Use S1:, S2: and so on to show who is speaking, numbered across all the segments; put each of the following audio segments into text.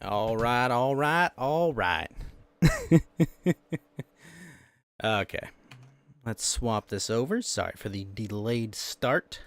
S1: All right, all right, all right. Okay. Let's swap this over. Sorry for the delayed start.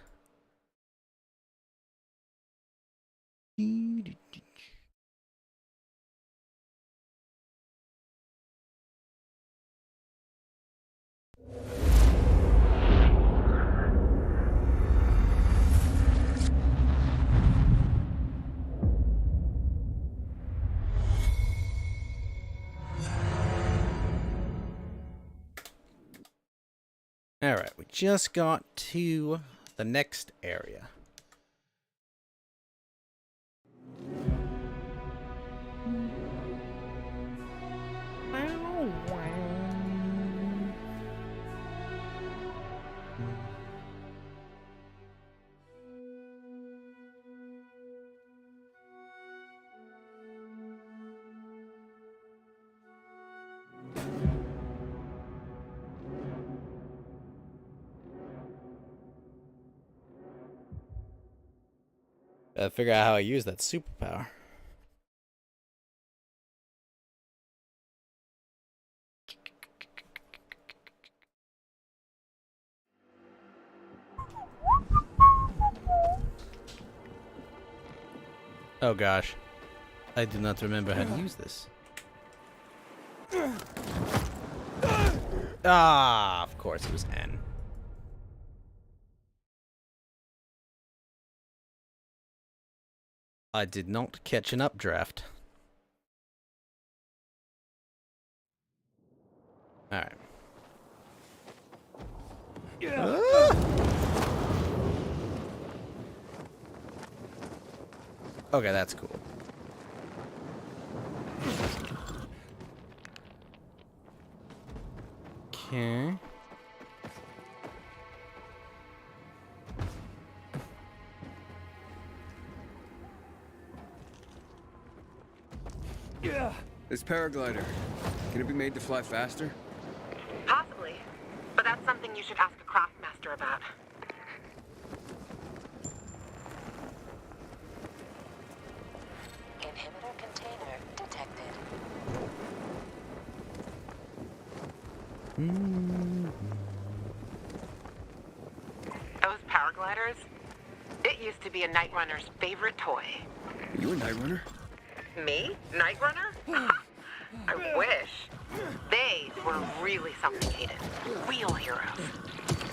S1: All right, we just got to the next area. Gotta figure out how I use that superpower. Oh gosh. I do not remember how to use this. Ah, of course it was N. I did not catch an updraft. Alright. Okay, that's cool. Okay.
S2: This paraglider, can it be made to fly faster?
S3: Possibly. But that's something you should ask a craftmaster about.
S4: Inhibitor container detected.
S3: Those paragliders? It used to be a Night Runner's favorite toy.
S2: Are you a night runner?
S3: Me? Night Runner? I wish. They were really sophisticated. Real heroes.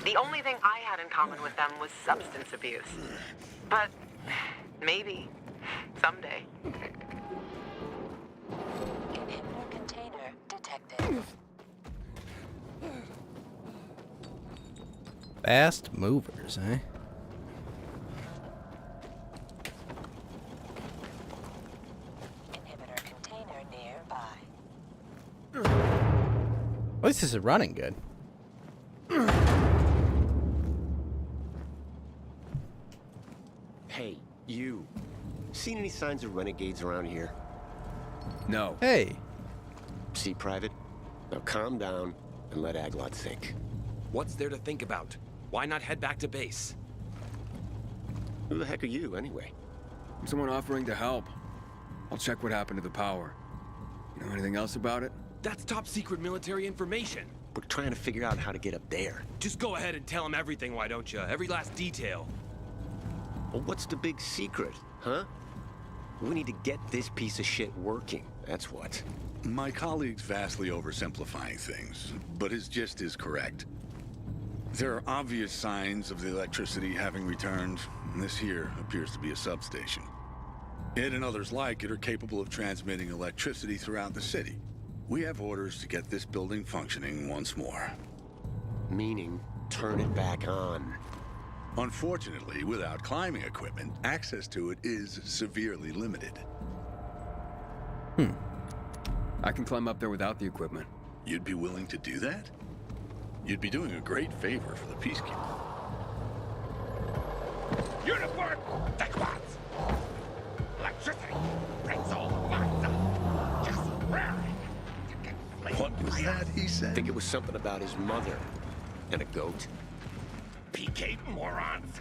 S3: The only thing I had in common with them was substance abuse. But maybe someday.
S4: Inhibitor container detected.
S1: Fast movers, eh?
S4: Inhibitor container nearby.
S1: At least this is running good.
S5: Hey, you. Seen any signs of renegades around here?
S2: No.
S1: Hey.
S5: See, Private? Now calm down and let Aglot think.
S6: What's there to think about? Why not head back to base?
S5: Who the heck are you, anyway?
S2: I'm someone offering to help. I'll check what happened to the power. You know anything else about it?
S6: That's top secret military information.
S5: We're trying to figure out how to get up there.
S6: Just go ahead and tell him everything, why don't you? Every last detail.
S5: Well, what's the big secret, huh? We need to get this piece of shit working, that's what.
S7: My colleague's vastly oversimplifying things, but his gist is correct. There are obvious signs of the electricity having returned. This here appears to be a substation. It and others like it are capable of transmitting electricity throughout the city. We have orders to get this building functioning once more.
S5: Meaning, turn it back on.
S7: Unfortunately, without climbing equipment, access to it is severely limited.
S2: I can climb up there without the equipment.
S7: You'd be willing to do that? You'd be doing a great favor for the Peacekeeper.
S8: Uniform sequence! Electricity brings all the lights up. Just raring to get
S7: What was that he
S5: I
S7: said?
S5: think it was something about his mother and a goat.
S8: PK morons.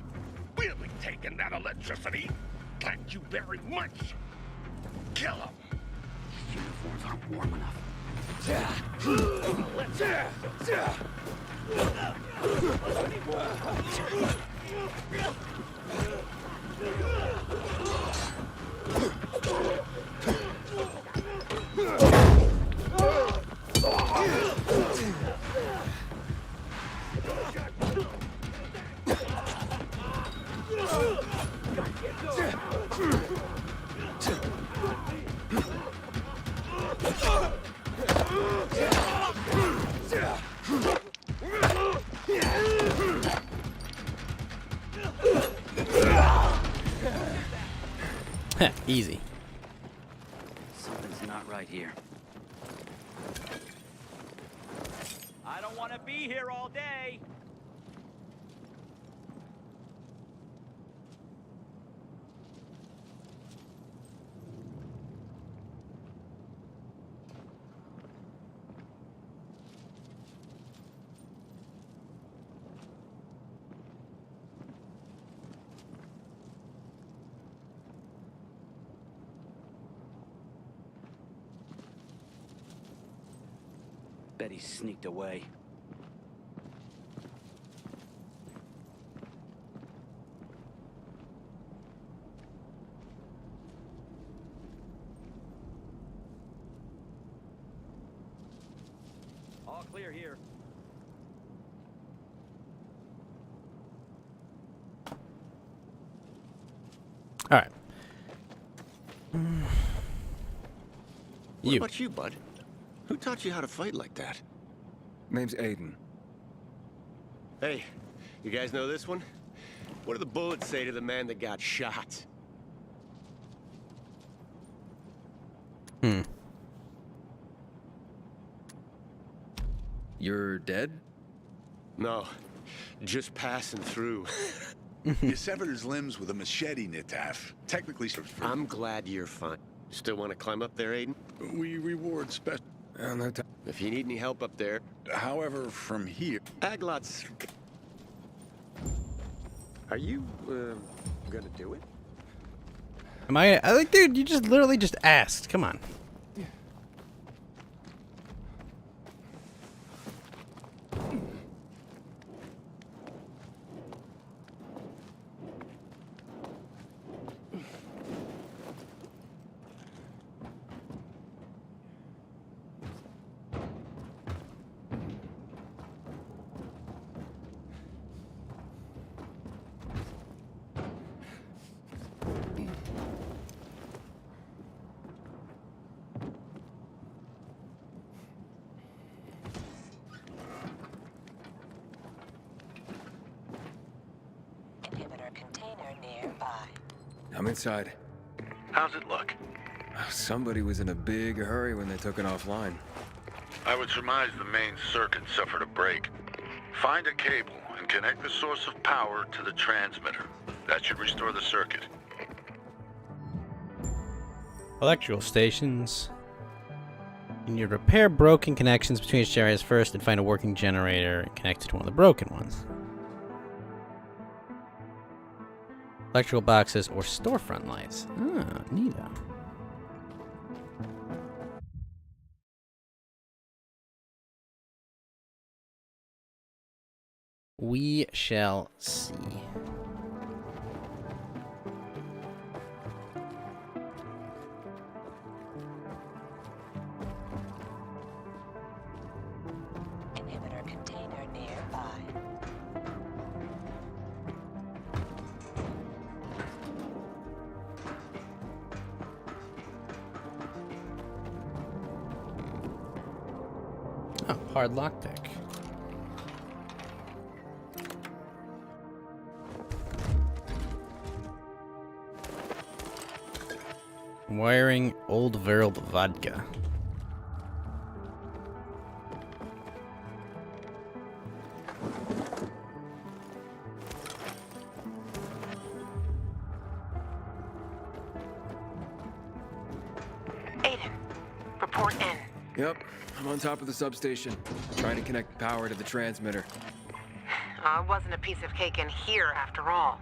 S8: We'll be taking that electricity. Thank you very much.
S7: Kill him!
S8: Uniforms aren't warm enough.
S1: Easy.
S8: Something's not right here.
S9: I don't want to be here all day.
S8: Bet he sneaked away.
S9: All clear here.
S1: All right.
S5: What
S1: You.
S5: about you, bud? Who taught you how to fight like that?
S2: Name's Aiden.
S5: Hey, you guys know this one? What do the bullets say to the man that got shot?
S2: You're dead?
S5: No, just passing through.
S7: You severed his limbs with a machete, Nitaf. Technically,
S5: I'm glad you're fine. Still want to climb up there, Aiden?
S7: we reward special.
S2: No time.
S5: If you need any help up there,
S7: However, from here,
S5: Aglot's... Are you, gonna do it?
S1: Am I like, dude, you just literally just asked. Come on.
S4: Inhibitor container nearby.
S2: I'm inside.
S7: how's it look?
S2: Somebody was in a big hurry when they took it offline.
S7: I would surmise the main circuit suffered a break. Find a cable and connect the source of power to the transmitter. That should restore the circuit.
S1: Electrical stations. You need to repair broken connections between its areas first and find a working generator and connect it to one of the broken ones. Electrical boxes or storefront lights. Ah, neato. We shall see.
S4: Inhibitor container nearby.
S1: Oh, hard lockpick. Wiring old Verld vodka.
S3: Aiden, report in.
S2: Yep, I'm on top of the substation, trying to connect power to the transmitter.
S3: It wasn't a piece of cake in here after all.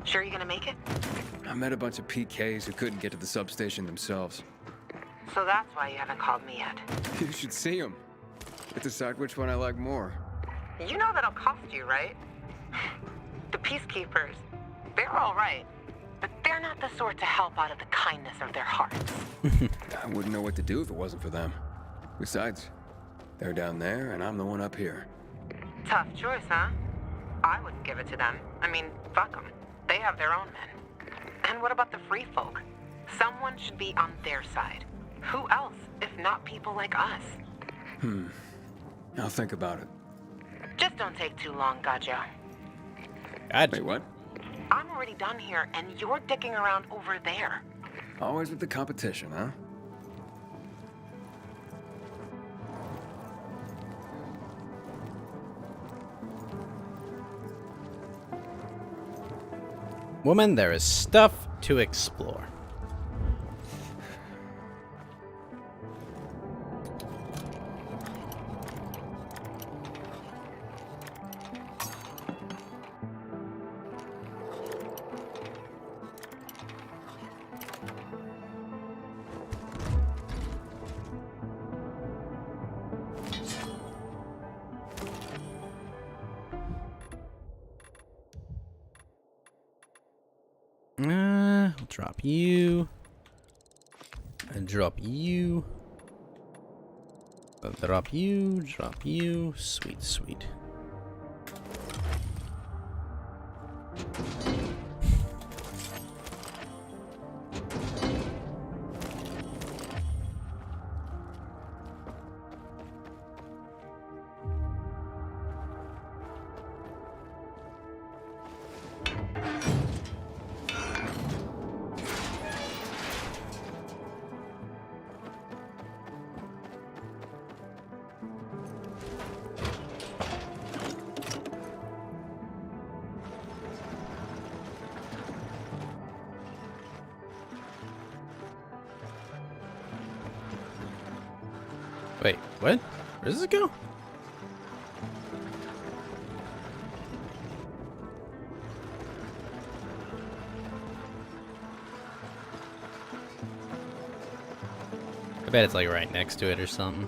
S3: Sure you're gonna make it?
S2: I met a bunch of PKs who couldn't get to the substation themselves.
S3: So that's why you haven't called me yet.
S2: You should see them. Decide which one I like more.
S3: You know that'll cost you, right? The peacekeepers, they're all right, but they're not the sort to help out of the kindness of their hearts.
S2: I wouldn't know what to do if it wasn't for them. Besides, they're down there and I'm the one up here.
S3: Tough choice, huh? I wouldn't give it to them. I mean, fuck them. They have their own men. And what about the free folk? Someone should be on their side. Who else, if not people like us?
S2: I'll think about it.
S3: Just don't take too long, Gajo.
S2: Wait, what?
S3: I'm already done here, and you're dicking around over there.
S2: Always with the competition, huh?
S1: Woman, there is stuff to explore. I'll drop you. And drop you. Drop you. Drop you. Sweet, sweet. Wait, what? Where does it go? I bet it's like right next to it or something.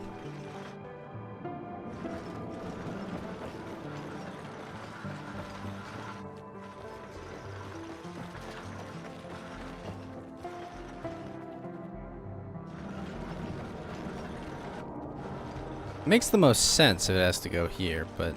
S1: Makes the most sense if it has to go here, but...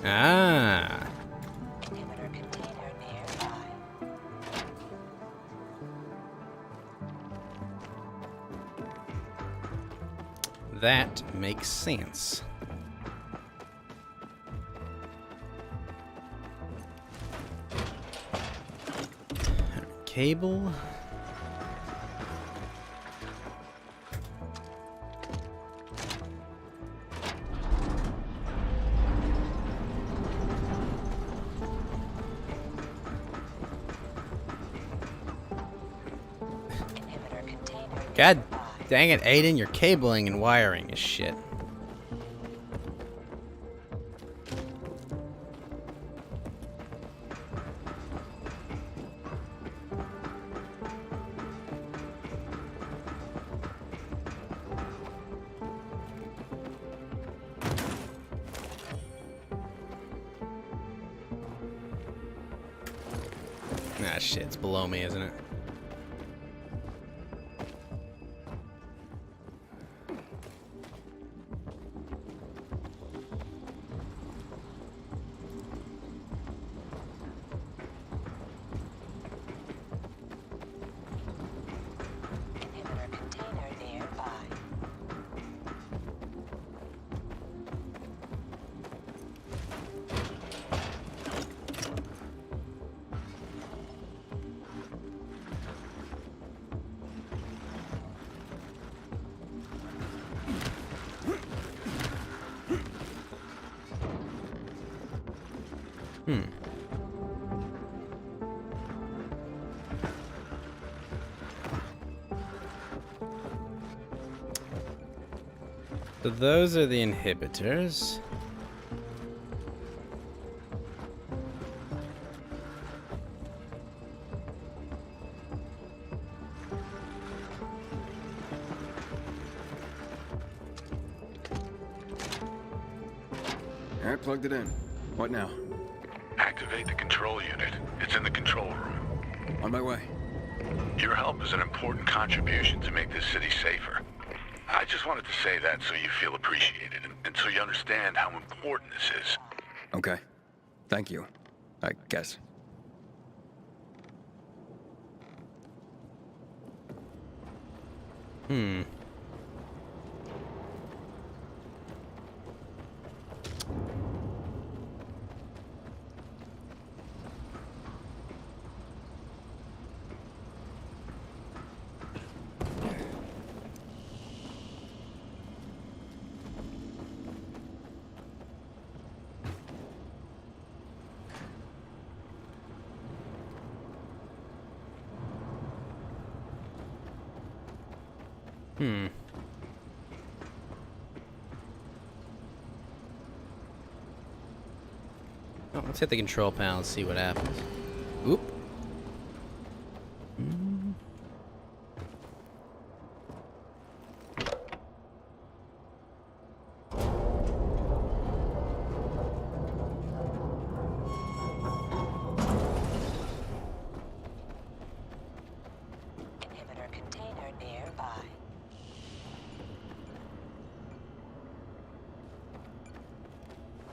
S1: Ah.
S4: Inhibitor container nearby.
S1: That makes sense. Cable.
S4: Inhibitor container
S1: God
S4: nearby.
S1: dang it, Aiden, your cabling and wiring is shit. Ah, shit, it's below me, isn't it? So those are the inhibitors.
S2: All right, plugged it in. What now?
S7: Activate the control unit. It's in the control room.
S2: On my way.
S7: Your help is an important contribution to make this city safer. I just wanted to say that so you feel appreciated and so you understand how important this is.
S2: Okay. Thank you. I guess.
S1: Oh, let's hit the control panel and see what happens. Oop.
S4: Inhibitor container nearby.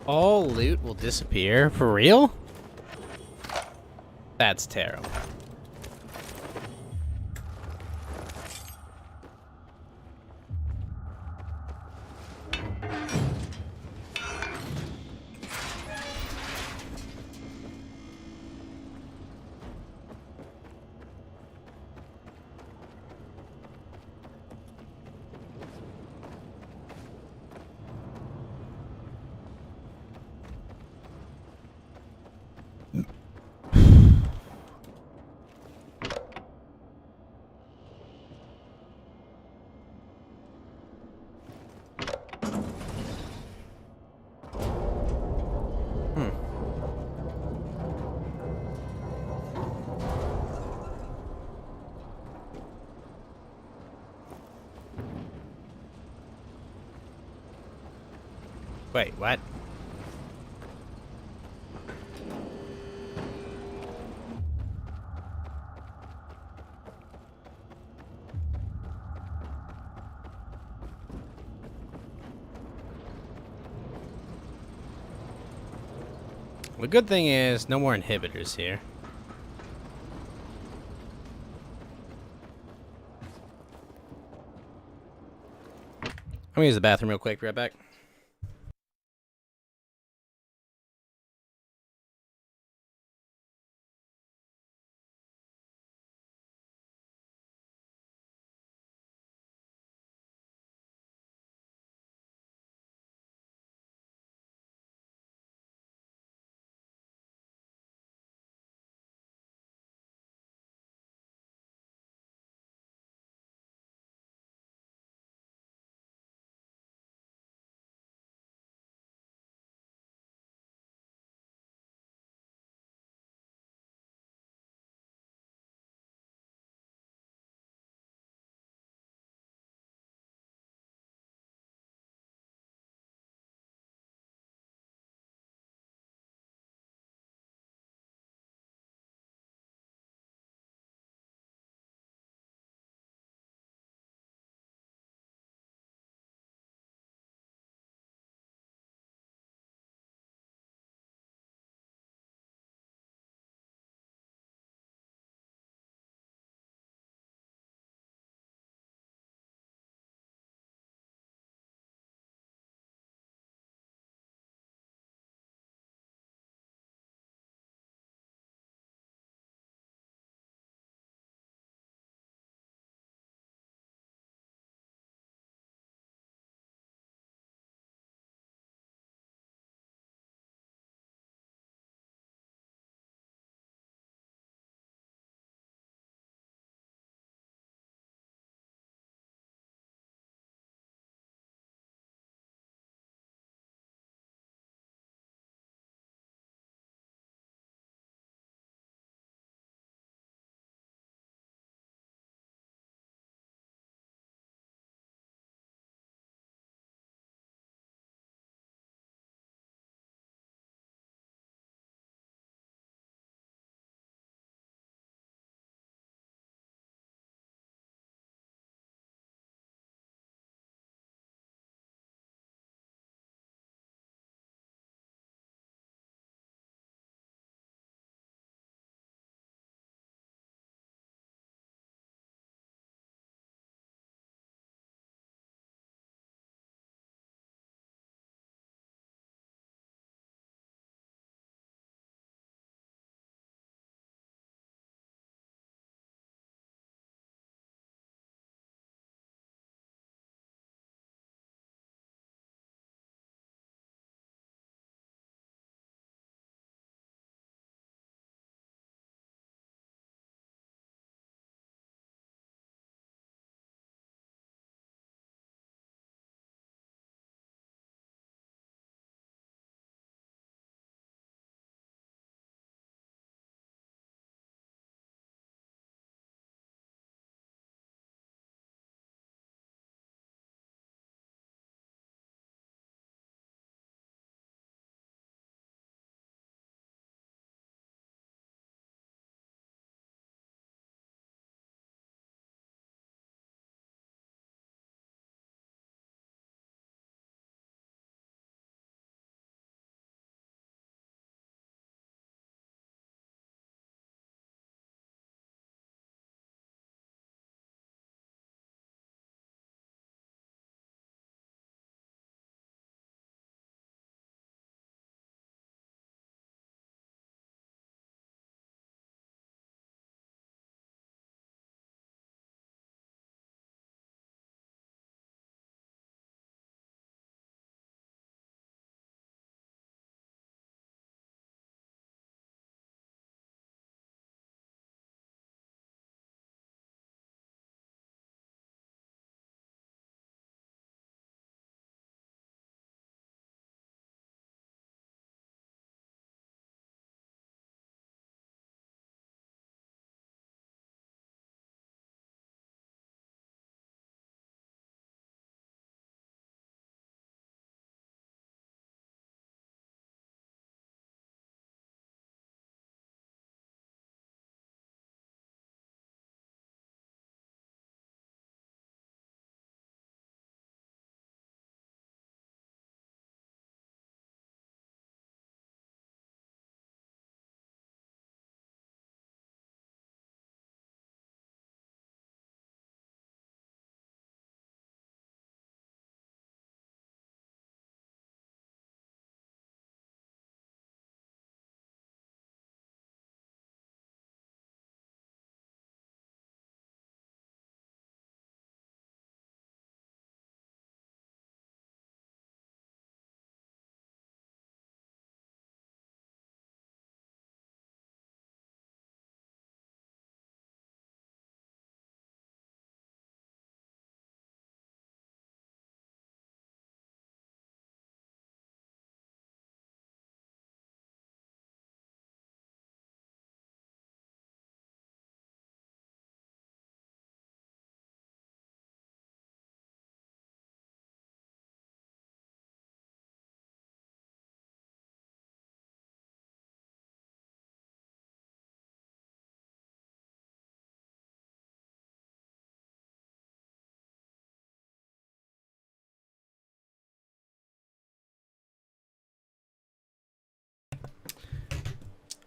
S1: All loot will disappear? For real? That's terrible. Wait, what? The good thing is, no more inhibitors here. I'm gonna use the bathroom real quick, be right back.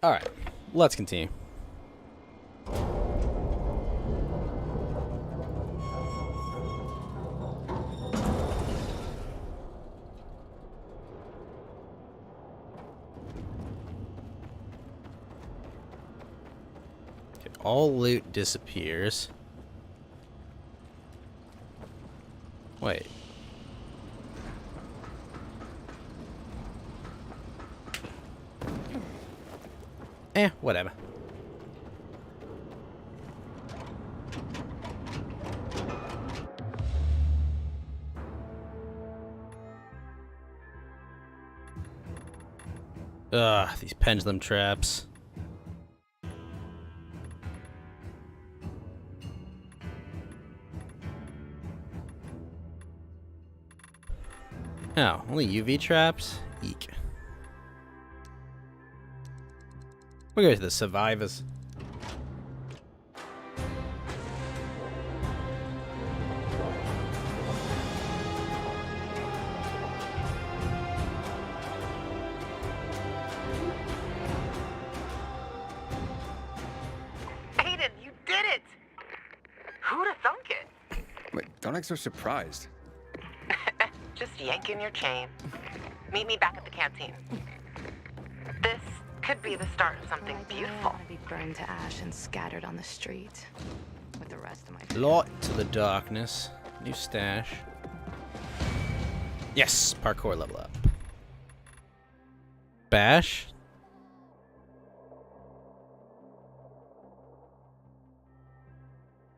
S1: Alright, let's continue. Okay, all loot disappears. Wait. Whatever. Ugh, these pendulum traps. Oh, only UV traps? Eek. We'll go to the survivors.
S3: Aiden, you did it! Who'd have thunk it?
S2: Wait, don't act so surprised.
S3: Just yanking your chain. Meet me back at the canteen. This could be the start of something beautiful.
S10: I want to be burned to ash and scattered on the street with the rest of my
S1: Light to the darkness. New stash. Yes, parkour level up. Bash.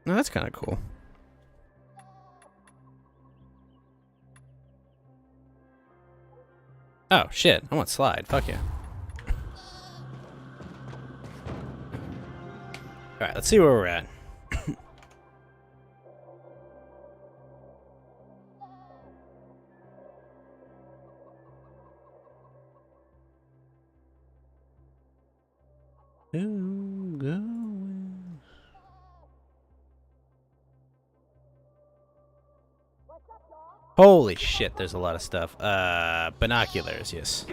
S1: No, that's kind of cool. Oh, shit. I want slide. Fuck yeah. Alright, let's see where we're at. Who going? Holy shit, there's a lot of stuff. Binoculars, yes.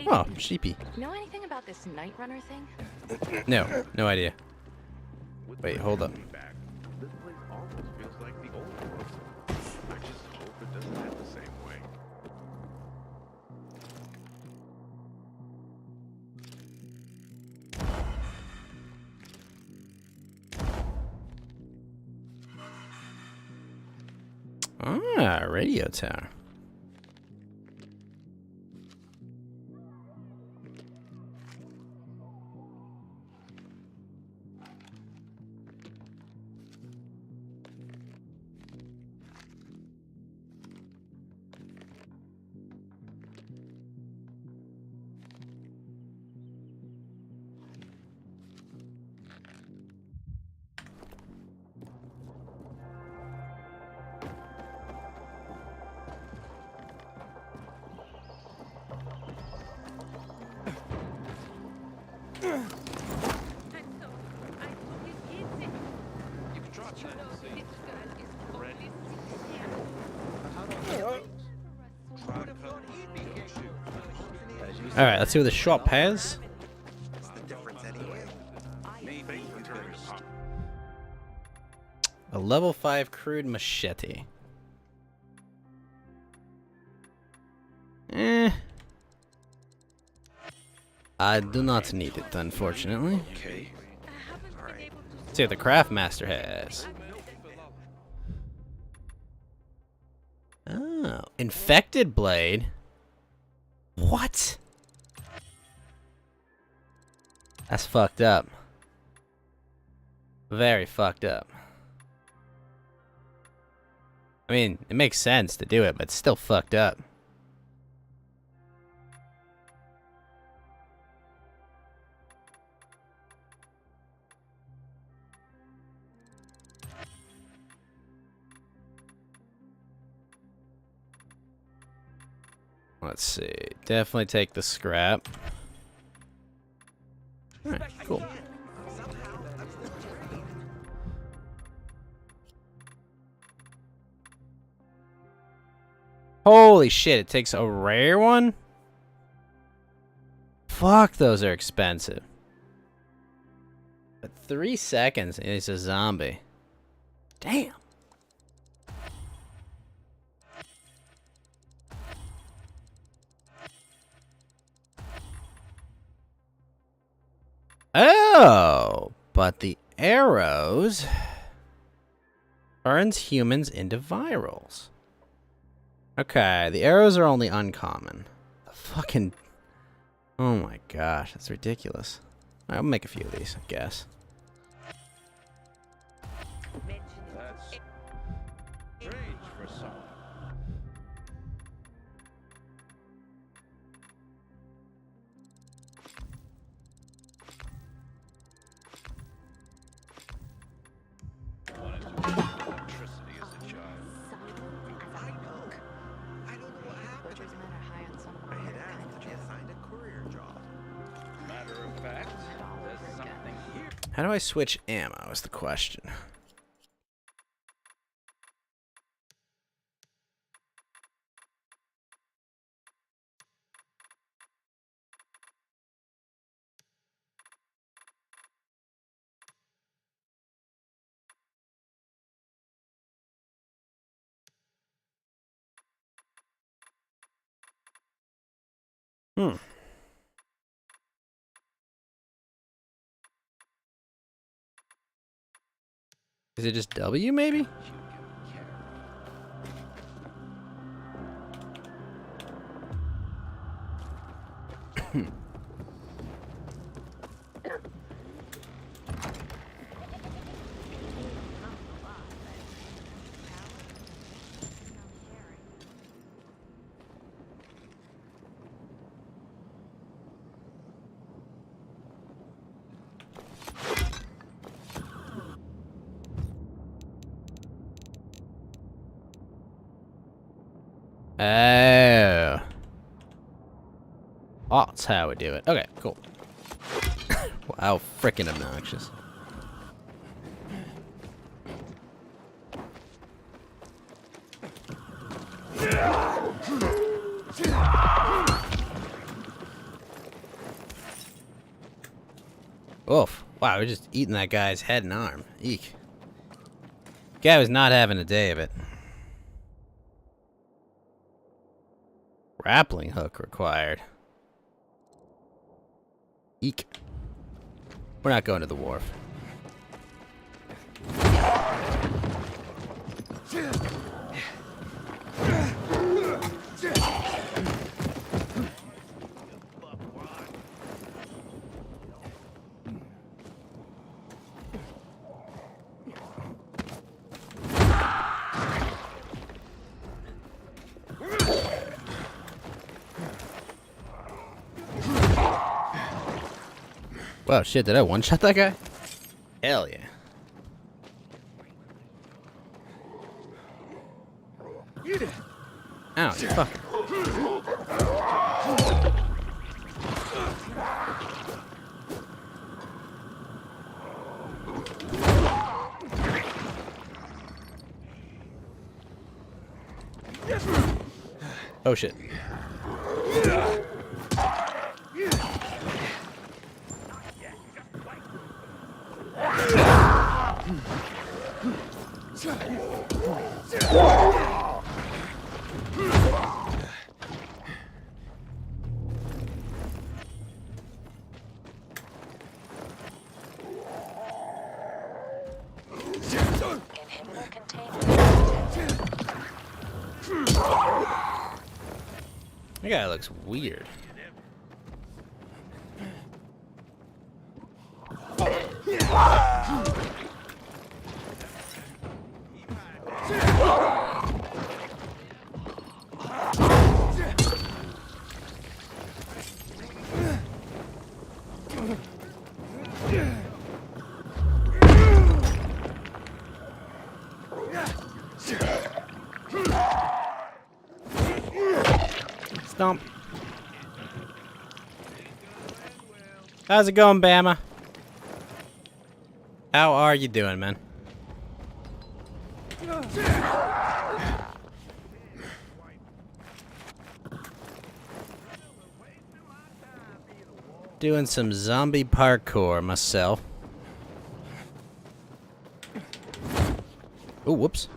S1: Oh, sheepy.
S10: Know anything about this Night Runner thing?
S1: No, no idea. Wait, hold up.
S7: This place almost feels like the old one. I just hope it doesn't end the same way.
S1: Ah, radio tower. Alright, let's see what the shop has. A level 5 crude machete. I do not need it, unfortunately.
S5: Okay.
S1: Let's see what the Craftmaster has. Oh, infected blade? What? That's fucked up. Very fucked up. I mean, it makes sense to do it, but it's still fucked up. Let's see. Definitely take the scrap. Alright, cool. Holy shit, it takes a rare one? Fuck, those are expensive. 3 seconds and he's a zombie. Damn. Oh, but the arrows turns humans into virals. Okay, the arrows are only uncommon. The fucking... Oh my gosh, that's ridiculous. I'll make a few of these, I guess.
S9: That's strange for someone. Wanted to do electricity as a child.
S5: I know. I don't know what happened.
S10: Butchers men are high on some
S5: I had
S10: weird
S5: asked
S10: kind
S5: to
S10: of
S5: be
S10: drug.
S5: assigned a courier job.
S9: Matter of fact, there's something here.
S1: How do I switch ammo is the question. Hmm. Is it just W, maybe? Oh. Oh, that's how we do it. Okay, cool. Wow, freaking obnoxious. Oof. Wow, we're just eating that guy's head and arm. Eek. Guy was not having a day of it. Grappling hook required. Eek. We're not going to the wharf. Wow, shit, did I one-shot that guy? Hell yeah. Ow, you fucker. Oh shit.
S4: Inhibitor container.
S1: That guy looks weird. Stomp. How's it going, Bama? How are you doing, man? Doing some zombie parkour myself. Oh, whoops.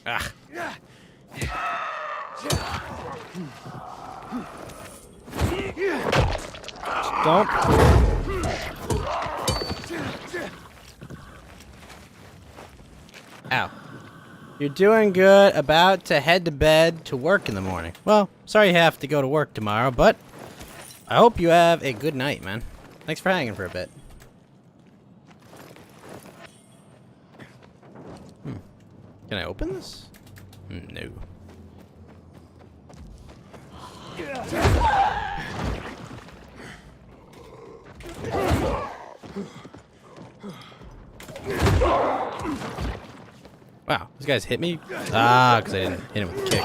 S1: Ah. Don't. Ow. You're doing good. About to head to bed to work in the morning. Well, sorry you have to go to work tomorrow, but I hope you have a good night, man. Thanks for hanging for a bit. Can I open this? No. Wow, these guys hit me? Ah, because I didn't hit him with the kick.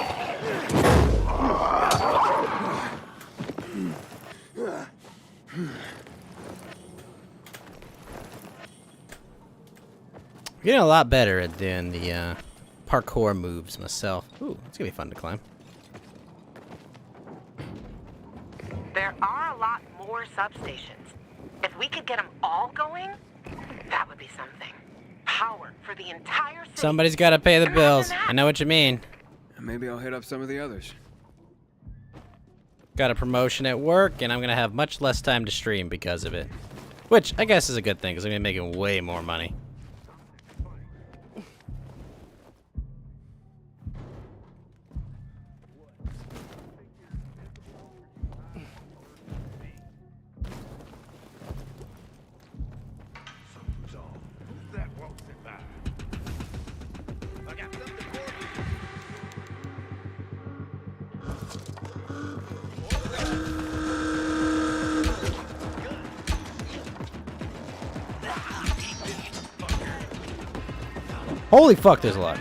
S1: I'm getting a lot better at doing the parkour moves myself. Ooh, it's gonna be fun to climb.
S3: There are a lot more substations. If we could get them all going, that would be something. Power for the entire city.
S1: Somebody's gotta pay the bills. I know what you mean.
S2: Maybe I'll hit up some of the others.
S1: Got a promotion at work, and I'm gonna have much less time to stream because of it. Which, I guess is a good thing, because I'm gonna be making way more money. Holy fuck, there's a lot.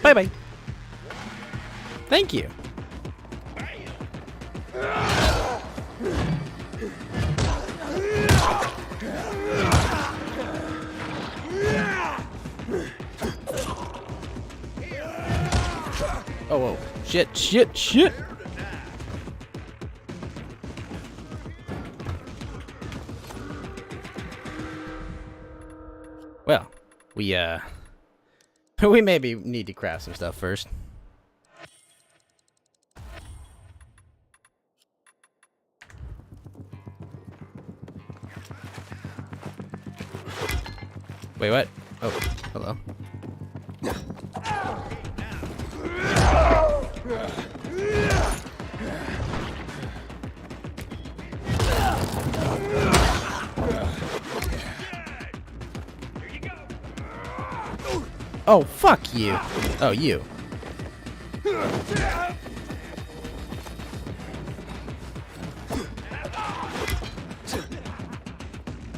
S1: Bye-bye. Thank you. Oh, whoa. Shit, shit, shit. Well, we we maybe need to craft some stuff first. Wait, what? Oh, hello. Oh, fuck you. Oh, you.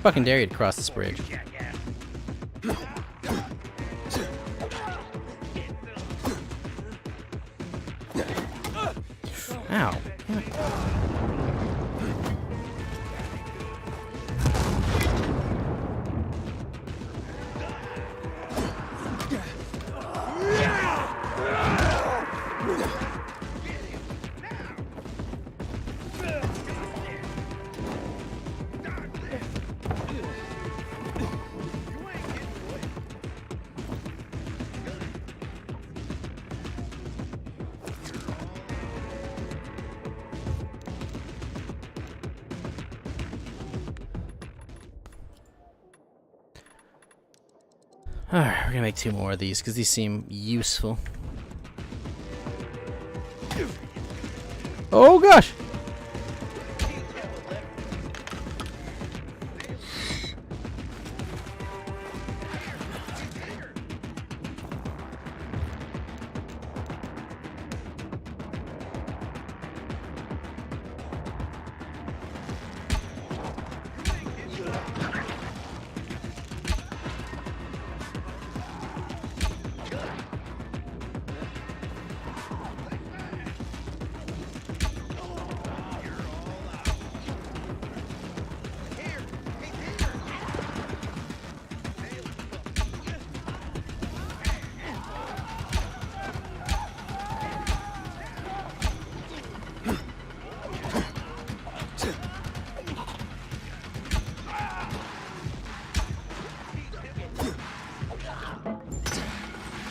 S1: Fucking dare you to cross this bridge. Ow. Alright, we're gonna make 2 more of these because these seem useful. Oh gosh!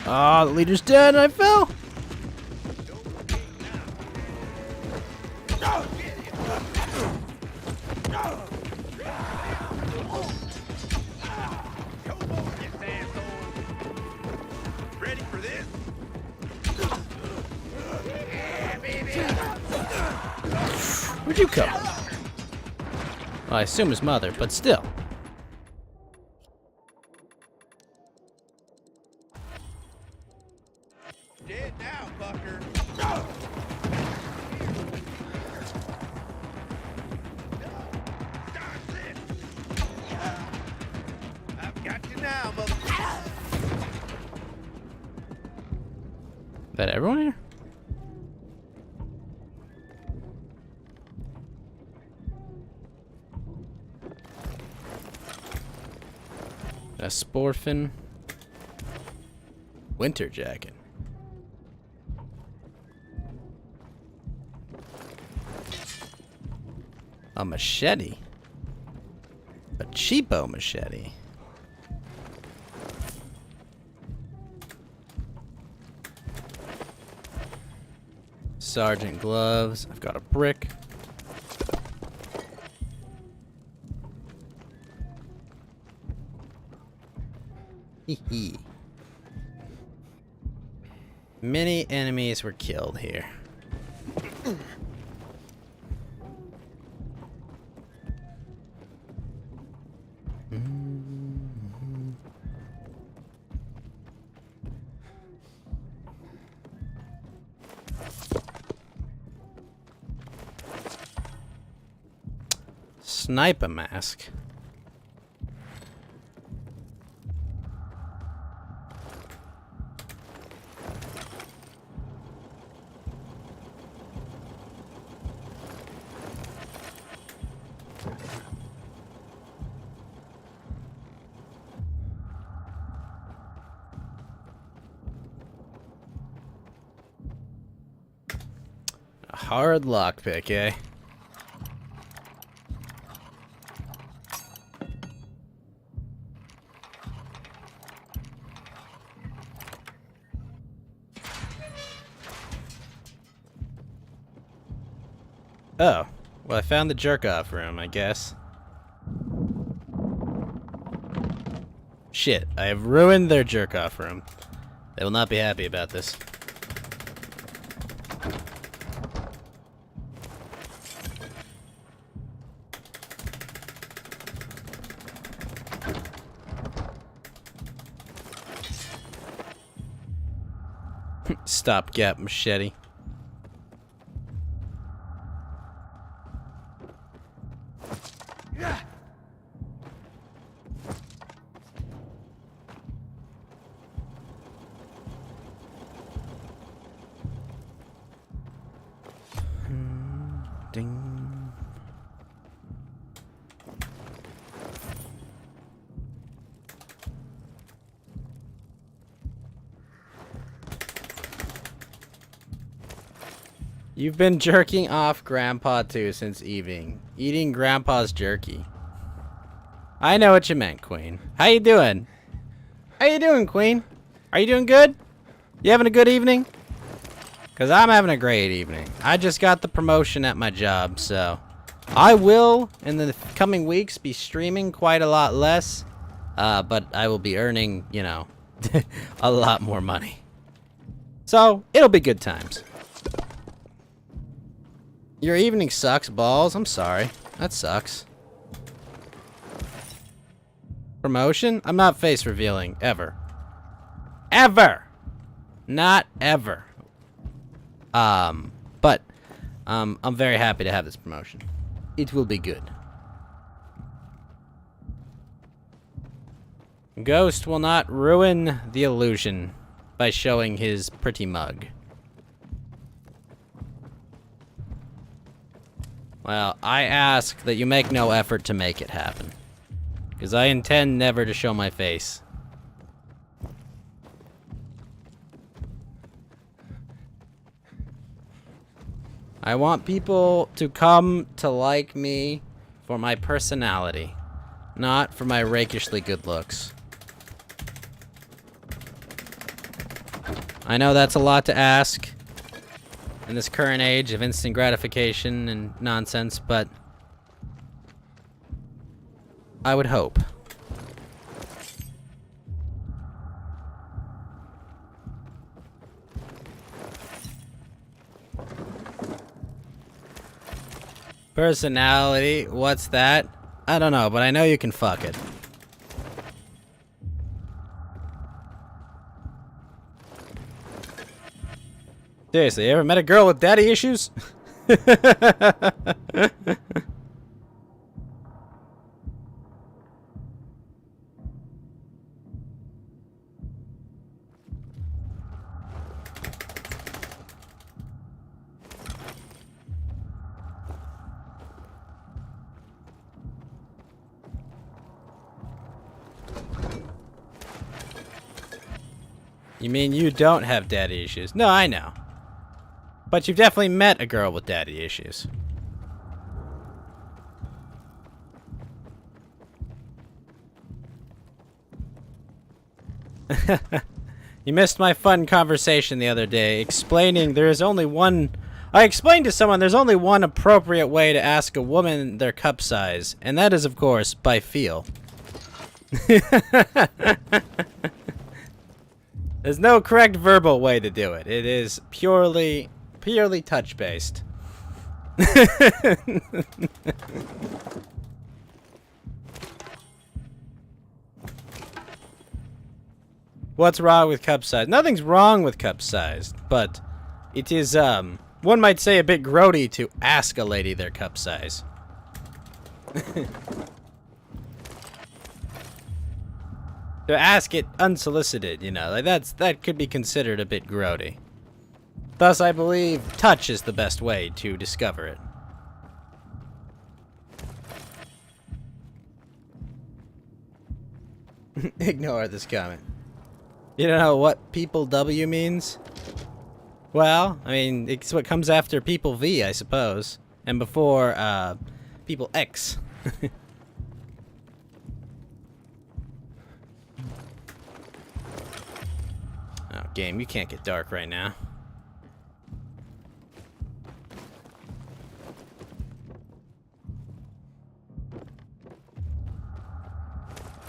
S1: Oh, the leader's dead and I fell.
S8: Ready for this?
S1: Where'd you come from? Well, I assume his mother, but still.
S8: Dead now, fucker. I've got you now, mother.
S1: Is that everyone here? A sporfin. Winter jacket. A machete. A cheapo machete. Sergeant gloves. I've got a brick. Hee. Many enemies were killed here. Sniper mask. A hard lockpick, eh? Oh, well, I found the jerk-off room, I guess. Shit, I have ruined their jerk-off room. They will not be happy about this. Stopgap machete. Ding. You've been jerking off Grandpa too since eating Grandpa's jerky. I know what you meant, Queen. How you doing? How you doing, Queen? Are you doing good? You having a good evening? Because I'm having a great evening. I just got the promotion at my job, so I will, in the coming weeks, be streaming quite a lot less, but I will be earning, you know, a lot more money. So, it'll be good times. Your evening sucks, balls. I'm sorry. That sucks. Promotion? I'm not face revealing, ever. Ever! Not ever. But I'm very happy to have this promotion. It will be good. Ghost will not ruin the illusion by showing his pretty mug. Well, I ask that you make no effort to make it happen. Because I intend never to show my face. I want people to come to like me for my personality, not for my rakishly good looks. I know that's a lot to ask in this current age of instant gratification and nonsense, but I would hope. Personality, what's that? I don't know, but I know you can fuck it. Seriously, you ever met a girl with daddy issues? You mean you don't have daddy issues? No, I know. But you've definitely met a girl with daddy issues. You missed my fun conversation the other day explaining there is only one... I explained to someone there's only one appropriate way to ask a woman their cup size, and that is, of course, by feel. There's no correct verbal way to do it. It is purely touch-based. What's wrong with cup size? Nothing's wrong with cup size, but it is, one might say a bit grody to ask a lady their cup size. To ask it unsolicited, you know, like that could be considered a bit grody. Thus, I believe touch is the best way to discover it. Ignore this comment. You don't know what people W means? Well, I mean, it's what comes after people V, I suppose. And before, people X. Oh, game, you can't get dark right now.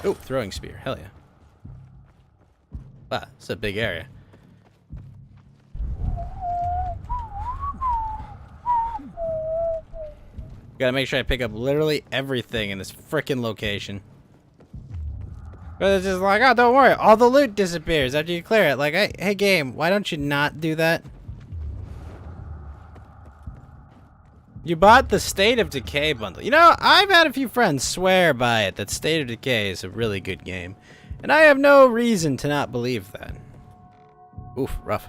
S1: Oh, throwing spear. Hell yeah. Wow, it's a big area. Gotta make sure I pick up literally everything in this frickin' location. But it's just like, oh, don't worry, all the loot disappears after you clear it. Like, hey game, why don't you not do that? You bought the State of Decay bundle. You know, I've had a few friends swear by it that State of Decay is a really good game. And I have no reason to not believe that. Oof, rough.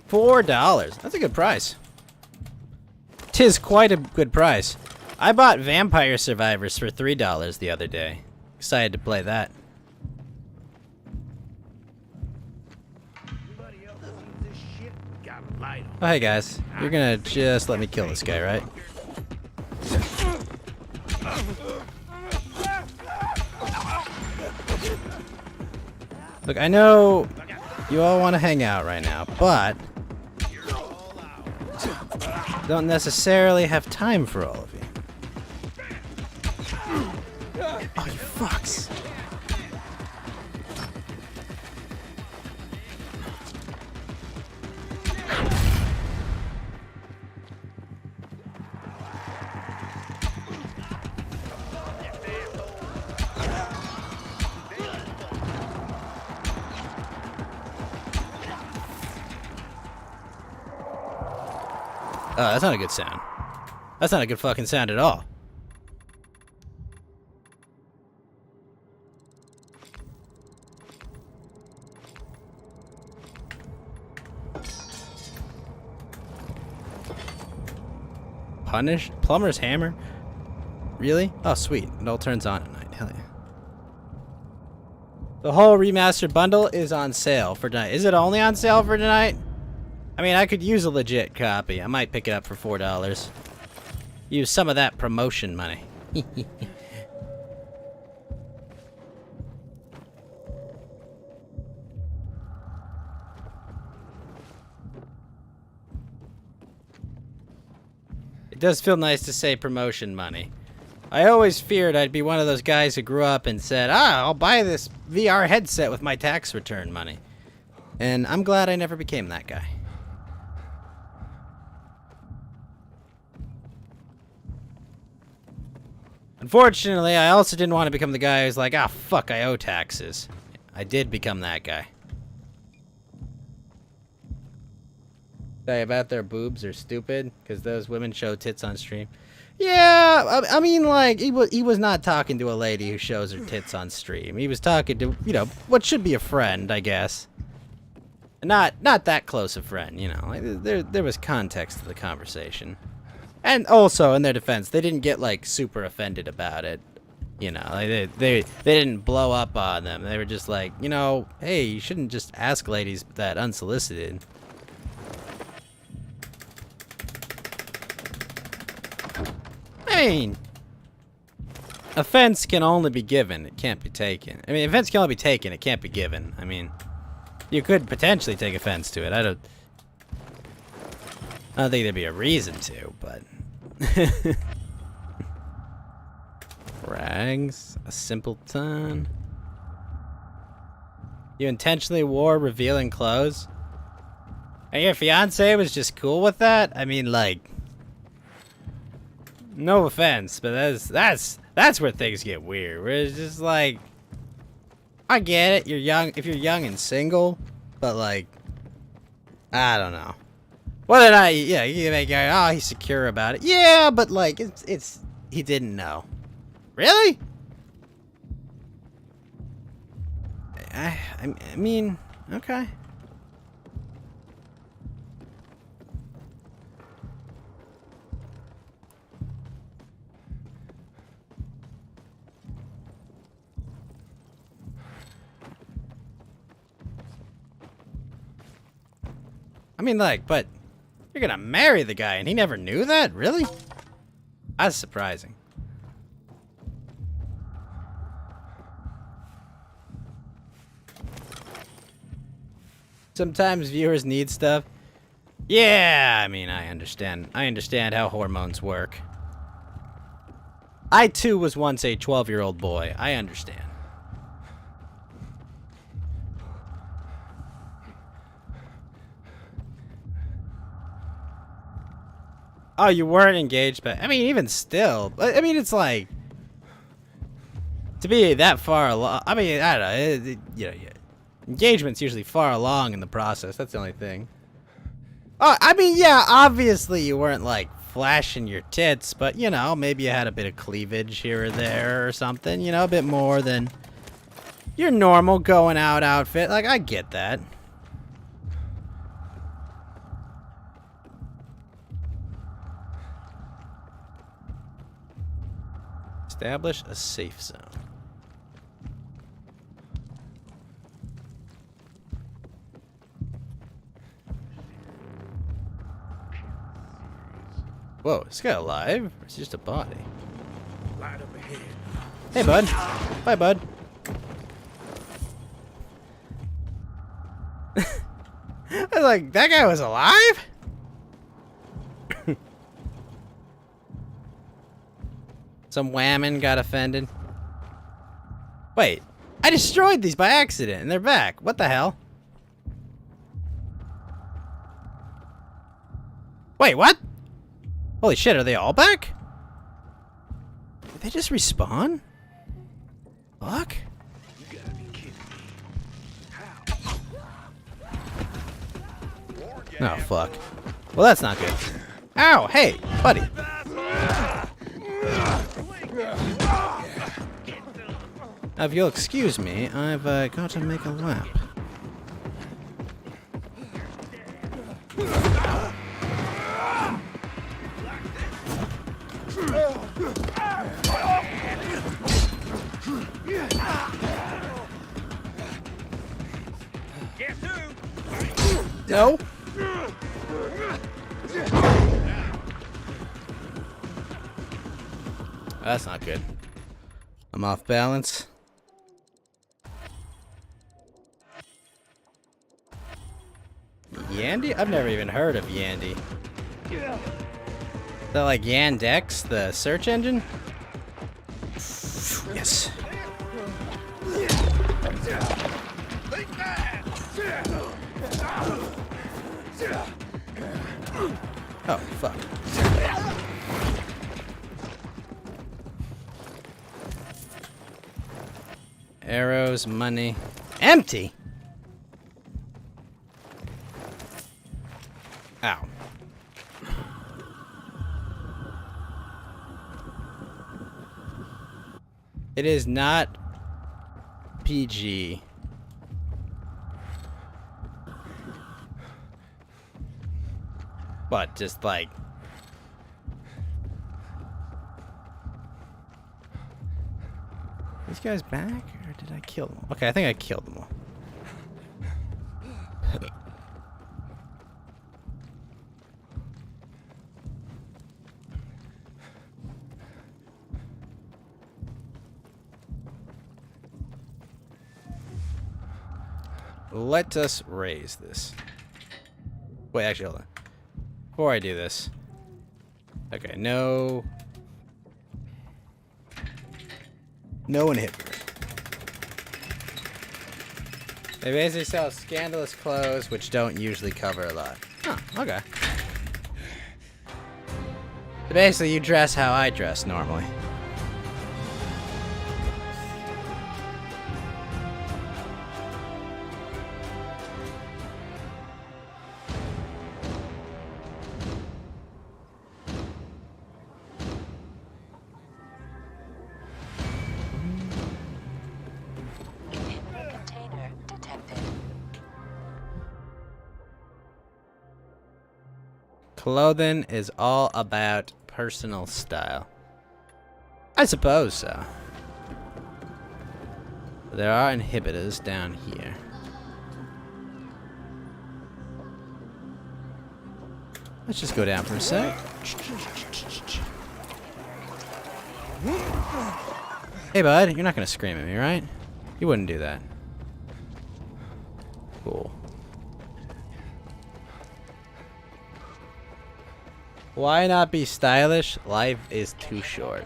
S1: $4. That's a good price. 'Tis quite a good price. I bought Vampire Survivors for $3 the other day. Excited to play that. Oh, hey guys. You're gonna just let me kill this guy, right? Look, I know you all want to hang out right now, but don't necessarily have time for all of you. Oh, you fucks. Oh, that's not a good sound. That's not a good fucking sound at all. Punish? Plumber's hammer? Really? Oh, sweet. It all turns on at night. Hell yeah. The whole remastered bundle is on sale for tonight. Is it only on sale for tonight? I mean, I could use a legit copy. I might pick it up for $4. Use some of that promotion money. It does feel nice to say promotion money. I always feared I'd be one of those guys who grew up and said, I'll buy this VR headset with my tax return money. And I'm glad I never became that guy. Unfortunately, I also didn't want to become the guy who's like, fuck, I owe taxes. I did become that guy. Say about their boobs are stupid because those women show tits on stream. Yeah, I mean, like, he was not talking to a lady who shows her tits on stream. He was talking to, you know, what should be a friend, I guess. Not that close a friend, you know. Like, there was context to the conversation. And also, in their defense, they didn't get, like, super offended about it. You know, like, they didn't blow up on them. They were just like, you know, hey, you shouldn't just ask ladies that unsolicited. I mean, offense can only be given. It can't be taken. I mean, offense can only be taken. It can't be given. I mean, you could potentially take offense to it. I don't think there'd be a reason to, but... Rags, a simpleton. You intentionally wore revealing clothes? And your fiance was just cool with that? I mean, like... No offense, but that's where things get weird. Where it's just like... I get it, you're young, if you're young and single, but like... I don't know. Whether or not, yeah, you make it, oh, he's secure about it. Yeah, but like, it's he didn't know. Really? I mean, okay. I mean, like, but you're gonna marry the guy and he never knew that? Really? That's surprising. Sometimes viewers need stuff. Yeah, I mean, I understand. I understand how hormones work. I, too, was once a 12-year-old boy. I understand. Oh, you weren't engaged, but I mean, even still, I mean, it's like to be that far along. I mean, I don't know. You know, engagement's usually far along in the process. That's the only thing. Oh, I mean, yeah, obviously you weren't like flashing your tits, but you know, maybe you had a bit of cleavage here or there or something. You know, a bit more than your normal going out outfit. Like, I get that. Establish a safe zone. Whoa, is this guy alive? Or is he just a body?
S8: Light up ahead.
S1: Hey, bud. Bye, bud. I was like, that guy was alive? Some whammon got offended. Wait, I destroyed these by accident and they're back. What the hell? Wait, what? Holy shit, are they all back? Did they just respawn? Fuck.
S8: You gotta be kidding me.
S1: Oh, fuck. Well, that's not good. Ow, hey, buddy. Now, if you'll excuse me, I've got to make a lap. No. That's not good. I'm off balance. Yandy? I've never even heard of Yandy. Is that like Yandex, the search engine? Yes. Oh, fuck. Arrows, money. Empty? Ow. It is not PG. But just like... These guys back? Or did I kill them? Okay, I think I killed them all. Let us raise this. Wait, actually, hold on. Before I do this. Okay, no. No inhibitor. They basically sell scandalous clothes, which don't usually cover a lot. Huh, okay. So basically, you dress how I dress normally. Clothing is all about personal style. I suppose so. There are inhibitors down here. Let's just go down for a sec. Hey bud, you're not gonna scream at me, right? You wouldn't do that. Cool. Why not be stylish? Life is too short.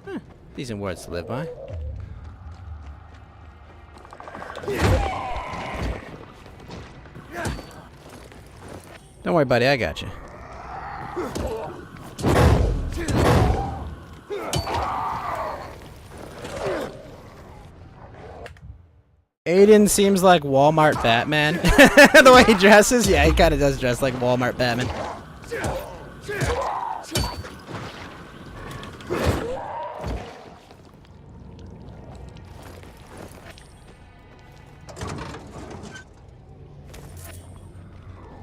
S1: Huh, decent words to live by. Don't worry, buddy, I got you. Aiden seems like Walmart Batman. The way he dresses, yeah, he kind of does dress like Walmart Batman.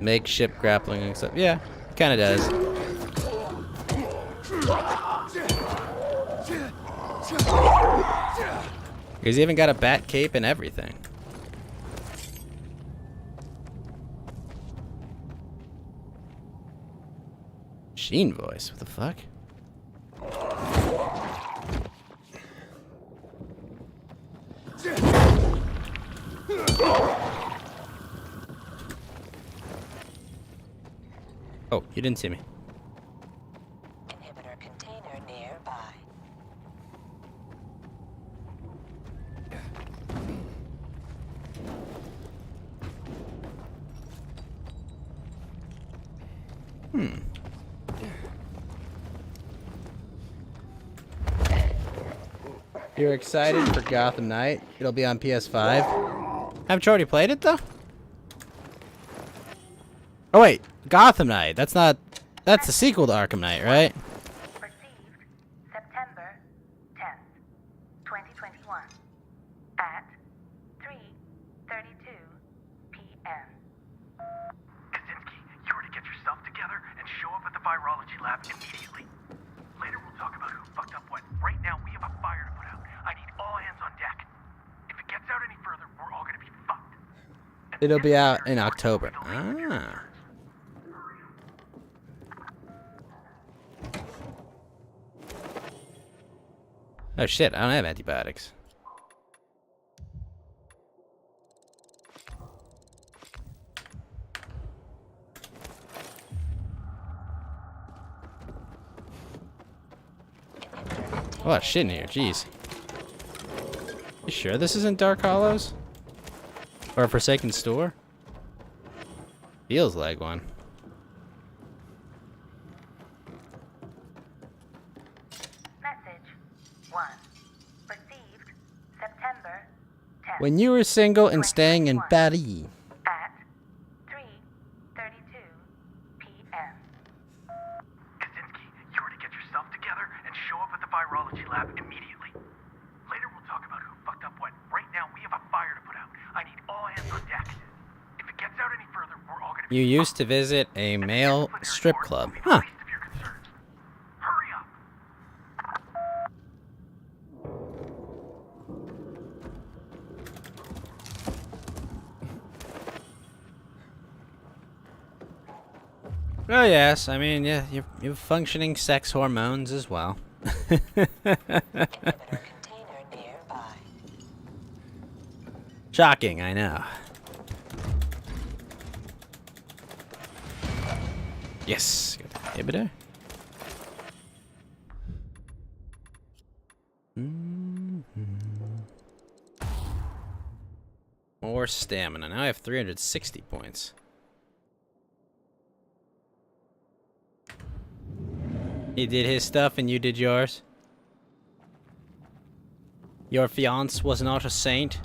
S1: Makeshift grappling and stuff. Yeah, kind of does. He's even got a bat cape and everything. Machine voice, what the fuck? Oh, you didn't see me.
S4: Inhibitor container nearby.
S1: You're excited for Gotham Knight? It'll be on PS5. Haven't you already played it though? Oh wait, Gotham Knight. That's not. That's the sequel to Arkham Knight, right?
S11: Received September 10th, 2021 at 3:32 p.m.
S8: Kaczynski, you were to get yourself together and show up at the virology lab immediately. Later we'll talk about who fucked up what. Right now we have a fire to put out. I need all hands on deck. If it gets out any further, we're all gonna be fucked.
S1: It'll be out in October. Ah. Oh shit, I don't have antibiotics. Oh, shit in here, jeez. You sure this isn't Dark Hollows? Or a Forsaken Store? Feels like one.
S11: Message 1. Received September 10th.
S1: When you were single and staying in Paris.
S11: At 3:32 p.m.
S8: Kaczynski, you were to get yourself together and show up at the virology lab immediately. Later we'll talk about who fucked up what. Right now we have a fire to put out. I need all hands on deck. If it gets out any further, we're all gonna be...
S1: You used to visit a male strip club. Huh.
S8: Least of your concerns. Hurry up.
S1: Oh yes, I mean, yeah, you have functioning sex hormones as well.
S4: Inhibitor container nearby.
S1: Shocking, I know. Yes, got the inhibitor. More stamina. Now I have 360 points. He did his stuff and you did yours. Your fiance was not a saint.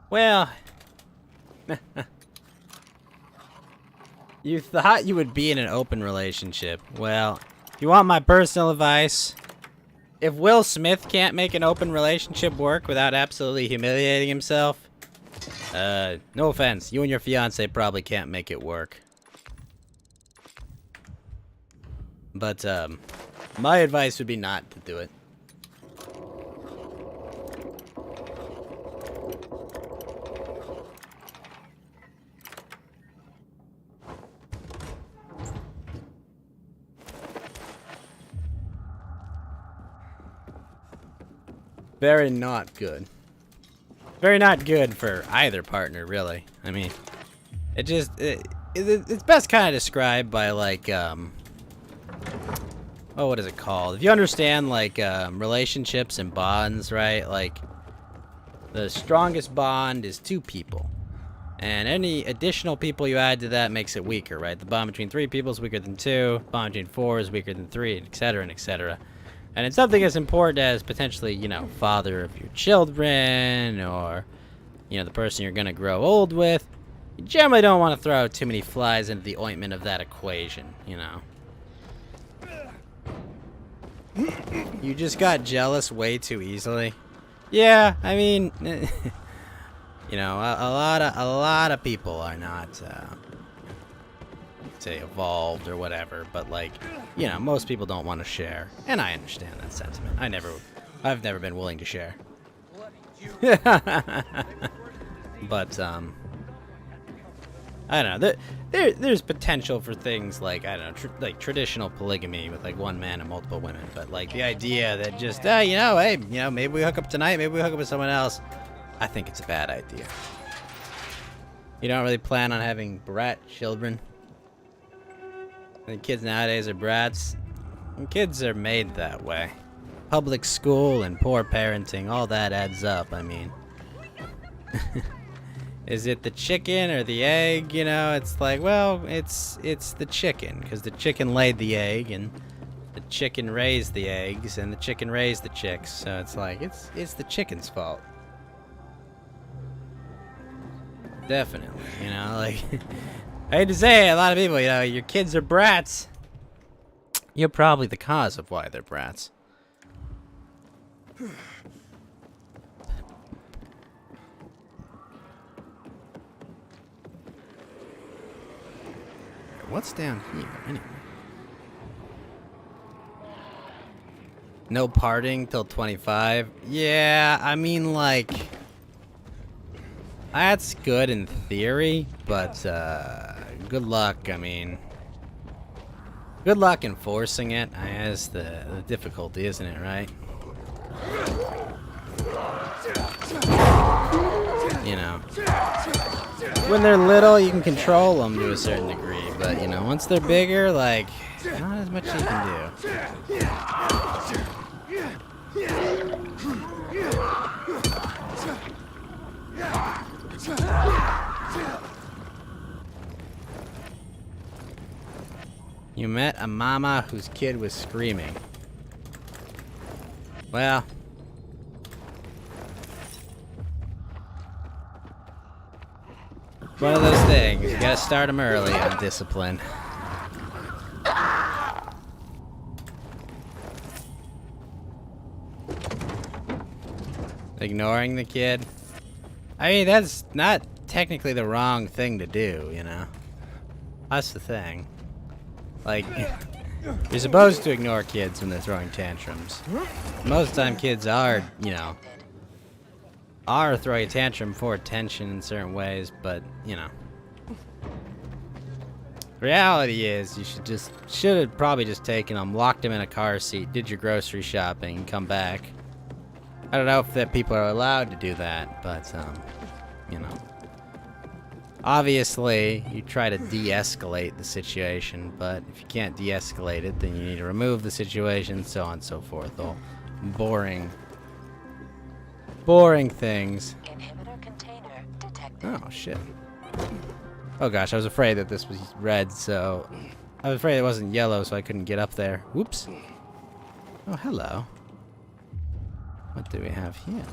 S1: Well, you thought you would be in an open relationship. Well, if you want my personal advice, if Will Smith can't make an open relationship work without absolutely humiliating himself, no offense, you and your fiance probably can't make it work. But, my advice would be not to do it. Very not good. Very not good for either partner, really. I mean, it's best kind of described by, like, oh, what is it called? If you understand, like, relationships and bonds, right? Like, the strongest bond is two people. And any additional people you add to that makes it weaker, right? The bond between 3 people is weaker than 2. Bond between 4 is weaker than 3, etc., and etc. And it's something as important as potentially, you know, father of your children, or, you know, the person you're gonna grow old with. You generally don't want to throw too many flies into the ointment of that equation, you know. You just got jealous way too easily. Yeah, I mean, you know, a lot of people are not, say, evolved or whatever, but, like, you know, most people don't want to share, and I understand that sentiment. I've never been willing to share. But I don't know. There's potential for things like, I don't know, like traditional polygamy with, like, one man and multiple women. But, like, the idea that just, you know, hey, you know, maybe we hook up tonight, maybe we hook up with someone else, I think it's a bad idea. You don't really plan on having brat children. The kids nowadays are brats. And kids are made that way. Public school and poor parenting, all that adds up, I mean. Is it the chicken or the egg? You know, it's like, well, it's the chicken, because the chicken laid the egg, and the chicken raised the eggs, and the chicken raised the chicks. So it's like, it's the chicken's fault. Definitely, you know, like, I hate to say it, a lot of people, you know, your kids are brats. You're probably the cause of why they're brats. What's down here, anyway? No parting till 25? Yeah, I mean, like, that's good in theory, but, good luck, I mean. Good luck enforcing it, is the difficulty, isn't it, right? You know. When they're little, you can control them to a certain degree, but, you know, once they're bigger, like, not as much you can do. You met a mama whose kid was screaming. Well, one of those things. You gotta start them early on discipline. Ignoring the kid. I mean, that's not technically the wrong thing to do, you know? That's the thing. Like, you're supposed to ignore kids when they're throwing tantrums. Most of the time kids are, you know, are throwing a tantrum for attention in certain ways, but, you know. Reality is, you should have probably just taken them, locked them in a car seat, did your grocery shopping, and come back. I don't know if that people are allowed to do that, but, you know. Obviously, you try to de-escalate the situation, but if you can't de-escalate it, then you need to remove the situation, so on and so forth. All boring things.
S4: Inhibitor container detected.
S1: Oh, shit. Oh gosh, I was afraid that this was red, so... I was afraid it wasn't yellow, so I couldn't get up there. Whoops. Oh, hello. What do we have here?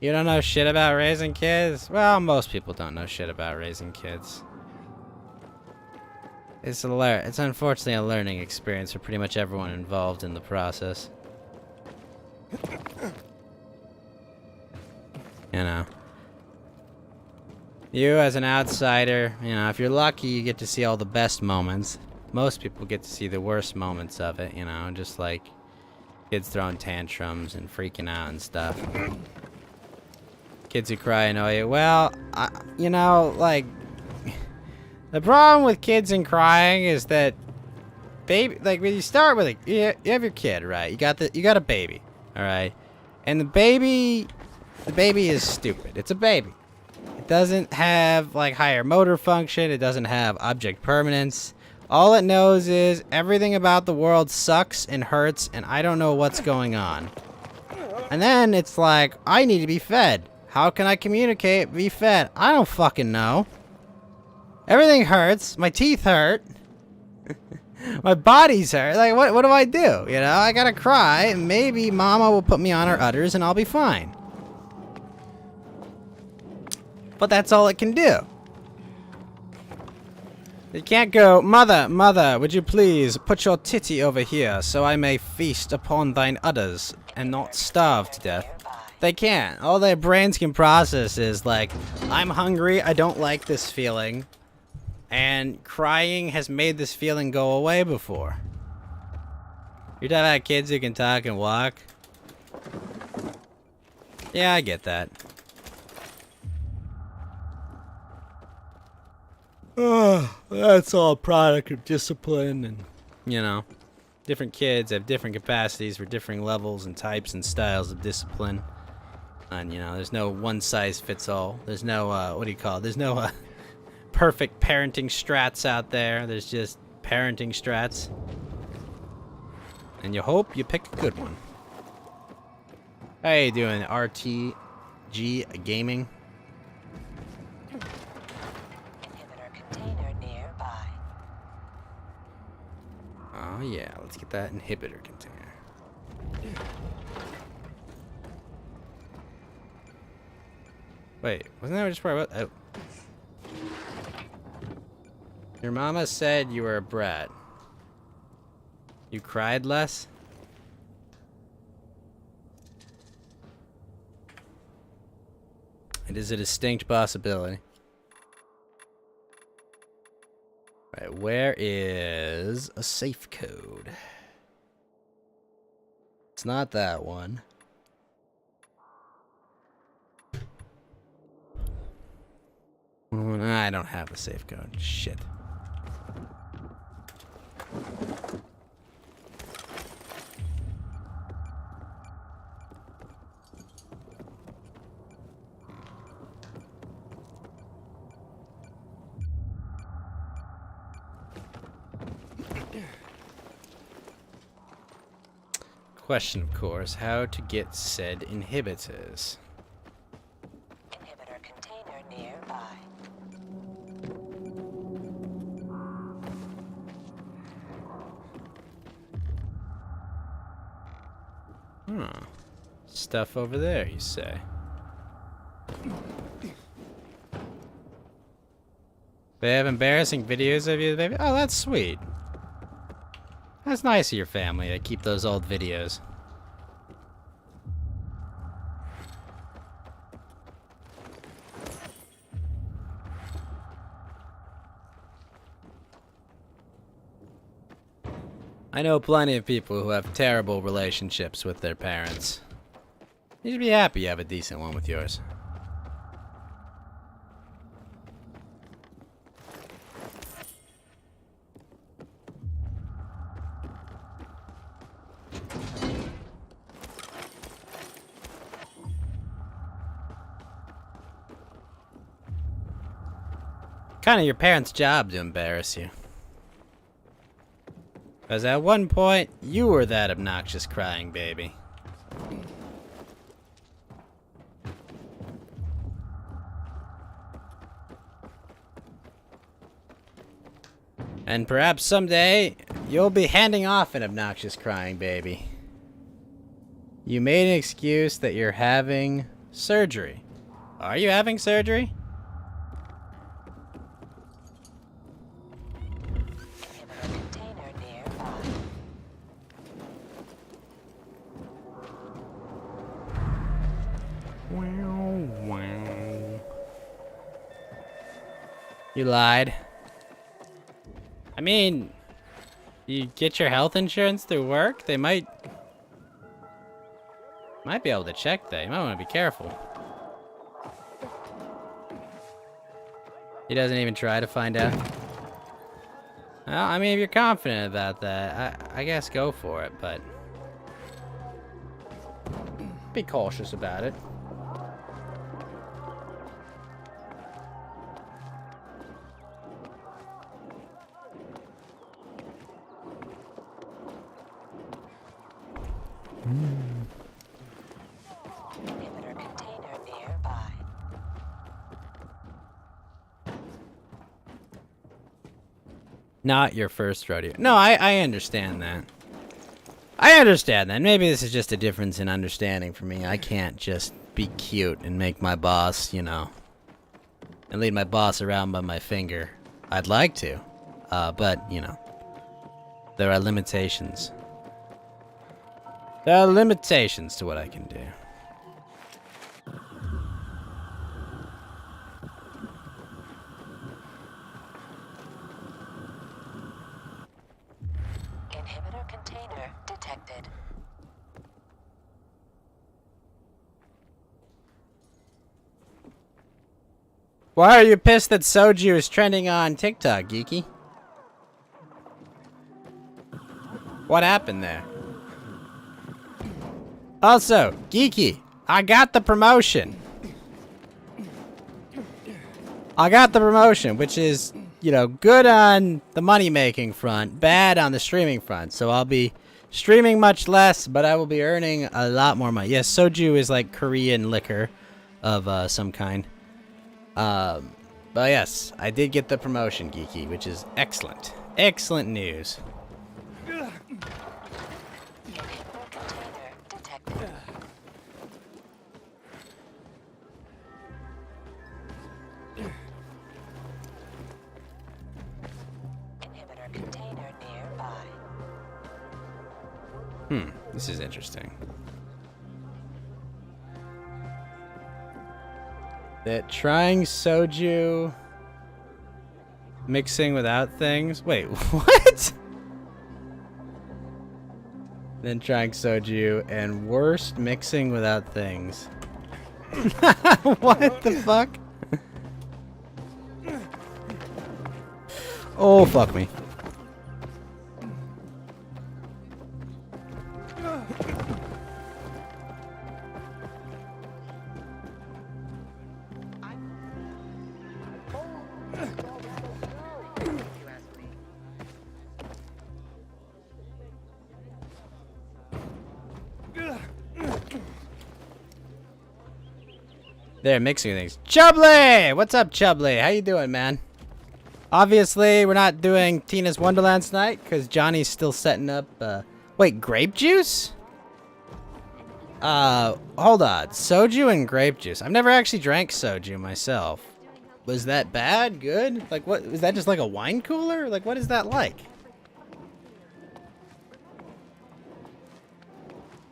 S1: You don't know shit about raising kids? Well, most people don't know shit about raising kids. It's unfortunately a learning experience for pretty much everyone involved in the process. You know. You as an outsider, you know, if you're lucky, you get to see all the best moments. Most people get to see the worst moments of it, you know, just like kids throwing tantrums and freaking out and stuff. Kids who cry annoy you. Well, you know, like, the problem with kids and crying is that baby, like, when you start with you have your kid, right? You got a baby, all right, and the baby is stupid. It's a baby. It doesn't have like higher motor function. It doesn't have object permanence. All it knows is everything about the world sucks and hurts, and I don't know what's going on. And then it's like, I need to be fed. How can I communicate, be fed? I don't fucking know. Everything hurts. My teeth hurt. My body's hurt. Like, what do I do? You know, I gotta cry, and maybe mama will put me on her udders, and I'll be fine. But that's all it can do. You can't go, mother, would you please put your titty over here so I may feast upon thine udders and not starve to death. They can't. All their brains can process is like, I'm hungry, I don't like this feeling, and crying has made this feeling go away before. You're talking about kids who can talk and walk? Yeah, I get that. That's all product of discipline, and, you know, different kids have different capacities for different levels and types and styles of discipline. And, you know, there's no one size fits all. There's no, what do you call it? There's no perfect parenting strats out there. There's just parenting strats. And you hope you pick a good one. How you doing, RTG Gaming? Oh yeah, let's get that inhibitor container. Wait, wasn't that just part about? Oh. Your mama said you were a brat. You cried less? It is a distinct possibility. Right, where is a safe code? It's not that one. I don't have a safe code. Shit. Question, of course, how to get said inhibitors.
S4: Inhibitor container nearby.
S1: Huh. Stuff over there, you say? They have embarrassing videos of you, baby? Oh, that's sweet. That's nice of your family to keep those old videos. I know plenty of people who have terrible relationships with their parents. You should be happy you have a decent one with yours. Kind of your parents' job to embarrass you. Because at one point, you were that obnoxious crying baby. And perhaps someday, you'll be handing off an obnoxious crying baby. You made an excuse that you're having surgery. Are you having surgery? You lied. I mean, you get your health insurance through work? They might be able to check that. You might want to be careful. He doesn't even try to find out. Well, I mean, if you're confident about that, I guess go for it, but be cautious about it.
S4: Inhibitor container nearby.
S1: Not your first rodeo. No, I understand that. I understand that. Maybe this is just a difference in understanding for me. I can't just be cute and make my boss, you know, and lead my boss around by my finger. I'd like to, but, you know, there are limitations. There are limitations to what I can do.
S4: Inhibitor container detected.
S1: Why are you pissed that Soju is trending on TikTok, Geeky? What happened there? Also, Geeky, I got the promotion. I got the promotion, which is, you know, good on the money-making front, bad on the streaming front. So I'll be streaming much less, but I will be earning a lot more money. Yes, Soju is like Korean liquor of some kind. But yes, I did get the promotion, Geeky, which is excellent. Excellent news.
S4: Inhibitor container nearby.
S1: This is interesting. That trying soju mixing without things. Wait, what? Then trying soju and worst mixing without things. What the fuck? Oh, fuck me. They're mixing things. Chubbly! What's up, Chubbly? How you doing, man? Obviously, we're not doing Tina's Wonderland tonight because Johnny's still setting up. Wait, grape juice? Hold on. Soju and grape juice. I've never actually drank soju myself. Was that bad? Good? Like, what? Is that just like a wine cooler? Like, what is that like?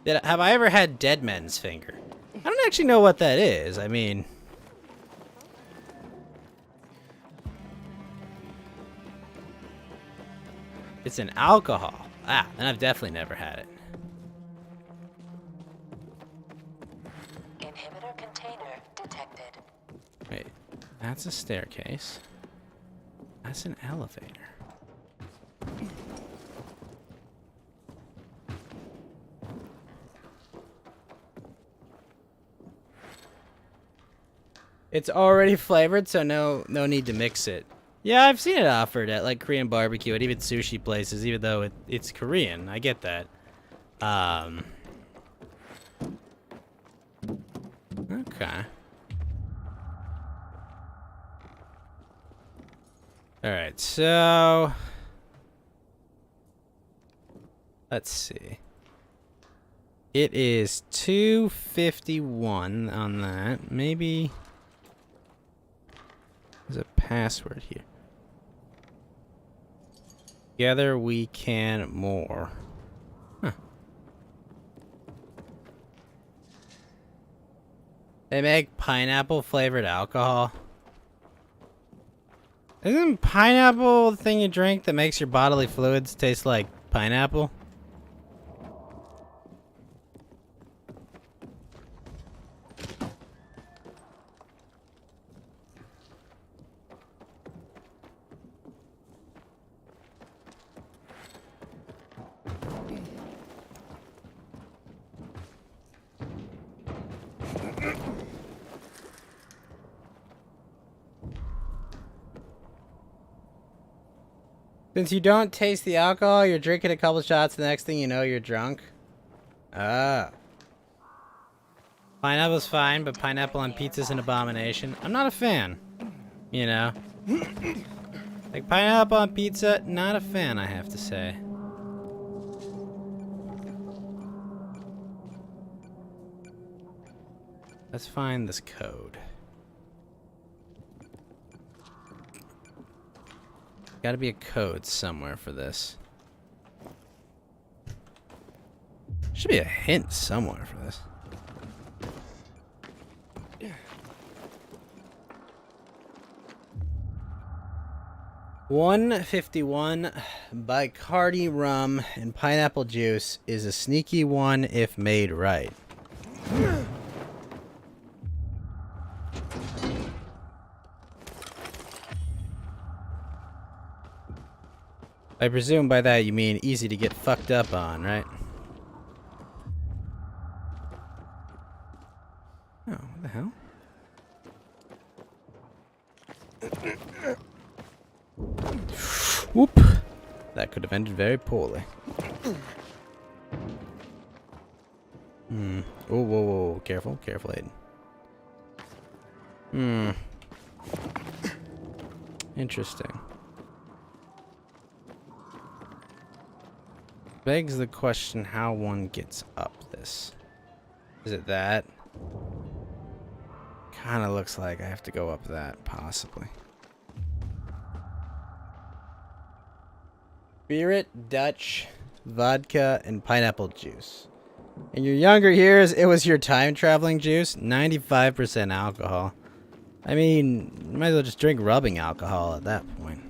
S1: Have I ever had dead men's finger? I don't actually know what that is. I mean... It's an alcohol. Ah, then I've definitely never had it.
S4: Inhibitor container detected.
S1: Wait, that's a staircase. That's an elevator. It's already flavored, so no need to mix it. Yeah, I've seen it offered at like Korean barbecue and even sushi places, even though it's Korean. I get that. Okay. Alright, so... Let's see. It is 251 on that. Maybe... There's a password here. Together we can more. Huh. They make pineapple flavored alcohol. Isn't pineapple the thing you drink that makes your bodily fluids taste like pineapple? Since you don't taste the alcohol, you're drinking a couple shots, the next thing you know, you're drunk. Ah. Pineapple's fine, but pineapple on pizza's an abomination. I'm not a fan. You know? Like, pineapple on pizza, not a fan, I have to say. Let's find this code. Gotta be a code somewhere for this. Should be a hint somewhere for this. $1.51 Bacardi rum and pineapple juice is a sneaky one if made right. I presume by that you mean easy to get fucked up on, right? Oh, what the hell? Whoop! That could have ended very poorly. Hmm. Oh, whoa, whoa, careful, careful, Aiden. Hmm. Interesting. Begs the question how one gets up this. Is it that? Kinda looks like I have to go up that, possibly. Spirit, Dutch, vodka, and pineapple juice. In your younger years, it was your time-traveling juice. 95% alcohol. I mean, you might as well just drink rubbing alcohol at that point.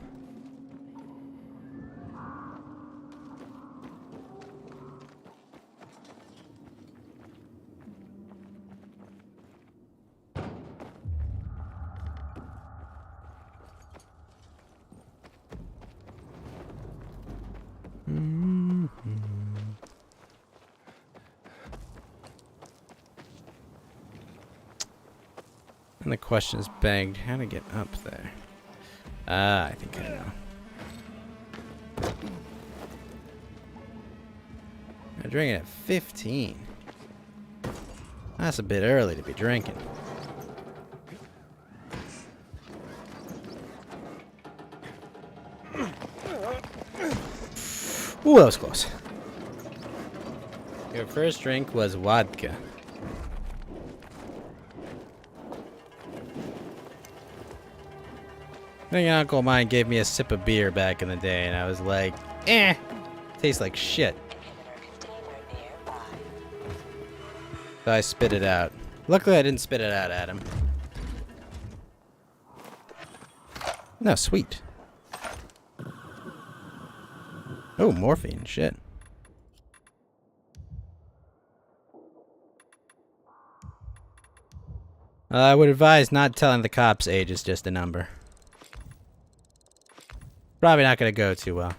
S1: And the question is begged, how to get up there? I think I know. I'm drinking at 15. That's a bit early to be drinking. Ooh, that was close. Your first drink was vodka. I think an uncle of mine gave me a sip of beer back in the day, and I was like, eh, tastes like shit. So I spit it out. Luckily, I didn't spit it out at him. No, sweet. Oh, morphine, shit. I would advise not telling the cops age is just a number. Probably not gonna go too well.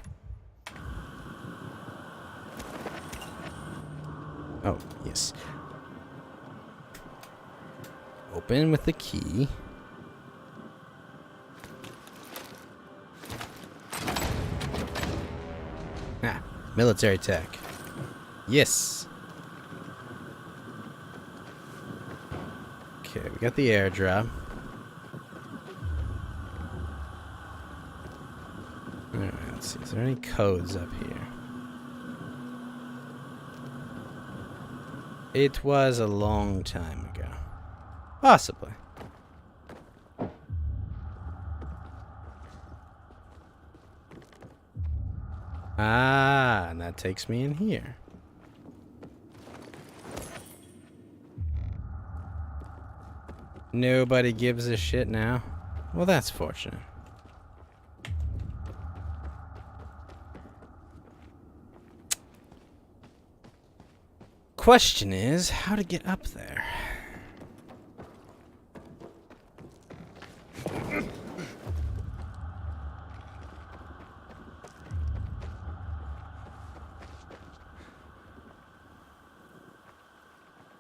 S1: Oh, yes. Open with the key. Ah, military tech. Yes. Okay, we got the airdrop. Alright, let's see. Is there any codes up here? It was a long time ago. Possibly. Ah, and that takes me in here. Nobody gives a shit now. Well, that's fortunate. Question is, how to get up there?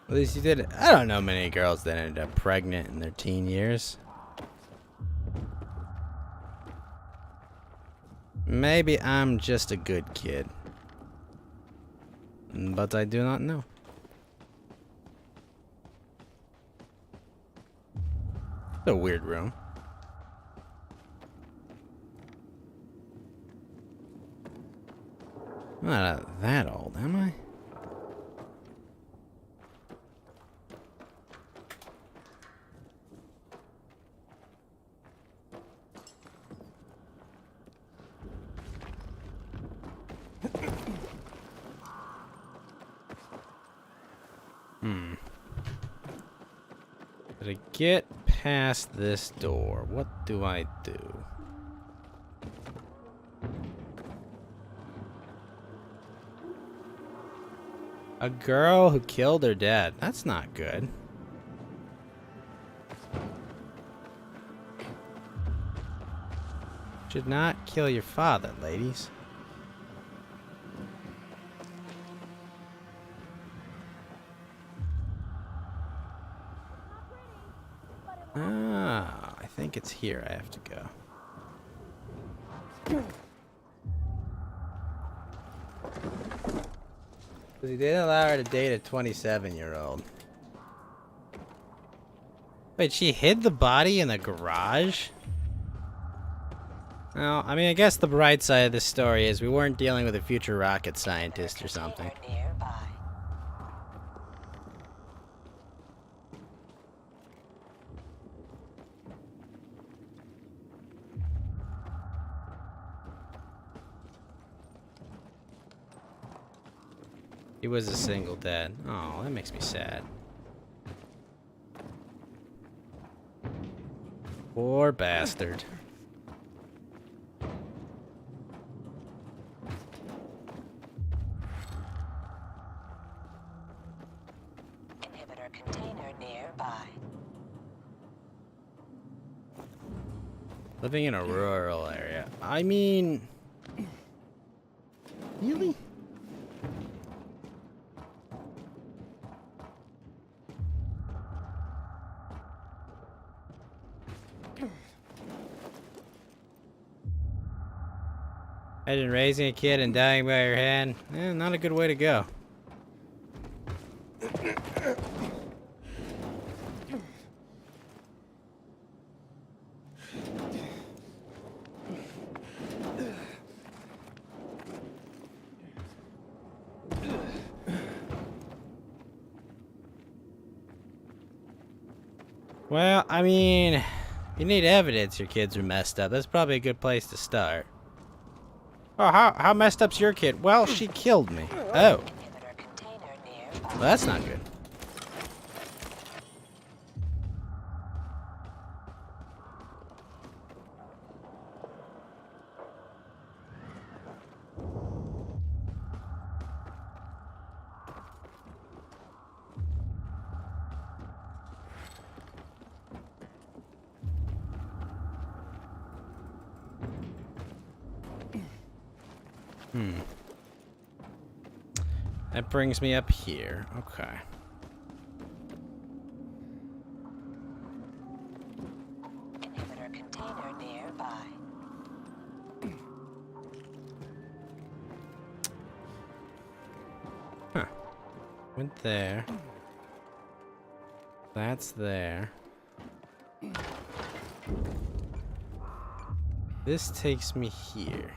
S1: At least you did it. I don't know many girls that ended up pregnant in their teen years. Maybe I'm just a good kid. But I do not know. It's a weird room. I'm not that old, am I? To get past this door, what do I do? A girl who killed her dad. That's not good. Should not kill your father, ladies. Ah, I think it's here I have to go. Because he didn't allow her to date a 27-year-old. Wait, she hid the body in the garage? Well, I mean, I guess the bright side of this story is we weren't dealing with a future rocket scientist or something. He was a single dad. Oh, that makes me sad. Poor bastard.
S4: Inhibitor container nearby.
S1: Living in a rural area. I mean... Really? Imagine raising a kid and dying by your hand. Not a good way to go. Well, I mean, if you need evidence your kids are messed up, that's probably a good place to start. Oh, how messed up's your kid? Well, she killed me. Oh.
S4: Inhibitor container nearby.
S1: Well, that's not good. That brings me up here. Okay.
S4: Inhibitor container nearby.
S1: Huh. Went there. That's there. This takes me here.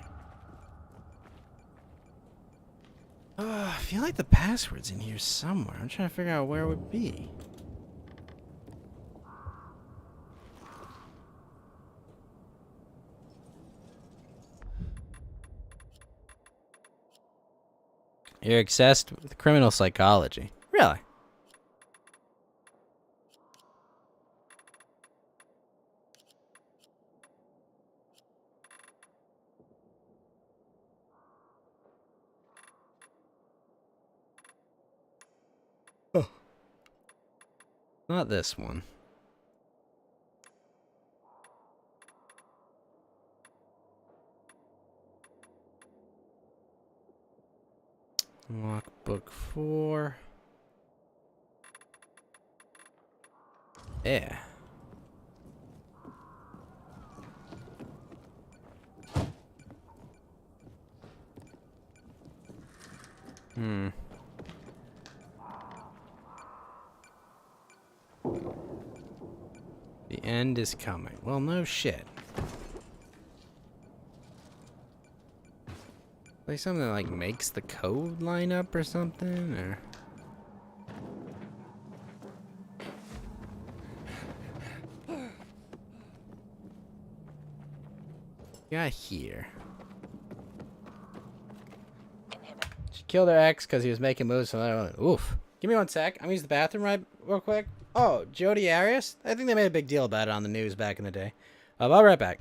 S1: I feel like the password's in here somewhere. I'm trying to figure out where it would be. You're obsessed with criminal psychology. Really? Oh. Not this one. Lock book 4. Yeah. The end is coming. Well, no shit. Like something that like makes the code line up or something, or got here. She killed her ex because he was making moves. Oof. Give me one sec. I'm gonna use the bathroom real quick. Oh, Jodi Arias? I think they made a big deal about it on the news back in the day. I'll be right back.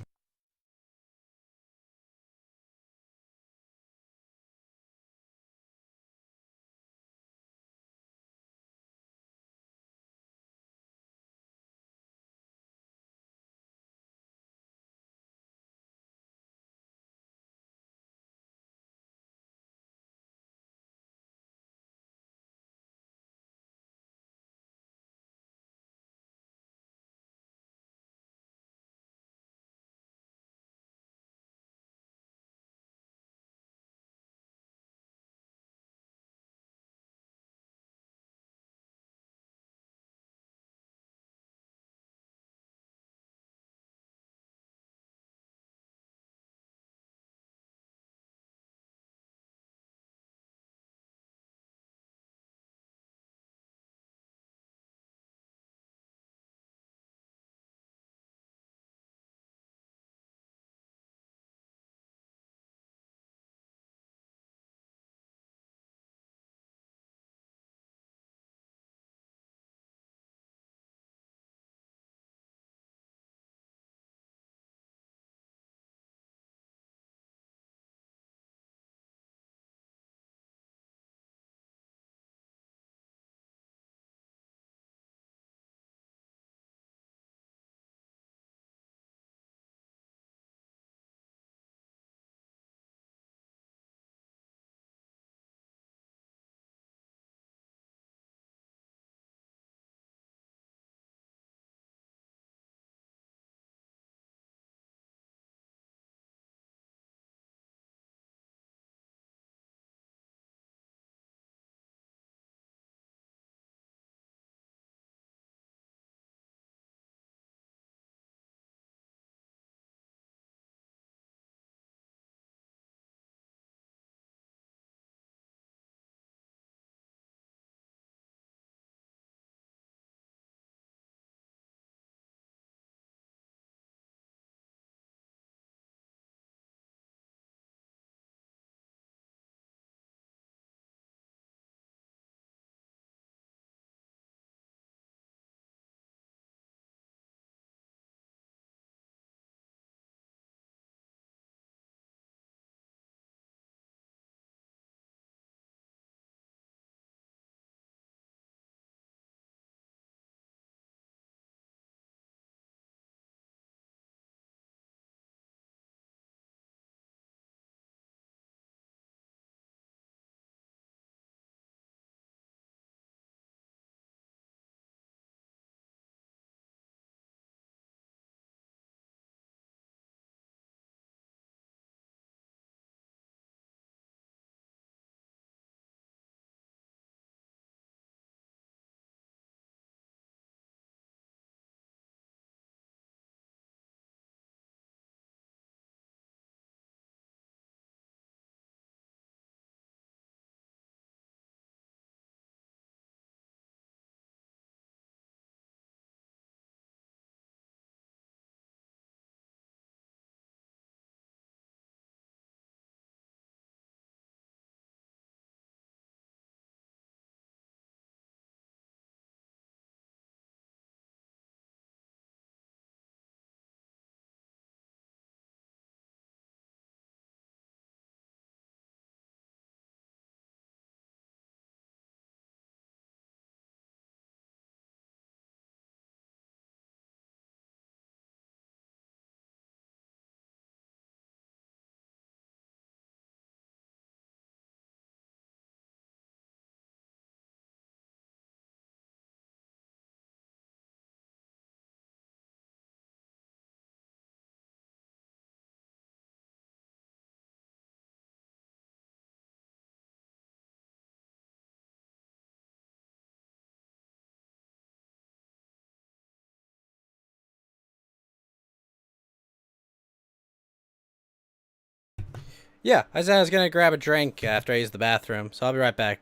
S1: Yeah, I said I was gonna grab a drink after I use the bathroom, so I'll be right back.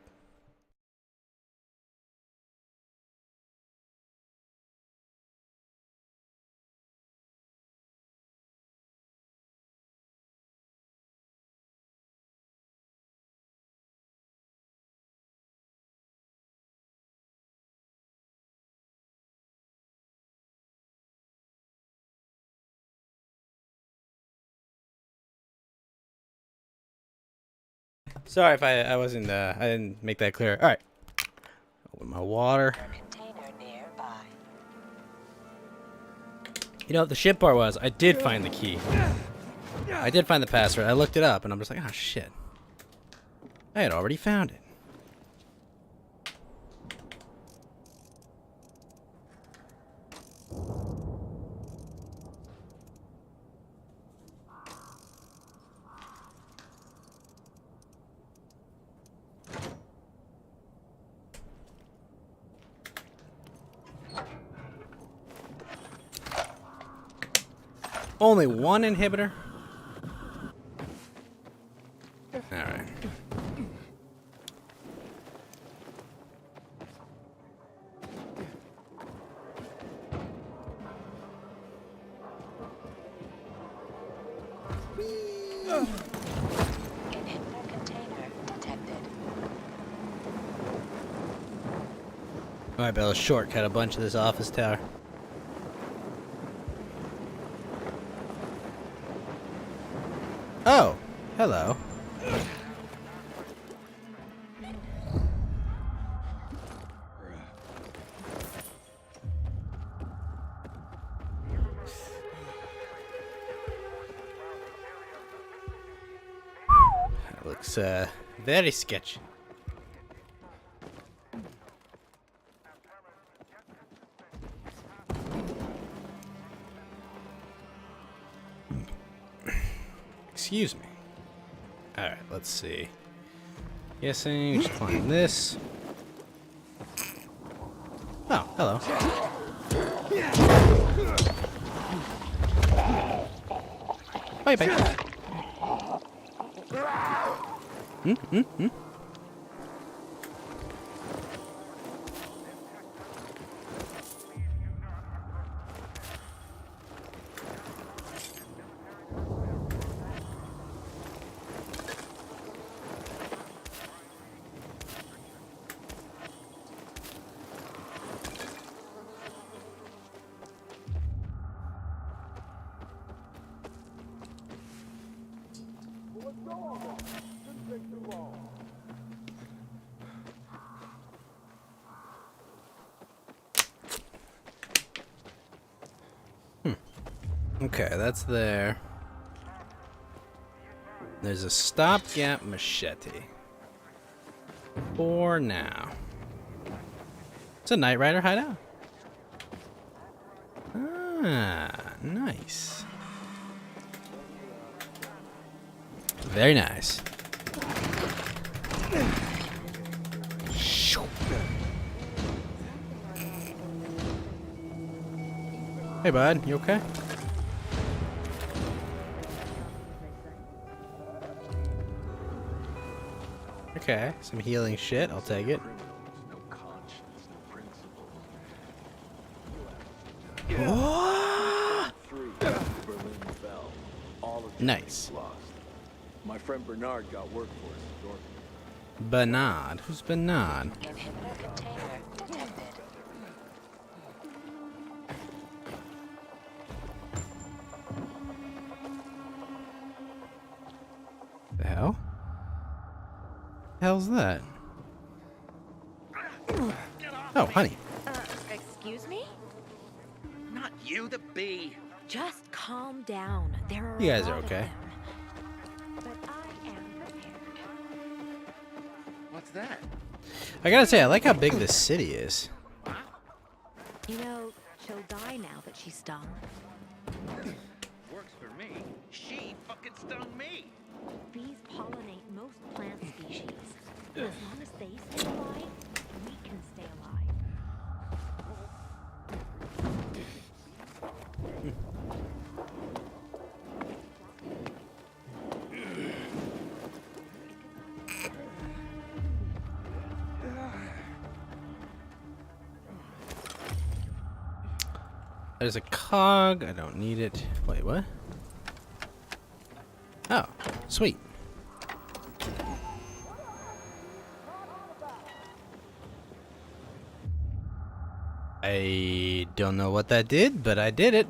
S1: Sorry if I wasn't I didn't make that clear. All right. Open my water.
S4: Container nearby.
S1: You know what the shit part was? I did find the key. I did find the password. I looked it up and I'm just like, oh shit. I had already found it. Only one inhibitor? Alright.
S4: Inhibitor container detected.
S1: I might be able to shortcut a bunch of this office tower. Oh, hello. That looks very sketchy. Excuse me. Alright, let's see. Guessing we should climb this. Oh, hello. Bye bye. Hmm? Okay, that's there. There's a stopgap machete. For now. It's a Knight Rider hideout. Ah, nice. Very nice. Hey, bud, you okay? Okay, some healing shit. I'll take it. Nice.
S12: My friend Bernard got work for us at Dorothy.
S1: Bernard? Who's Bernard?
S4: Inhibitor container detected.
S1: The hell? Hell's that? Oh, honey.
S13: Excuse me?
S9: Not you, the bee.
S13: Just calm down. There are
S1: You guys
S13: a
S1: are
S13: lot of
S1: okay.
S13: them. But I am prepared.
S9: What's that?
S1: I gotta say, I like how big this city is.
S13: You know, she'll die now that she's stung.
S9: Works for me. She fucking stung me.
S13: Bees pollinate most plant species. As long as they stay alive, we can stay alive.
S1: There's a cog. I don't need it. Wait, what? Oh, sweet. I don't know what that did, but I did it.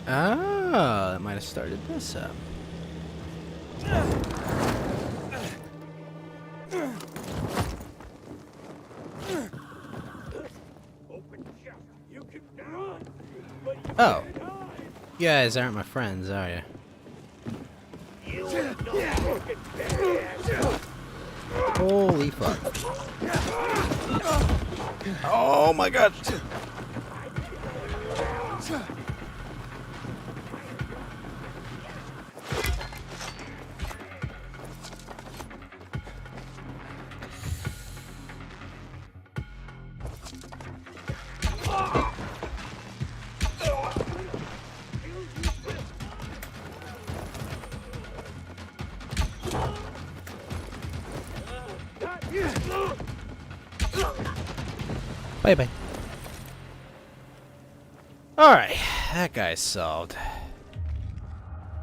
S1: Oh, that might have started this up. Oh. You guys aren't my friends, are you? Holy fuck. Oh my god. Bye-bye. Alright, that guy's solved.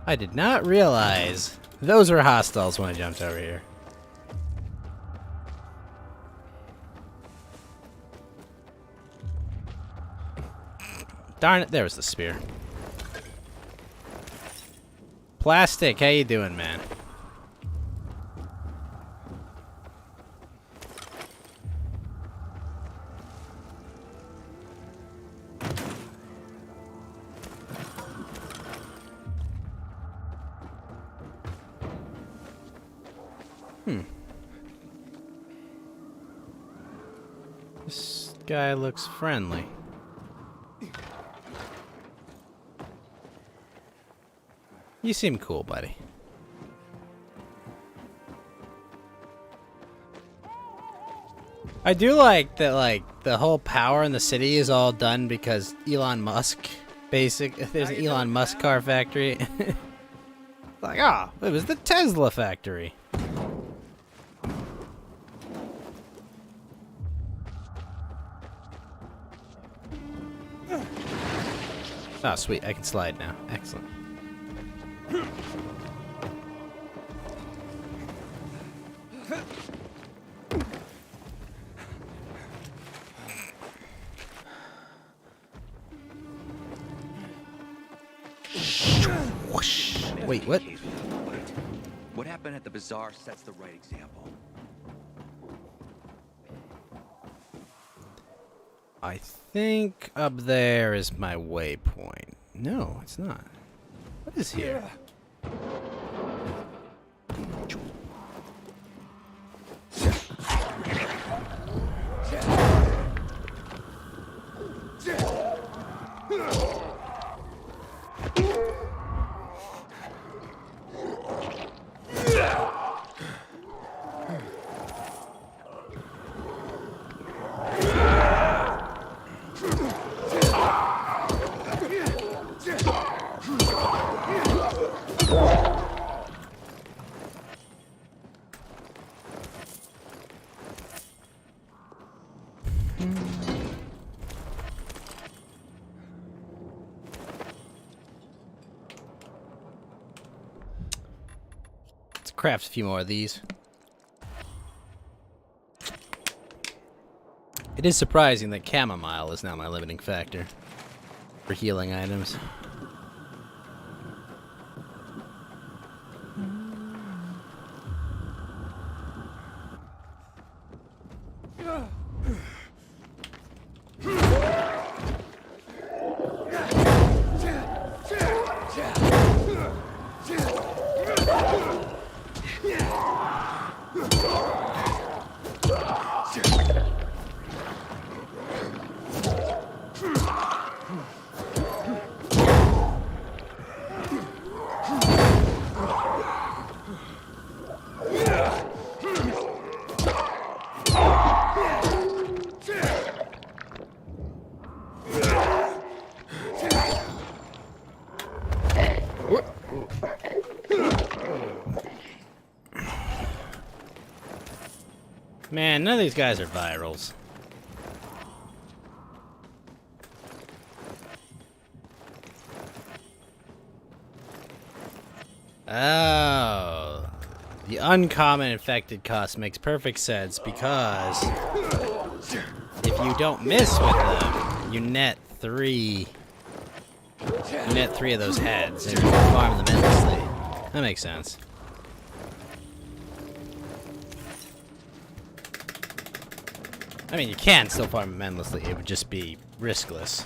S1: I did not realize those were hostiles when I jumped over here. Darn it, there was the spear. Plastic, how you doing, man? This guy looks friendly. You seem cool, buddy. I do like that, like, the whole power in the city is all done because Elon Musk, there's an Elon Musk car factory. Like, ah, oh, it was the Tesla factory. Oh, sweet, I can slide now. Excellent. Wait, what?
S9: What happened at the bazaar sets the right example.
S1: I think up there is my waypoint. No, it's not. What is here? Let's craft a few more of these. It is surprising that chamomile is now my limiting factor for healing items. Man, none of these guys are virals. Oh. The uncommon infected cost makes perfect sense because if you don't miss with them, you net 3. You net 3 of those heads and you can farm them endlessly. That makes sense. I mean, you can still farm them endlessly, it would just be riskless.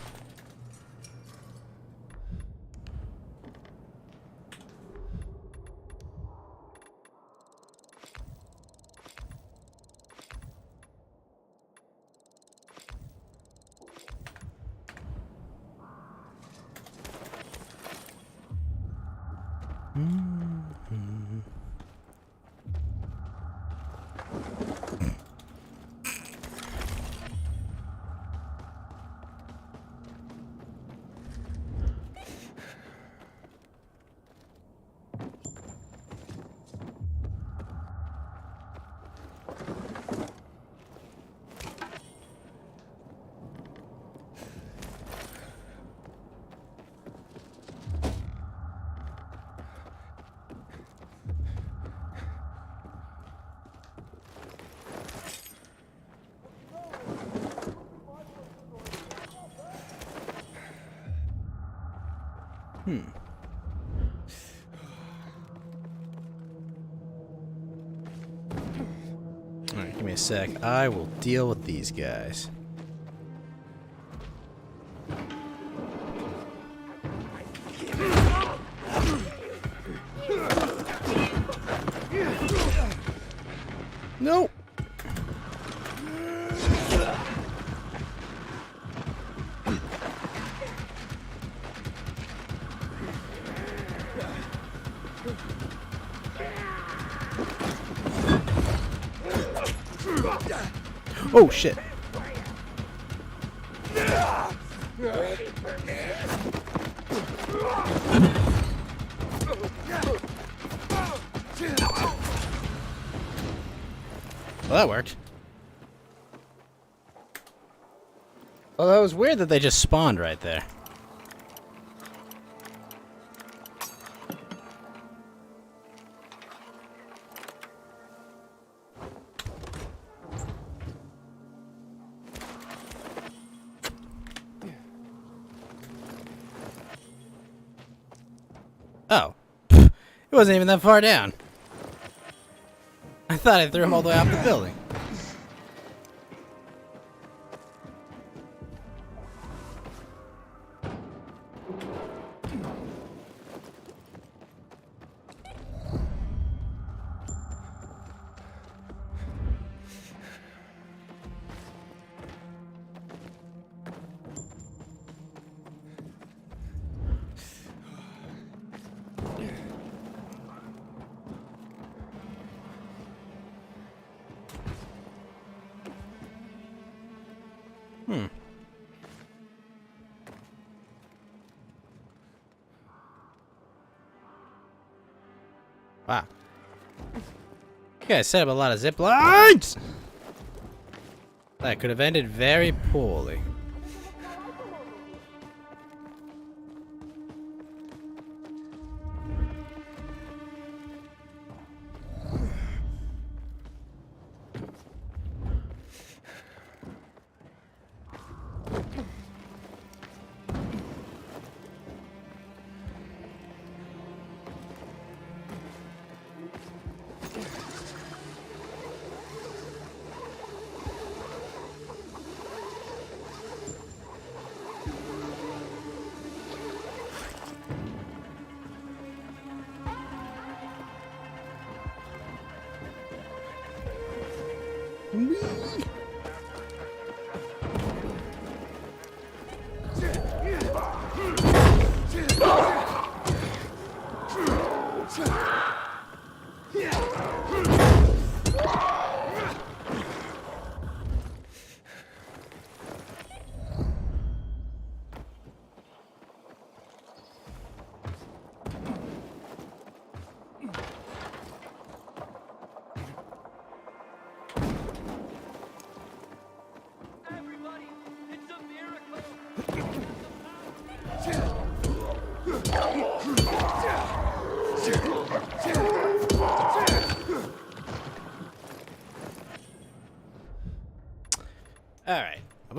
S1: Alright, give me a sec. I will deal with these guys. Nope. Oh shit. Well, that worked. Although it was weird that they just spawned right there. Oh. It wasn't even that far down. I thought I threw him all the way off the building. Wow. You guys set up a lot of zip lines! That could have ended very poorly.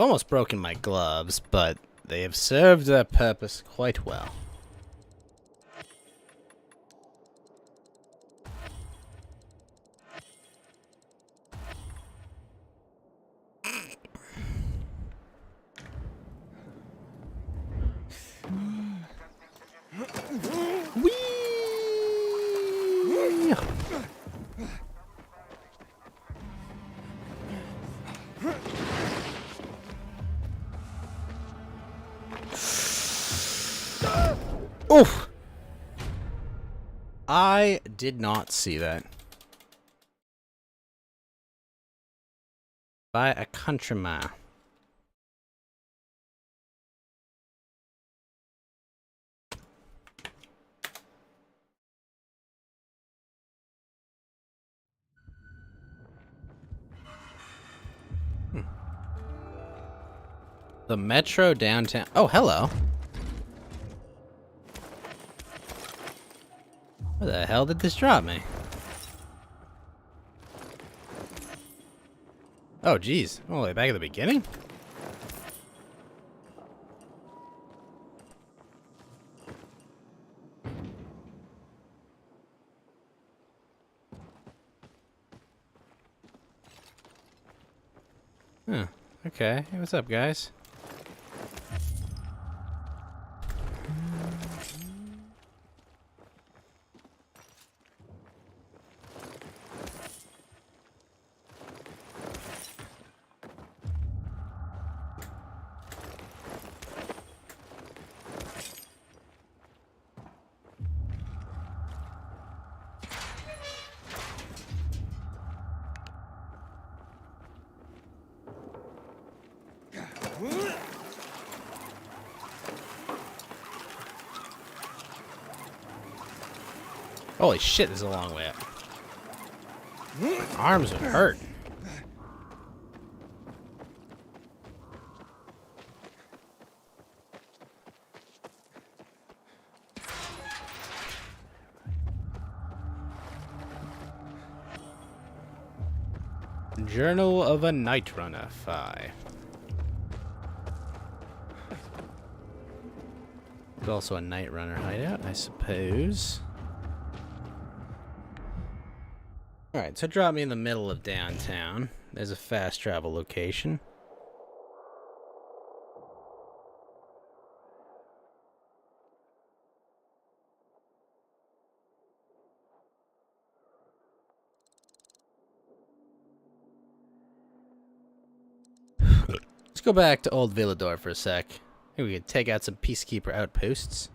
S1: almost broken my gloves, but they have served their purpose quite well. Whee! Oof! I did not see that. By a countryman. The metro downtown. Oh, hello. Where the hell did this drop me? Oh, geez. All the way back at the beginning? Huh. Okay. Hey, what's up, guys? Holy shit, this is a long way up. Arms would hurt. Journal of a Night Runner 5. There's also a Night Runner hideout, I suppose. Alright, so drop me in the middle of downtown. There's a fast travel location. Let's go back to Old Villador for a sec. Maybe we could take out some Peacekeeper outposts.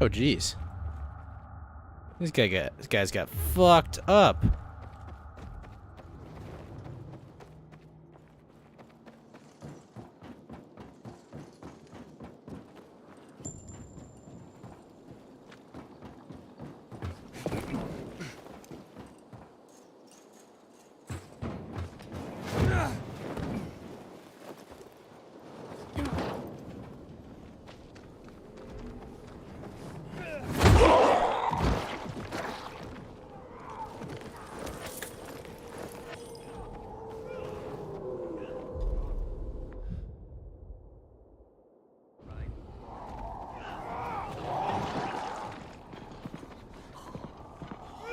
S1: Oh, jeez. This guy's got fucked up.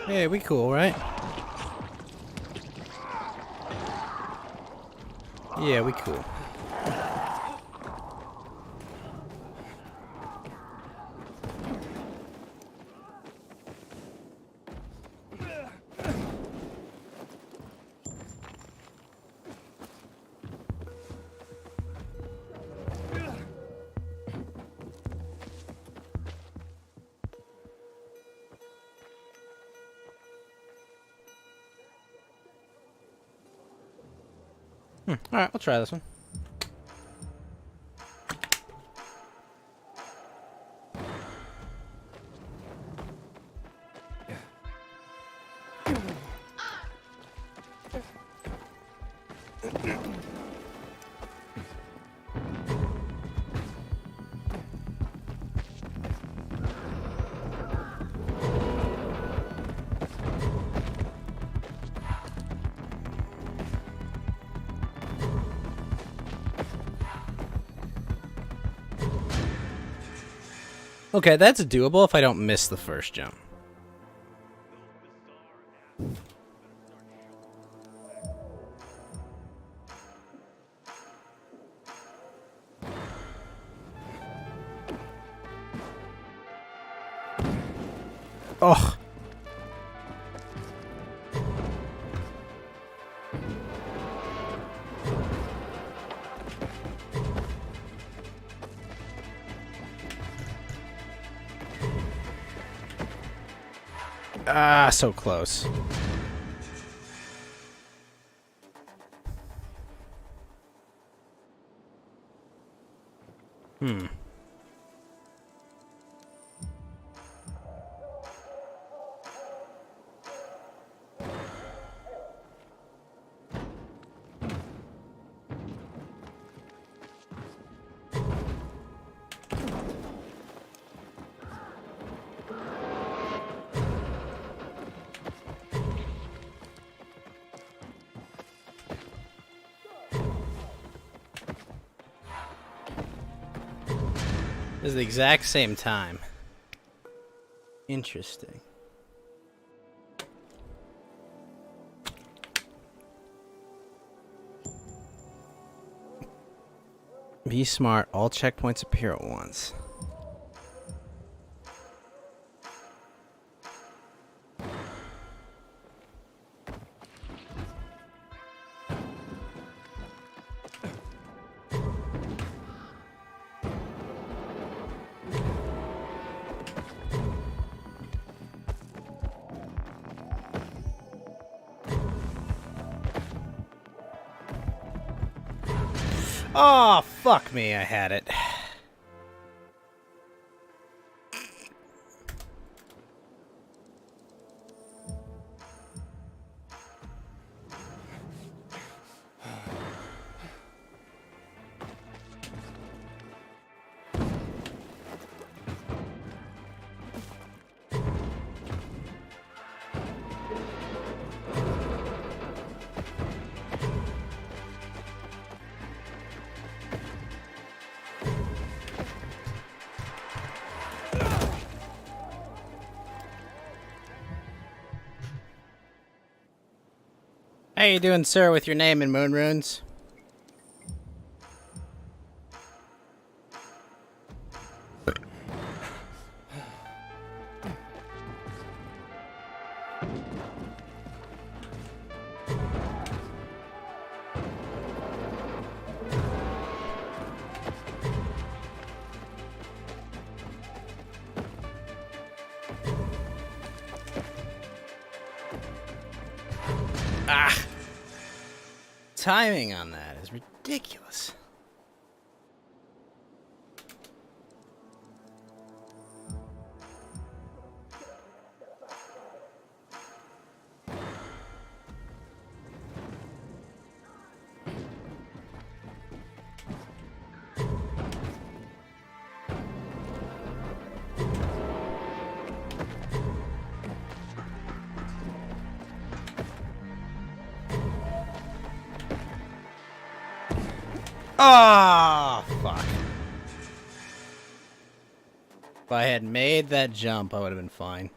S1: Yeah, we cool, right? Yeah, we cool. Alright, we'll try this one. Okay, that's doable if I don't miss the first jump. Oh. Ah, so close. Hmm. This is the exact same time. Interesting. Be smart. All checkpoints appear at once. Oh, fuck me, I had it. How you doing, sir, with your name in moon runes? Ah! Timing on that is ridiculous. Ah, fuck. If I had made that jump, I would have been fine.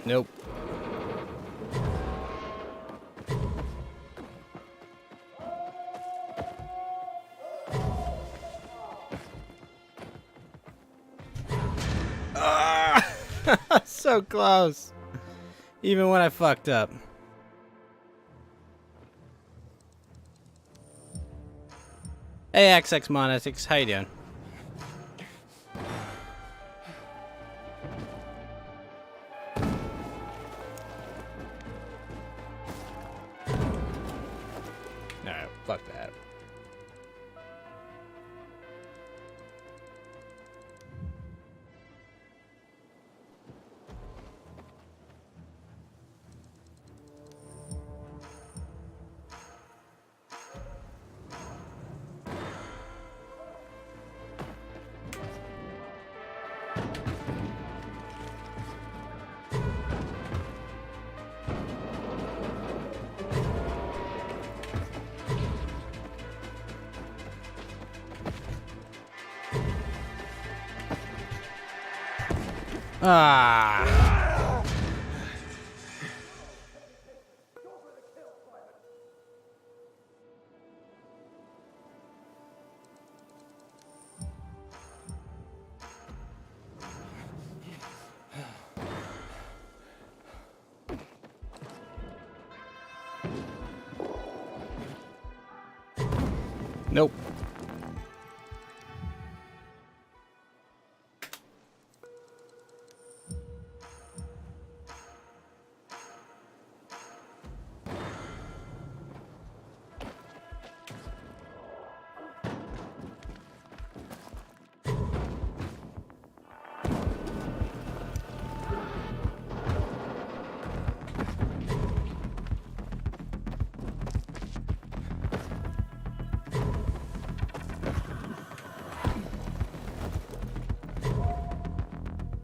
S1: Nope. So close. Even when I fucked up. Hey, XX Monetics, how you doing? Fuck that. Ah. Nope.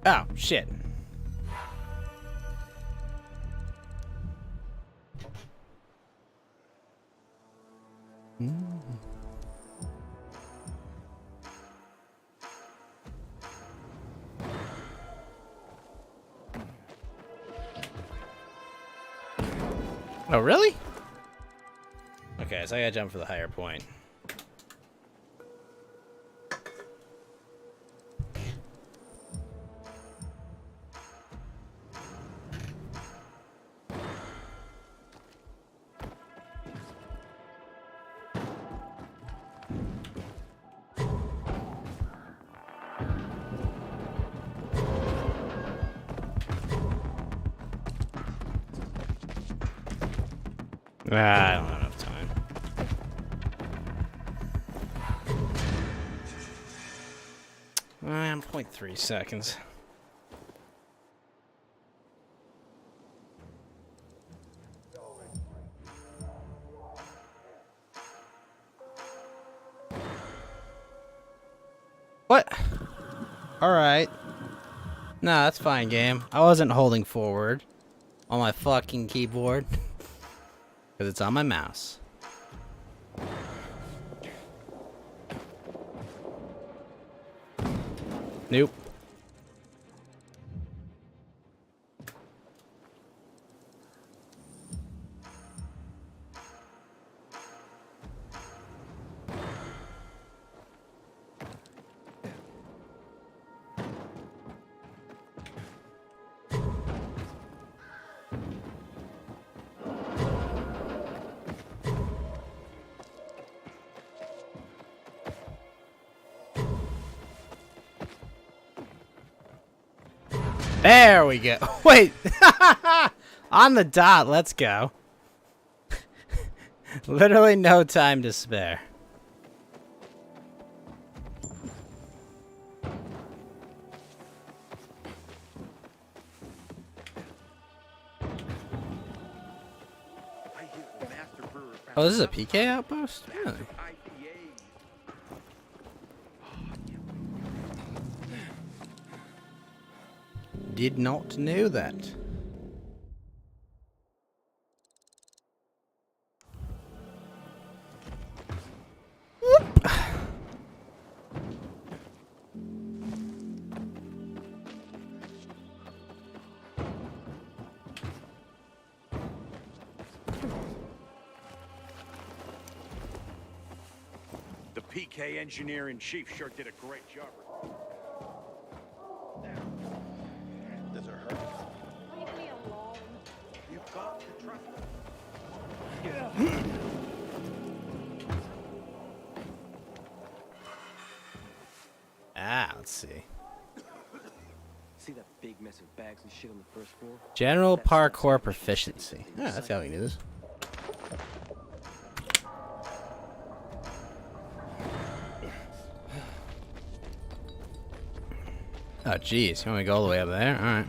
S1: Oh, shit. Oh, really? Okay, so I gotta jump for the higher point. I don't have enough time. I'm 0.3 seconds. What? Alright. Nah, that's fine, game. I wasn't holding forward on my fucking keyboard. Because it's on my mouse. Nope. There we go. Wait. On the dot. Let's go. Literally no time to spare. Oh, this is a PK outpost? Really? Did not know that. Whoop.
S8: The PK engineer-in-chief sure did a great job. Does it hurt?
S13: Leave me alone.
S8: You've got to trust me.
S1: Ah, let's see.
S5: See that big mess of bags and shit on the first floor?
S1: General parkour proficiency. Ah, that's how we do this. Oh, jeez. You want me to go all the way up there? Alright.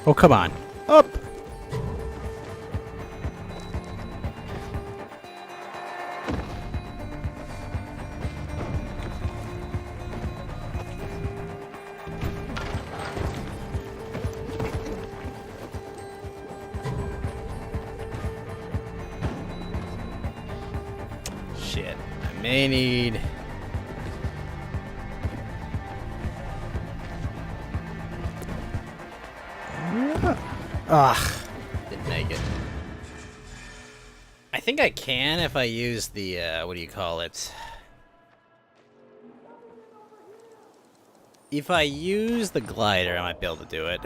S1: Oh, come on. Up! Shit. I may need... Ugh. Didn't make it. I think I can if I use the, what do you call it? If I use the glider, I might be able to do it.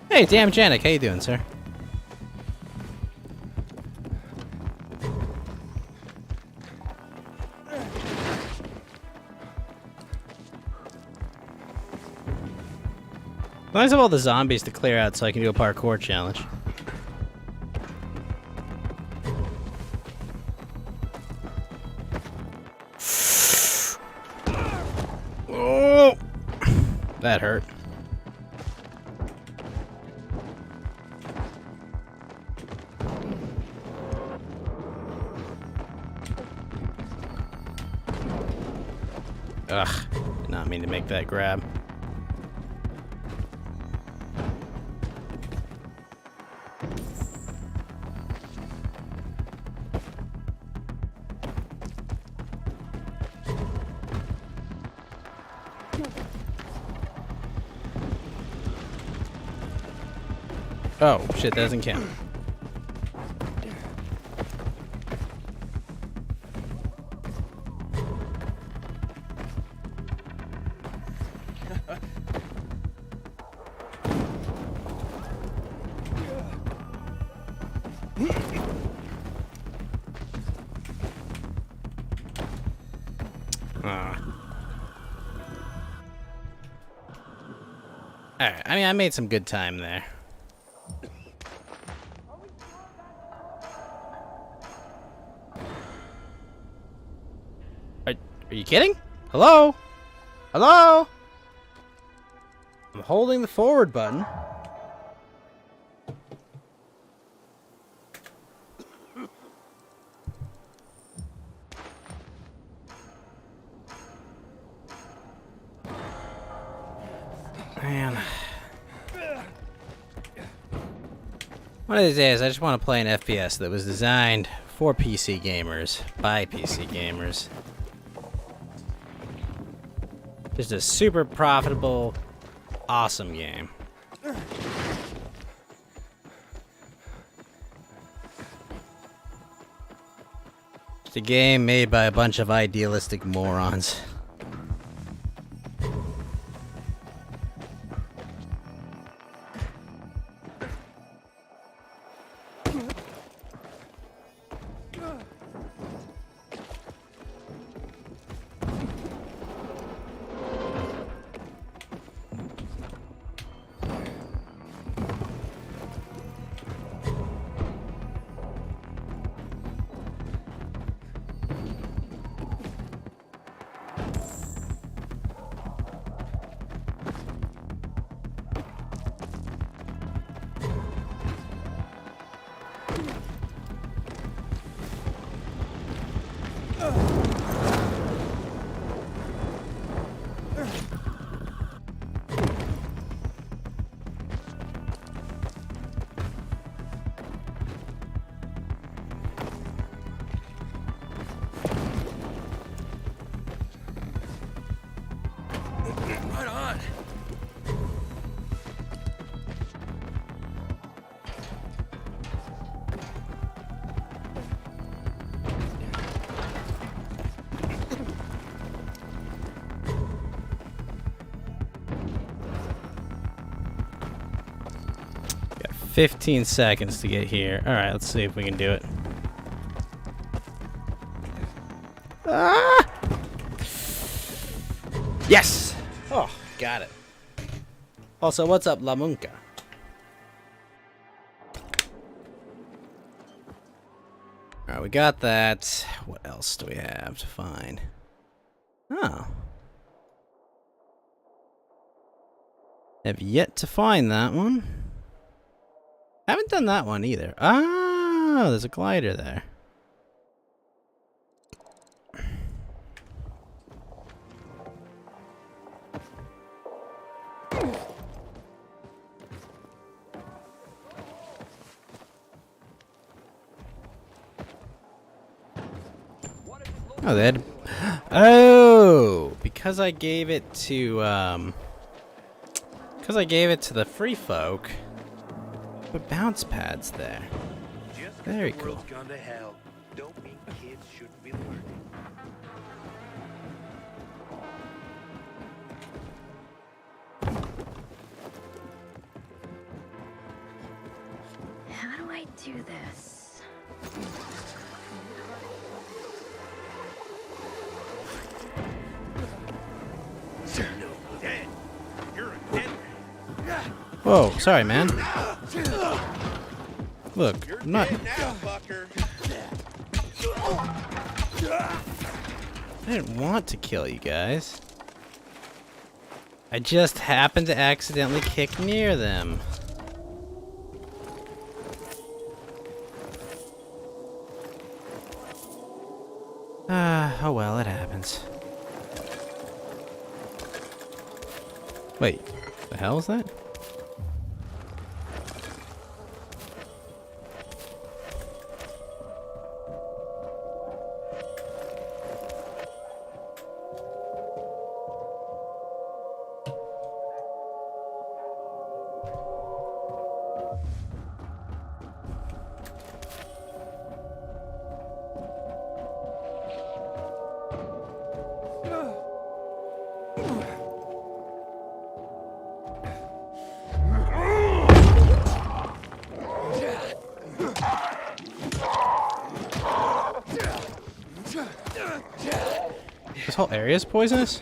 S1: Hey, damn Janik, how you doing, sir? I have all the zombies to clear out so I can do a parkour challenge. Oh, that hurt. Ugh, did not mean to make that grab. Oh, shit, that doesn't count. Alright, I mean, I made some good time there. Are you kidding? Hello? Hello? I'm holding the forward button. Man. One of these days, I just want to play an FPS that was designed for PC gamers, by PC gamers. Just a super profitable, awesome game. It's a game made by a bunch of idealistic morons. 15 seconds to get here. Alright, let's see if we can do it. Ah! Yes! Oh, got it. Also, what's up, La Munca? Alright, we got that. What else do we have to find? Oh. Have yet to find that one. Haven't done that one either. Ah, there's a glider there. Oh, they had... Oh, because I gave it to the free folk. Put bounce pads there. Very cool.
S14: Gone to hell. Don't mean kids shouldn't be learning.
S13: How do I do this?
S1: Whoa, sorry, man. Look, I'm not... I didn't want to kill you guys. I just happened to accidentally kick near them. Oh well, it happens. Wait, the hell is that? This whole area is poisonous?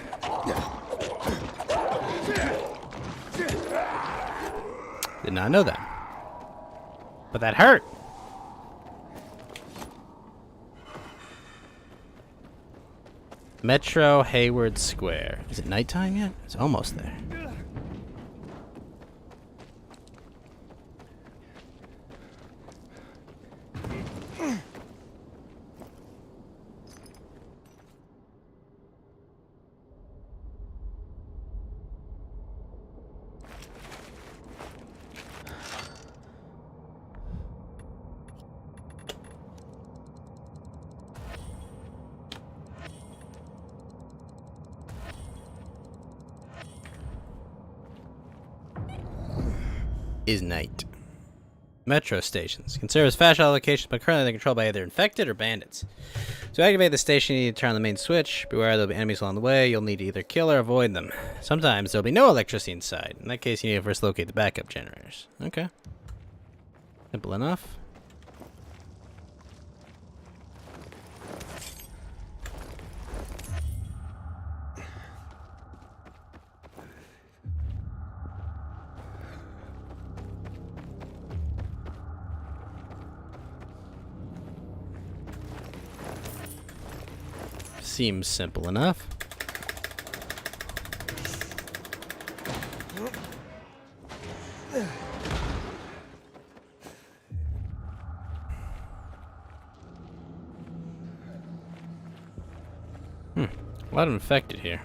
S1: Did not know that. But that hurt! Metro Hayward Square. Is it nighttime yet? It's almost there. Is night. Metro stations can serve as fast travel locations, but currently they're controlled by either infected or bandits. To activate the station, you need to turn on the main switch. Beware, there'll be enemies along the way. You'll need to either kill or avoid them. Sometimes there'll be no electricity inside. In that case, you need to first locate the backup generators. Okay. Simple enough. Seems simple enough. A lot of infected here.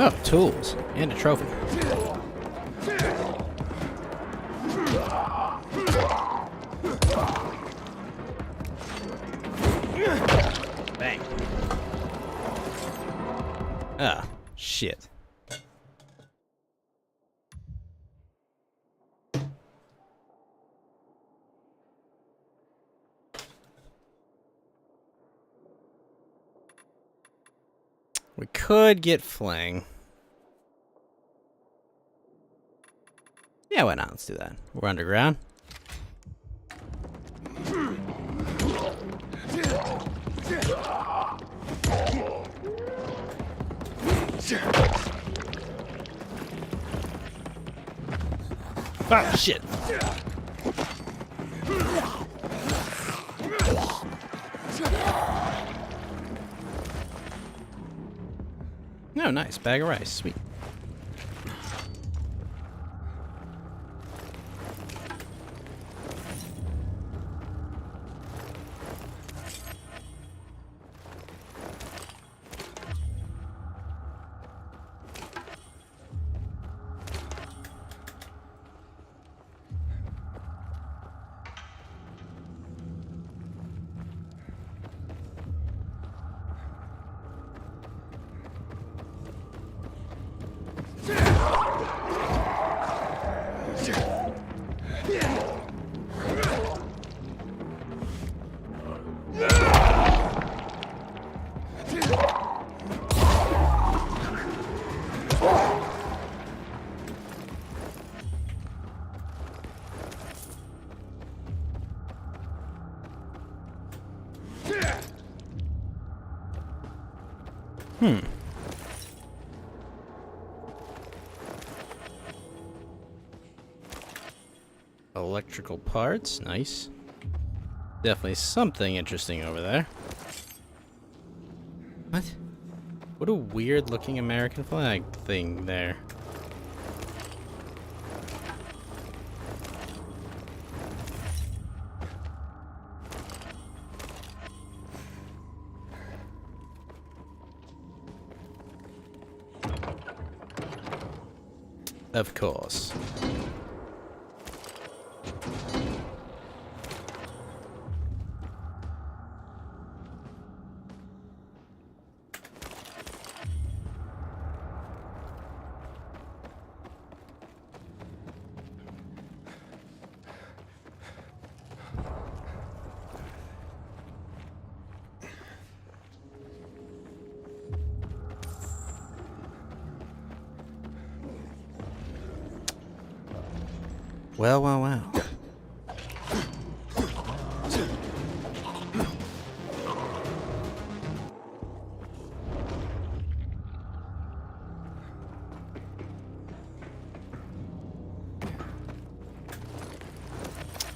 S1: Oh, tools and a trophy. Bang. Ah, shit. We could get Fling. Yeah, why not? Let's do that. We're underground. Ah, shit. No, nice. Bag of rice. Sweet. Electrical parts, nice. Definitely something interesting over there. What? What a weird looking American flag thing there. Of course. Well, well, well.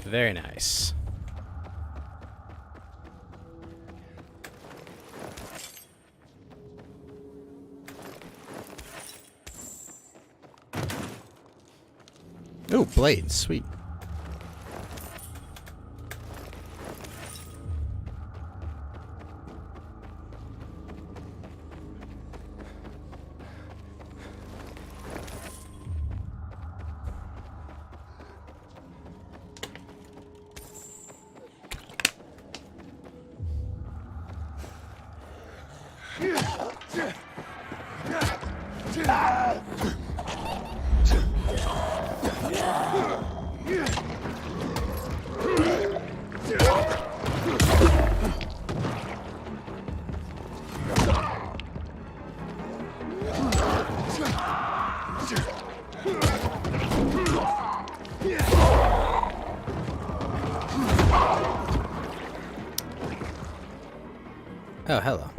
S1: Very nice. Ooh, blades, sweet. Oh, hello.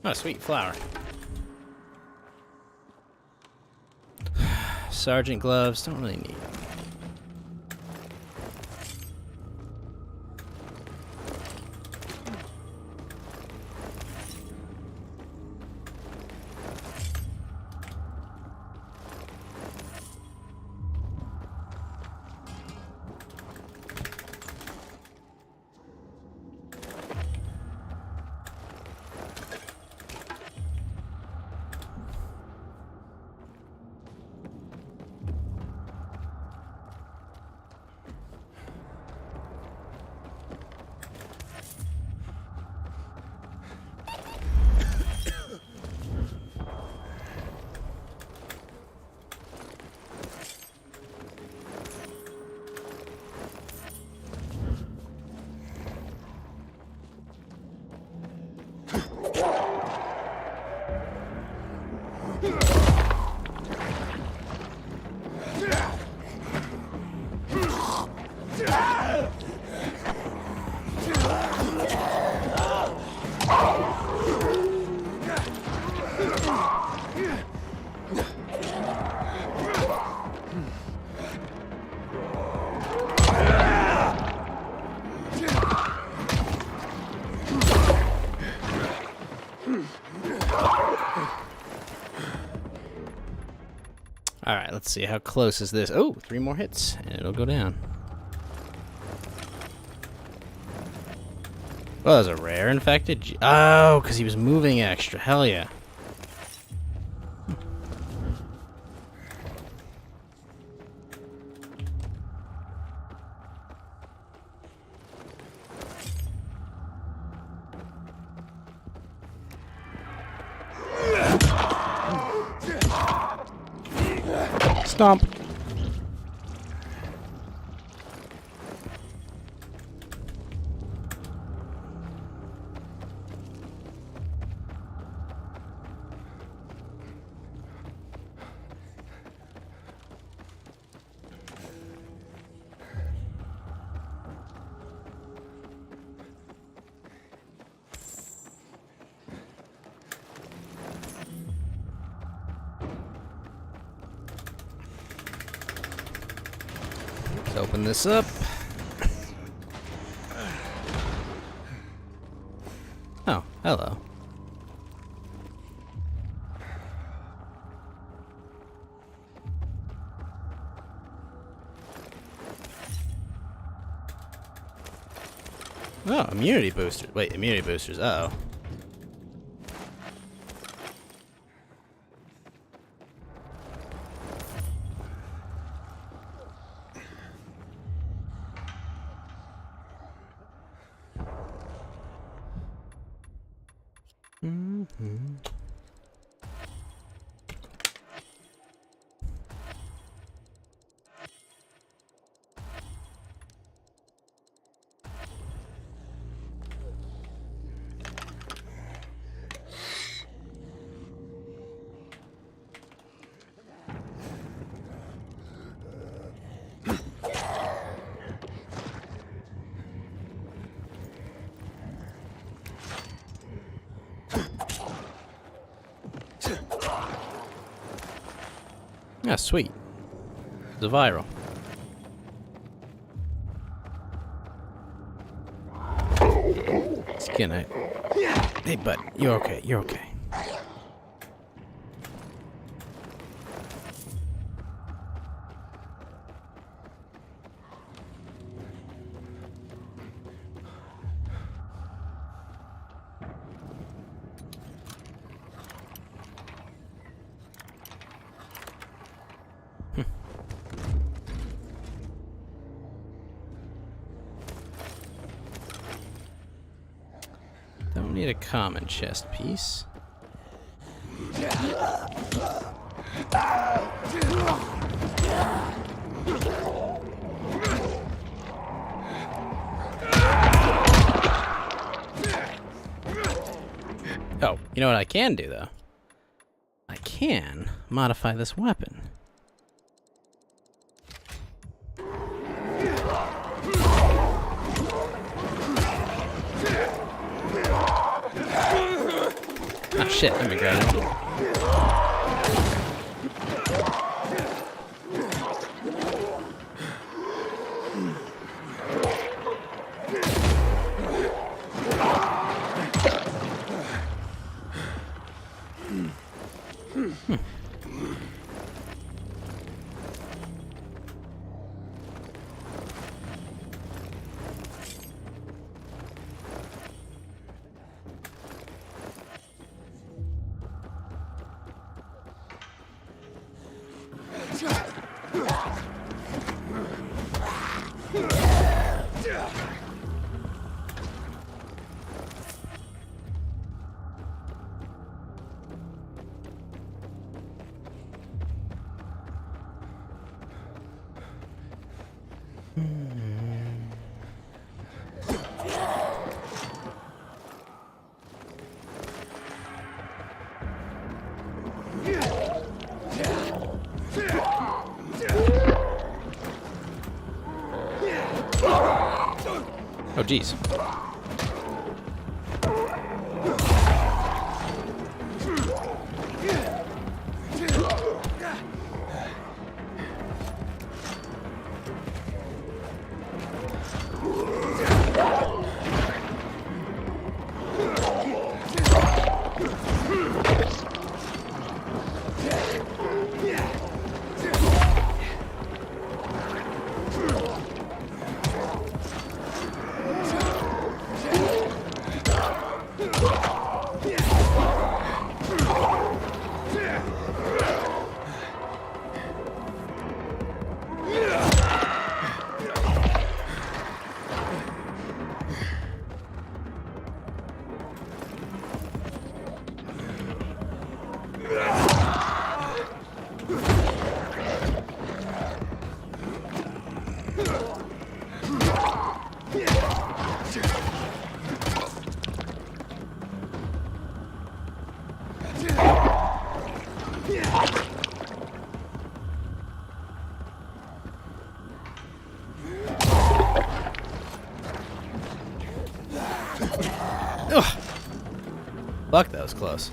S1: Oh, sweet flower. Sergeant gloves, don't really need them. Alright, let's see. How close is this? Oh, 3 more hits, and it'll go down. Oh, that was a rare infected? Oh, because he was moving extra. Hell yeah. Stomp. Let's open this up. Oh, hello. Oh, immunity boosters. Wait, immunity boosters. Uh-oh. Mm-hmm. Ah, sweet. The viral. Skin it. Hey, bud. You're okay. You're okay. need a common chest piece. Oh, you know what I can do, though? I can modify this weapon. Oh shit, let me grab it. Oh, jeez. Ugh. Fuck, that was close.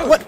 S1: What?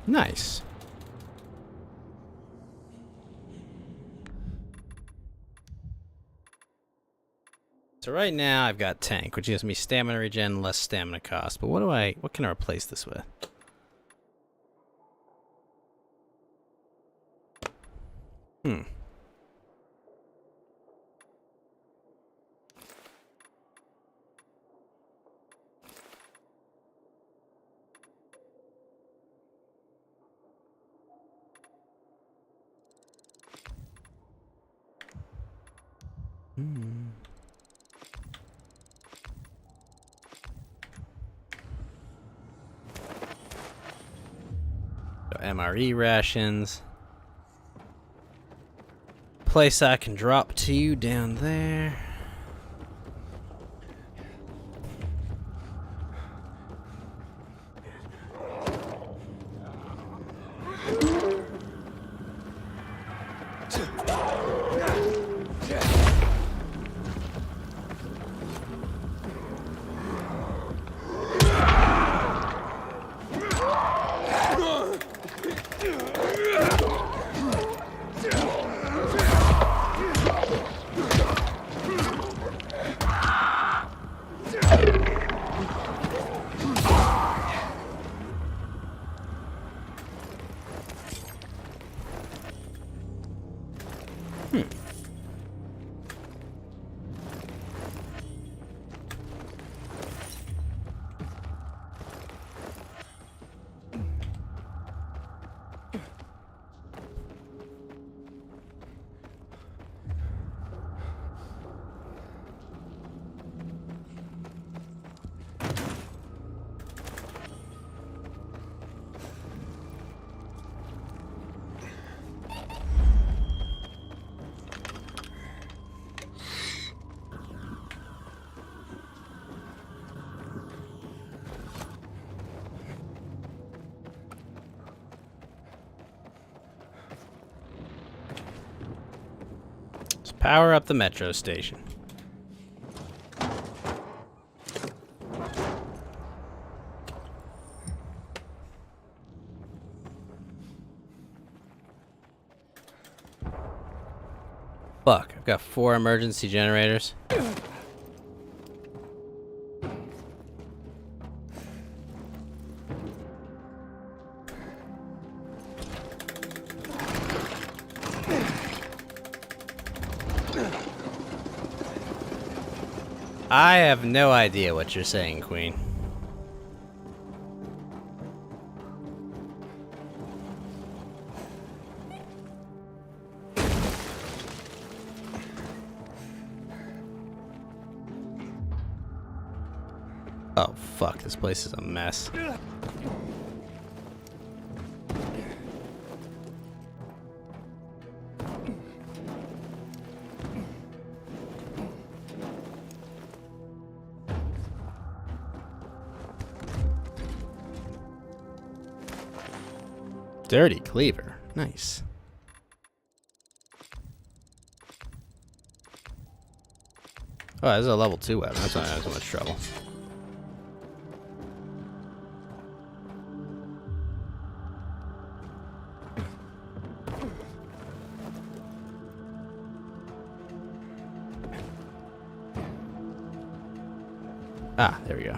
S1: Nice. So right now I've got tank, which gives me stamina regen, less stamina cost. But what can I replace this with? So MRE rations. place I can drop to down there. Let's power up the metro station. Fuck, I've got 4 emergency generators. I have no idea what you're saying, Queen. Oh, fuck, this place is a mess. Dirty cleaver. Nice. Oh, this is a level 2 weapon. That's not so much trouble. Ah, there we go.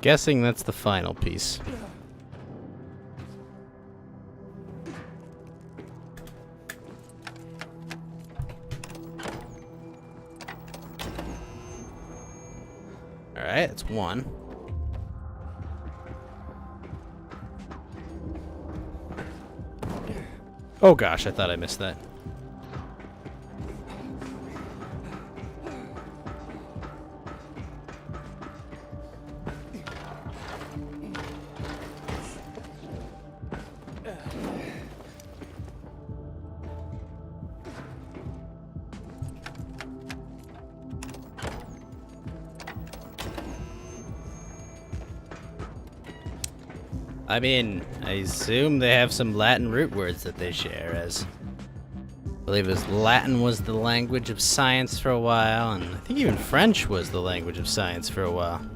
S1: Guessing that's the final piece. Alright, that's 1. Oh gosh, I thought I missed that. I mean, I assume they have some Latin root words that they share, as I believe it was Latin was the language of science for a while, and I think even French was the language of science for a while.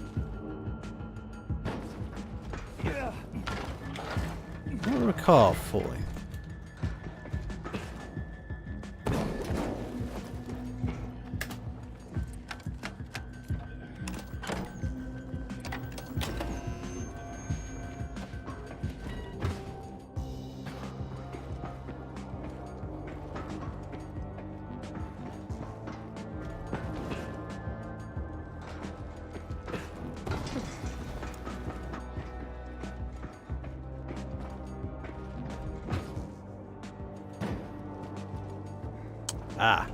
S1: I don't recall fully. Ah.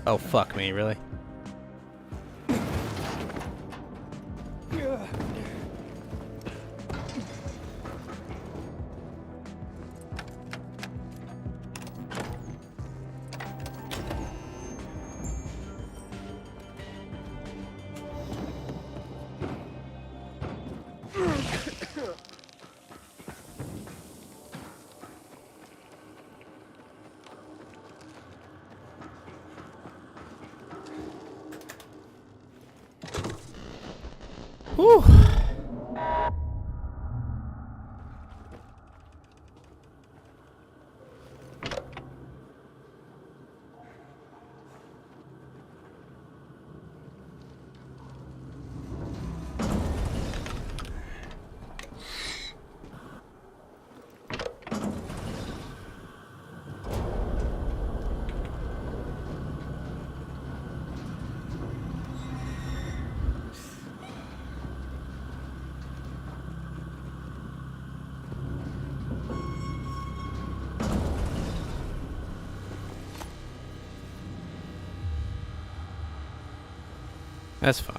S1: Oh, fuck me, really? Whew. That's fine.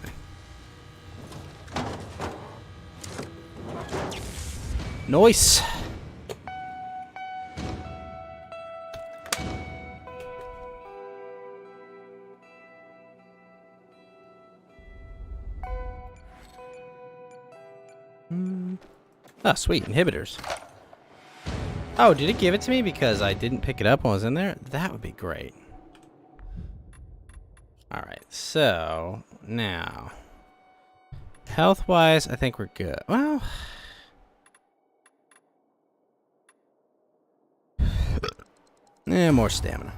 S1: Nice. Oh, sweet. Inhibitors. Oh, did it give it to me because I didn't pick it up when I was in there? That would be great. Alright, so now health-wise, I think we're good. Well, more stamina.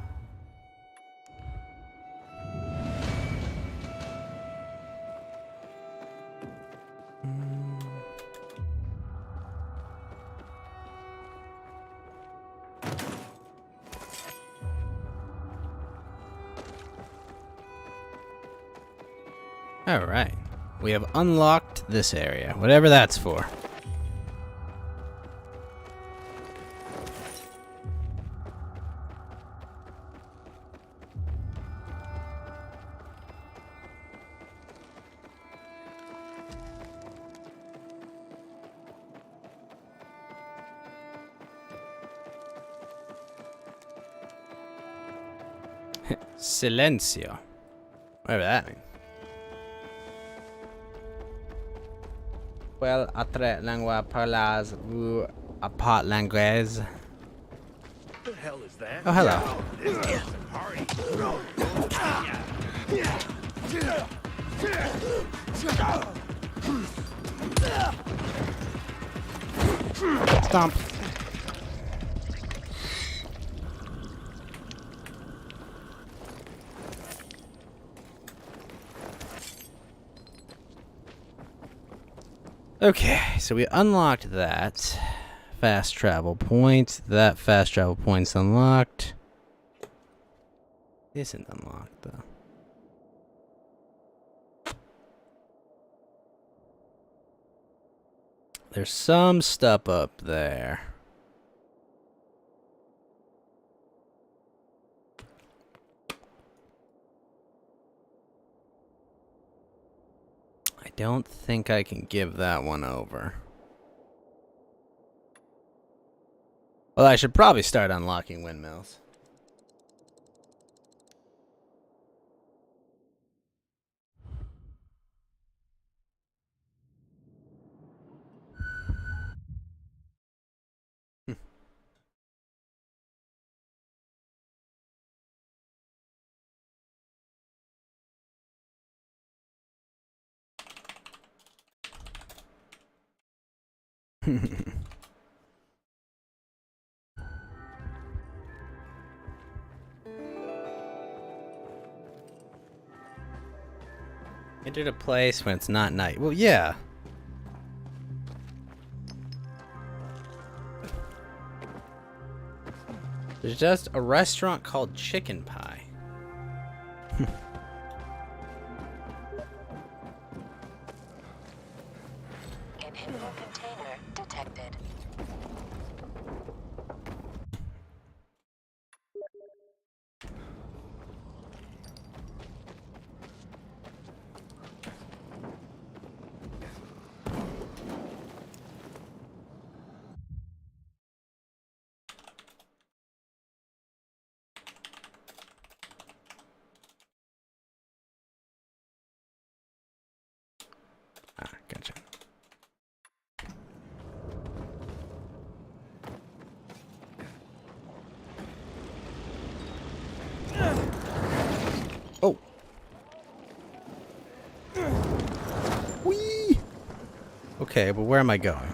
S1: Alright, we have unlocked this area, whatever that's for. Silencio. Whatever that means. Well, atre lengua parlas vous apart languaise.
S14: What the hell is that?
S1: Oh, hello.
S14: This is a party.
S1: Stomp. Okay, so we unlocked that fast travel point. That fast travel point's unlocked. Isn't unlocked though. There's some stuff up there. I don't think I can give that one over. Well, I should probably start unlocking windmills. Entered a place when it's not night. Well, yeah. There's just a restaurant called Chicken Pie.
S4: Inhibitor container detected.
S1: Ah, gotcha. Oh. Whee! Okay, but where am I going?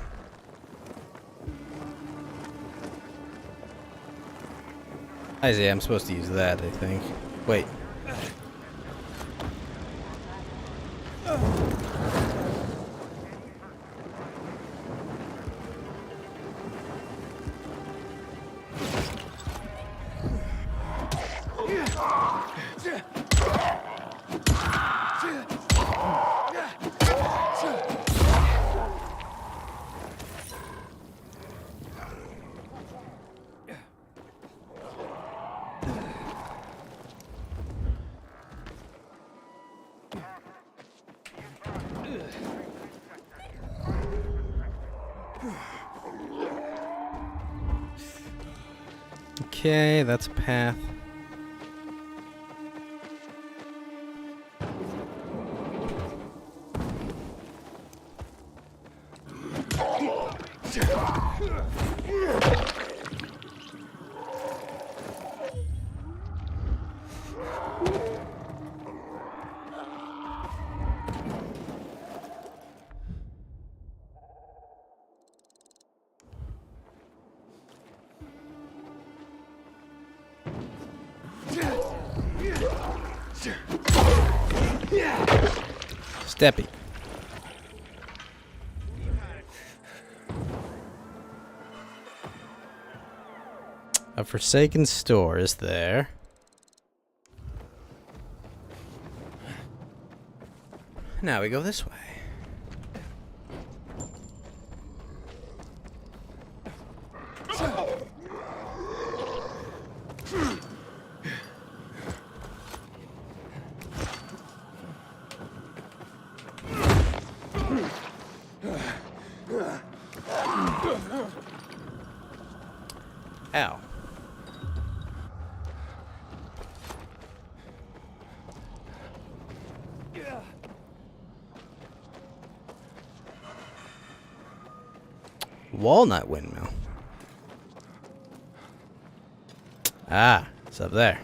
S1: Isaiah, I'm supposed to use that, I think. Wait. Okay, that's a path. Steppy. A forsaken store is there. Now we go this way. Ow. Walnut windmill. Ah, it's up there.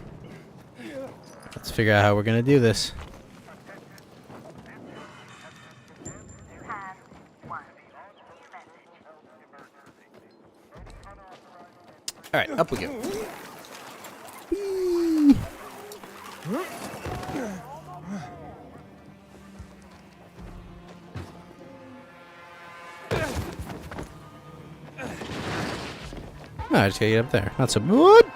S1: Let's figure out how we're gonna do this. Alright, up we go. Whee! Oh, I just gotta get up there. Not so good.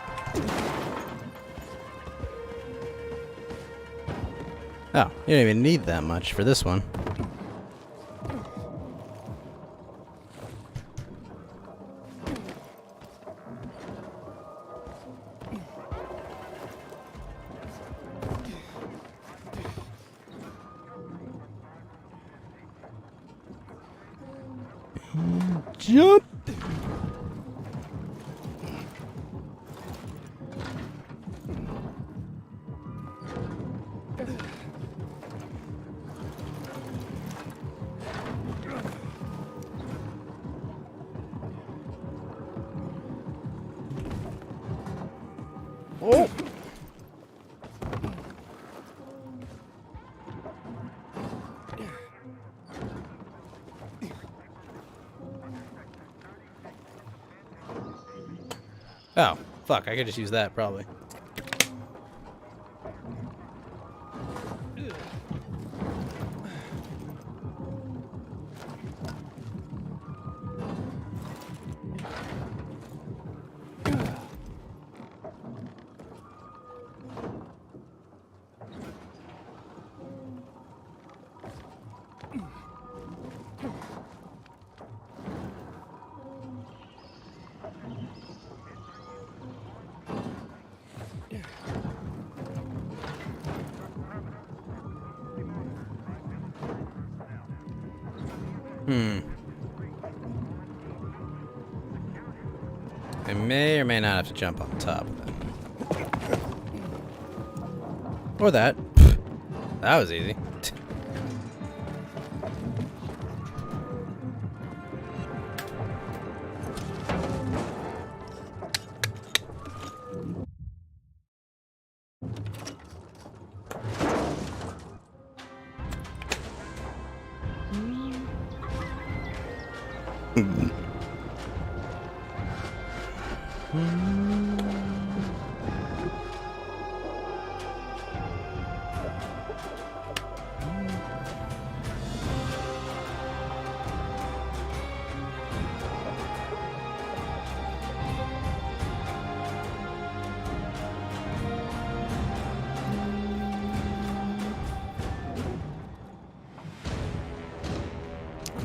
S1: Oh, you don't even need that much for this one. Jump! Oh! Oh, fuck, I could just use that, probably. I may or may not have to jump on top of it. Or that. That was easy.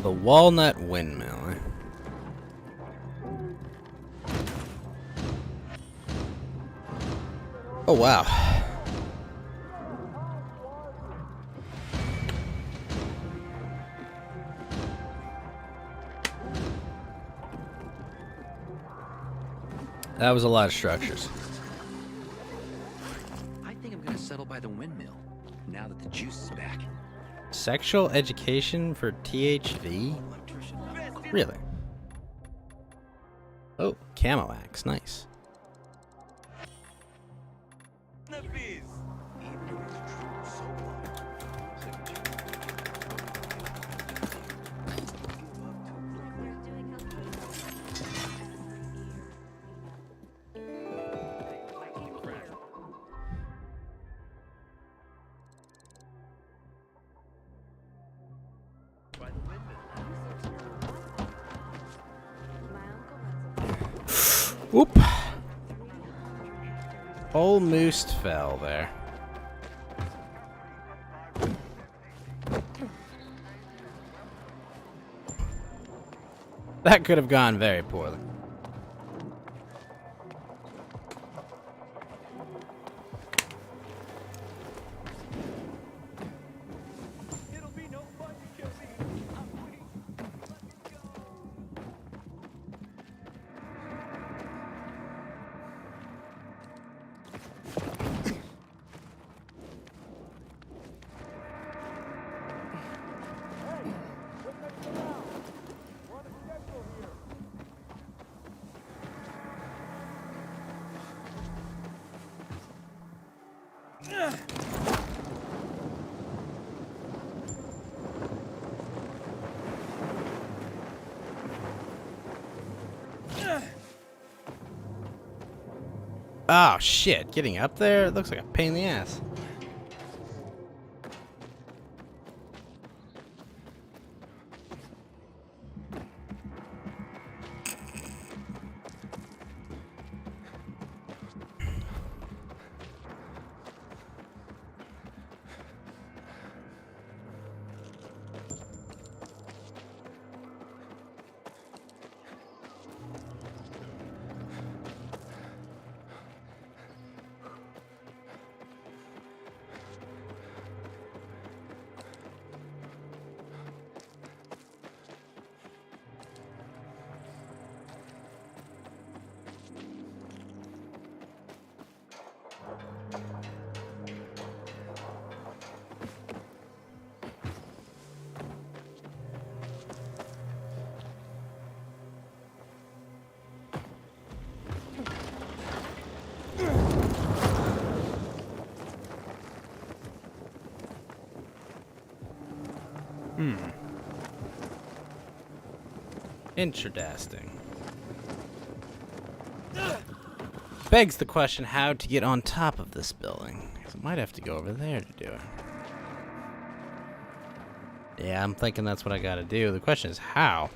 S1: The Walnut Windmill. Oh, wow. That was a lot of structures.
S15: I think I'm gonna settle by the windmill, now that the juice is back.
S1: Sexual education for THV? Really? Oh, camo axe. Nice. Whoop. Almost fell there. That could have gone very poorly. Oh shit, getting up there looks like a pain in the ass. Interesting. Begs the question how to get on top of this building. 'Cause I might have to go over there to do it. Yeah, I'm thinking that's what I gotta do. The question is how?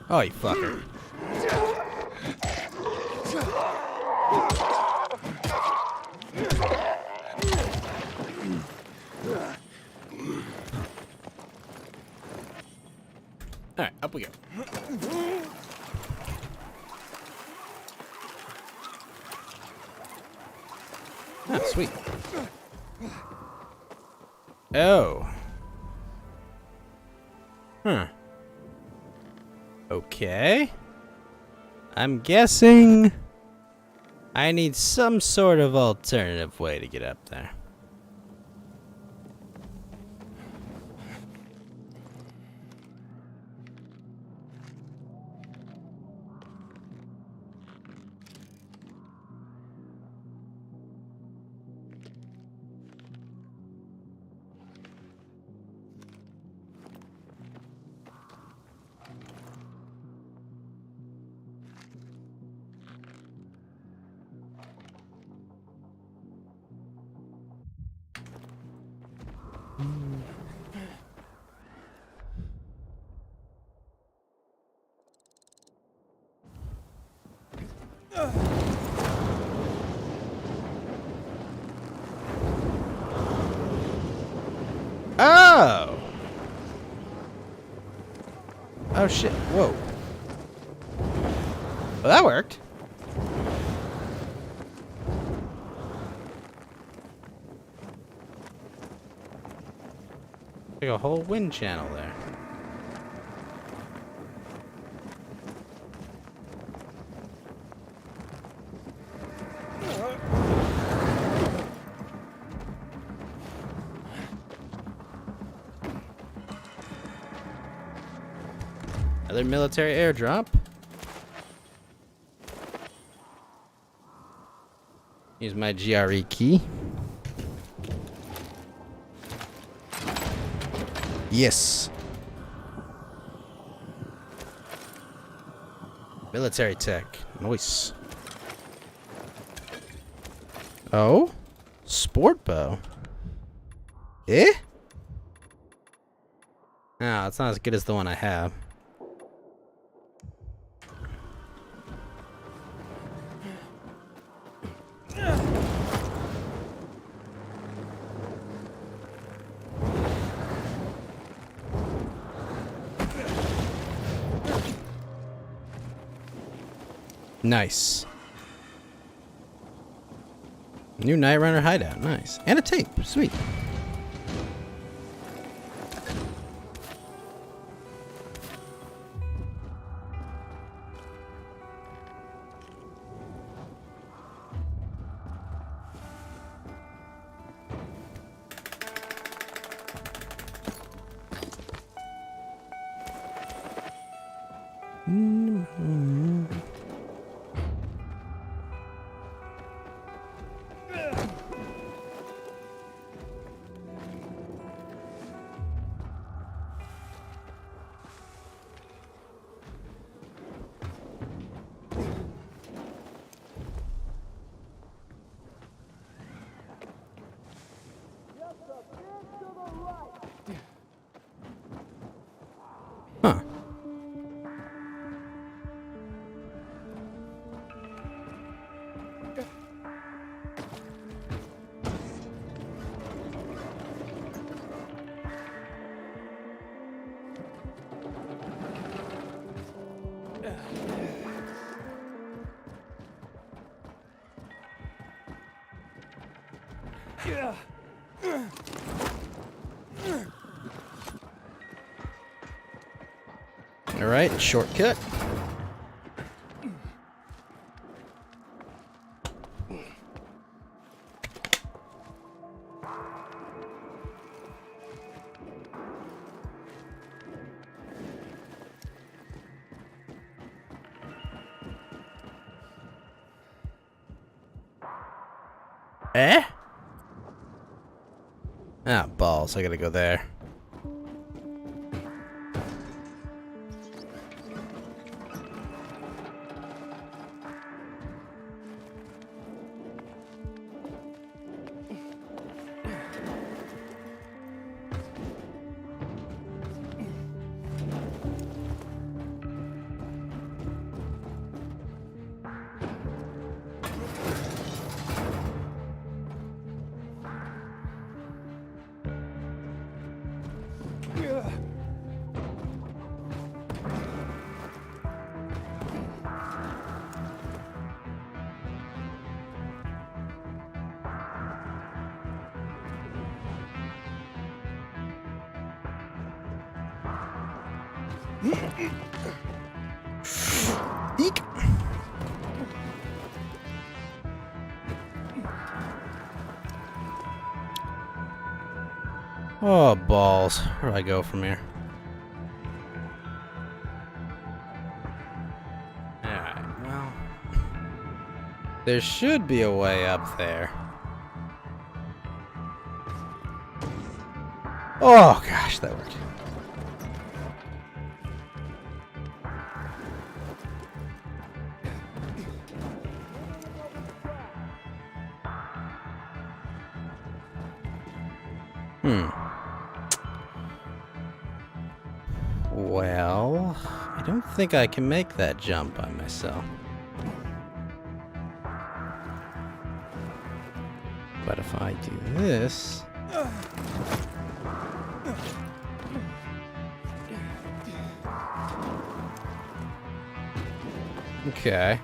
S1: Oh, you fucker. Alright, up we go. Ah, sweet. Oh. Huh. Okay. I'm guessing I need some sort of alternative way to get up there. Oh! Oh shit, whoa. Well, that worked. Like a whole wind channel there. Another military airdrop. Use my GRE key. Yes. Military tech. Nice. Oh? Sport bow. Eh? No, it's not as good as the one I have. Nice. New Night Runner hideout. Nice. And a tape. Sweet. Huh. All right, shortcut. Eh? Ah, balls. I gotta go there. Eek. Oh, balls. Where do I go from here? Alright, well. There should be a way up there. Oh, gosh, that worked. Well, I don't think I can make that jump by myself. But if I do this... Okay.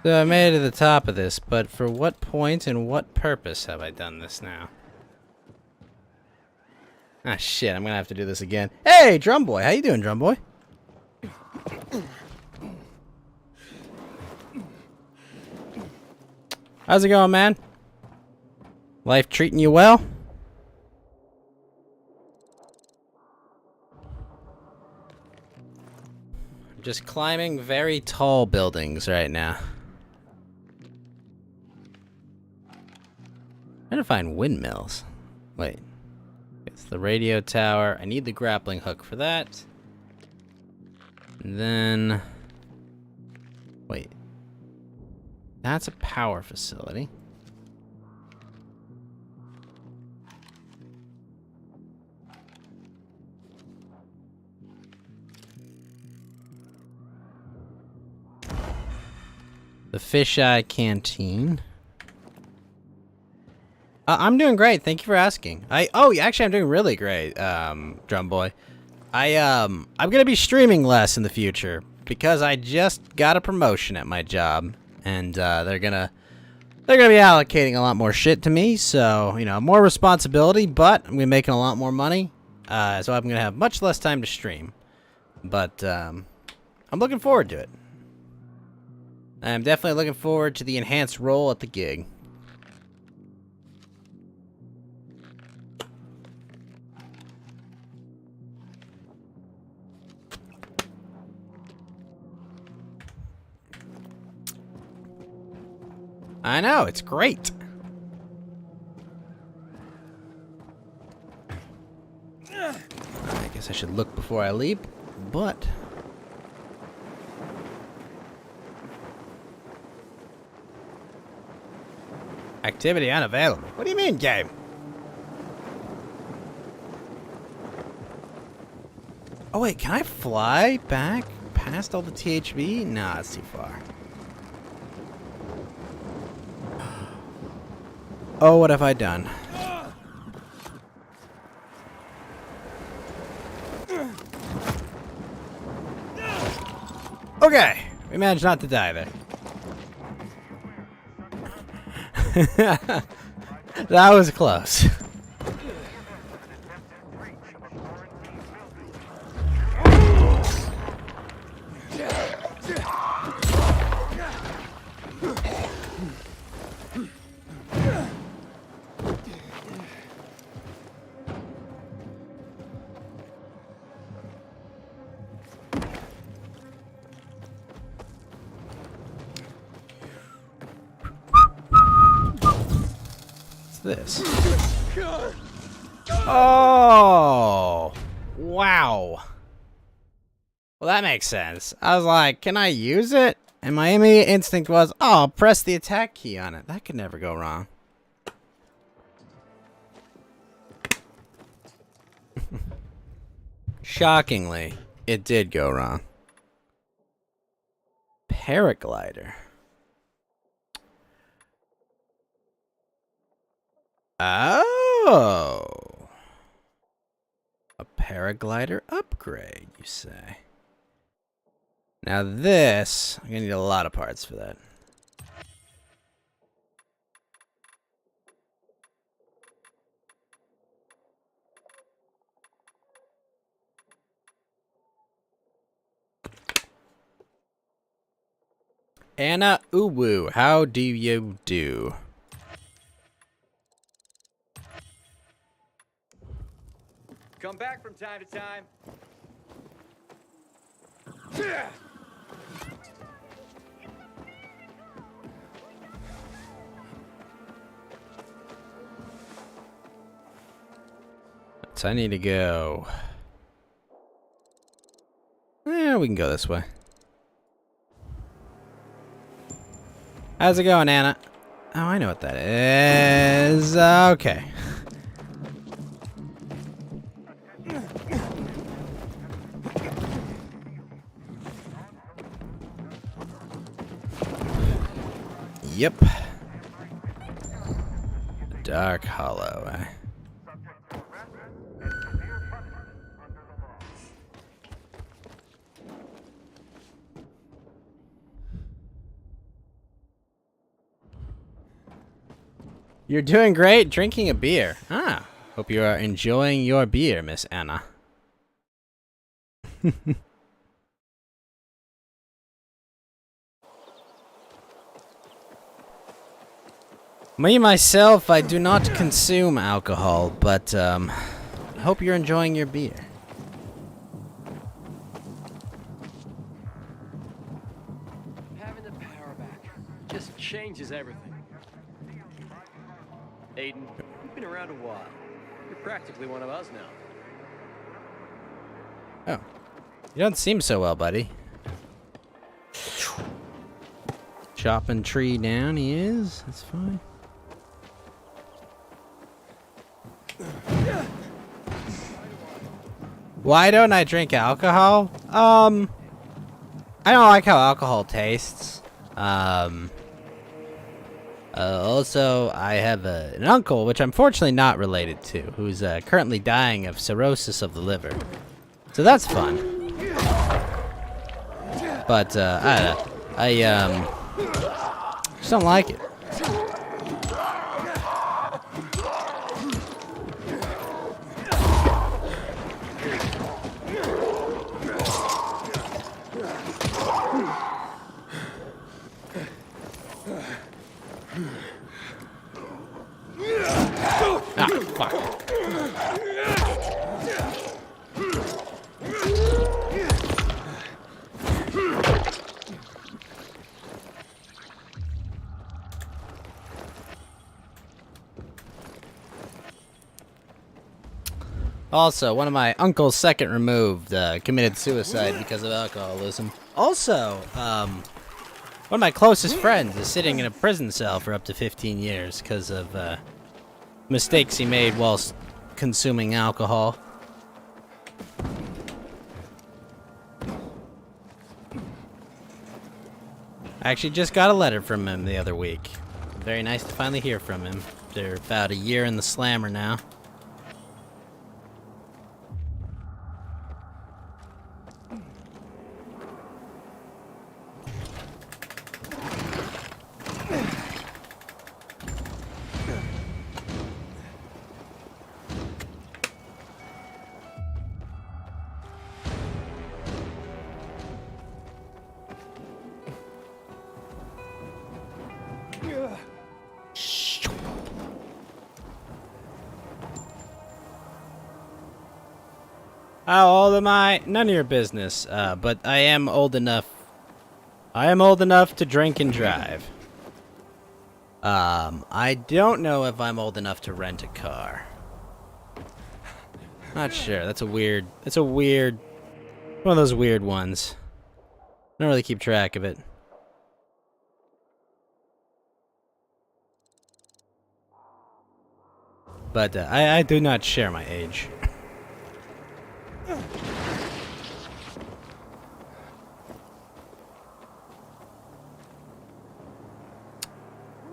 S1: So I made it to the top of this, but for what point and what purpose have I done this now? Ah, shit, I'm gonna have to do this again. Hey, Drum Boy! How you doing, Drum Boy? How's it going, man? Life treating you well? I'm just climbing very tall buildings right now. I'm trying to find windmills. Wait. It's the radio tower. I need the grappling hook for that. And then... Wait. That's a power facility. The Fisheye Canteen. I'm doing great. Thank you for asking. Actually, I'm doing really great, Drum Boy. I'm gonna be streaming less in the future because I just got a promotion at my job, and they're gonna be allocating a lot more shit to me. So you know, more responsibility, but I'm gonna be making a lot more money. So I'm gonna have much less time to stream. But I'm looking forward to it. I'm definitely looking forward to the enhanced role at the gig. I know, it's great. I guess I should look before I leap, but... Activity unavailable. What do you mean, game? Oh wait, can I fly back past all the THB? Nah, it's too far. Oh, what have I done? Okay, we managed not to die there. That was close. This. Oh, wow. Well, that makes sense. I was like, can I use it? And my immediate instinct was, oh, press the attack key on it. That could never go wrong. Shockingly, it did go wrong. Paraglider. Oh. A paraglider upgrade, you say? Now this, I'm gonna need a lot of parts for that. Anna Uwu, how do you do?
S9: Come back from time to time.
S1: So I need to go. Yeah, we can go this way. How's it going, Anna? Oh, I know what that is. Okay. Yep. Dark Hollow. You're doing great drinking a beer. Ah, hope you are enjoying your beer, Miss Anna. Me, myself, I do not consume alcohol, but, I hope you're enjoying your beer.
S12: Having the power back just changes everything. Aiden, you've been around a while. You're practically one of us now.
S1: Oh. You don't seem so well, buddy. Chopping tree down he is. That's fine. Why don't I drink alcohol? I don't like how alcohol tastes. Also, I have an uncle, which I'm fortunately not related to, who's currently dying of cirrhosis of the liver. So that's fun. But, I don't know. I just don't like it. Ah, fuck. Also, one of my uncle's second removed committed suicide because of alcoholism. Also, one of my closest friends is sitting in a prison cell for up to 15 years because of mistakes he made whilst consuming alcohol. I actually just got a letter from him the other week. Very nice to finally hear from him. They're about a year in the slammer now. How old am I? None of your business. But I am old enough. I am old enough to drink and drive. I don't know if I'm old enough to rent a car. Not sure. That's a weird. One of those weird ones. I don't really keep track of it. But I do not share my age.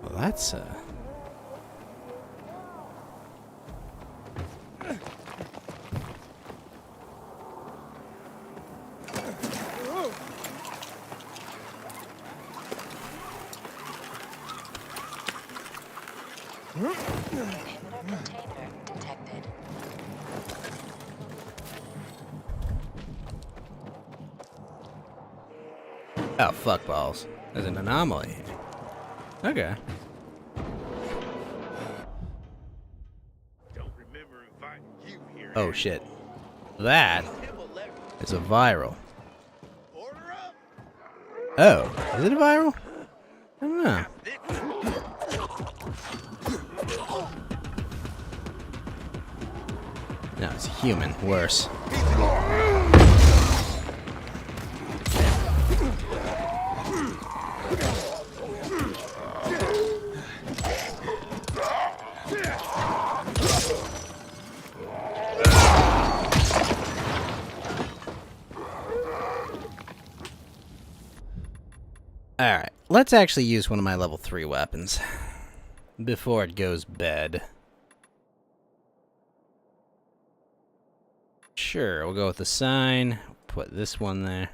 S1: Well, that's
S4: Container detected.
S1: Oh, fuck balls. There's an anomaly here. Okay. Oh shit. That is a viral. Oh, is it a viral? I don't know. No, it's a human. Worse. Alright, let's actually use one of my level 3 weapons before it goes bad. Sure, we'll go with the sign. Put this one there.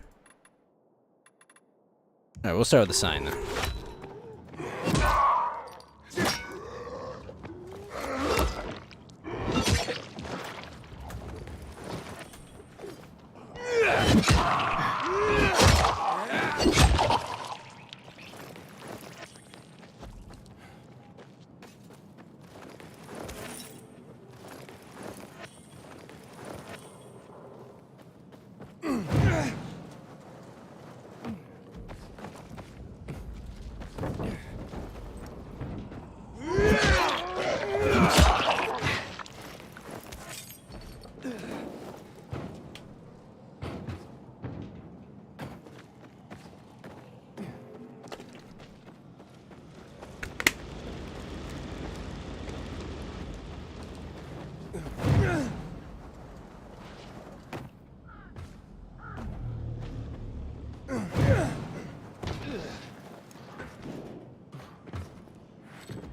S1: Alright, we'll start with the sign then.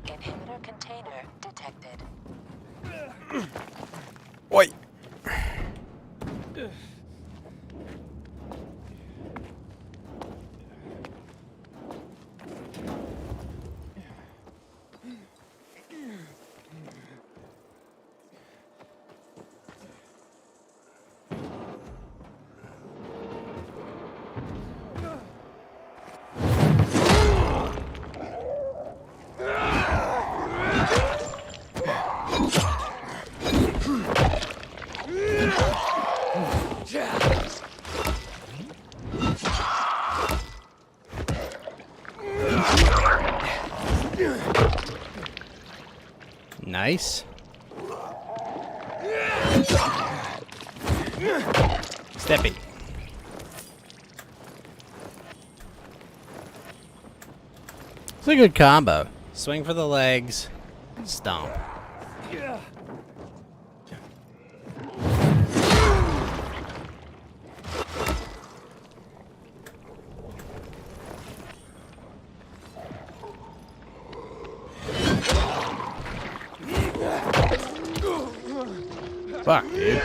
S4: Inhibitor container detected.
S1: Wait. Nice. Stepping. It's a good combo. Swing for the legs, stomp. Fuck, dude.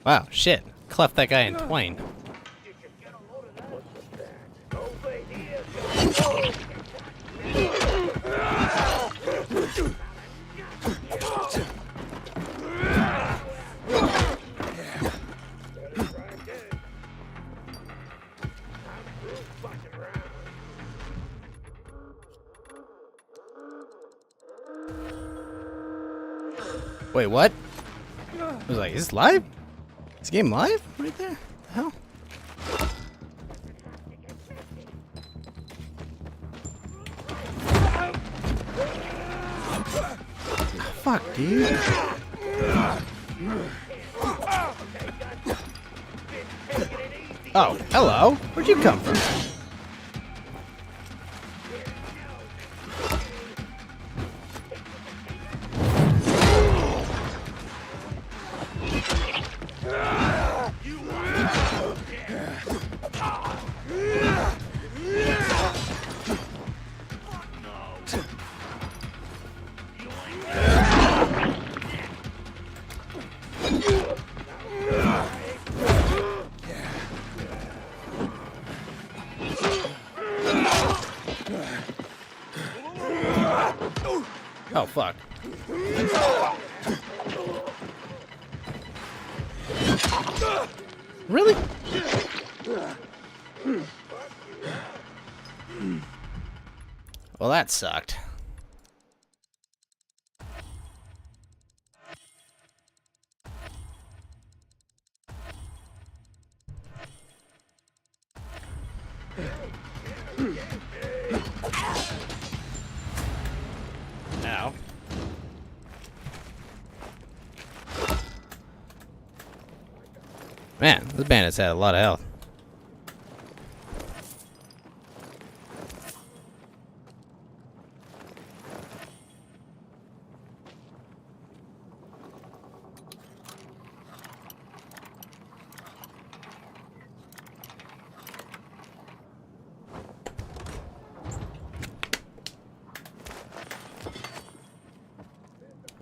S1: Wow, shit. Cleft that guy in twain. Wait, what? I was like, is this live? Is this game live? Right there? The hell? Fuck, dude. Oh, hello. Where'd you come from? Oh, fuck. Really? Well, that sucked. Ow. Man, this bandit's had a lot of health.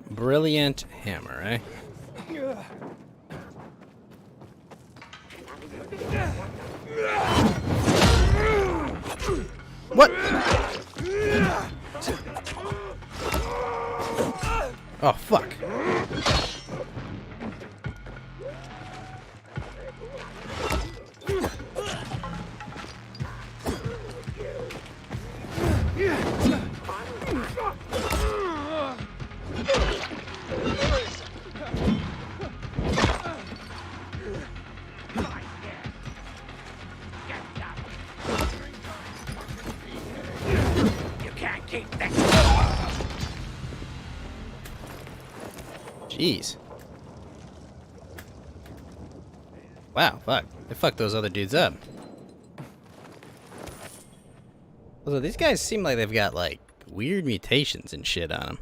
S1: Brilliant hammer, eh? What? Oh, fuck. Jeez. Wow, fuck. They fucked those other dudes up. Also, these guys seem like they've got, like, weird mutations and shit on them.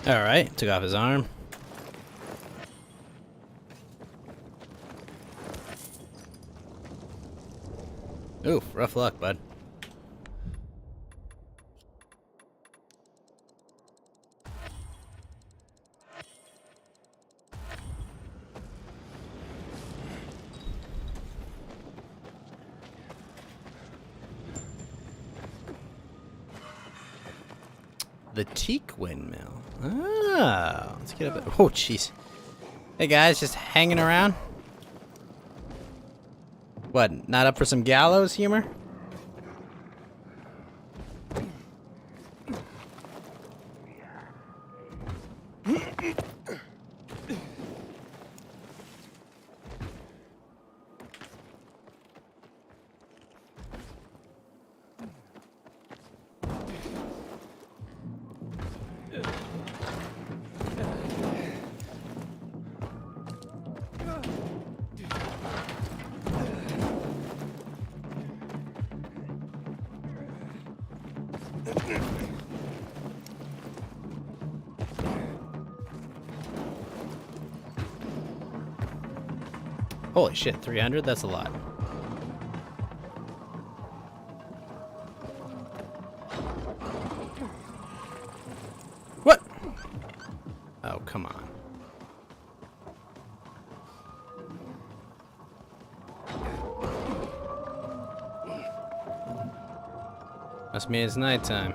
S1: Alright, took off his arm. Oof, rough luck, bud. The teak windmill. Oh, let's get up. Oh, jeez. Hey guys, just hanging around. What? Not up for some gallows humor? Holy shit, 300? That's a lot. What? Oh, come on. Must mean it's nighttime.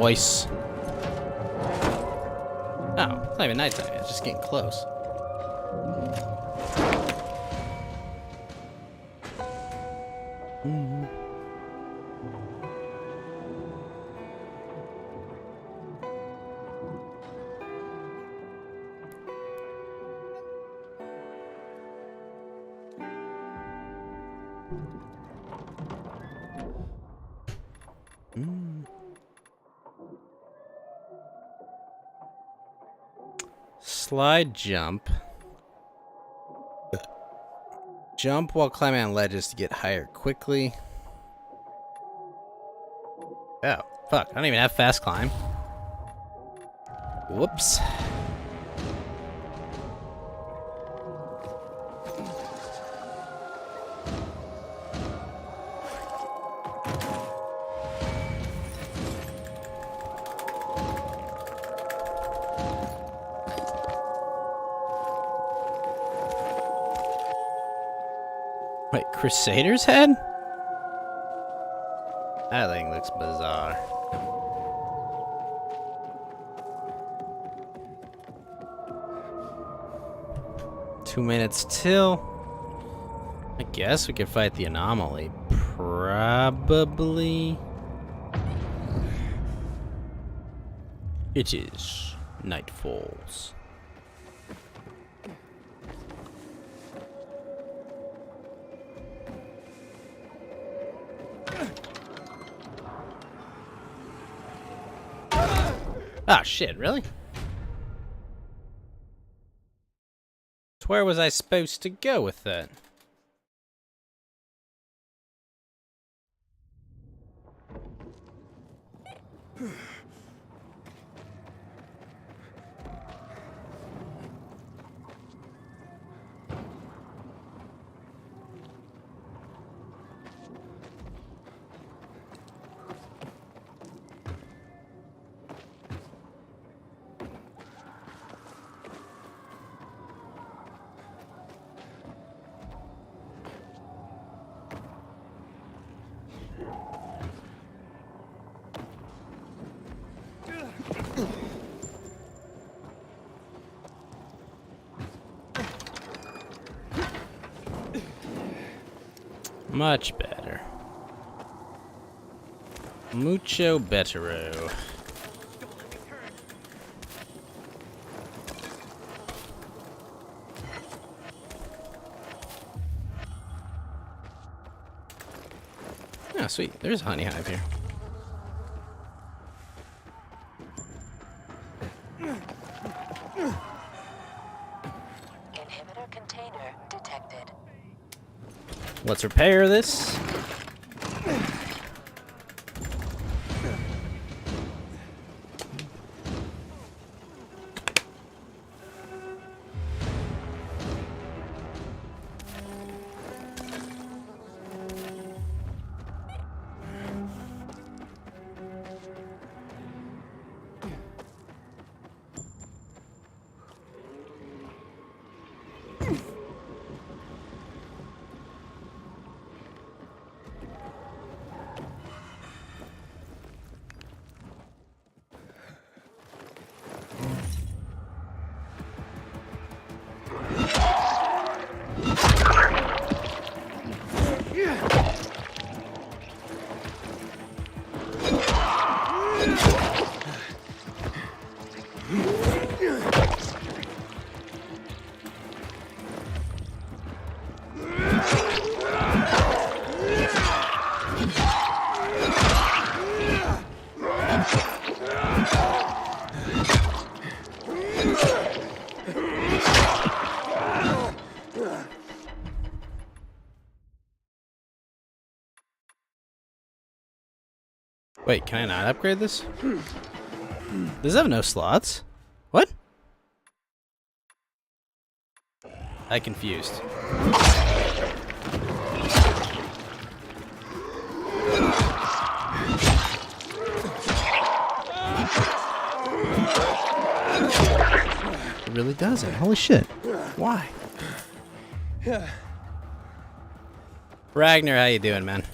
S1: Nice. Oh, it's not even nighttime yet. It's just getting close. Slide jump. Jump while climbing on ledges to get higher quickly. Oh, fuck. I don't even have fast climb. Whoops. Wait, Crusader's head? That thing looks bizarre. Two minutes till. I guess we could fight the anomaly. Probably. It is night falls. Ah, shit, really? So where was I supposed to go with that? Much better. Mucho bettero. Oh, sweet. There's a honey hive here.
S4: Inhibitor container detected.
S1: Let's repair this. Wait, can I not upgrade this? Does it have no slots? What? I'm confused. It really doesn't. Holy shit. Why? Ragnar, how you doing, man?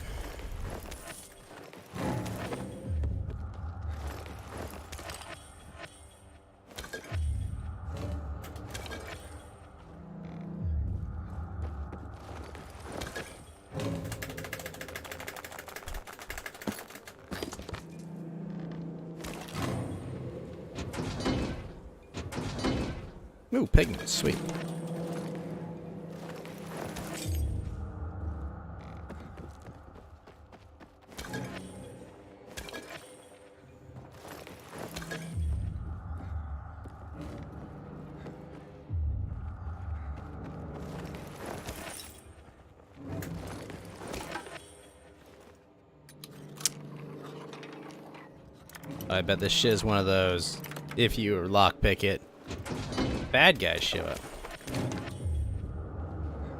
S1: Ooh, pigment, sweet. I bet this shit is one of those, if you lockpick it, bad guys show up.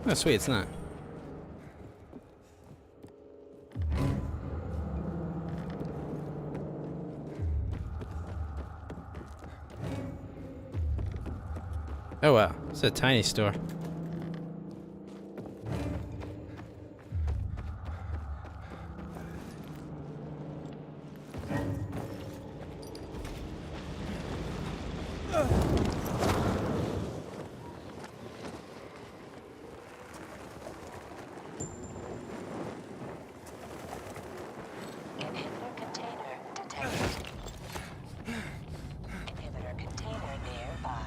S1: Oh, sweet, it's not. Oh wow, it's a tiny store.
S4: Inhibitor container detected. Inhibitor container nearby.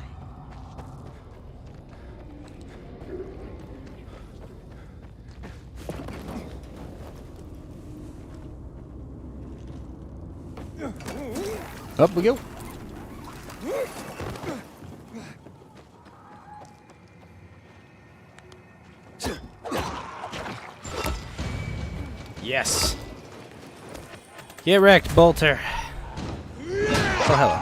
S1: Up we go. Yes. Get wrecked, Bolter. Oh, hello.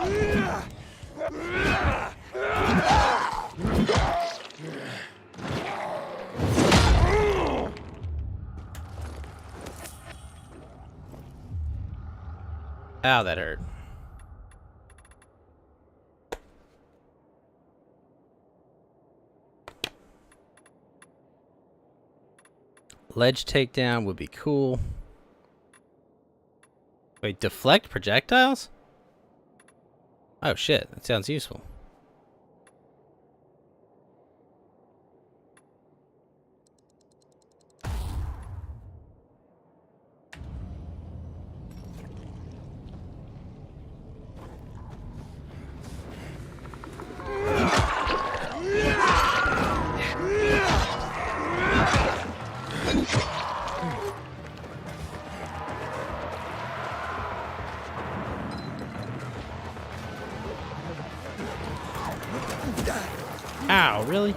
S1: Ow, that hurt. Ledge takedown would be cool. Wait, deflect projectiles? Oh shit, that sounds useful. Ow, really?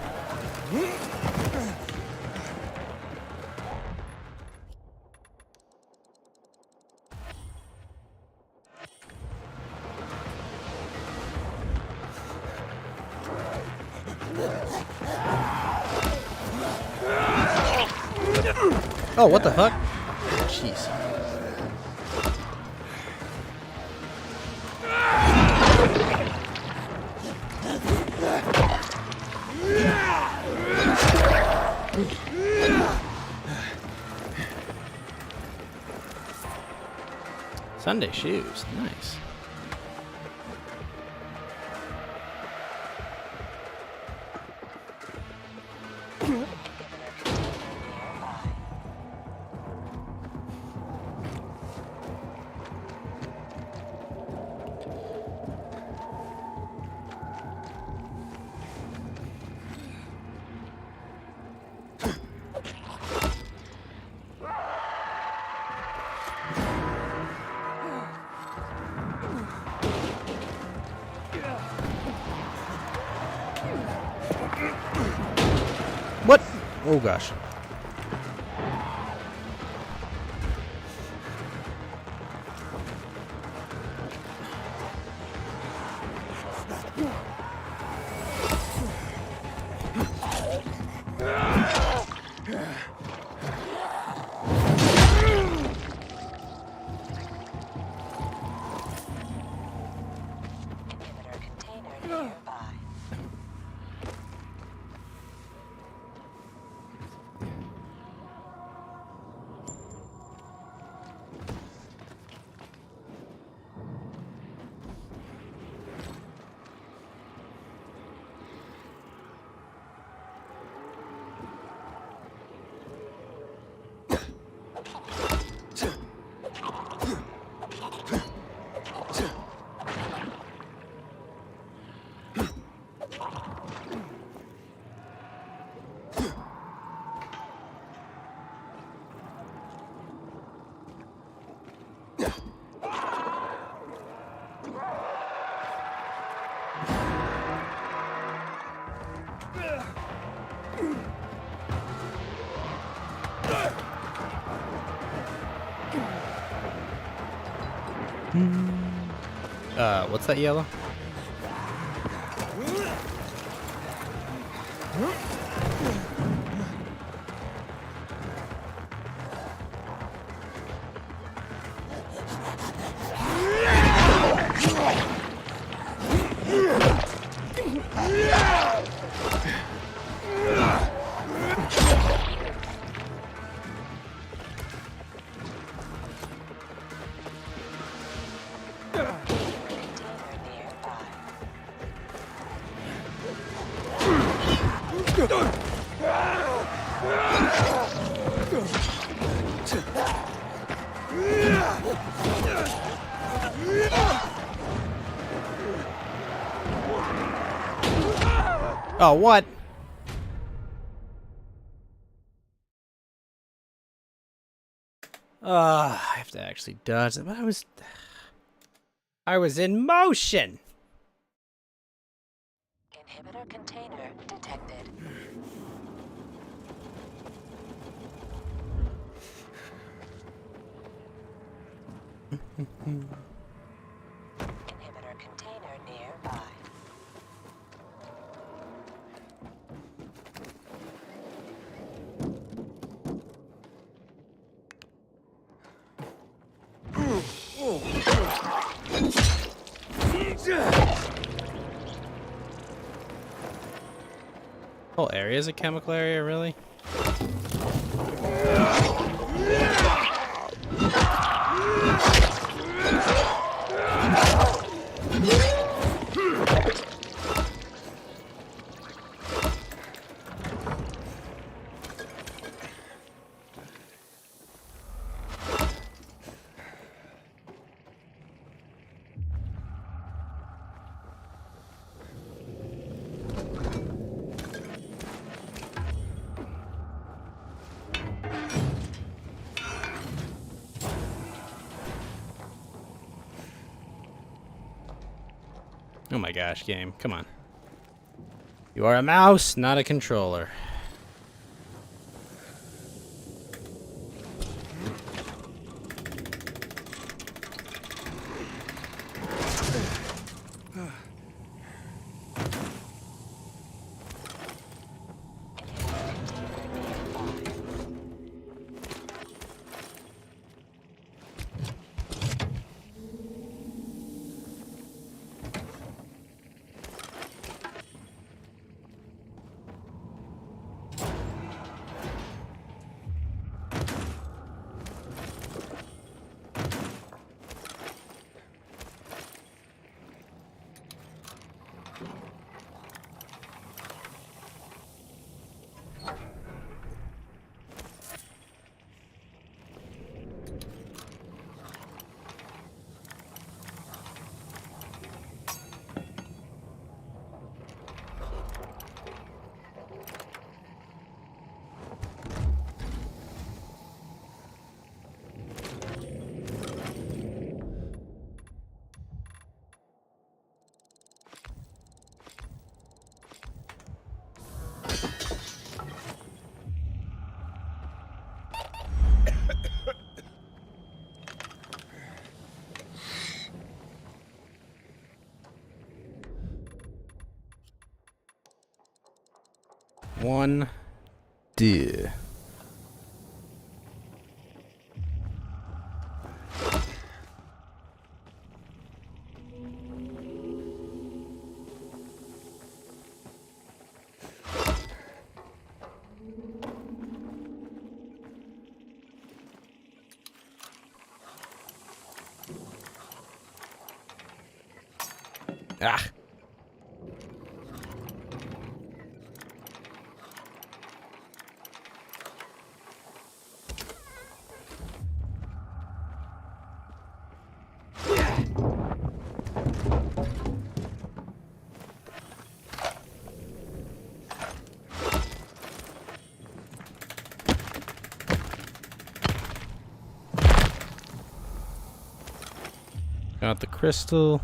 S1: Oh, what the fuck? Jeez. Sunday shoes, nice. What? Oh gosh.
S4: Inhibitor container nearby.
S1: What's that yellow? Oh, what? I have to actually dodge it, but I was in motion.
S4: Inhibitor container detected. Inhibitor container nearby.
S1: Whole area is a chemical area, really? Oh my gosh, game. Come on. You are a mouse, not a controller. One, two. Ah. Got the crystal.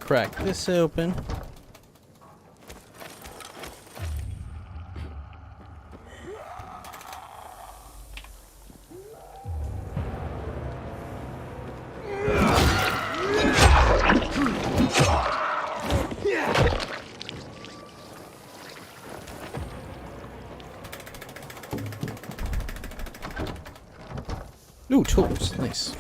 S1: Crack this open. Ooh, tools. Nice.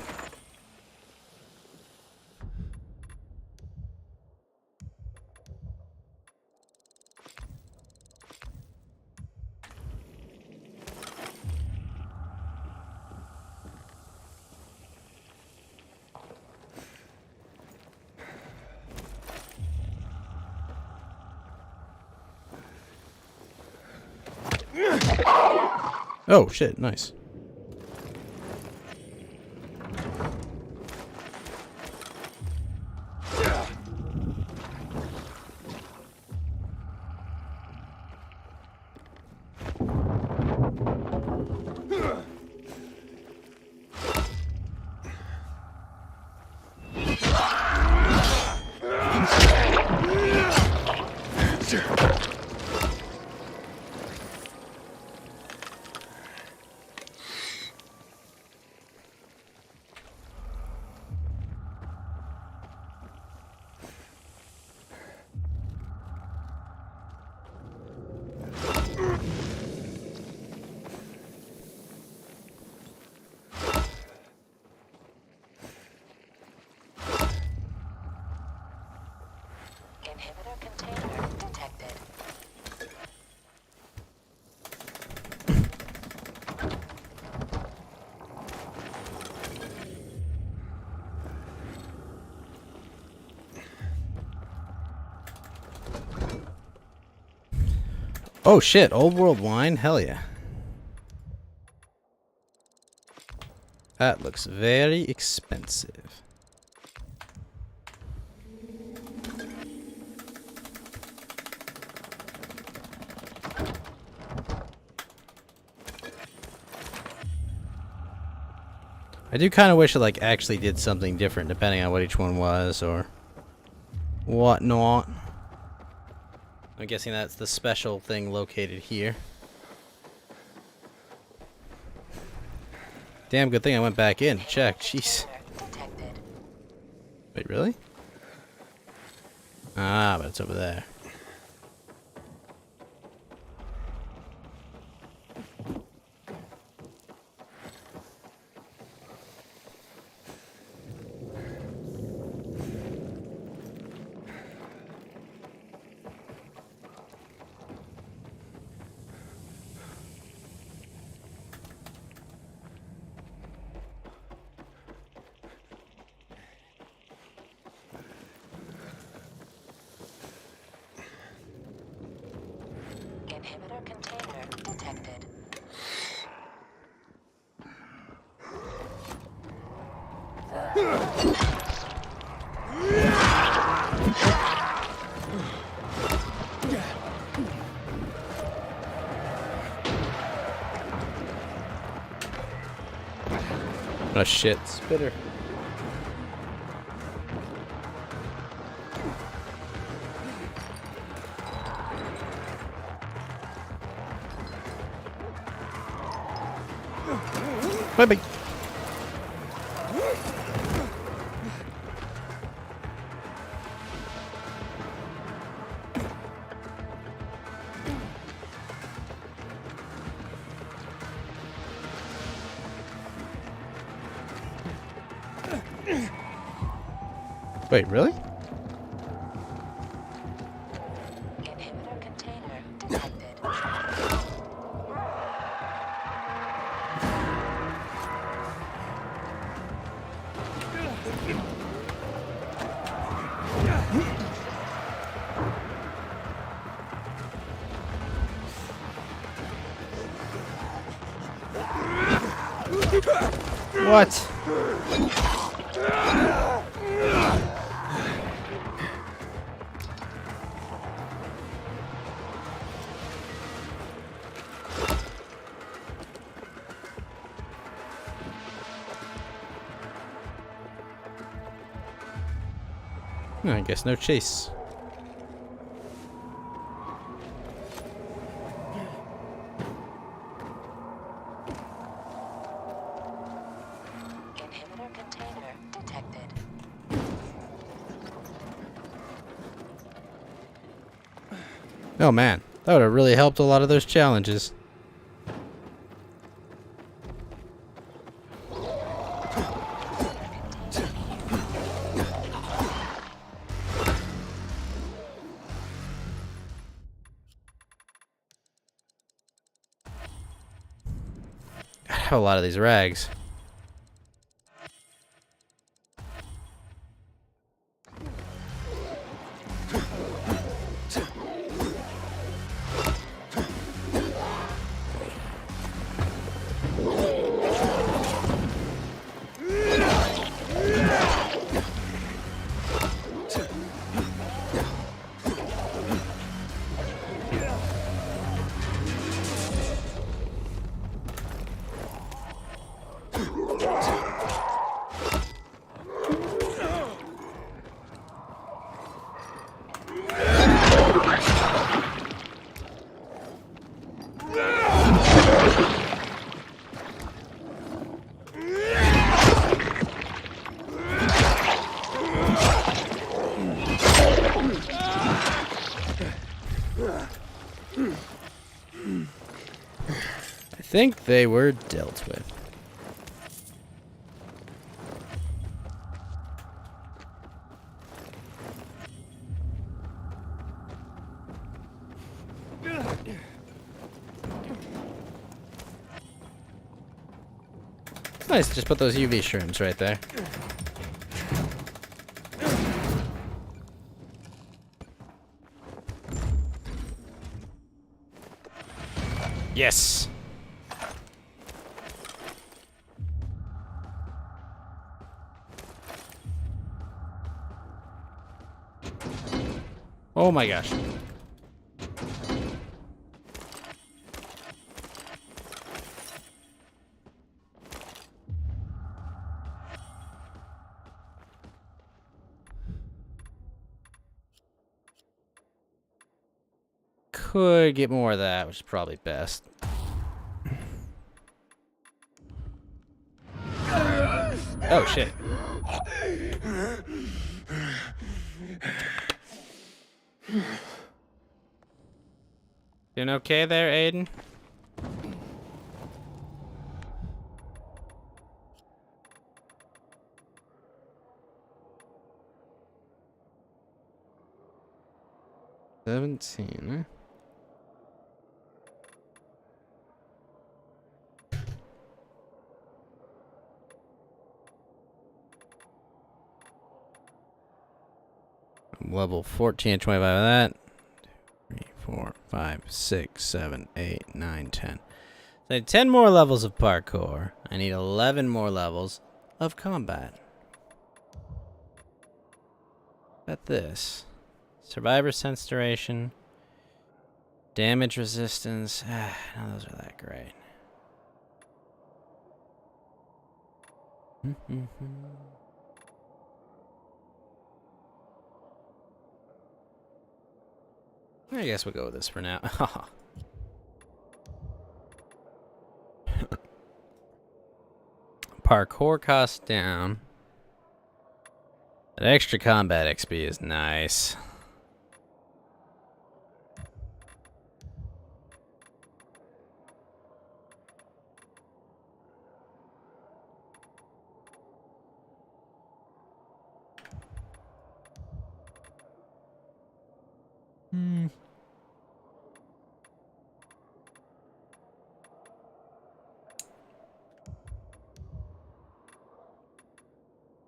S1: Oh, shit. Nice.
S4: Inhibitor container detected.
S1: Oh shit, old world wine? Hell yeah. That looks very expensive. I do kind of wish it like actually did something different depending on what each one was or whatnot. I'm guessing that's the special thing located here. Damn good thing I went back in to check. Jeez. Wait, really? Ah, but it's over there.
S4: Inhibitor container detected.
S1: Oh shit, spitter. Bye-bye. Wait, really?
S4: Inhibitor container detected.
S1: What? I guess no chase.
S4: Inhibitor container detected.
S1: Oh man, that would have really helped a lot of those challenges. I have a lot of these rags. I think they were dealt with. It's nice to just put those UV shrooms right there. Yes. Oh my gosh. Could get more of that, which is probably best. Oh shit. Doing okay there, Aiden? $17, huh? I'm level 14 and 25 of that. 3, 4, 5, 6, 7, 8, 9, 10. So I need 10 more levels of parkour. I need 11 more levels of combat. At this. Survivor sense duration. Damage resistance. None of those are that great. I guess we'll go with this for now. Parkour cost down. That extra combat XP is nice.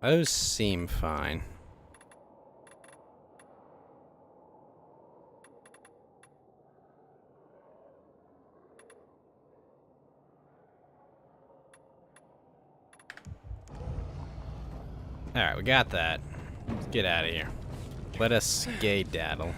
S1: Those seem fine. Alright, we got that. Let's get out of here. Let us skedaddle.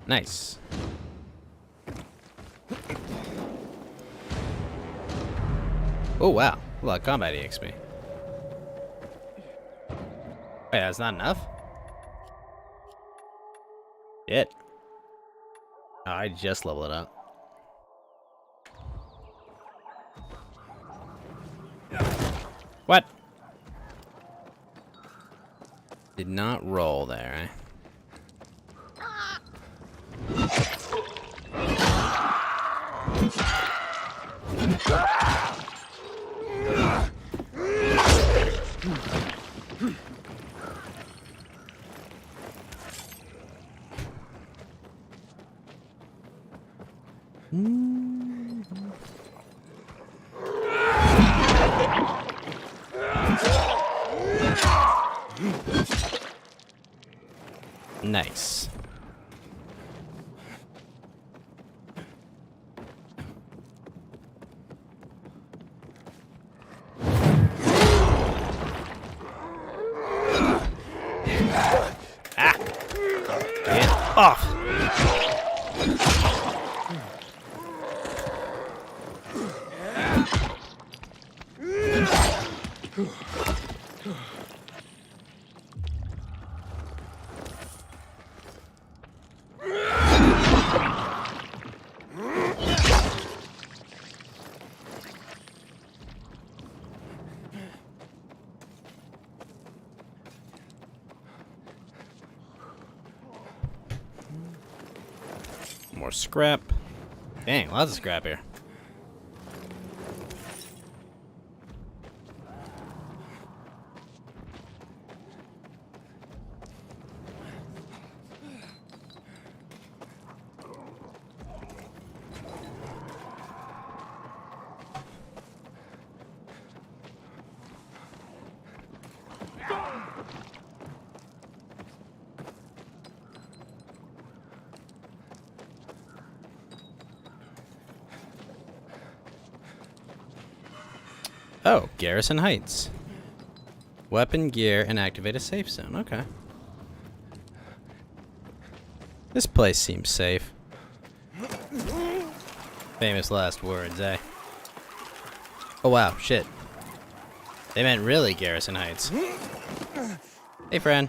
S1: Nice. Oh wow, a lot of combat EXP. Wait, that's not enough? Shit. Oh, I just leveled it up. What? Did not roll there, eh? Nice. Ah! Get off! More scrap. Dang, lots of scrap here. Oh, Garrison Heights. Weapon, gear, and activate a safe zone. Okay. This place seems safe. Famous last words, eh? Oh wow, shit. They meant really Garrison Heights. Hey, friend.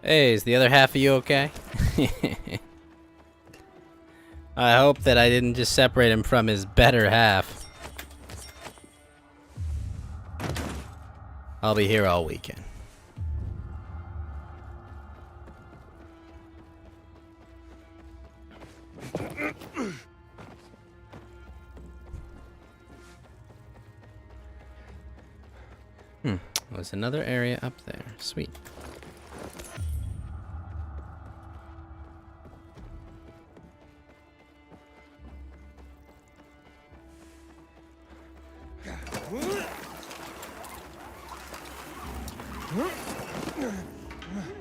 S1: Hey, is the other half of you okay? I hope that I didn't just separate him from his better half. I'll be here all weekend. There's another area up there. Sweet.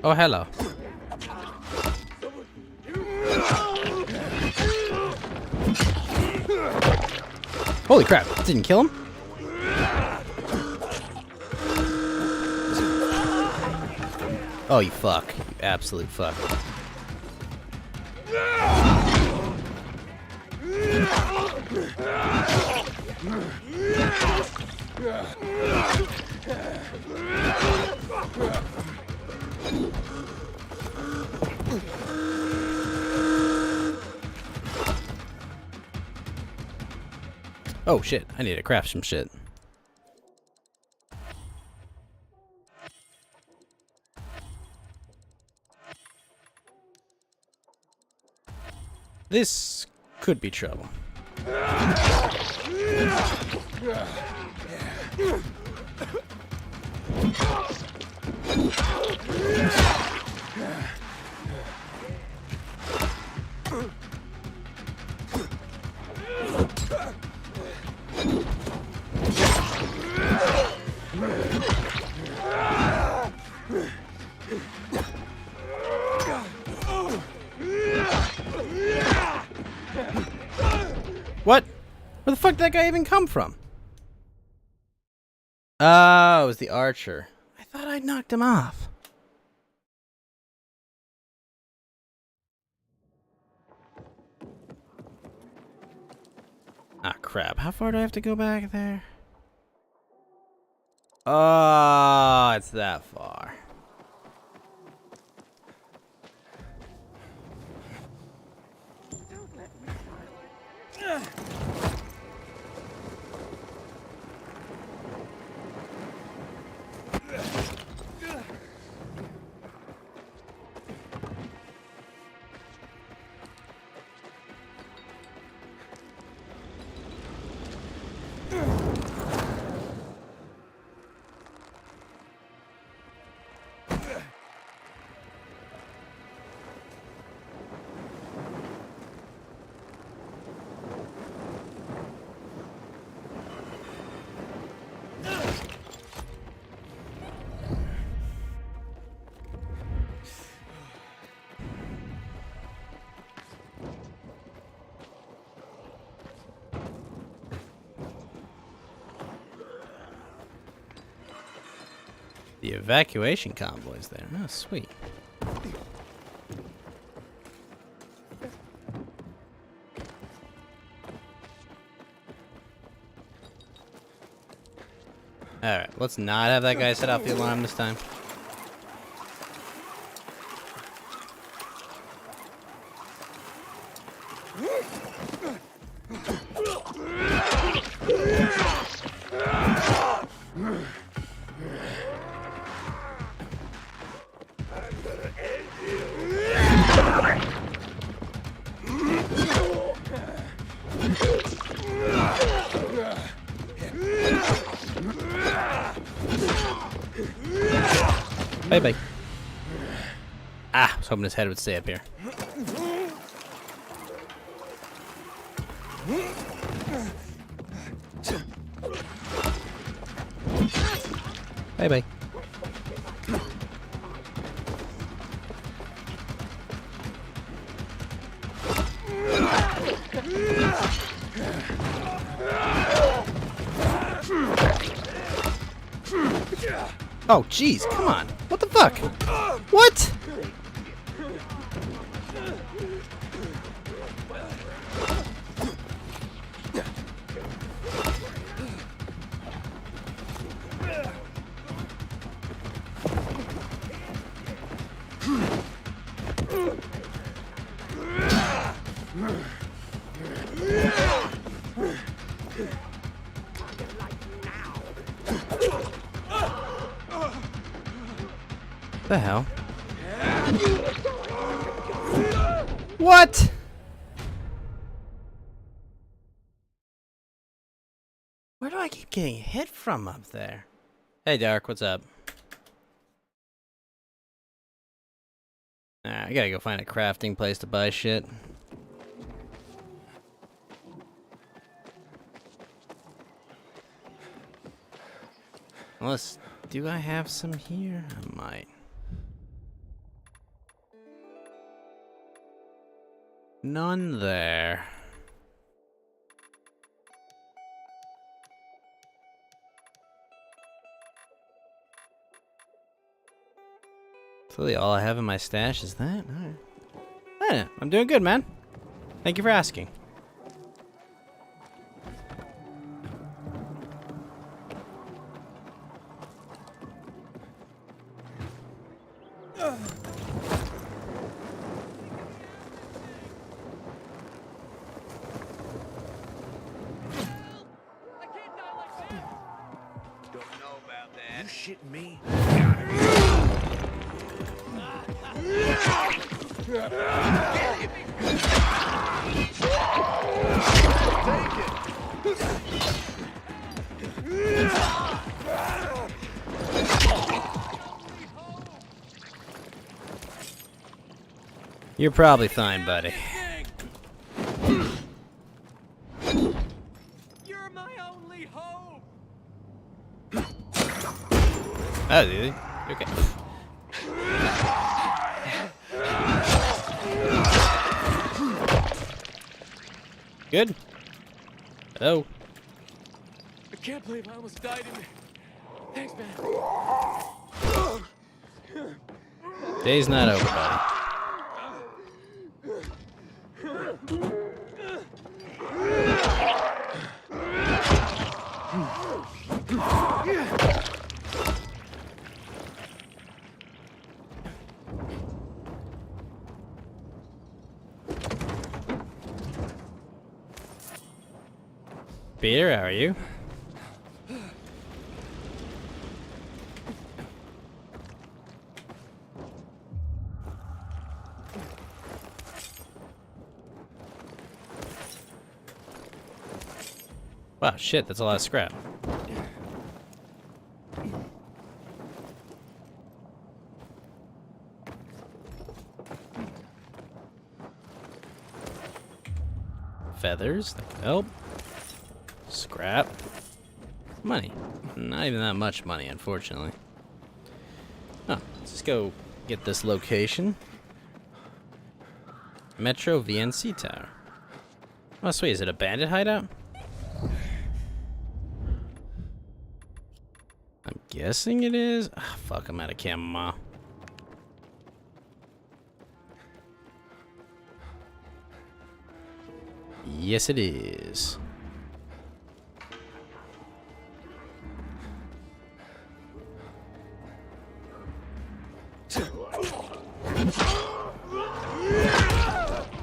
S1: Oh, hello. Holy crap, didn't kill him? Oh, you fuck. You absolute fuck. Oh shit, I need to craft some shit. This could be trouble. What? Where the fuck did that guy even come from? Oh, it was the archer. I thought I'd knocked him off. Ah, crap. How far do I have to go back there? Oh, it's that far. The evacuation convoy's there. Oh, sweet. Alright, let's not have that guy set off the alarm this time. Bye-bye. Ah, I was hoping his head would stay up here. Bye-bye. Oh, jeez, come on. What the fuck? What? The hell? What? Where do I keep getting hit from up there? Hey, Dark, what's up? Nah, I gotta go find a crafting place to buy shit. Unless, do I have some here? I might. None there. That's really all I have in my stash is that. Alright. Yeah, I'm doing good, man. Thank you for asking.
S14: You shitting me?
S1: You're probably fine, buddy.
S9: You're my only hope.
S1: Oh, dude. Okay. Good. Oh.
S12: I can't believe I almost died in there. Thanks, man.
S1: Day's not over, buddy. Peter, how are you? Wow, shit, that's a lot of scrap. Feathers, that could help. Scrap. Money. Not even that much money, unfortunately. Oh, let's just go get this location. Metro VNC Tower. Oh, sweet, is it a bandit hideout? I'm guessing it is. Ah, fuck, I'm out of chamomile. Yes, it is.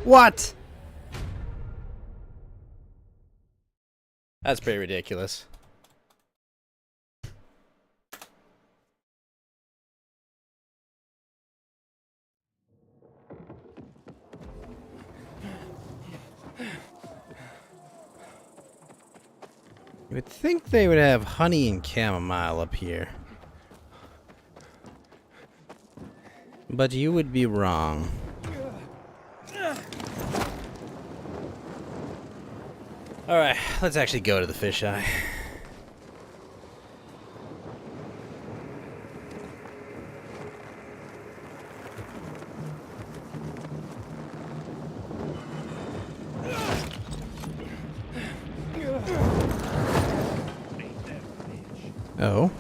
S1: What? That's pretty ridiculous. You would think they would have honey and chamomile up here. But you would be wrong. Alright, let's actually go to the fisheye. Oh.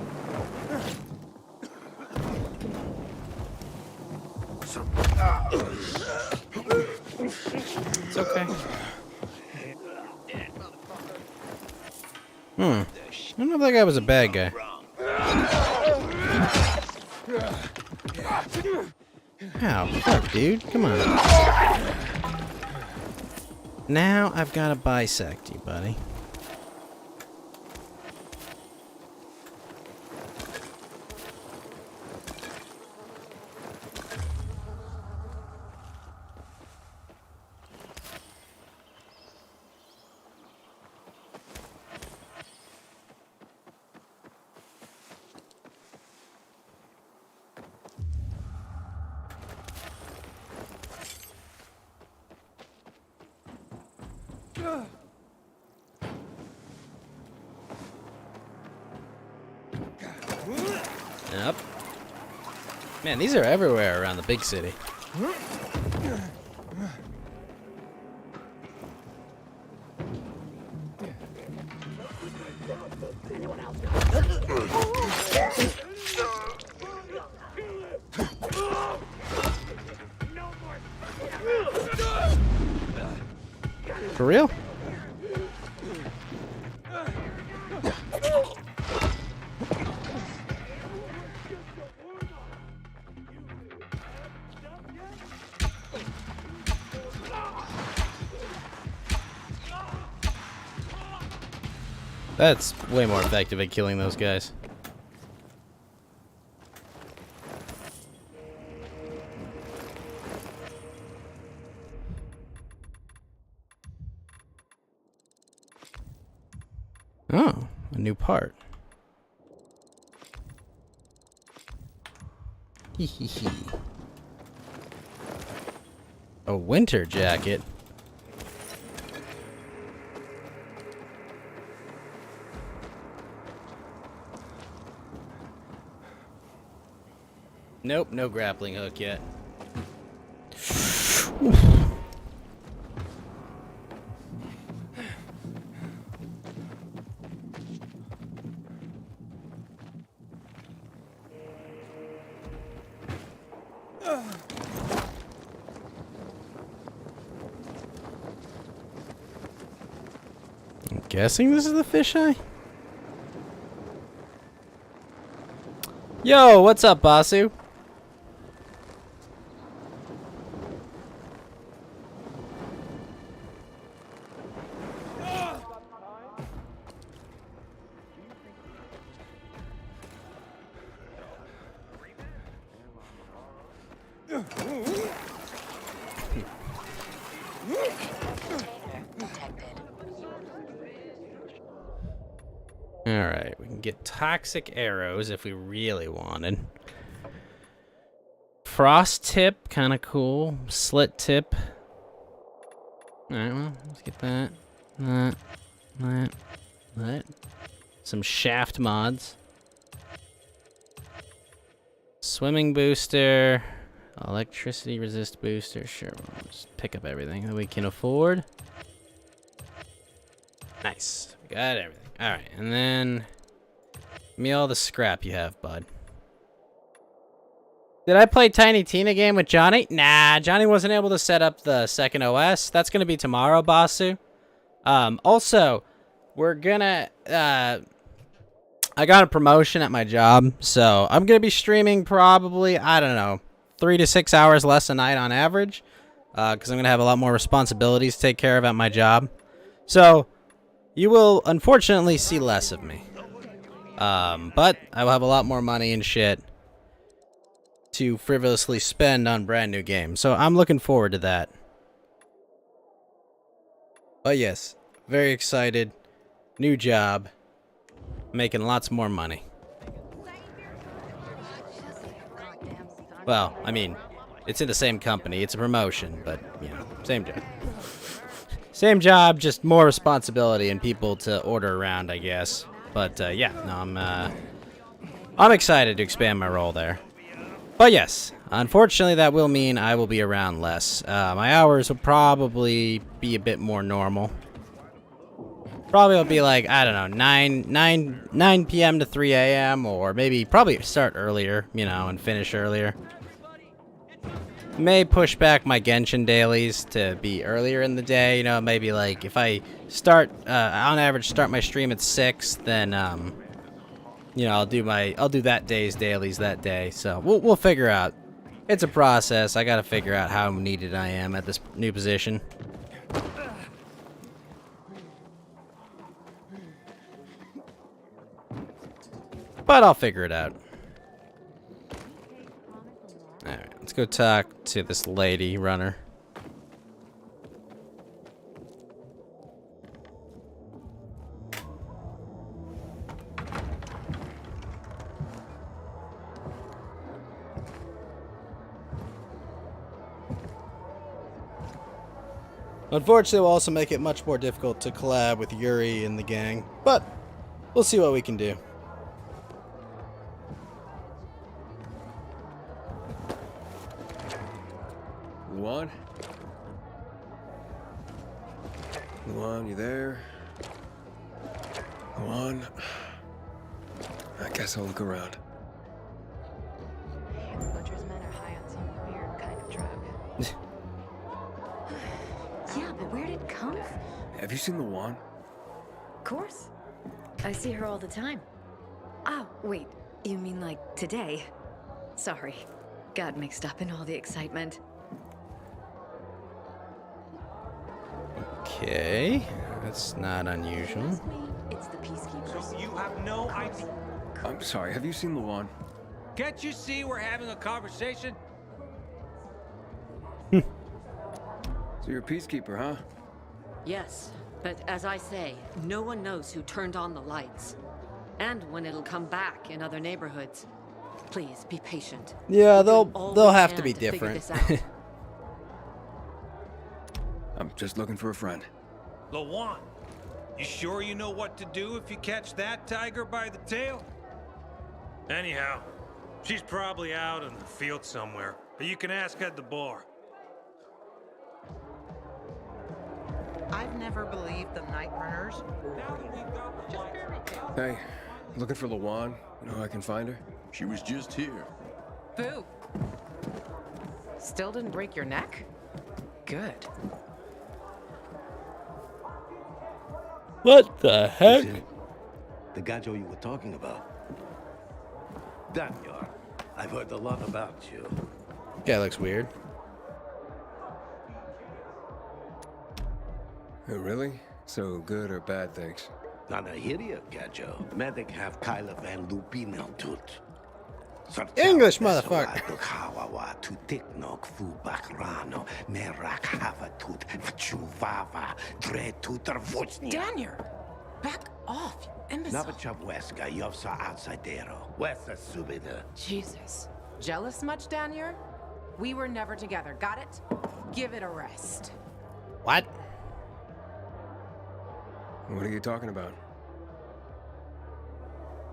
S1: It's okay. I don't know if that guy was a bad guy. Ow, fuck, dude. Come on. Now I've got to bisect you, buddy. Yep. Man, these are everywhere around the big city. For real? That's way more effective at killing those guys. Oh, a new part. Hee hee hee. A winter jacket. Nope, no grappling hook yet. guessing this is the fisheye? Yo, what's up, Basu? Alright, we can get toxic arrows if we really wanted. Frost tip, kind of cool. Slit tip. Alright, well, let's get that. That. Some shaft mods. Swimming booster. Electricity resist booster. Sure, we'll just pick up everything that we can afford. Nice. We got everything. Alright, and then give me all the scrap you have, bud. Did I play Tiny Tina game with Johnny? Nah, Johnny wasn't able to set up the second OS. That's gonna be tomorrow, Basu. Also, we're gonna I got a promotion at my job, so I'm gonna be streaming probably, I don't know, 3 to 6 hours less a night on average. Because I'm gonna have a lot more responsibilities to take care of at my job. So you will unfortunately see less of me. But I will have a lot more money and shit to frivolously spend on brand new games. So I'm looking forward to that. But yes, very excited. New job. Making lots more money. Well, I mean, it's in the same company. It's a promotion, but, you know, same job. Same job, just more responsibility and people to order around, I guess. But yeah, no, I'm excited to expand my role there. But yes, unfortunately, that will mean I will be around less. My hours will probably be a bit more normal. Probably will be like, I don't know, 9 p.m. to 3 a.m. or maybe probably start earlier, you know, and finish earlier. May push back my Genshin dailies to be earlier in the day, you know, maybe like if I start on average start my stream at 6, then you know, I'll do that day's dailies that day. So we'll figure out. It's a process. I got to figure out how needed I am at this new position. But I'll figure it out. Alright, let's go talk to this lady runner. Unfortunately, will also make it much more difficult to collab with Yuri and the gang, but we'll see what we can do.
S2: Luan? Luan, you there? Luan? I guess I'll look around.
S10: Butcher's men are high on some weird kind of drug.
S13: Yeah, but where did it come from?
S2: Have you seen Luan?
S16: Of course. I see her all the time. Oh, wait. You mean like today? Sorry. Got mixed up in all the excitement.
S1: Okay, that's not unusual.
S16: It's the peacekeepers.
S9: So you have no idea.
S2: I'm sorry, have you seen Luan?
S9: Can't you see we're having a conversation?
S2: So you're a peacekeeper, huh?
S17: Yes, but as I say, no one knows who turned on the lights. And when it'll come back in other neighborhoods. Please be patient.
S1: Yeah, they'll have to be different.
S2: I'm just looking for a friend.
S8: Lawan, you sure you know what to do if you catch that tiger by the tail? Anyhow, she's probably out in the field somewhere, but you can ask at the bar.
S18: I've never believed the night runners.
S2: Hey, looking for Luan? You know how I can find her?
S7: She was just here.
S18: Boo. Still didn't break your neck? Good.
S1: What the heck?
S14: Is it the Gajo you were talking about? Daniel, I've heard a lot about you.
S1: Guy looks weird.
S2: Oh, really? So good or bad things?
S14: Nana hiria, Gajo. Medic have Kyla Van Lupino tut.
S1: English, motherfucker.
S18: Daniel, back off, you imbecile. Jesus. Jealous much, Daniel? We were never together, got it? Give it a rest.
S1: What?
S2: What are you talking about?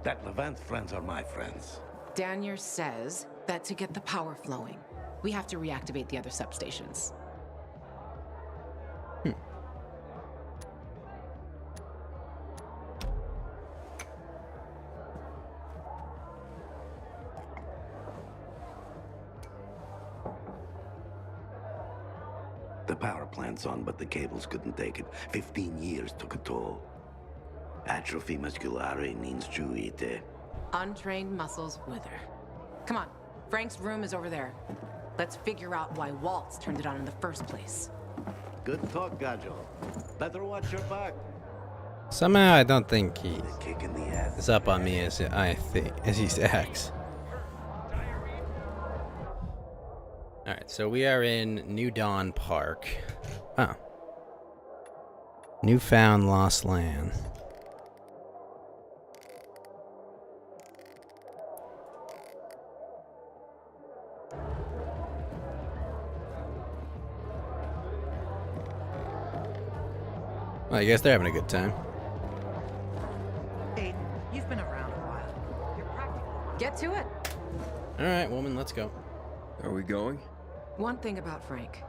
S14: That Levant friends are my friends.
S18: Daniel says that to get the power flowing, we have to reactivate the other substations.
S14: The power plant's on, but the cables couldn't take it. 15 years took a toll. Atrophy musculare ninstruite.
S18: Untrained muscles wither. Come on, Frank's room is over there. Let's figure out why Waltz turned it on in the first place.
S14: Good talk, Gajo. Better watch your back.
S1: Somehow I don't think he is up on me as he acts. Alright, so we are in New Dawn Park. Oh. Newfound Lost Land. Well, I guess they're having a good time.
S18: Aiden, you've been around a while. You're practical. Get to it.
S1: Alright, woman, let's go.
S2: Are we going?
S18: One thing about Frank.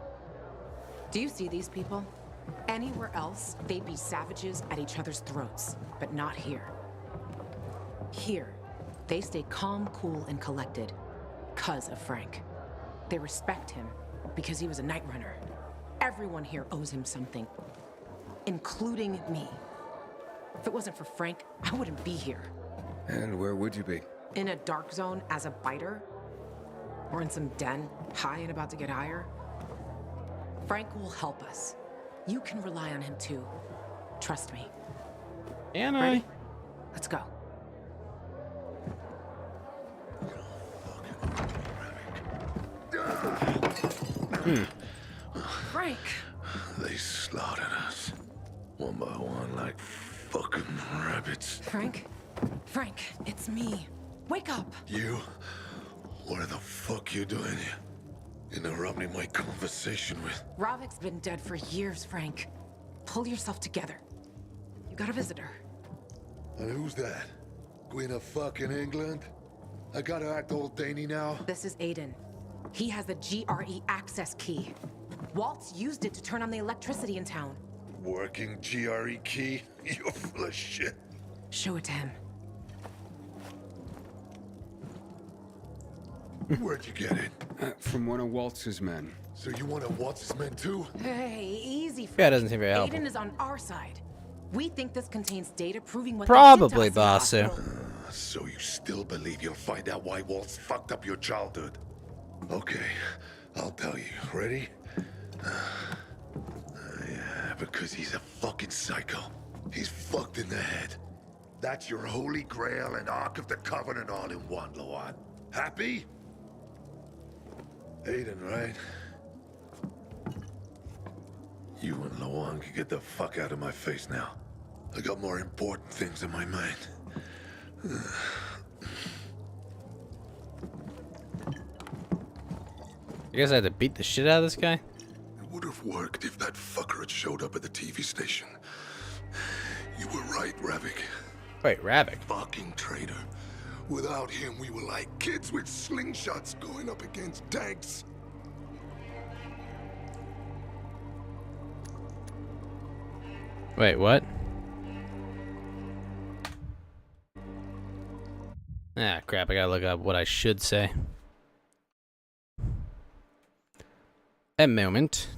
S18: Do you see these people? Anywhere else, they'd be savages at each other's throats, but not here. Here, they stay calm, cool, and collected because of Frank. They respect him because he was a night runner. Everyone here owes him something, including me. If it wasn't for Frank, I wouldn't be here.
S2: And where would you be?
S18: In a dark zone as a biter? Or in some den, high and about to get higher? Frank will help us. You can rely on him too. Trust me.
S1: Can I?
S18: Ready? Let's go. Frank!
S7: They slaughtered us. One by one like fucking rabbits.
S18: Frank? Frank, it's me. Wake up!
S7: You? What the fuck you doing here? Interrupting my conversation with...
S18: Ravik's been dead for years, Frank. Pull yourself together. You got a visitor.
S7: And who's that? Queen of fucking England? I gotta act old Danny now?
S18: This is Aiden. He has the GRE access key. Waltz used it to turn on the electricity in town.
S7: Working GRE key? You're full of shit.
S18: Show it to him.
S7: Where'd you get it?
S2: From one of Waltz's men.
S7: So you one of Waltz's men too?
S18: Hey, easy, Frank.
S1: Yeah, it doesn't seem very helpful.
S18: Aiden is on our side. We think this contains data proving what
S1: Probably,
S18: they did to us in the
S1: Basu.
S18: hospital.
S7: So you still believe you'll find out why Waltz fucked up your childhood? Okay, I'll tell you. Ready? Yeah, because he's a fucking psycho. He's fucked in the head. That's your Holy Grail and Ark of the Covenant all in one, Loan. Happy? Aiden, right? You and Loan can get the fuck out of my face now. I got more important things in my mind.
S1: You guys had to beat the shit out of this guy?
S7: It would have worked if that fucker had showed up at the TV station. You were right, Ravik.
S1: Wait, Ravik?
S7: Fucking traitor. Without him, we were like kids with slingshots going up against tanks.
S1: Wait, what? Ah, crap, I gotta look up what I should say. A moment.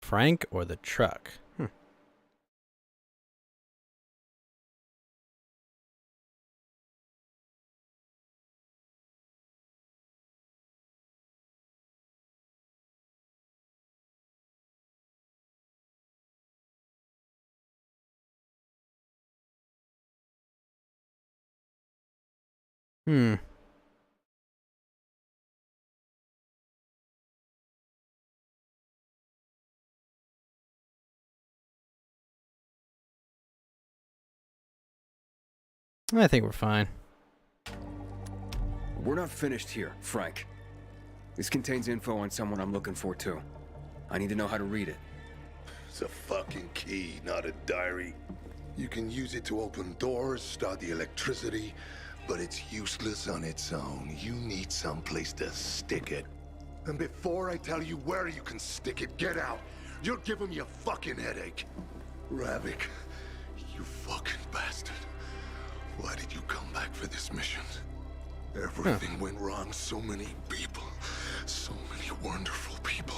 S1: Frank or the truck? Hmm. I think we're fine.
S2: We're not finished here, Frank. This contains info on someone I'm looking for, too. I need to know how to read it.
S19: It's a fucking key, not a diary. You can use it to open doors, start the electricity, but it's useless on its own. You need someplace to stick it. And before I tell you where you can stick it, get out. You're giving me a fucking headache. Ravik, you fucking bastard. Why did you come back for this mission? Everything went wrong. So many people. So many wonderful people.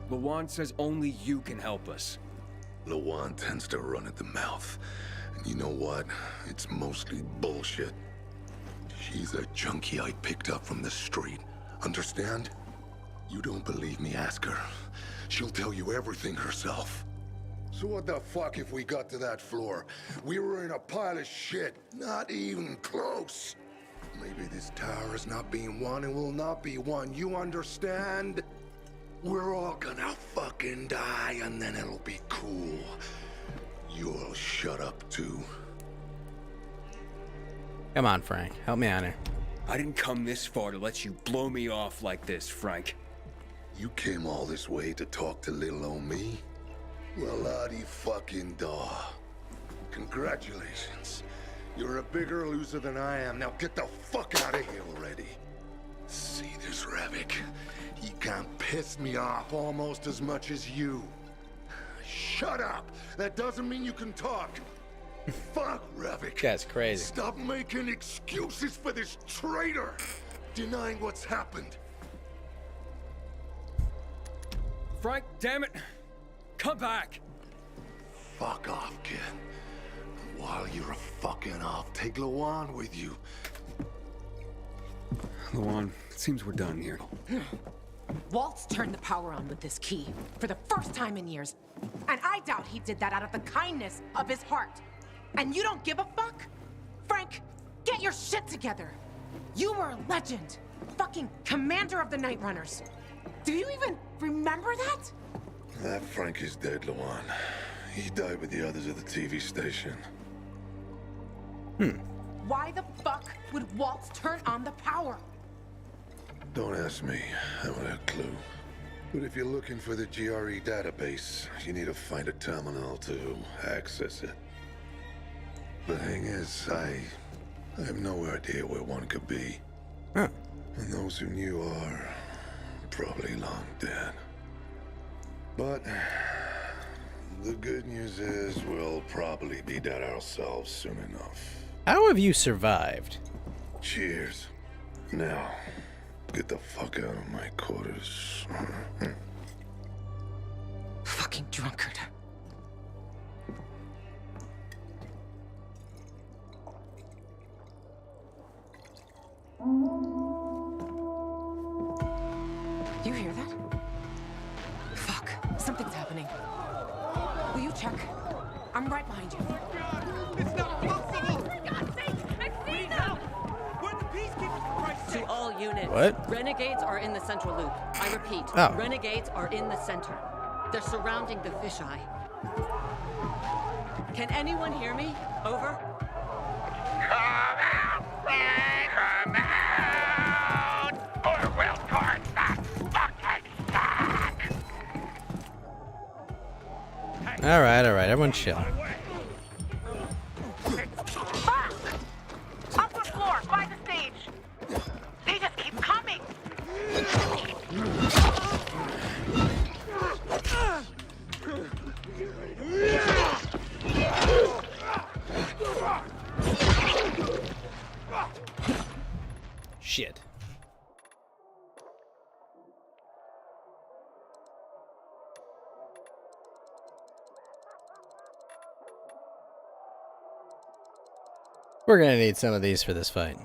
S2: Lawan says only you can help us.
S19: Lawan tends to run at the mouth. And you know what? It's mostly bullshit. She's a junkie I picked up from the street. Understand? You don't believe me, ask her. She'll tell you everything herself. So what the fuck if we got to that floor? We were in a pile of shit. Not even close. Maybe this tower is not being won and will not be won. You understand? We're all gonna fucking die and then it'll be cool. You'll shut up too.
S1: Come on, Frank. Help me out here.
S2: I didn't come this far to let you blow me off like this, Frank.
S19: You came all this way to talk to little old me? Well, la-di fucking da. Congratulations. You're a bigger loser than I am. Now get the fuck out of here already. See this Ravik? He can't piss me off almost as much as you. Shut up! That doesn't mean you can talk. Fuck, Ravik.
S1: That's crazy.
S19: Stop making excuses for this traitor. Denying what's happened.
S2: Frank, damn it! Come back!
S19: Fuck off, kid. And while you're fucking off, take Lawan with you.
S2: Lawan, it seems we're done here.
S18: Waltz turned the power on with this key for the first time in years. And I doubt he did that out of the kindness of his heart. And you don't give a fuck? Frank, get your shit together. You were a legend. Fucking commander of the Night Runners. Do you even remember that?
S19: That Frank is dead, Lawan. He died with the others at the TV station.
S18: Why the fuck would Waltz turn on the power?
S19: Don't ask me. I don't have a clue. But if you're looking for the GRE database, you need to find a terminal to access it. The thing is, I have no idea where one could be. And those who knew are probably long dead. But the good news is we'll probably be dead ourselves soon enough.
S1: How have you survived?
S19: Cheers. Now, get the fuck out of my quarters.
S18: Fucking drunkard. You hear that? Fuck, something's happening. Will you check? I'm right behind you.
S9: It's not possible! For God's sake, I've seen them! We're the peacekeepers, for Christ's sake!
S17: To all units,
S1: What?
S17: renegades are in the central loop. I repeat,
S1: Oh.
S17: renegades are in the center. They're surrounding the fisheye. Can anyone hear me? Over.
S8: Come out, Frank! Come out! Or we'll torch that fucking sack!
S1: All right, everyone chill.
S3: Fuck! Upper floor, by the stage. They just keep coming.
S1: Shit. We're gonna need some of these for this fight.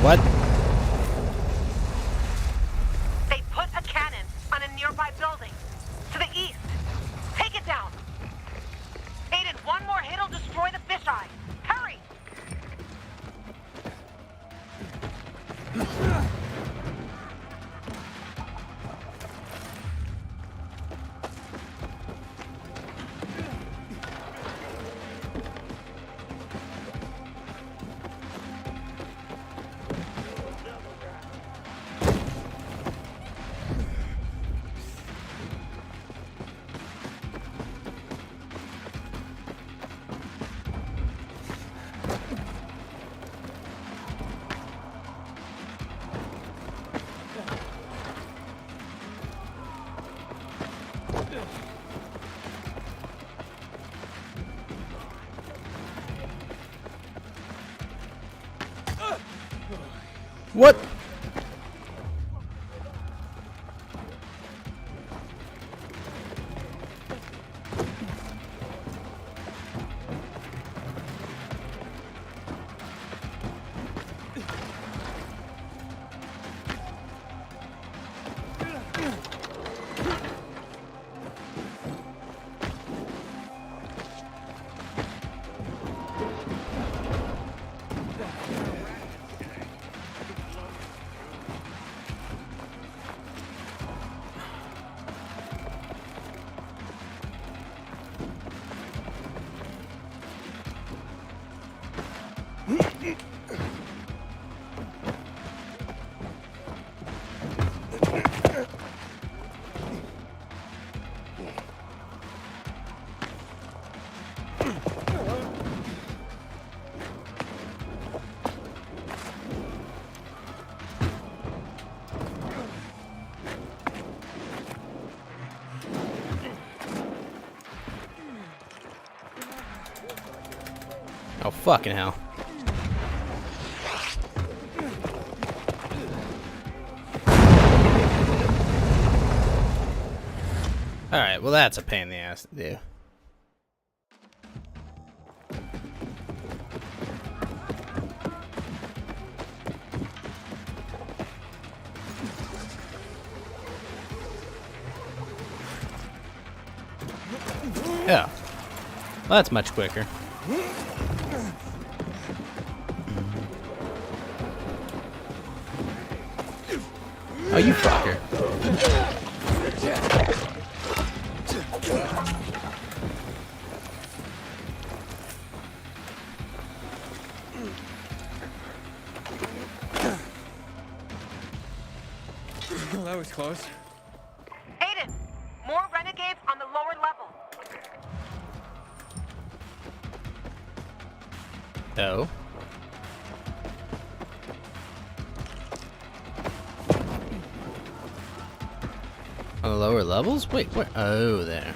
S1: What?
S3: They put a cannon on a nearby building. To the east. Take it down. Aiden, one more hit'll destroy the fisheye. Hurry!
S1: What? Oh, fucking hell. Alright, well that's a pain in the ass to do. Yeah. Well, that's much quicker. Oh, you fucker.
S2: That was close.
S3: Aiden, more renegades on the lower level.
S1: Oh. On the lower levels? Wait, where? Oh, there.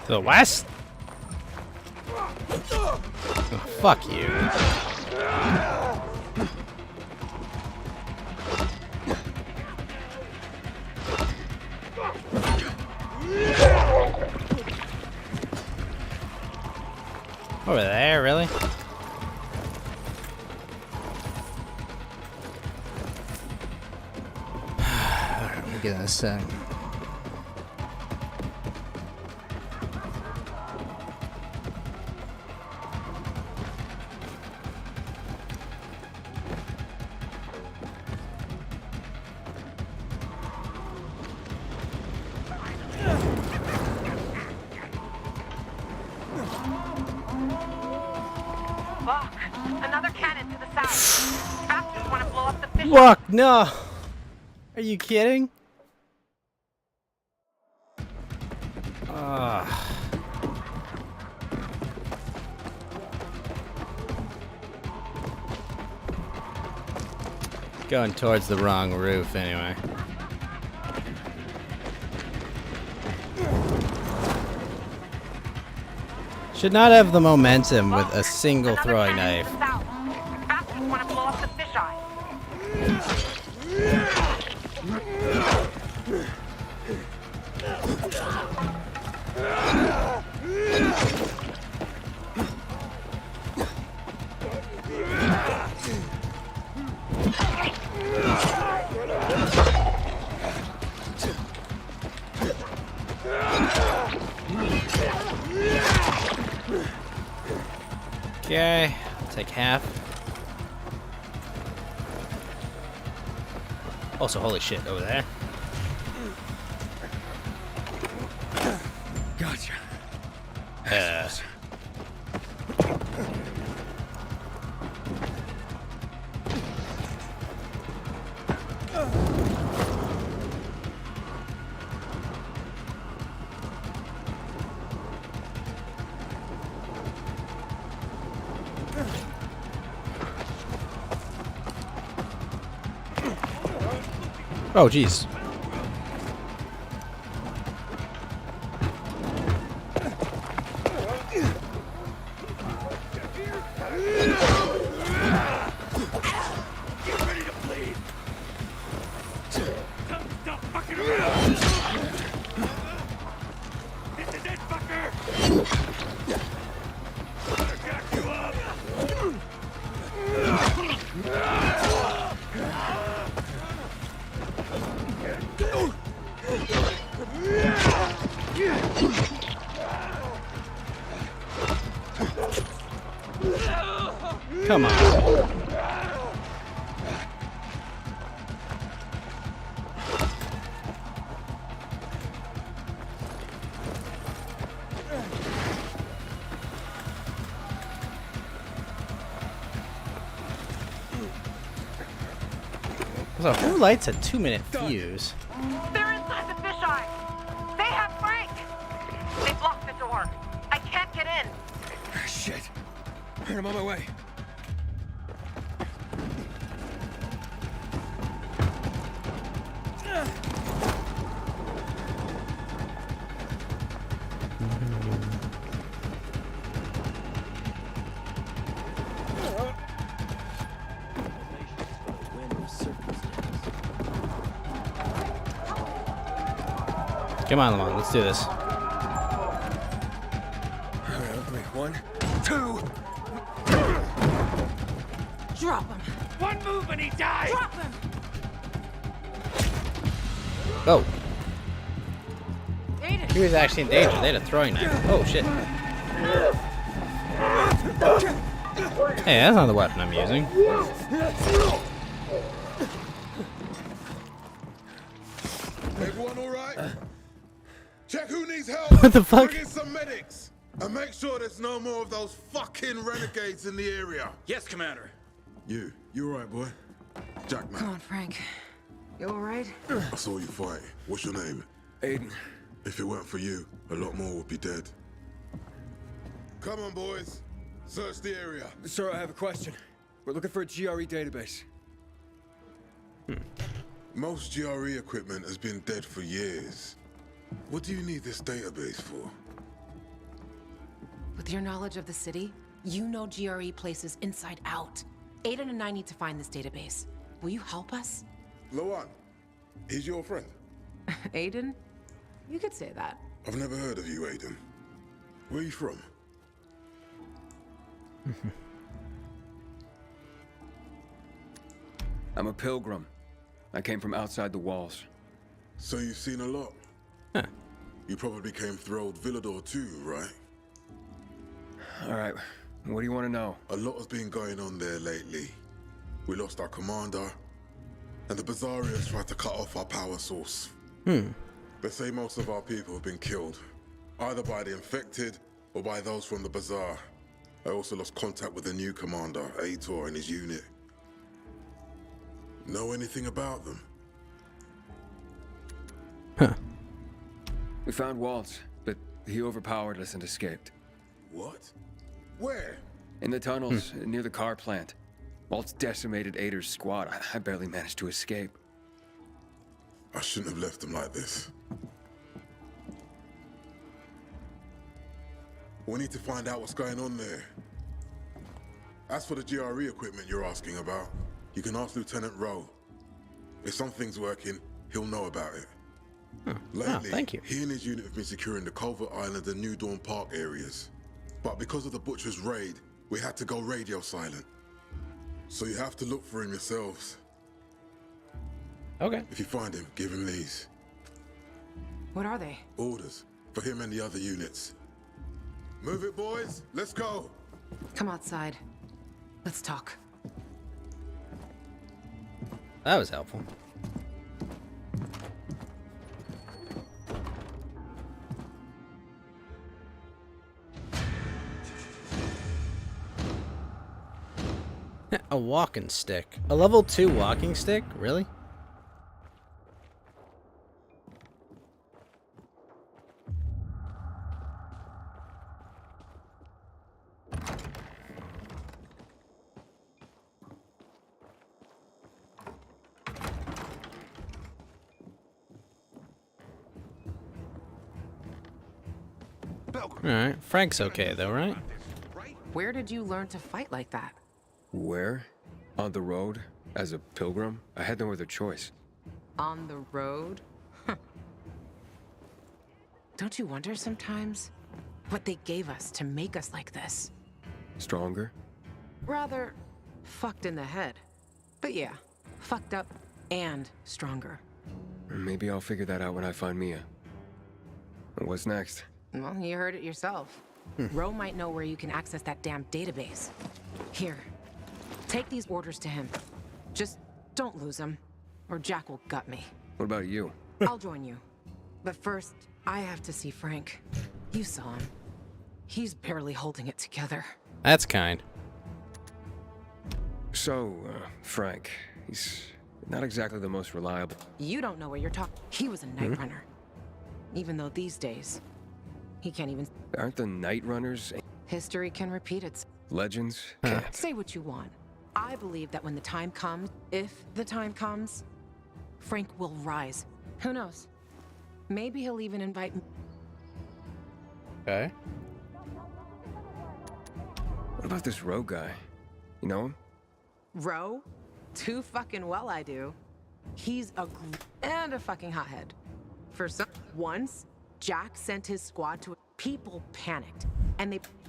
S1: To the west? Oh, fuck you. goodness.
S3: Look, another cannon to the south. Bastards want to blow up the fish.
S1: Fuck, no. Are you kidding? Going towards the wrong roof anyway. Should not have the momentum with a single throwing knife.
S3: Bastards want to blow up the fisheye.
S1: Okay, I'll take half. Also, holy shit, over there.
S2: Gotcha.
S1: Oh, jeez. Come on. So who lights a 2-minute fuse?
S3: They're inside the fisheye. They have Frank. They blocked the door. I can't get in.
S2: Shit. I'm on my way.
S1: Come on, Lamont, let's do this.
S2: All right, okay. 1, 2.
S18: Drop him.
S9: One move and he dies.
S18: Drop him.
S1: Oh,
S18: Aiden.
S1: he was actually in danger. They had a throwing knife. Oh, shit. Hey, that's not the weapon I'm using.
S20: Everyone all right? Check who needs help.
S1: What the fuck?
S20: Bring in some medics. And make sure there's no more of those fucking renegades in the area.
S6: Yes, Commander.
S20: You all right, boy? Jack, man.
S18: Come on, Frank. You all right?
S20: I saw you fight. What's your name?
S2: Aiden.
S20: If it weren't for you, a lot more would be dead. Come on, boys. Search the area.
S2: Sir, I have a question. We're looking for a GRE database.
S20: Most GRE equipment has been dead for years. What do you need this database for?
S18: With your knowledge of the city, you know GRE places inside out. Aiden and I need to find this database. Will you help us?
S20: Lawan, he's your friend.
S18: Aiden? You could say that.
S20: I've never heard of you, Aiden. Where are you from?
S2: I'm a pilgrim. I came from outside the walls.
S20: So you've seen a lot?
S1: Huh.
S20: You probably came through old Villador too, right?
S2: Alright, what do you want to know?
S20: A lot has been going on there lately. We lost our commander, and the Bazaarians tried to cut off our power source. They say most of our people have been killed, either by the infected or by those from the Bazaar. I also lost contact with the new commander, Aitor, and his unit. Know anything about them?
S2: We found Waltz, but he overpowered us and escaped.
S20: What? Where?
S2: In the tunnels, near the car plant. Waltz decimated Ader's squad. I barely managed to escape.
S20: I shouldn't have left them like this. We need to find out what's going on there. As for the GRE equipment you're asking about, you can ask Lieutenant Rowe. If something's working, he'll know about it. Lately,
S1: thank you.
S20: He and his unit have been securing the Culver Island and New Dawn Park areas. But because of the Butcher's raid, we had to go radio silent. So you have to look for him yourselves.
S1: Okay.
S20: If you find him, give him these.
S18: What are they?
S20: Orders for him and the other units. Move it, boys. Let's go.
S18: Come outside. Let's talk.
S1: That was helpful. A walking stick. A level 2 walking stick? Really? Alright, Frank's okay though, right?
S18: Where did you learn to fight like that?
S2: Where? On the road? As a pilgrim? I had no other choice.
S18: On the road? Huh. Don't you wonder sometimes what they gave us to make us like this?
S2: Stronger?
S18: Rather, fucked in the head. But yeah, fucked up and stronger.
S2: Maybe I'll figure that out when I find Mia. What's next?
S18: Well, you heard it yourself. Roe might know where you can access that damn database. Here, take these orders to him. Just don't lose them, or Jack will gut me.
S2: What about you?
S18: I'll join you. But first, I have to see Frank. You saw him. He's barely holding it together.
S1: That's kind.
S2: So, Frank, he's not exactly the most reliable.
S18: You don't know what you're talking. He was a night runner. Even though these days, he can't even.
S2: Aren't the Night Runners
S18: History can repeat itself.
S2: legends?
S18: Say what you want. I believe that when the time comes, if the time comes, Frank will rise. Who knows? Maybe he'll even invite.
S1: Okay.
S2: What about this Rogue guy? You know him?
S18: Roe? Too fucking well I do. He's and a fucking hothead. For some once, Jack sent his squad to people panicked.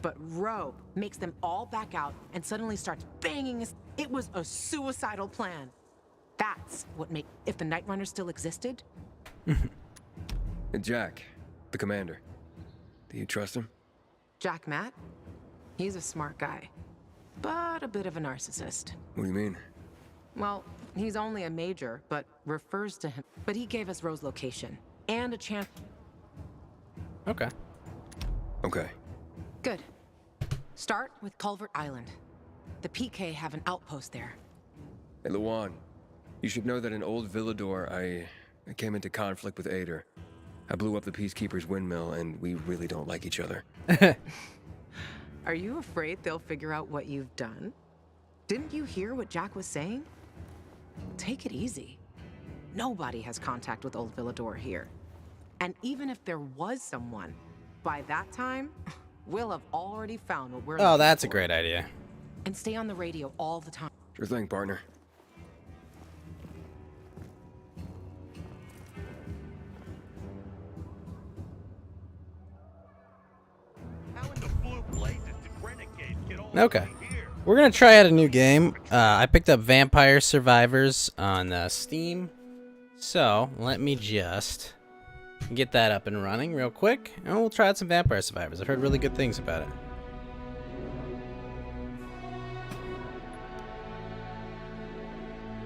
S18: But Roe makes them all back out and suddenly starts banging us. It was a suicidal plan. That's what if the Night Runner still existed.
S2: And Jack, the commander. Do you trust him?
S18: Jack Matt? He's a smart guy, but a bit of a narcissist.
S2: What do you mean?
S18: Well, he's only a major, but refers to him. But he gave us Roe's location and a chance.
S1: Okay.
S2: Okay.
S18: Good. Start with Culvert Island. The PK have an outpost there.
S2: Hey, Luan, you should know that in old Villador, I came into conflict with Ader. I blew up the Peacekeeper's windmill, and we really don't like each other.
S18: Are you afraid they'll figure out what you've done? Didn't you hear what Jack was saying? Take it easy. Nobody has contact with old Villador here. And even if there was someone, by that time, we'll have already found what we're
S1: Oh, that's a great idea.
S18: And stay on the radio all the time.
S2: Sure thing, partner.
S1: Okay. We're going to try out a new game. I picked up Vampire Survivors on Steam. So, let me just get that up and running real quick, and we'll try out some Vampire Survivors. I've heard really good things about it.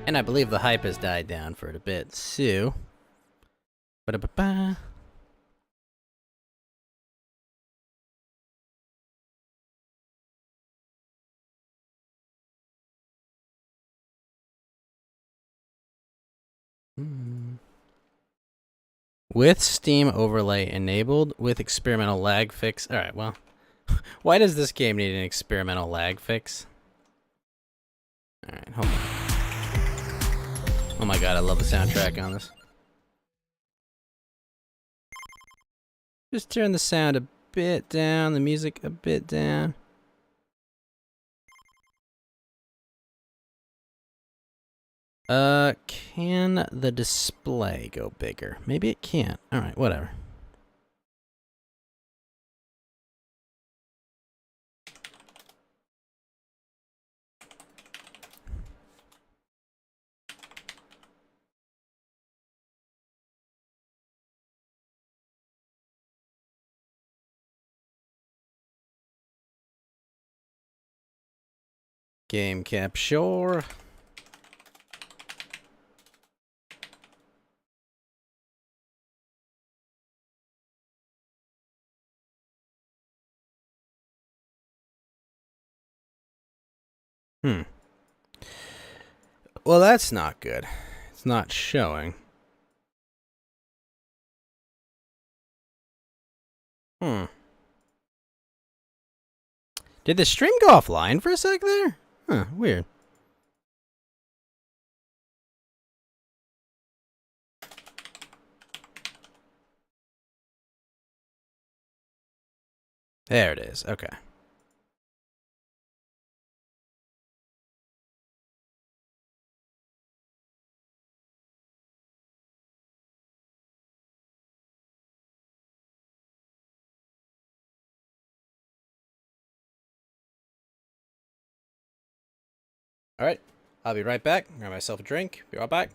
S1: And I believe the hype has died down for it a bit, so... Ba-da-ba-ba. With Steam overlay enabled, with experimental lag fix. Alright, well. Why does this game need an experimental lag fix? Alright, hold on. Oh my god, I love the soundtrack on this. Just turn the sound a bit down, the music a bit down. Can the display go bigger? Maybe it can't. Alright, whatever. Game capture. Well, that's not good. It's not showing. Did the stream go offline for a sec there? Huh, weird. There it is. Okay. Alright, I'll be right back. Grab myself a drink. Be right back.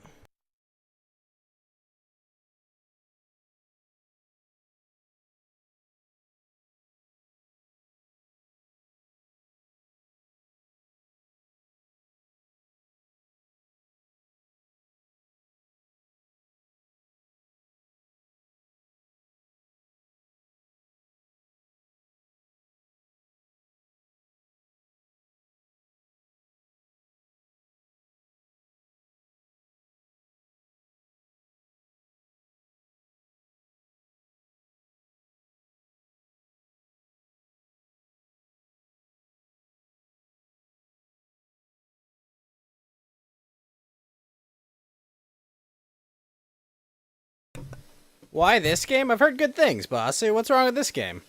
S1: Why this game? I've heard good things, boss. What's wrong with this game?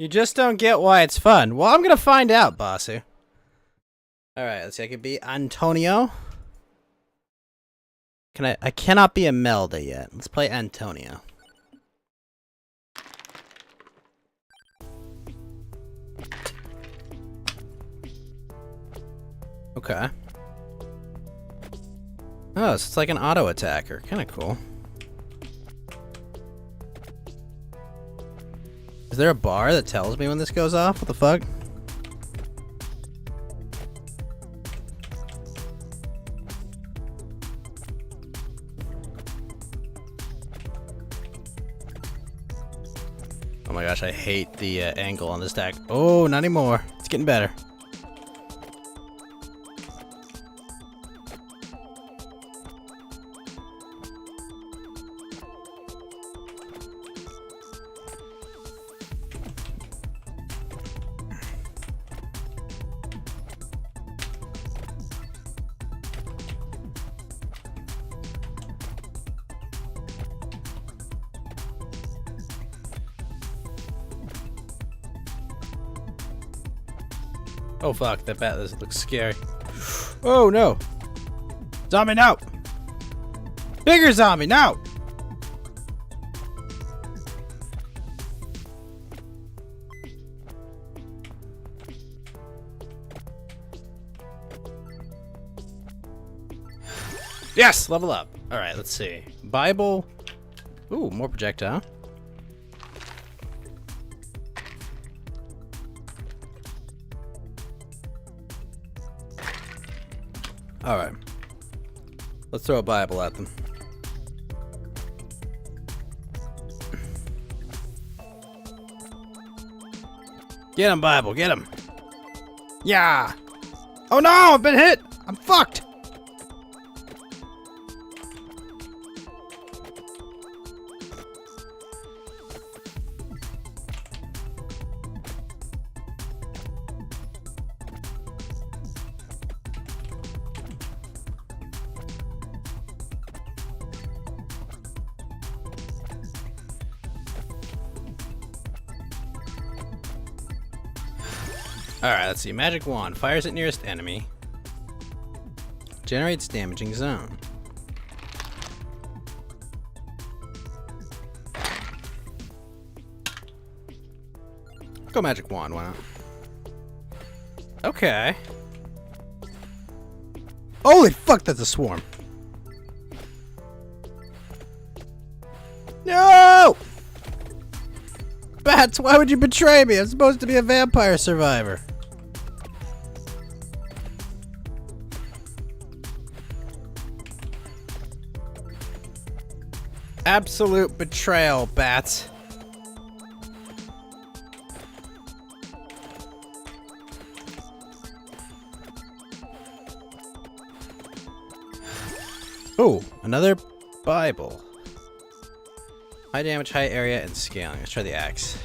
S1: You just don't get why it's fun. Well, I'm gonna find out, Basu. Alright, let's see. I could be Antonio. I cannot be Imelda yet. Let's play Antonio. Okay. Oh, so it's like an auto attacker. Kinda cool. Is there a bar that tells me when this goes off? What the fuck? Oh my gosh, I hate the angle on this deck. Oh, not anymore. It's getting better. Oh fuck, that bat looks scary. Oh no! Zombie, no! Bigger zombie, no! Yes! Level up. Alright, let's see. Bible. Ooh, more projectile. Alright. Let's throw a Bible at them. Get him, Bible, get him! Yeah! Oh no, I've been hit! I'm fucked! Alright, let's see. Magic wand fires at nearest enemy. Generates damaging zone. Go magic wand, why not? Okay. Holy fuck, that's a swarm. No! Bats, why would you betray me? I'm supposed to be a vampire survivor. Absolute betrayal, bats. Oh, another Bible. High damage, high area, and scaling. Let's try the axe.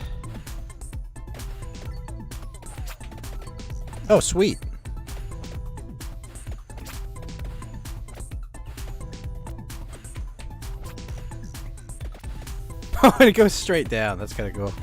S1: Oh, sweet. Oh, and it goes straight down. That's kind of cool.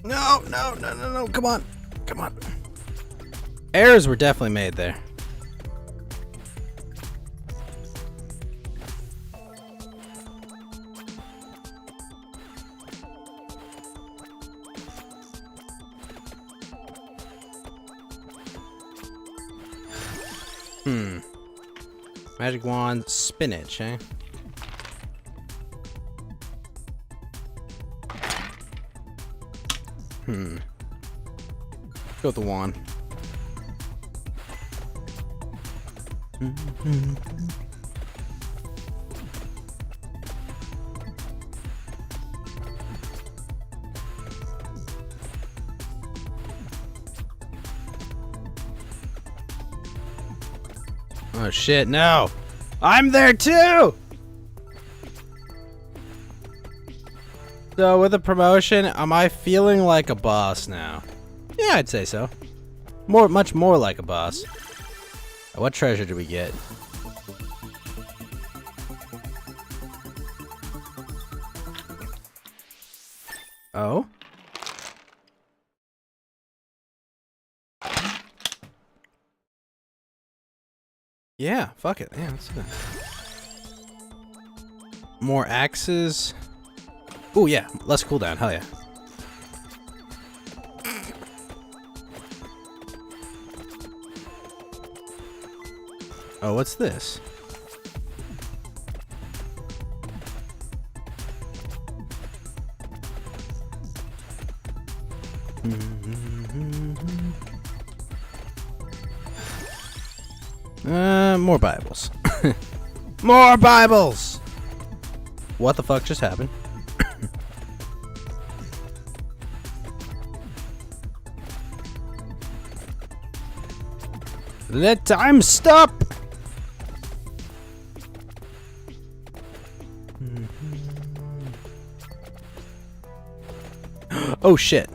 S1: No, come on. Come on. Errors were definitely made there. Magic wand, spinach, eh? Go with the wand. Oh shit, no! I'm there too! So with a promotion, am I feeling like a boss now? Yeah, I'd say so. Much more like a boss. What treasure do we get? Oh? Yeah, fuck it. Yeah, let's do that. More axes. Oh yeah, less cooldown. Hell yeah. Oh, what's this? More Bibles. More Bibles! What the fuck just happened? Let time stop! Oh shit.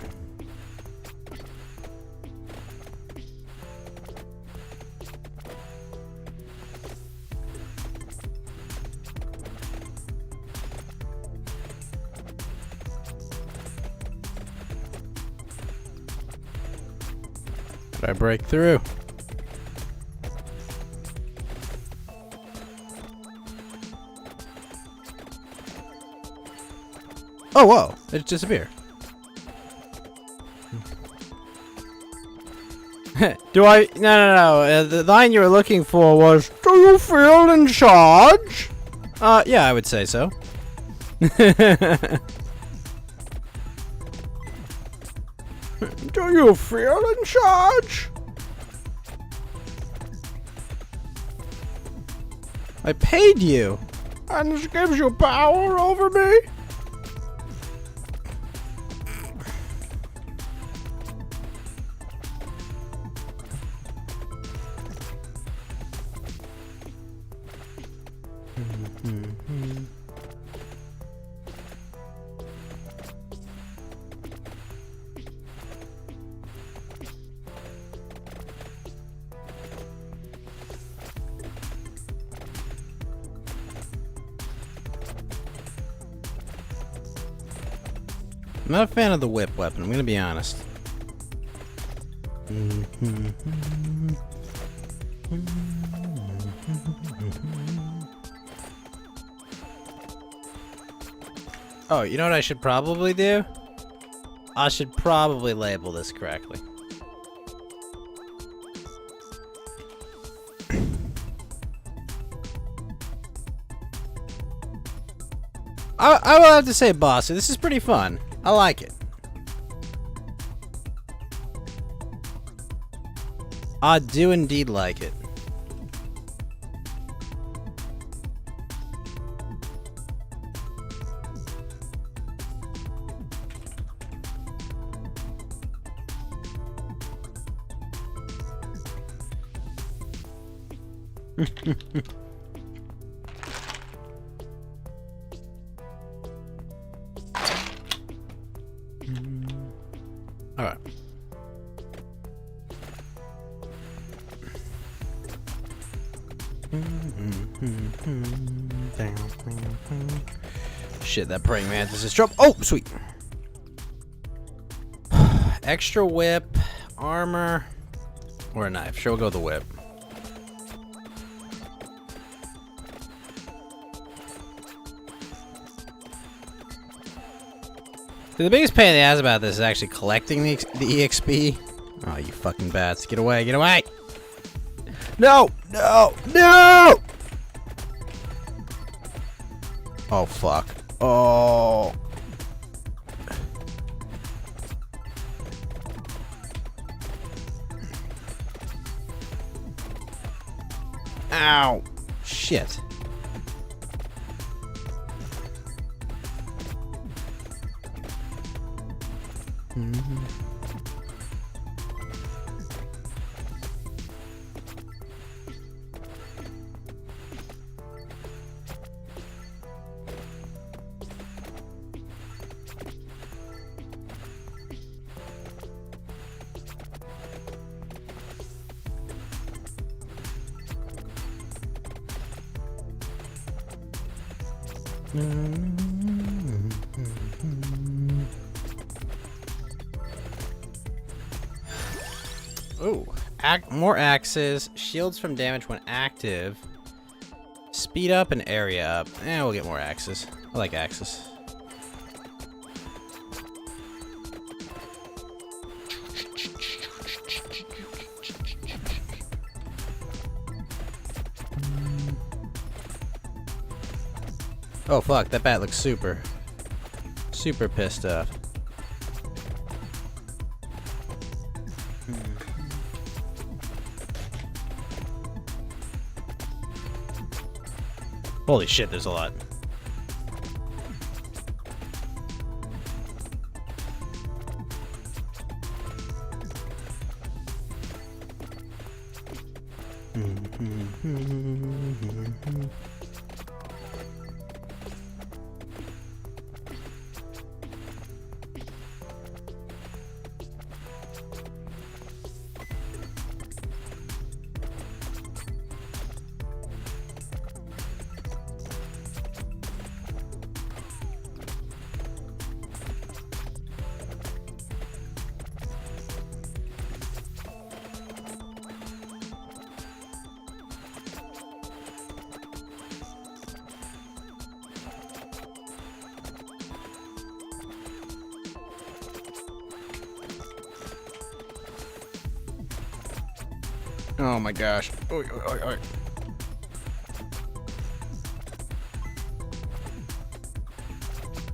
S1: Did I break through? Oh, whoa. It just disappeared. Do I... No. The line you were looking for was, do you feel in charge? Yeah, I would say so. Do you feel in charge? I paid you. And this gives you power over me? I'm not a fan of the whip weapon, I'm gonna be honest. Oh, you know what I should probably do? I should probably label this correctly. I will have to say, bossy, this is pretty fun. I like it. I do indeed like it. All right. Shit, that praying mantis is trouble. Oh, sweet. Extra whip, armor, or a knife. Sure, we'll go with the whip. The biggest pain in the ass about this is actually collecting the EXP. Oh, you fucking bats. Get away, get away! No! No! No! Oh, fuck. Oh. Ow. Shit. Ooh, more axes, shields from damage when active, speed up and area up. We'll get more axes. I like axes. Oh fuck, that bat looks super pissed off. Holy shit, there's a lot. Oh my gosh. Oy, oy, oy, oy.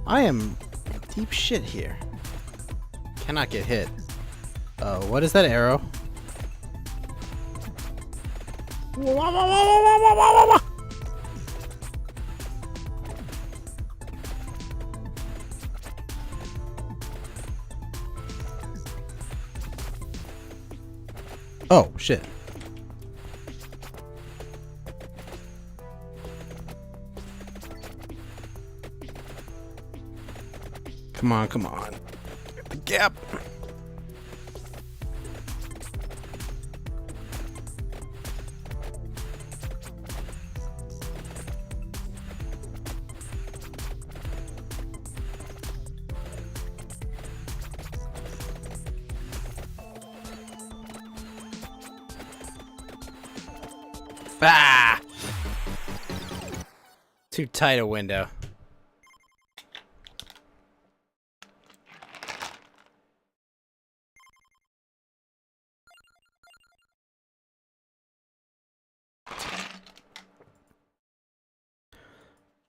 S1: I am in deep shit here. Cannot get hit. Oh, what is that arrow? Oh, shit. Come on, come on. The gap. Ah! Too tight a window.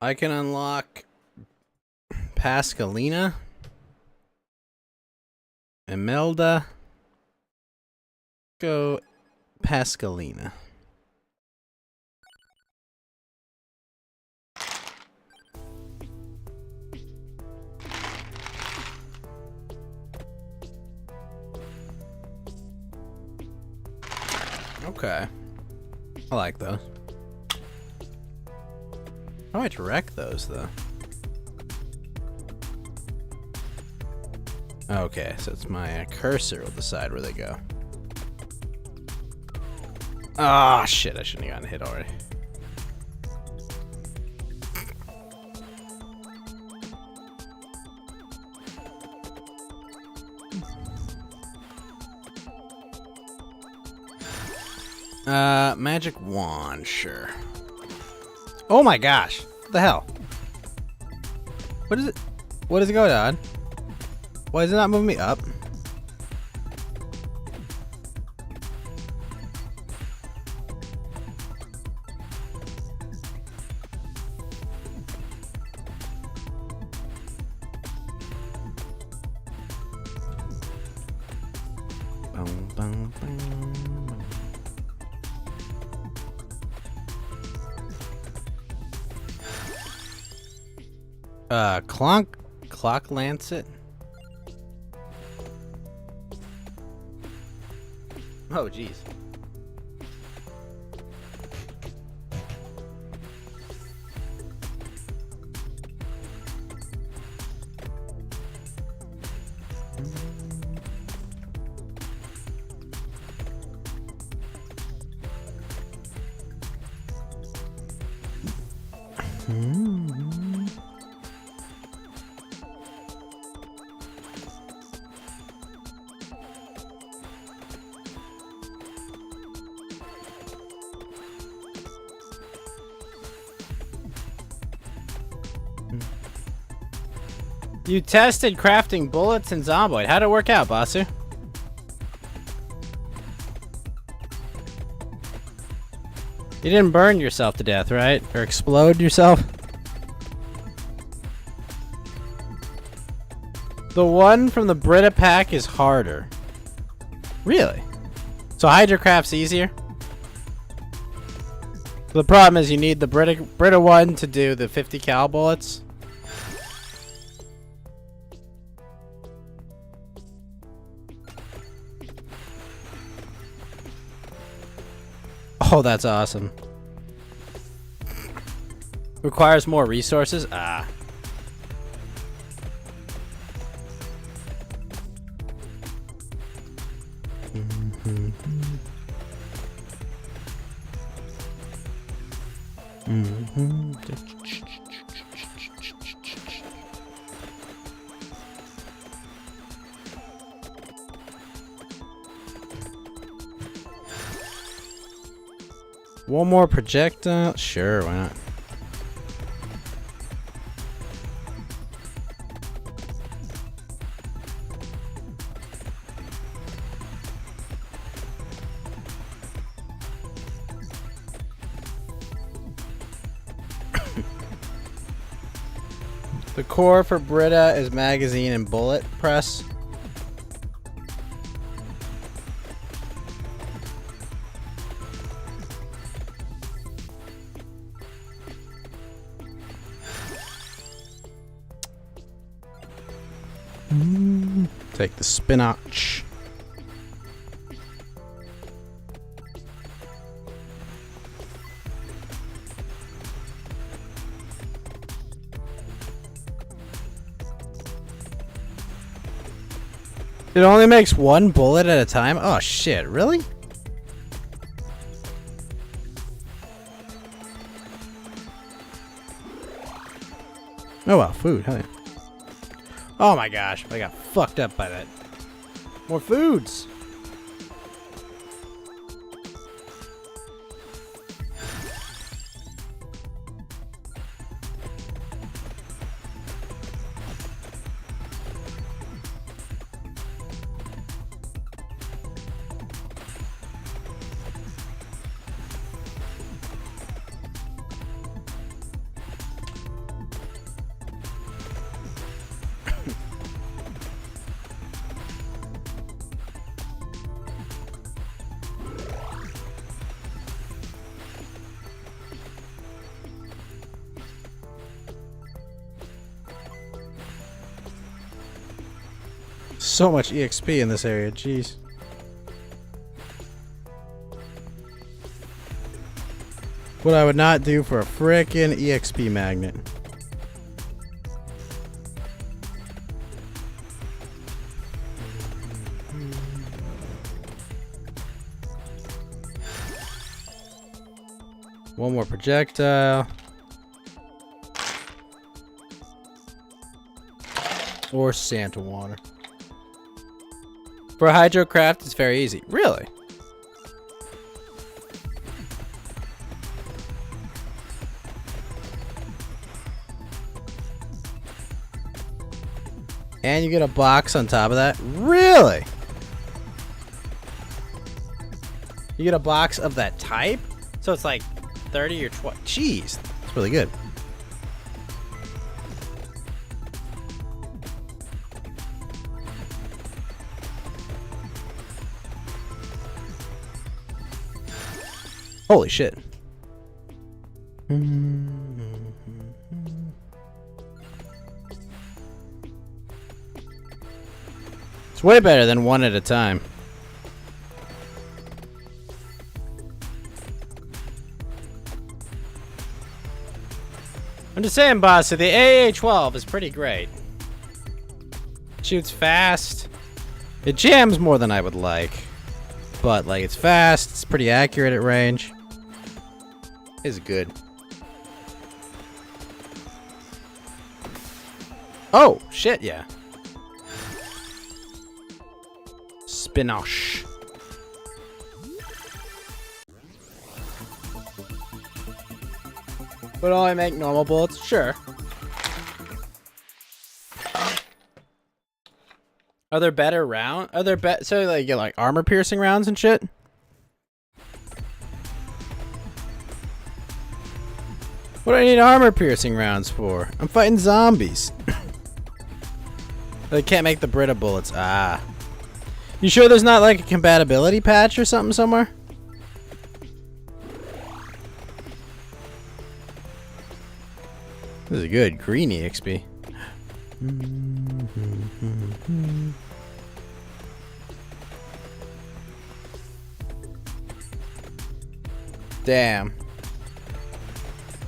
S1: I can unlock Pascalina, Imelda. Go Pascalina. Okay. I like those. How do I direct those, though? Okay, so it's my cursor will decide where they go. Ah, shit, I shouldn't have gotten hit already. Magic wand, sure. Oh my gosh, what the hell? What is it? What is it going on? Why is it not moving me up? Clock Lancet. Oh, jeez. You tested crafting bullets in Zomboid. How'd it work out, Basu? You didn't burn yourself to death, right? Or explode yourself? The one from the Brita pack is harder. Really? So Hydrocraft's easier? The problem is you need the Brita one to do the 50 cal bullets. Oh, that's awesome. Requires more resources? Ah. One more projectile? Sure, why not? The core for Brita is magazine and bullet press. Take the spinach. It only makes one bullet at a time? Oh shit, really? Oh wow, food, hell yeah. Oh my gosh, I got fucked up by that. More foods! So much EXP in this area, jeez. What I would not do for a frickin' EXP magnet. One more projectile. Or Santa water. For Hydrocraft, it's very easy. Really? And you get a box on top of that? Really? You get a box of that type? So it's like 30 or 20. Jeez, that's really good. Holy shit. It's way better than one at a time. I'm just saying, boss, so the AA-12 is pretty great. Shoots fast. It jams more than I would like. But, like, it's fast. It's pretty accurate at range. It's good. Oh, shit, yeah. Spinach. Would only make normal bullets? Sure. Are there better round? Are there so like you get like armor piercing rounds and shit? What do I need armor piercing rounds for? I'm fighting zombies. They can't make the Brita bullets. Ah. You sure there's not like a compatibility patch or something somewhere? This is good. Green EXP. Damn.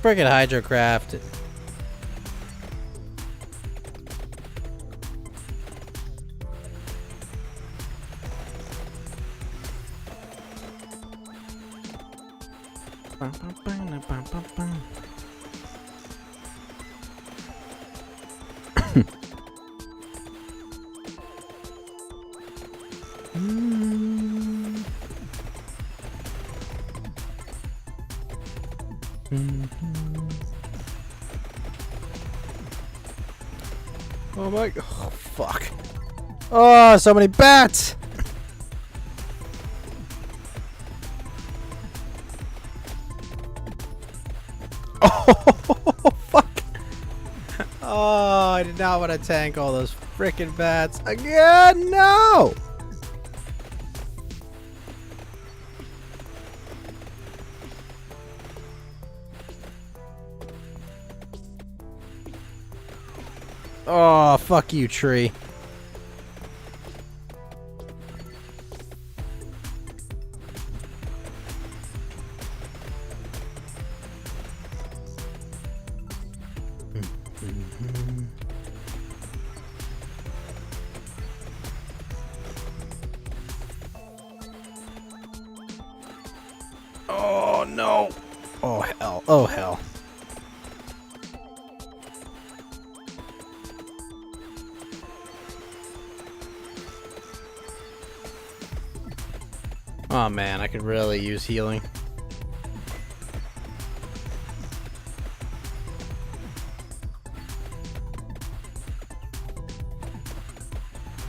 S1: Frickin' hydrocraft. Oh my, oh fuck. Oh, so many bats! Oh, fuck. Oh, I did not want to tank all those frickin' bats. Again, no! Oh, fuck you, tree. Oh, no. Oh, hell. Oh, hell. Oh man, I could really use healing.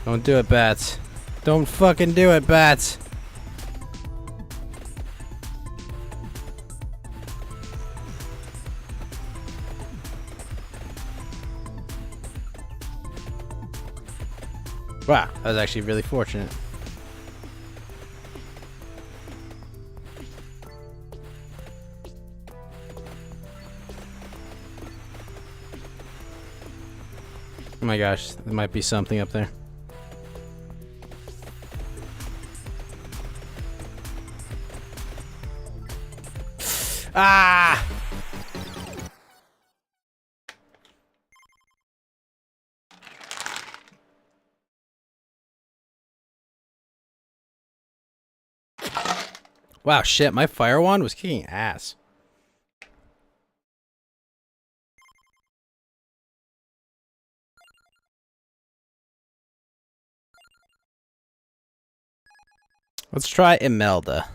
S1: Don't do it, bats. Don't fucking do it, bats. Wow, that was actually really fortunate. Oh my gosh, there might be something up there. Ah! Wow, shit, my fire wand was kicking ass. Let's try Imelda.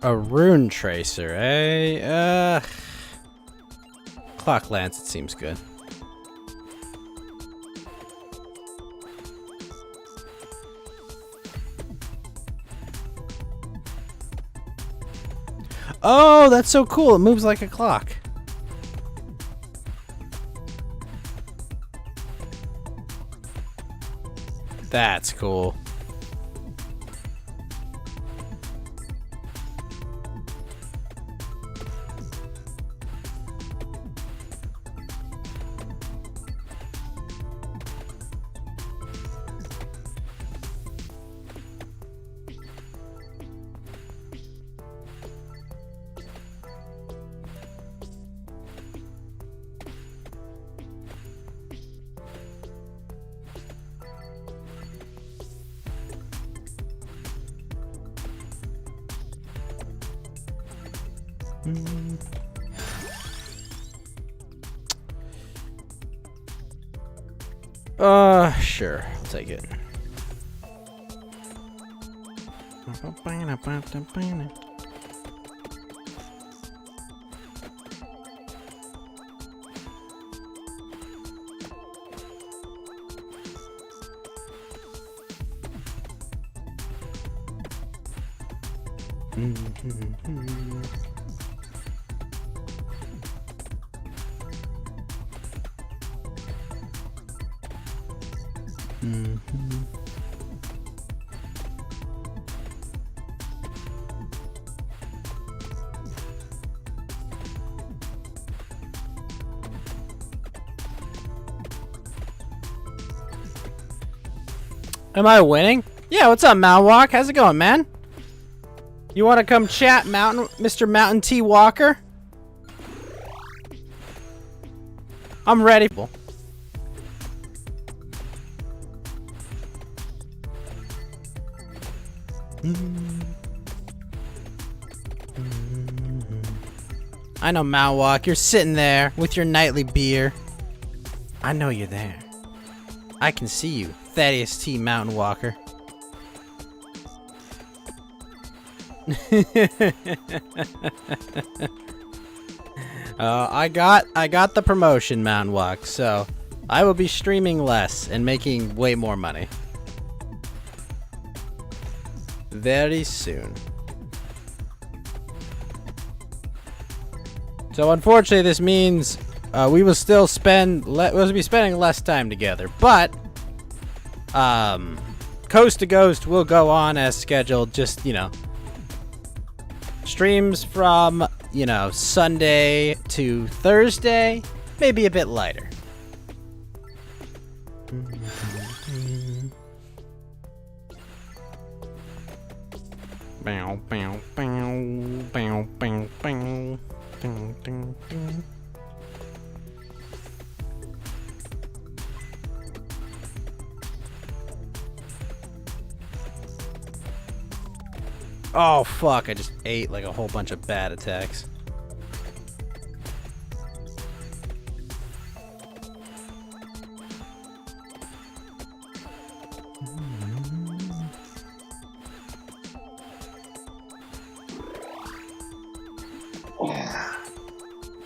S1: A rune tracer, eh? Clock lance, it seems good. Oh, that's so cool. It moves like a clock. That's cool. Sure. I'll take it. Am I winning? Yeah, what's up, Mountain Walk? How's it going, man? You want to come chat, Mr. Mountain T Walker? I'm ready. I know, Mountain Walk. You're sitting there with your nightly beer. I know you're there. I can see you, Thaddeus T. Mountain Walker. I got the promotion, Mountain Walk, so I will be streaming less and making way more money very soon. So unfortunately, this means we will still we'll be spending less time together, but Coast to Ghost will go on as scheduled. Just, you know, streams from, you know, Sunday to Thursday, maybe a bit lighter. Bow, bow, bow, bow, bow, bow. Ding, ding, ding. Oh fuck, I just ate like a whole bunch of bad attacks.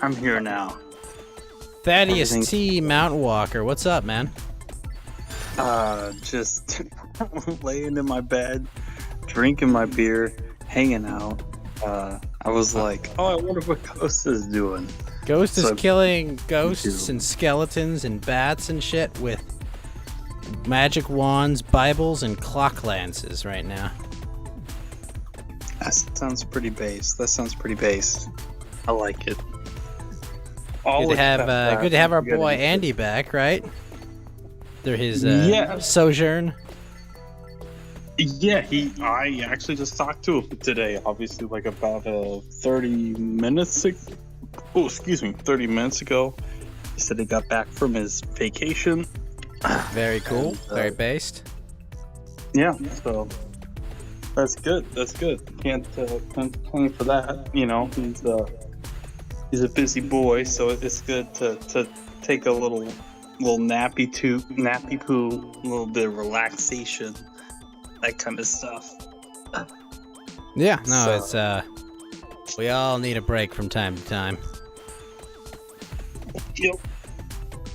S21: I'm here now.
S1: Thaddeus T. Mountain Walker, what's up, man?
S21: Just laying in my bed, drinking my beer, hanging out. I was like, oh, I wonder what Ghost is doing.
S1: Ghost is killing ghosts and skeletons and bats and shit with magic wands, Bibles, and clock lances right now.
S21: That sounds pretty base. I like it.
S1: Good to have our boy Andy back, right? Through his sojourn.
S21: Yeah, I actually just talked to him today. Obviously, like about 30 minutes ago. Oh, excuse me, 30 minutes ago. He said he got back from his vacation.
S1: Very cool. Very based.
S21: Yeah, so that's good. Can't complain for that. You know, he's a busy boy, so it's good to take a little nappy poo, a little bit of relaxation, that kind of stuff.
S1: Yeah, no, so, it's we all need a break from time to time.
S21: Yep.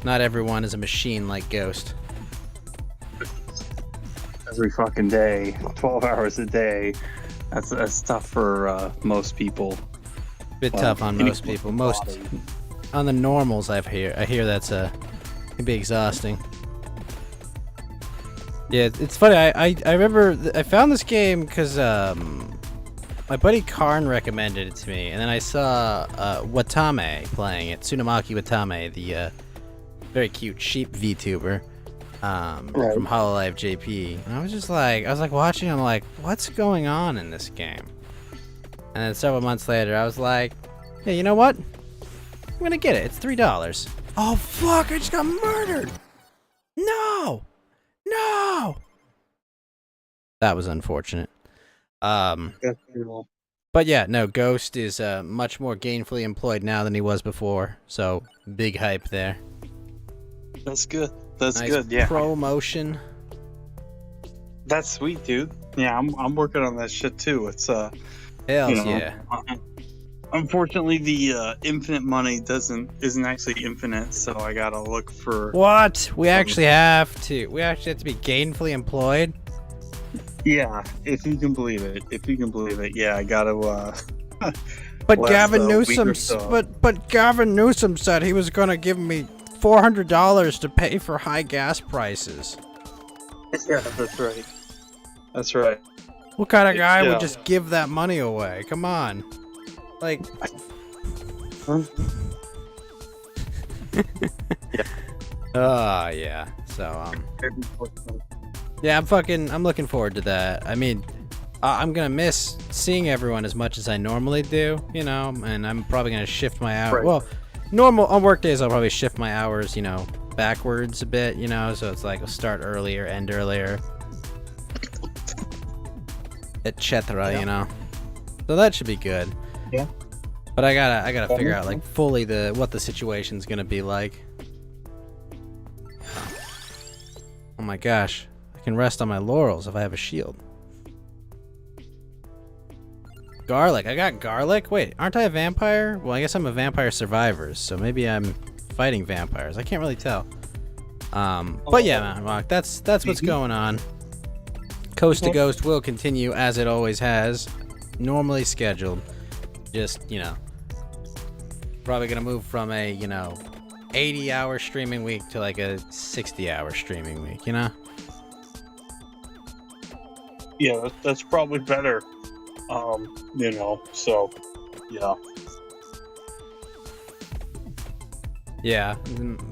S1: Not everyone is a machine like Ghost.
S21: Every fucking day, 12 hours a day. That's tough for most people.
S1: Bit tough on most people. Most on the normals, I hear that's can be exhausting. Yeah, it's funny. I remember I found this game because my buddy Karn recommended it to me, and then I saw Watame playing it. Tsunamaki Watame, the very cute sheep VTuber from Hololive JP. And I was like watching. I'm like, what's going on in this game? And then several months later, I was like, hey, you know what? I'm gonna get it. It's $3. Oh fuck! I just got murdered. No. That was unfortunate.
S21: That's cool.
S1: But yeah, no, Ghost is much more gainfully employed now than he was before. So big hype there.
S21: That's good. That's
S1: nice
S21: good. Yeah.
S1: Promotion.
S21: That's sweet, dude. Yeah, I'm working on that shit too. It's
S1: Hells yeah.
S21: Unfortunately, the infinite money isn't actually infinite, so I gotta look for.
S1: What? We actually have to. We actually have to be gainfully employed.
S21: Yeah, if you can believe it. If you can believe it. Yeah, I gotta.
S1: But Gavin Newsom. But Gavin Newsom said he was gonna give me $400 to pay for high gas prices.
S21: Yeah, that's right. That's right.
S1: What kind of guy would just give that money away? Come on. Like. Oh, yeah. So, yeah, I'm looking forward to that. I mean, I'm gonna miss seeing everyone as much as I normally do, you know, and I'm probably gonna shift my hours.
S21: Right.
S1: Well, on work days, I'll probably shift my hours, you know, backwards a bit, you know, so it's like I'll start earlier, end earlier, etc. You know, so that should be good.
S21: Yeah.
S1: But I gotta figure out like fully what the situation's gonna be like. Oh my gosh, I can rest on my laurels if I have a shield. Garlic, I got garlic? Wait, aren't I a vampire? Well, I guess I'm a vampire survivor, so maybe I'm fighting vampires. I can't really tell. But yeah, man, Rock, that's what's going on. Coast to Ghost will continue as it always has. Normally scheduled. Just, you know, probably gonna move from a, you know, 80-hour streaming week to like a 60-hour streaming week, you know?
S21: Yeah, that's probably better. You know, so yeah.
S1: Yeah,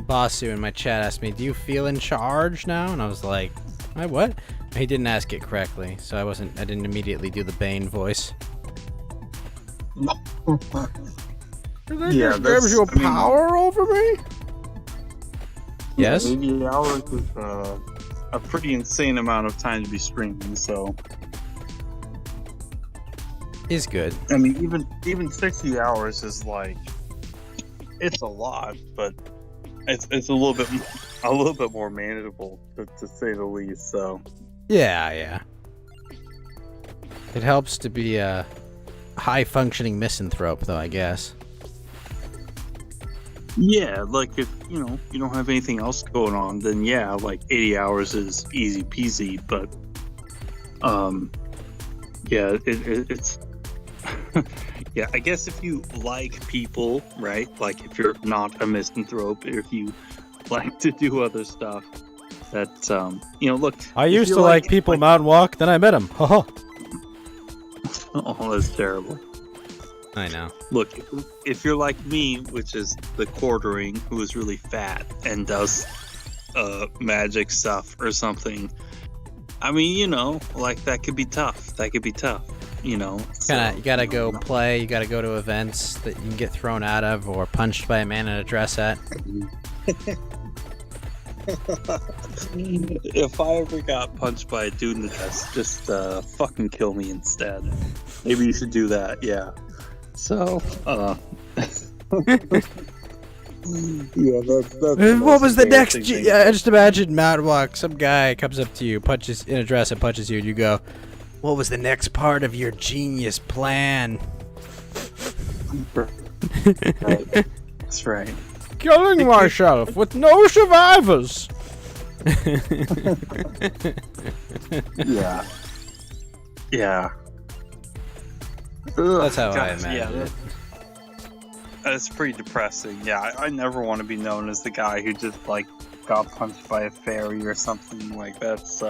S1: Basu in my chat asked me, "Do you feel in charge now?" And I was like, "I what?" He didn't ask it correctly, so I didn't immediately do the Bane voice.
S21: Yeah,
S1: that gives you power over me? Yes?
S21: 80 hours is a pretty insane amount of time to be streaming, so.
S1: Is good.
S21: I mean, even 60 hours is like, it's a lot, but it's a little bit more manageable to say the least. So.
S1: Yeah. It helps to be a high-functioning misanthrope, though, I guess.
S21: Yeah, like if you don't have anything else going on, then yeah, like 80 hours is easy peasy. But yeah, it's yeah. I guess if you like people, right? Like if you're not a misanthrope, if you like to do other stuff, that look.
S1: I used to like people Mountain Walk, then I met him. Haha.
S21: Oh, that's terrible.
S1: I know.
S21: Look, if you're like me, which is the quartering, who is really fat and does magic stuff or something, I mean, like that could be tough. So,
S1: you gotta go play, you gotta go to events that you can get thrown out of or punched by a man in a dress at.
S21: If I ever got punched by a dude in the dress, just fucking kill me instead. Maybe you should do that, yeah. So, yeah, that's
S1: what was the next? I just imagine Mountain Walk. Some guy comes up to you, punches in a dress, and punches you, and you go, "What was the next part of your genius plan?"
S21: Right. That's right.
S1: Killing myself with no survivors.
S21: Yeah.
S1: That's how I imagine
S21: yeah,
S1: it.
S21: That's pretty depressing. Yeah, I never want to be known as the guy who just like got punched by a fairy or something like that's.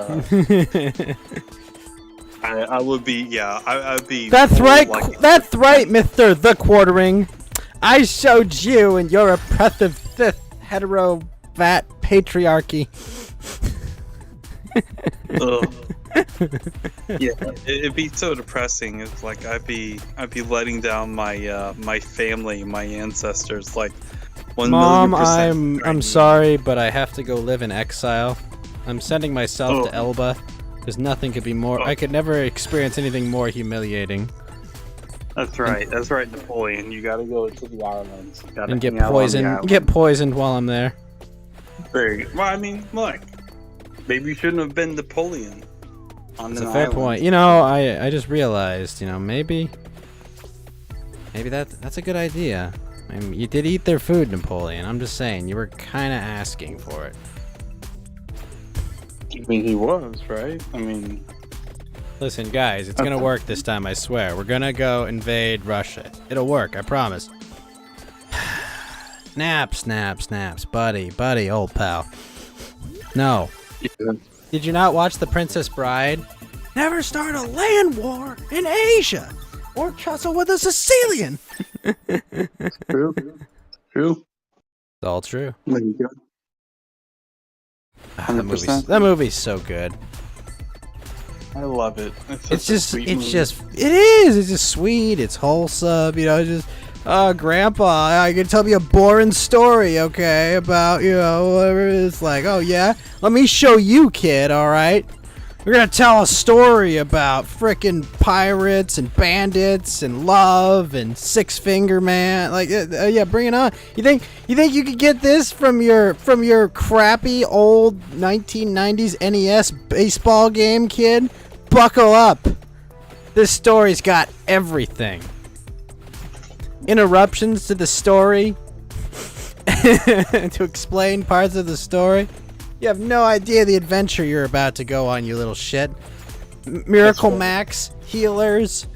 S21: I would be. Yeah, I'd be.
S1: That's right. That's right, Mr. The Quartering. I showed you and your oppressive cis hetero fat patriarchy.
S21: Yeah, it'd be so depressing. It's like I'd be letting down my my family, my ancestors. Like,
S1: Mom, I'm sorry, but I have to go live in exile. I'm sending myself to Elba, because nothing could be more. I could never experience anything more humiliating.
S21: That's right. That's right, Napoleon. You gotta go to the islands. You gotta
S1: And get
S21: hang out on the
S1: poisoned.
S21: island.
S1: Get poisoned while I'm there.
S21: There you go. Well, I mean, look. Maybe you shouldn't have been Napoleon on
S1: That's
S21: an
S1: a fair
S21: island.
S1: point. You know, I just realized, you know, maybe that's a good idea. I mean, you did eat their food, Napoleon. I'm just saying, you were kind of asking for it.
S21: I mean, he was, right? I mean...
S1: Listen, guys, it's gonna work this time, I swear. We're gonna go invade Russia. It'll work, I promise. Snaps, buddy, old pal. No.
S21: Yeah.
S1: Did you not watch The Princess Bride? Never start a land war in Asia, or tussle with a Sicilian.
S21: True. True.
S1: It's all true.
S21: There you go.
S1: That movie's so good.
S21: I love it.
S1: It's just sweet. It's wholesome. You know, just Grandpa, I can tell me a boring story, okay, about, you know, whatever. It's like, oh yeah, let me show you, kid. All right, we're gonna tell a story about frickin' pirates and bandits and love and Six Finger Man. Like, yeah, bring it on. You think you could get this from your crappy old 1990s NES baseball game, kid? Buckle up. This story's got everything. Interruptions to the story to explain parts of the story. You have no idea the adventure you're about to go on, you little shit. Miracle Max, healers,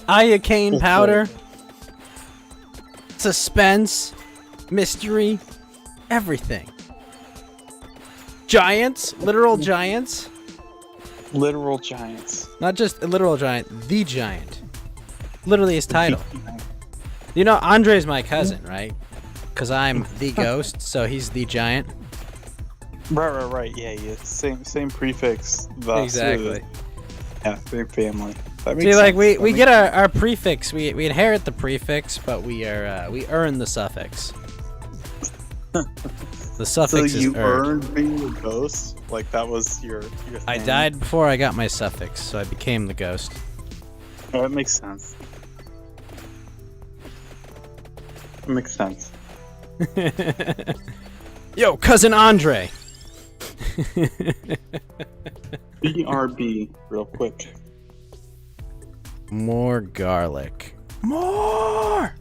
S1: iocane powder, suspense, mystery, everything. Giants, literal giants.
S21: Literal giants.
S1: Not just a literal giant, the giant. Literally his title. You know, Andre's my cousin, right? Because I'm the ghost, so he's the giant.
S21: Right. Yeah. Same prefix. Thus,
S1: exactly.
S21: Yeah, same family. That makes
S1: See, like
S21: sense.
S1: we get our prefix. We inherit the prefix, but we earn the suffix. The suffix
S21: so
S1: is
S21: you
S1: earned.
S21: earned being a ghost? Like that was your thing?
S1: I died before I got my suffix, so I became the ghost.
S21: Oh, that makes sense. That makes sense.
S1: Yo, cousin Andre.
S21: BRB, real quick.
S1: More garlic. More.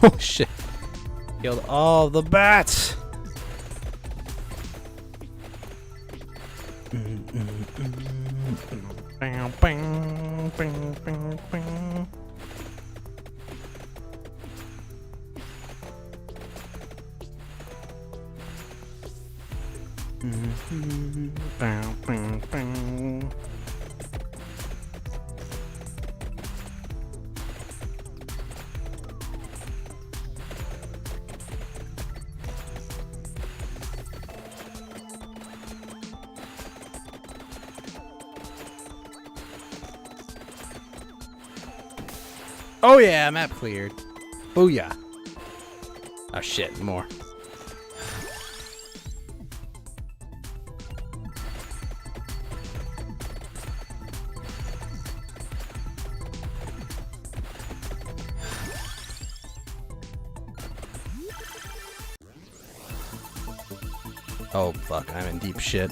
S1: Oh shit. Killed all the bats. Oh yeah, map cleared. Booyah. Oh shit, more. Oh fuck, I'm in deep shit.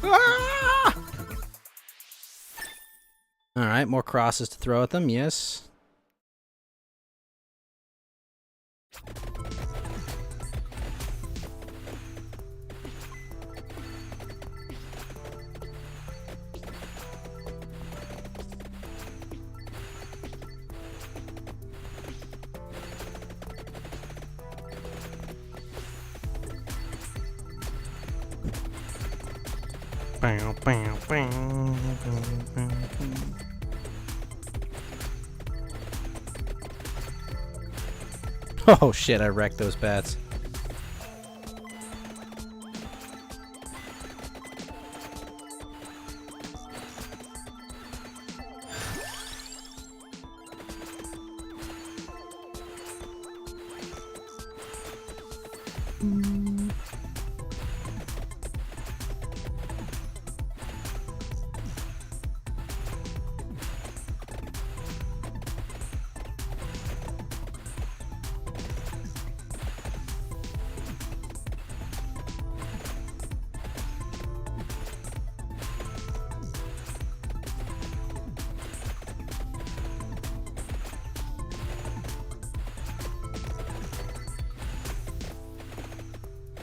S1: Ah! Alright, more crosses to throw at them, yes. Bow, bow, bow. Oh shit, I wrecked those bats.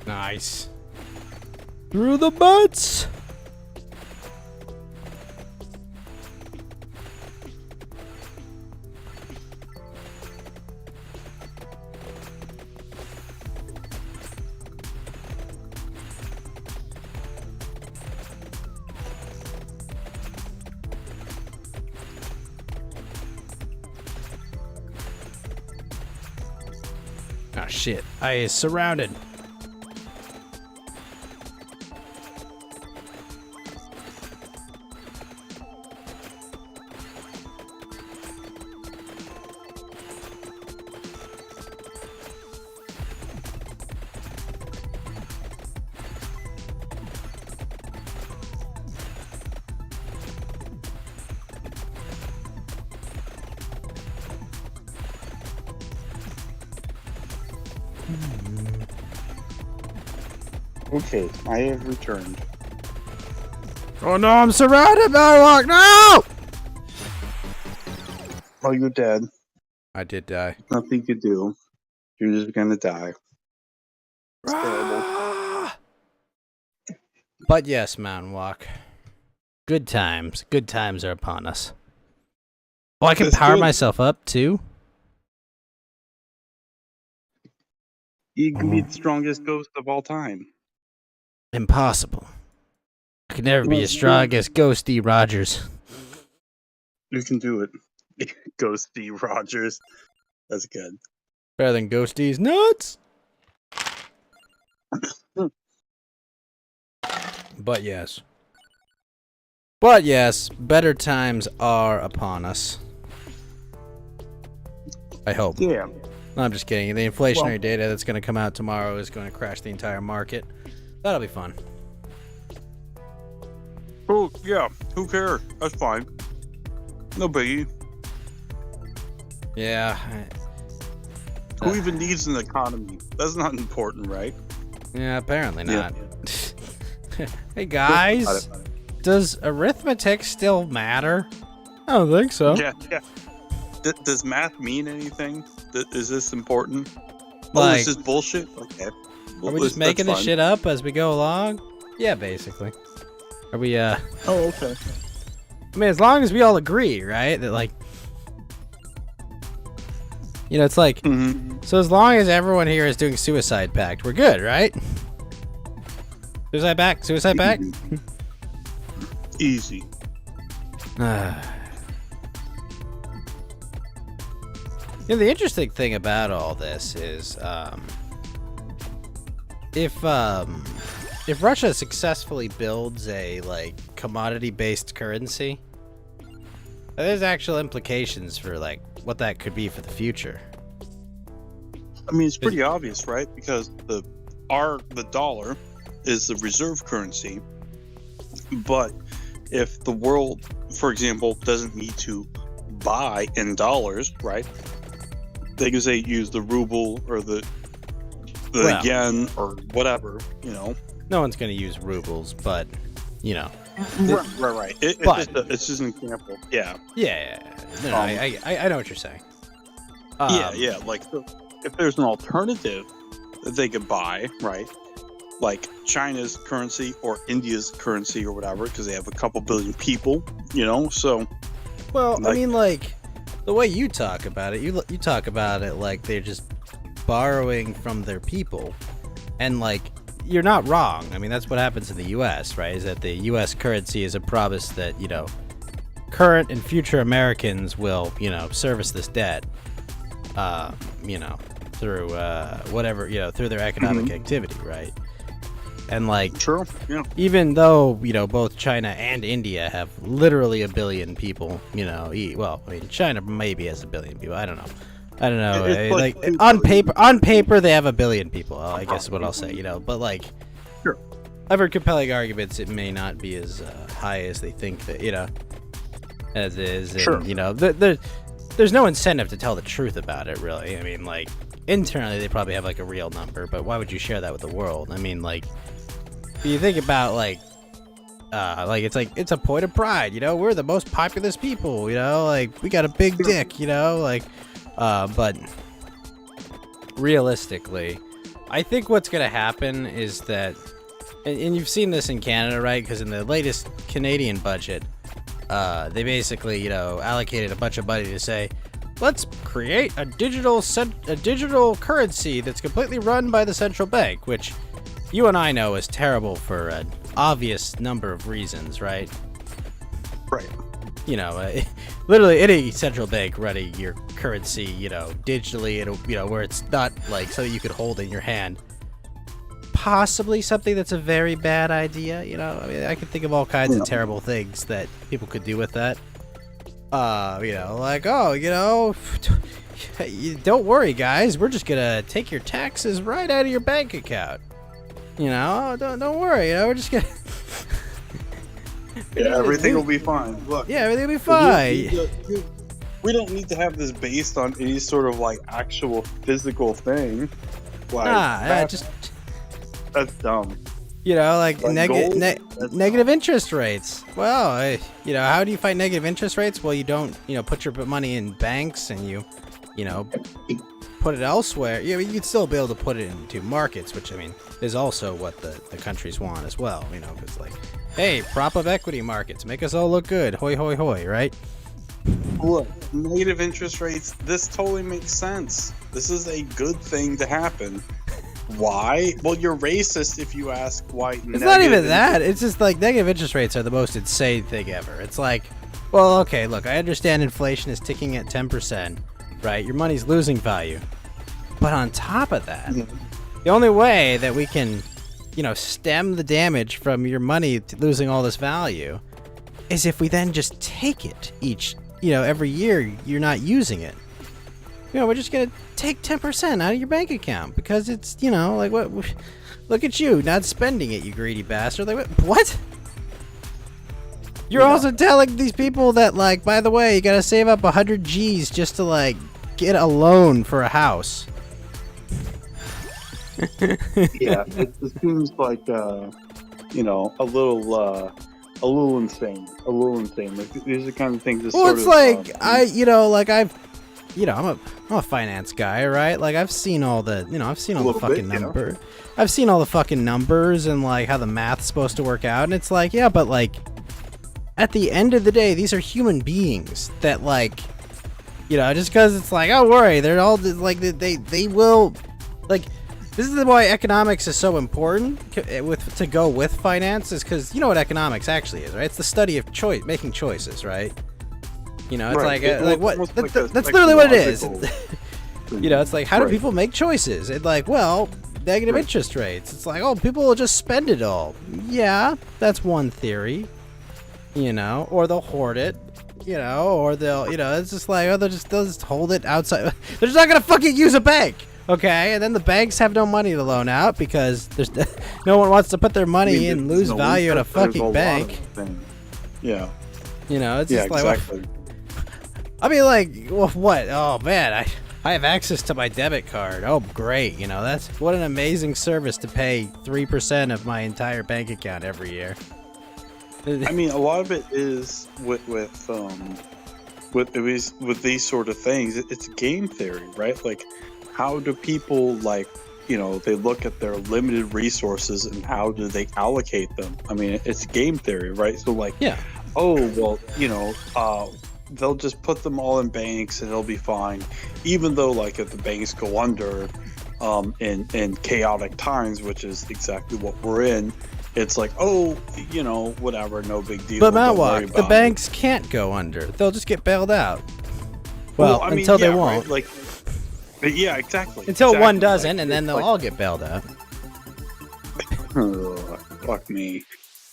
S1: Nice. Through the butts. Ah, shit. I is surrounded.
S21: Okay, I have returned.
S1: Oh no, I'm surrounded, Marlock! No!
S21: Oh, you're dead.
S1: I did die.
S21: Nothing you could do. You're just gonna die. It's terrible.
S1: But yes, Mountain Walk. Good times. Good times are upon us. Oh, I can
S21: That's
S1: power
S21: good.
S1: myself up, too?
S21: You can be the strongest ghost of all time.
S1: Impossible. I can never be as strong as Ghosty Rogers.
S21: You can do it. Ghosty Rogers. That's good.
S1: Better than Ghosty's nuts! But yes. But yes, better times are upon us. I hope.
S21: Yeah.
S1: No, I'm just kidding. The inflationary
S21: Well-
S1: data that's going to come out tomorrow is going to crash the entire market. That'll be fun.
S21: Oh, yeah. Who cares? That's fine. No biggie.
S1: Yeah.
S21: Who even needs an economy? That's not important, right?
S1: Yeah, apparently
S21: Yeah.
S1: not. Hey guys, does arithmetic still matter? I don't think so.
S21: Yeah, yeah. Does math mean anything? Is this important?
S1: Like-
S21: is this bullshit? Okay.
S1: Are
S21: Well,
S1: we just
S21: that's
S1: making this
S21: fine.
S1: shit up as we go along? Yeah, basically. Are we,
S21: Oh, okay.
S1: I mean, as long as we all agree, right? That, like, you know, it's like, so as long as everyone here is doing Suicide Pact, we're good, right? Suicide Pact? Suicide Pact?
S21: Easy.
S1: You know, the interesting thing about all this is, if Russia successfully builds a, like, commodity-based currency, there's actual implications for, like, what that could be for the future.
S21: I mean, it's pretty obvious, right? Because the dollar is the reserve currency. But if the world, for example, doesn't need to buy in dollars, right? They can say use the ruble or the
S1: Well.
S21: yen or whatever, you know.
S1: No one's going to use rubles, but, you know.
S21: Right. It's just an example. Yeah.
S1: Yeah. No, I know what you're saying.
S21: Yeah. Like, so if there's an alternative that they could buy, right? Like China's currency or India's currency or whatever, because they have a couple billion people, you know. So,
S1: Well, I
S21: like-
S1: mean, like, the way you talk about it, you talk about it like they're just borrowing from their people and, like, you're not wrong. I mean, that's what happens in the U.S., right? Is that the U.S. currency is a promise that, current and future Americans will, service this debt, through whatever, through their economic activity, right? And like,
S21: true, yeah.
S1: Even though both China and India have literally a billion people, China maybe has a billion people. I don't know. Like on paper they have a billion people. I guess is what I'll say. But like,
S21: sure.
S1: I've heard compelling arguments. It may not be as high as they think that as is. And,
S21: sure.
S1: There's no incentive to tell the truth about it, really. I mean, like, internally they probably have like a real number, but why would you share that with the world? I mean, like, you think about like it's a point of pride, we're the most populous people, like we got a big dick, but realistically, I think what's gonna happen is that, and you've seen this in Canada, right? Because in the latest Canadian budget, they basically, allocated a bunch of money to say, let's create a digital currency that's completely run by the central bank, which you and I know is terrible for an obvious number of reasons, right?
S21: Right.
S1: Literally any central bank running your currency, digitally, it'll, where it's not like so you could hold in your hand. Possibly something that's a very bad idea, I mean, I can think of all kinds of terrible things that people could do with that. Don't worry, guys. We're just gonna take your taxes right out of your bank account. Don't worry. We're just gonna.
S21: Yeah, everything will be fine. Look.
S1: Yeah, everything will be fine.
S21: We don't need to have this based on any sort of like actual physical thing. Like, that's dumb.
S1: Negative interest rates. Well, how do you fight negative interest rates? Well, you don't, put your money in banks and you put it elsewhere. You'd still be able to put it into markets, which, I mean, is also what the countries want as well. It's like, hey, prop up equity markets, make us all look good. Hoy, hoy, hoy, right?
S21: Look, negative interest rates, this totally makes sense. This is a good thing to happen. Why? Well, you're racist if you ask why.
S1: It's not even that. It's just like negative interest rates are the most insane thing ever. It's like, well, okay, look, I understand inflation is ticking at 10%, right? Your money's losing value. But on top of that, the only way that we can, stem the damage from your money losing all this value is if we then just take it every year you're not using it. We're just going to take 10% out of your bank account because it's, like, what? Look at you, not spending it, you greedy bastard. Like, what? You're also telling these people that, like, by the way, you got to save up 100 G's just to, like, get a loan for a house.
S21: Yeah, it seems like, a little insane. Like, these are the kind of things that
S1: well, it's like, I'm a finance guy, right? Like, I've seen all the, fucking numbers. I've seen all the fucking numbers and, like, how the math's supposed to work out. And it's like, yeah, but, like, at the end of the day, these are human beings that, like, just because it's like, oh, worry, they're all, like, they will, like, this is why economics is so important to go with finance, is because you know what economics actually is, right? It's the study of making choices, right? It's
S21: right.
S1: like what? That's literally what it is. It's like, how do people make choices? And like, well, negative interest rates. It's like, oh, people will just spend it all. Yeah, that's one theory. Or they'll hoard it. Or they'll, it's just like, oh, they'll just hold it outside. They're just not gonna fucking use a bank. Okay, and then the banks have no money to loan out because there's no one wants to put their money in and lose value at a fucking bank.
S21: Yeah.
S1: It's just like,
S21: exactly.
S1: I mean, like, well, what? Oh man, I have access to my debit card. Oh, great. That's what an amazing service to pay 3% of my entire bank account every year.
S21: I mean, a lot of it is with these sort of things. It's game theory, right? Like, how do people, like, they look at their limited resources and how do they allocate them? I mean, it's game theory, right? So, like,
S1: yeah.
S21: Oh, well, they'll just put them all in banks and it'll be fine. Even though, like, if the banks go under, in chaotic times, which is exactly what we're in. It's like, oh, whatever, no big deal.
S1: But
S21: don't worry
S1: Mount Walk, the
S21: about
S1: banks can't go under. They'll just get bailed out. Well,
S21: I mean,
S1: until they
S21: yeah,
S1: won't.
S21: right? Yeah, exactly.
S1: Until one
S21: Exactly.
S1: doesn't, and then they'll all get bailed out.
S21: Fuck me.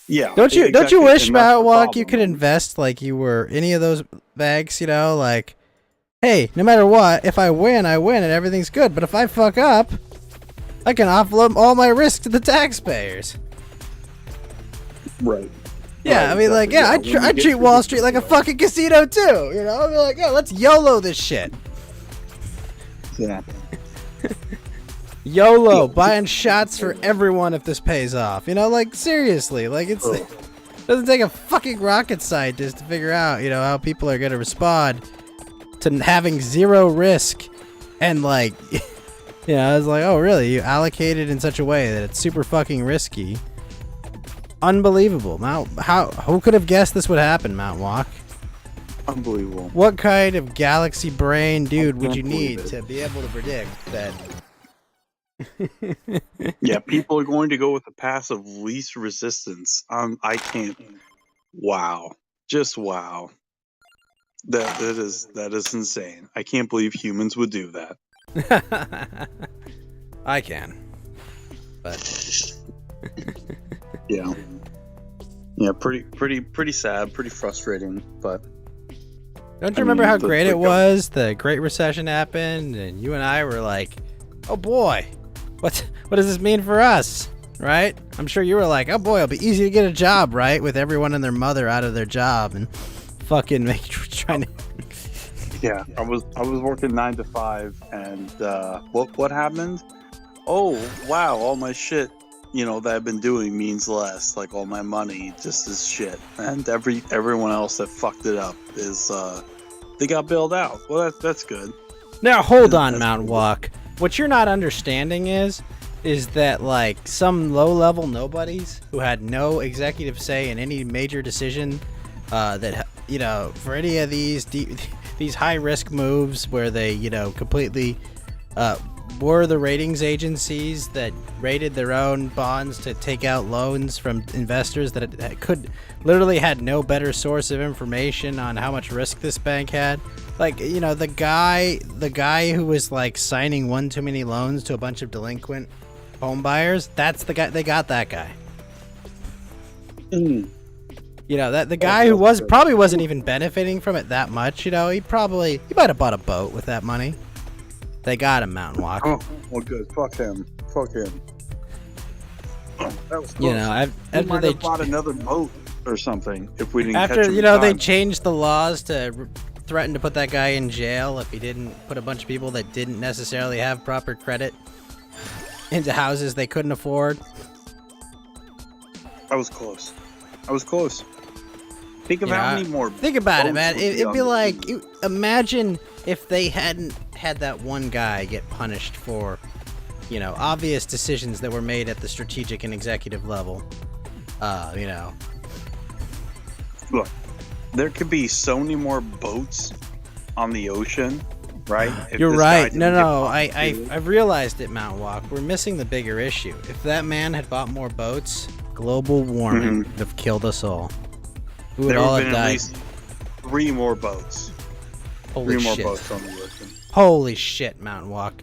S21: Yeah.
S1: Don't you
S21: exactly.
S1: wish,
S21: And that's
S1: Mount
S21: the
S1: Walk,
S21: problem.
S1: you could invest like you were any of those banks, like, hey, no matter what, if I win and everything's good. But if I fuck up, I can offload all my risk to the taxpayers.
S21: Right.
S1: Yeah,
S21: Right,
S1: I mean, like,
S21: exactly.
S1: I treat Wall Street like a fucking casino too. I'll be like, yeah, let's YOLO this shit.
S21: Yeah.
S1: YOLO, buying shots for everyone if this pays off. Like, seriously, like, it doesn't take a fucking rocket scientist to figure out, how people are going to respond to having zero risk. And, like, it's like, oh, really? You allocate it in such a way that it's super fucking risky. Unbelievable. Who could have guessed this would happen, Mount Walk?
S21: Unbelievable.
S1: What kind of galaxy brain dude would you need to be able to predict that?
S21: Yeah, people are going to go with the path of least resistance. I can't. Wow, just wow. That is insane. I can't believe humans would do that.
S1: I can, but
S21: yeah, pretty sad, pretty frustrating. But
S1: don't you remember how great it was? The Great Recession happened, and you and I were like, "Oh boy, what does this mean for us?" Right? I'm sure you were like, "Oh boy, it'll be easy to get a job, right?" With everyone and their mother out of their job and fucking trying to.
S21: Yeah, I was working 9 to 5, and what happened? Oh wow, all my shit, that I've been doing means less. Like all my money just is shit, and everyone else that fucked it up is they got bailed out. Well, that's good.
S1: Now hold on, Mount Walk. What you're not understanding is that like some low-level nobodies who had no executive say in any major decision, that for any of these high-risk moves where they completely were the ratings agencies that rated their own bonds to take out loans from investors that literally had no better source of information on how much risk this bank had. Like, the guy who was like signing one too many loans to a bunch of delinquent home buyers, that's the guy. They got that guy. That the guy who probably wasn't even benefiting from it that much. He might have bought a boat with that money. They got him, Mountain Walk.
S21: Oh, well, good. Fuck him. Oh, that was close.
S1: After
S21: might
S1: they
S21: have bought another boat or something if we didn't catch
S1: after
S21: him in
S1: they
S21: time.
S1: changed the laws to threaten to put that guy in jail if he didn't put a bunch of people that didn't necessarily have proper credit into houses they couldn't afford.
S21: I was close. Think of how many more.
S1: Think about it, man.
S21: boats would
S1: It'd be
S21: on the
S1: like,
S21: beach.
S1: imagine if they hadn't had that one guy get punished for, obvious decisions that were made at the strategic and executive level.
S21: Look, there could be so many more boats on the ocean, right? If
S1: You're
S21: this guy
S1: right.
S21: didn't
S1: No.
S21: get punished.
S1: I've realized it, Mount Walk. We're missing the bigger issue. If that man had bought more boats, global warming would have killed us all. We would
S21: There
S1: all
S21: would
S1: have
S21: have been at
S1: died.
S21: least 3 more boats.
S1: Holy
S21: 3 more
S1: shit.
S21: boats on the ocean.
S1: Holy shit, Mountain Walk.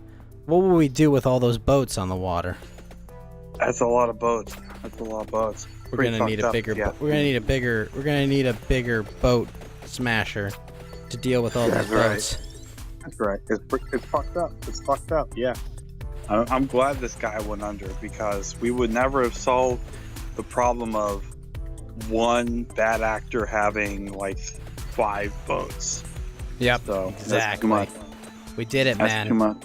S1: What will we do with all those boats on the water?
S21: That's a lot of boats.
S1: We're gonna need a bigger. We're gonna need a bigger boat smasher to deal with all those boats.
S21: That's right. It's fucked up. Yeah. I'm glad this guy went under because we would never have solved the problem of one bad actor having like 5 boats.
S1: Yep.
S21: So
S1: exactly.
S21: That's too much.
S1: We did it,
S21: That's
S1: man.
S21: too much.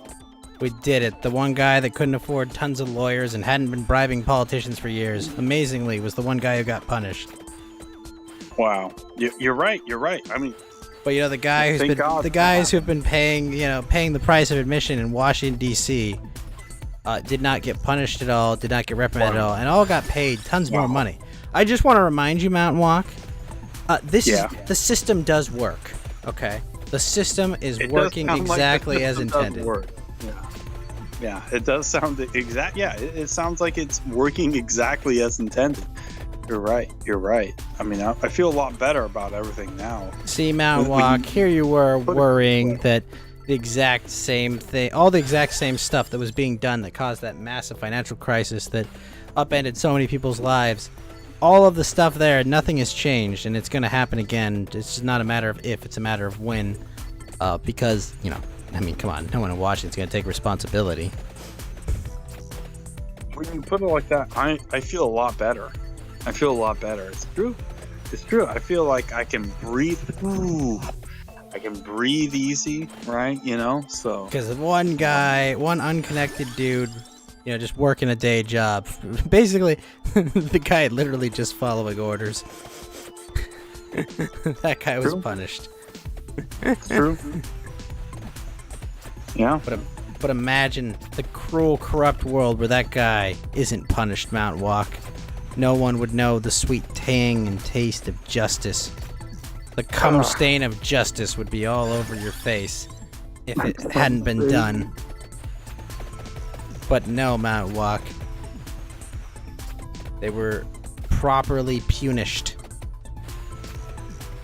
S1: We did it. The one guy that couldn't afford tons of lawyers and hadn't been bribing politicians for years, amazingly, was the one guy who got punished.
S21: Wow. You're right. I mean,
S1: but the guy who's been the guys who've been paying the price of admission in Washington D.C. Did not get punished at all, did not get reprimanded at all, and all got paid tons more money. I just want to remind you, Mountain Walk, the system does work. Okay, the system is working exactly as intended.
S21: Yeah, it does sound exact. Yeah, it sounds like it's working exactly as intended. You're right. You're right. I mean, I feel a lot better about everything now.
S1: See, Mount Walk, here you were worrying that the exact same thing, all the exact same stuff that was being done that caused that massive financial crisis that upended so many people's lives. All of the stuff there, nothing has changed, and it's going to happen again. It's not a matter of if, it's a matter of when. Because, you know, I mean, come on, no one in Washington's going to take responsibility.
S21: When you put it like that, I feel a lot better. I feel a lot better. It's true. It's true. I feel like I can breathe. Ooh, I can breathe easy, right? You know, so.
S1: Because one guy, one unconnected dude, you know, just working a day job. Basically, the guy literally just following orders. That guy was punished.
S21: True. Yeah.
S1: But imagine the cruel, corrupt world where that guy isn't punished, Mount Walk. No one would know the sweet tang and taste of justice. The cum stain of justice would be all over your face if it hadn't been done. But no, Mount Walk. They were properly punished.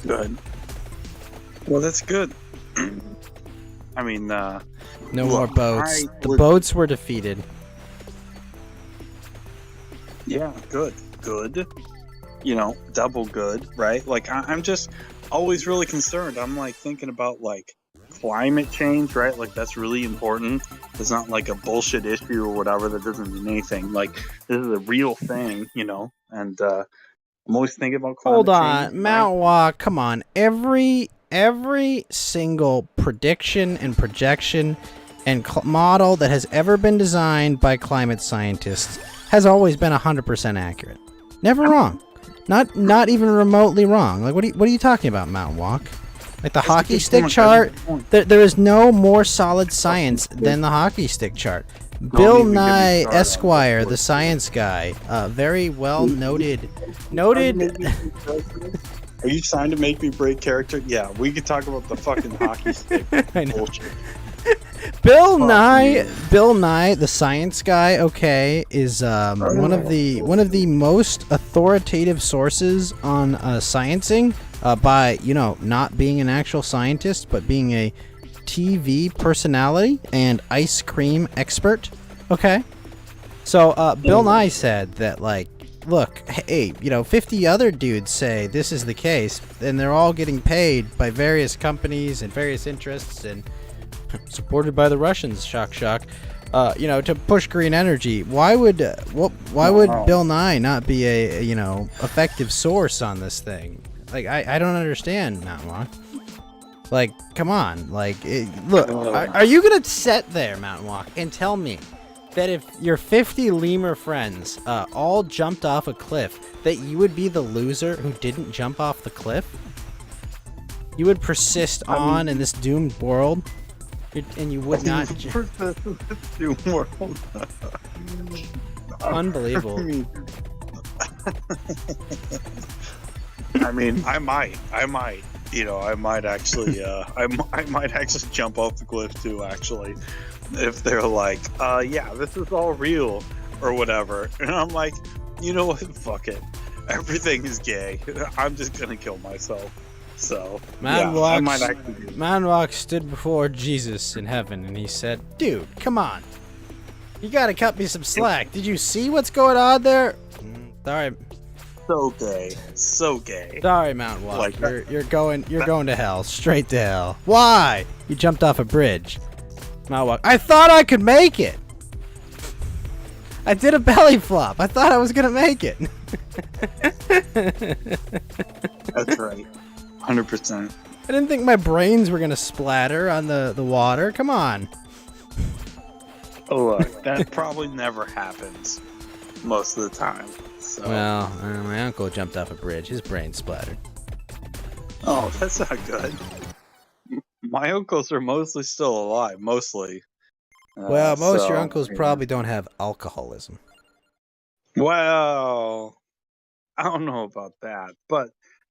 S21: Good. Well, that's good. I mean,
S1: no more boats. The boats were defeated.
S21: Yeah, good. You know, double good, right? Like, I'm just always really concerned. I'm like thinking about like climate change, right? Like, that's really important. It's not like a bullshit issue or whatever that doesn't mean anything. Like, this is a real thing, you know, and I'm always thinking about climate
S1: Hold
S21: change.
S1: on, Mount Walk, come on. Every single prediction and projection and model that has ever been designed by climate scientists has always been 100% accurate. Never wrong. Not even remotely wrong. Like, what are you talking about, Mount Walk? Like the hockey stick chart? There is no more solid science than the hockey stick chart. Bill Nye Esquire, the science guy, very well noted.
S21: Are you trying to make me break character? Yeah, we could talk about the fucking hockey stick.
S1: I know.
S21: Bullshit.
S1: Bill Nye, the science guy, okay, is one of the most authoritative sources on sciencing, by, you know, not being an actual scientist, but being a TV personality and ice cream expert. Okay, so Bill Nye said that, like, look, hey, you know, 50 other dudes say this is the case, and they're all getting paid by various companies and various interests and supported by the Russians, shock, you know, to push green energy. Why would Bill Nye not be a you know, effective source on this thing? Like, I don't understand, Mount Walk. Like, come on, like, look, are you gonna sit there, Mount Walk, and tell me that if your 50 lemur friends all jumped off a cliff, that you would be the loser who didn't jump off the cliff? You would persist on in this doomed world? And you would not. Unbelievable.
S21: I mean, I might. You know, I might actually. I might actually jump off the cliff too. Actually, if they're like, yeah, this is all real or whatever, and I'm like, you know what? Fuck it. Everything is gay. I'm just gonna kill myself. So,
S1: Man Walk stood before Jesus in heaven, and he said, dude, come on. You gotta cut me some slack. Did you see what's going on there? Sorry.
S21: So gay. So gay.
S1: Sorry, Mount Walk. Like, you're going to hell. Straight to hell. Why? You jumped off a bridge. Mount Walk. I thought I could make it. I did a belly flop. I thought I was gonna make it.
S21: That's right. 100%.
S1: I didn't think my brains were gonna splatter on the water. Come on.
S21: Oh, look, that probably never happens most of the time. So.
S1: Well, my uncle jumped off a bridge. His brain splattered.
S21: Oh, that's not good. My uncles are mostly still alive. Mostly.
S1: Well, most of your uncles probably don't have alcoholism.
S21: Well, I don't know about that, but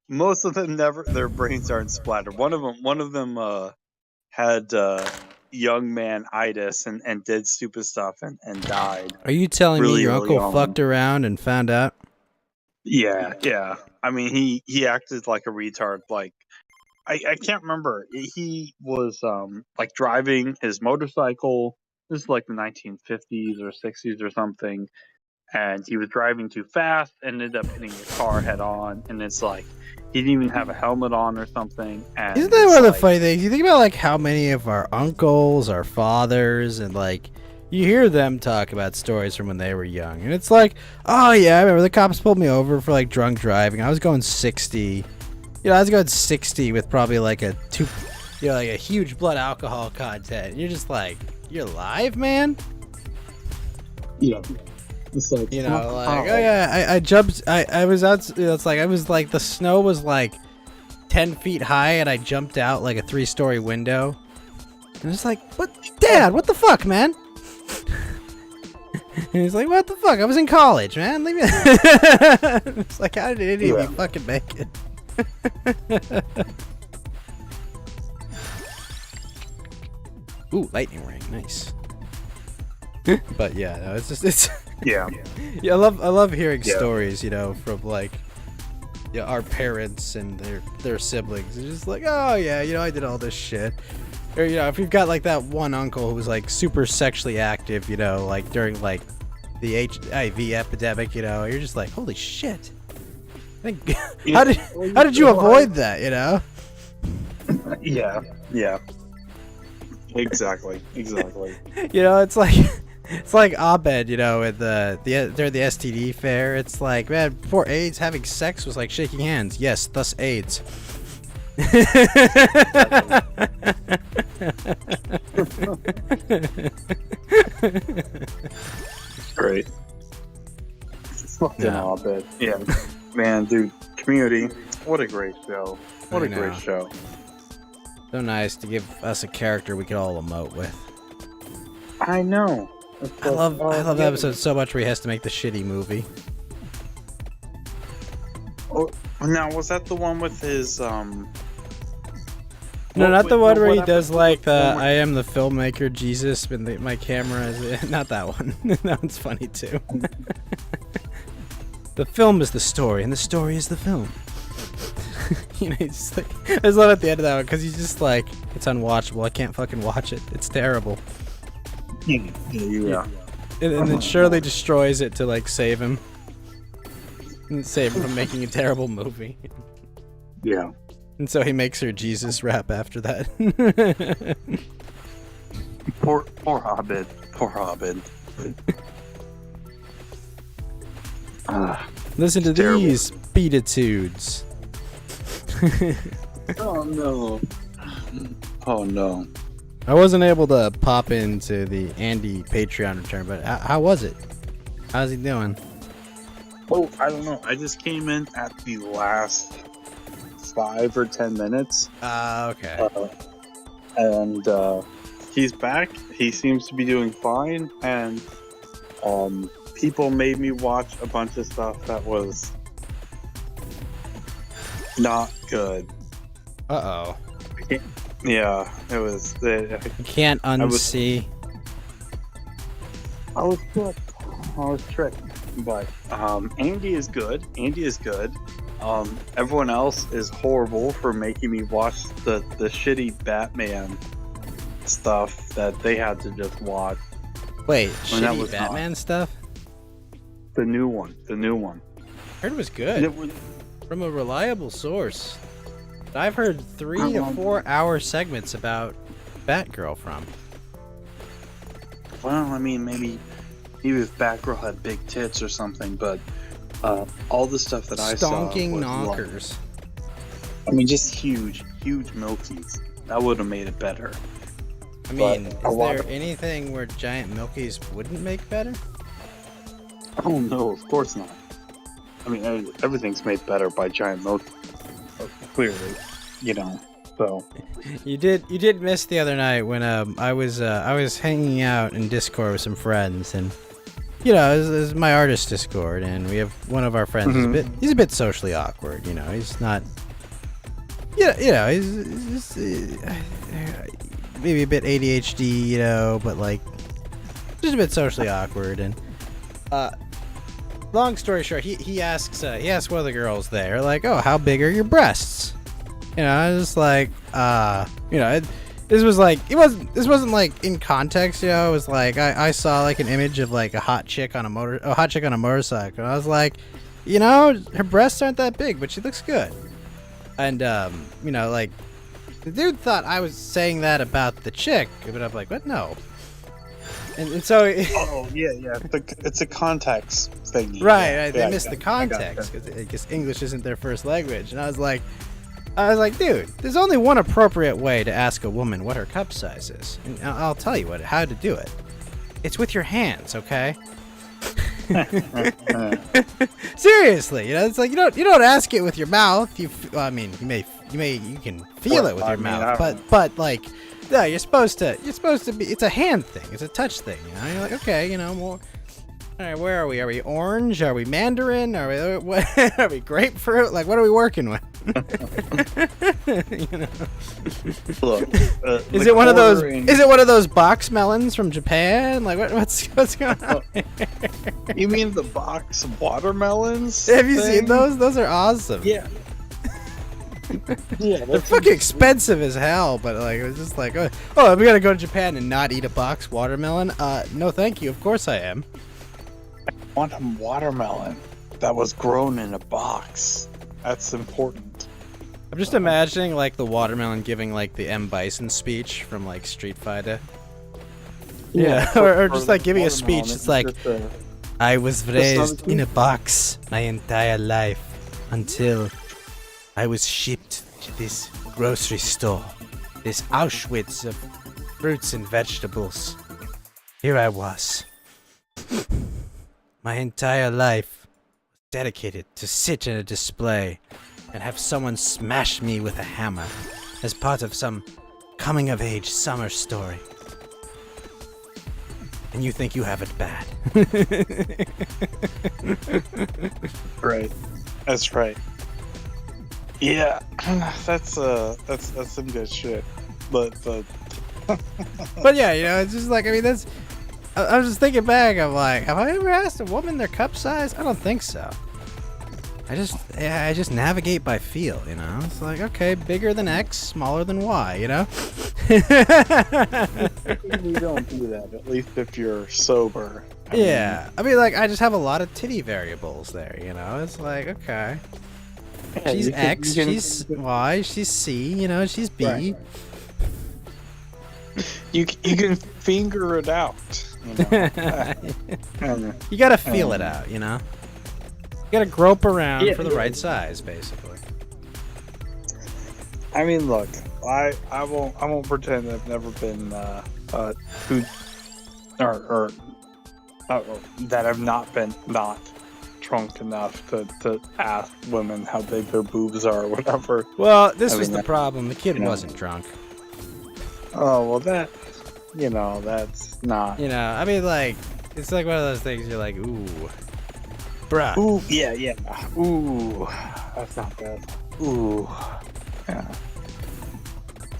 S21: most of them never. Their brains aren't splattered. One of them had young man itis and did stupid stuff and died.
S1: Are you telling me
S21: really
S1: your
S21: early
S1: uncle
S21: on.
S1: fucked around and found out?
S21: Yeah, yeah. I mean, he acted like a retard. Like, I can't remember. He was like driving his motorcycle. This is like the 1950s or 60s or something, and he was driving too fast and ended up hitting a car head on. And it's like he didn't even have a helmet on or something. And
S1: Isn't that
S21: it's
S1: one of the
S21: like,
S1: funny things? You think about like how many of our uncles, our fathers, and like you hear them talk about stories from when they were young, and it's like, oh yeah, I remember the cops pulled me over for like drunk driving. I was going 60. I was going 60 with probably like a like a huge blood alcohol content. And you're just like, you're alive, man.
S21: Yeah. It's like,
S1: like, oh yeah, I jumped. I was out. It's like I was like the snow was like 10 feet high, and I jumped out like a 3-story window. And it's like, what, Dad? What the fuck, man? And he's like, what the fuck? I was in college, man. Leave me. It's like, how did any of you fucking make it? Ooh, lightning ring, nice. But yeah, no, it's
S21: yeah.
S1: I love hearing stories, from like our parents and their siblings. It's just like, oh yeah, I did all this shit. Or if you've got like that one uncle who was like super sexually active, like during like the HIV epidemic, you're just like, holy shit. How did you avoid that,
S21: Yeah, yeah. Exactly.
S1: It's like Abed, at during the STD fair. It's like, man, before AIDS, having sex was like shaking hands. Yes, thus AIDS.
S21: Great. Fucking Abed. Yeah, man, dude. Community. What a great show. What a great show.
S1: So nice to give us a character we could all emote with.
S21: I know.
S1: I love that episode so much where he has to make the shitty movie.
S21: Oh, now was that the one with his
S1: No, not the one where he does like the I am the filmmaker Jesus, and my camera is not that one. That one's funny too. The film is the story, and the story is the film. He's like, I just love at the end of that one because he's just like, it's unwatchable. I can't fucking watch it. It's terrible.
S21: Yeah.
S1: And then Shirley destroys it to like save him. And save him from making a terrible movie.
S21: Yeah.
S1: And so he makes her Jesus rap after that.
S21: Poor Abed. Poor Abed.
S1: Listen to these beatitudes.
S21: Oh no. Oh no.
S1: I wasn't able to pop into the Andy Patreon return, but how was it? How's he doing?
S21: Oh, I don't know. I just came in at the last 5 or 10 minutes.
S1: Okay.
S21: And he's back. He seems to be doing fine. And people made me watch a bunch of stuff that was not good.
S1: Uh-oh.
S21: Yeah, it was.
S1: You can't unsee.
S21: I was good. I was tricked. But Andy is good. Everyone else is horrible for making me watch the shitty Batman stuff that they had to just watch.
S1: Wait, shitty Batman stuff?
S21: The new one.
S1: I heard it was good. From a reliable source. I've heard 3 to 4 hour segments about Batgirl from.
S21: Well, I mean, maybe if Batgirl had big tits or something, but all the stuff that I saw
S1: Stonking knockers.
S21: I mean, just huge milkies. That would have made it better.
S1: I mean, is there anything where giant milkies wouldn't make better?
S21: Oh no, of course not. I mean, everything's made better by giant milkies. Clearly, so.
S1: You did miss the other night when I was hanging out in Discord with some friends, and it was my artist Discord, and we have one of our friends he's a bit socially awkward, he's not he's maybe a bit ADHD, you know, but like just a bit socially awkward. And long story short, he asks one of the girls there, like, "Oh, how big are your breasts?" You know, I was just like, you know, this wasn't like in context, you know. It was like I saw like an image of like a hot chick on a motorcycle, and I was like, you know, her breasts aren't that big, but she looks good. And you know, like the dude thought I was saying that about the chick, but I'm like, what? No. And so
S21: oh yeah, it's a context thing.
S1: Right, they missed the context because I guess English isn't their first language, and I was like, dude, there's only one appropriate way to ask a woman what her cup size is, and I'll tell you how to do it. It's with your hands, okay? Seriously, you know, it's like you don't ask it with your mouth. You can feel it with your mouth, but like, no, you're supposed to be. It's a hand thing. It's a touch thing. You know, you're like, okay, you know, more. All right, where are we? Are we orange? Are we mandarin? Are we grapefruit? Like, what are we working with? You know.
S21: Look,
S1: is it one of those? Is it one of those box melons from Japan? Like, what's going on?
S21: You mean the box watermelons?
S1: Have you seen those? Those are awesome.
S21: Yeah. Yeah,
S1: they're fucking expensive as hell, but like it was just like, oh, we gotta go to Japan and not eat a box watermelon? No, thank you. Of course I am.
S21: I want a watermelon that was grown in a box. That's important.
S1: I'm just imagining like the watermelon giving like the M. Bison speech from like Street Fighter. Yeah, or just like giving a speech. It's like, I was raised in a box my entire life until I was shipped to this grocery store, this Auschwitz of fruits and vegetables. Here I was. My entire life was dedicated to sit in a display and have someone smash me with a hammer as part of some coming-of-age summer story. And you think you have it bad.
S21: Right. That's right. Yeah, that's some good shit. But
S1: but yeah, you know, it's just like, I mean, that's. I was just thinking back. I'm like, have I ever asked a woman their cup size? I don't think so. I just navigate by feel, you know. It's like, okay, bigger than X, smaller than Y, you know.
S21: You don't do that, at least if you're sober.
S1: I mean, like, I just have a lot of titty variables there, you know. It's like, okay.
S21: Yeah,
S1: she's X, she's Y, she's C, you know, she's B.
S21: Right. You can finger it out, you know.
S1: You gotta feel it out, you know. You gotta grope around for the right size, basically.
S21: I mean, look, I won't pretend I've never been who or that I've not been drunk enough to ask women how big their boobs are or whatever.
S1: Well, this was the problem. The kid wasn't drunk.
S21: Oh, well, that, you know, that's not.
S1: You know, I mean, like, it's like one of those things you're like, ooh. Bruh.
S21: Ooh, yeah. Ooh. That's not good. Ooh. Yeah.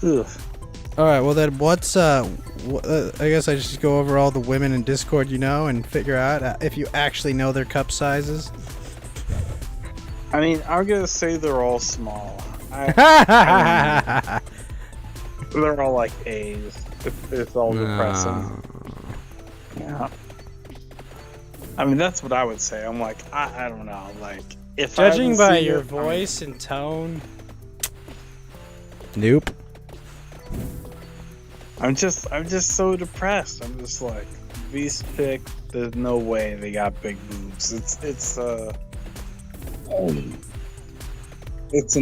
S21: Ugh.
S1: Alright, well then what's, I guess I just go over all the women in Discord you know and figure out if you actually know their cup sizes.
S21: I mean, I'm gonna say they're all small. They're all like A's. It's all depressing. Yeah. I mean, that's what I would say. I'm like, I don't know. Like, if
S1: judging by your voice and tone, nope.
S21: I'm just so depressed. I'm just like, these chicks, there's no way they got big boobs. It's an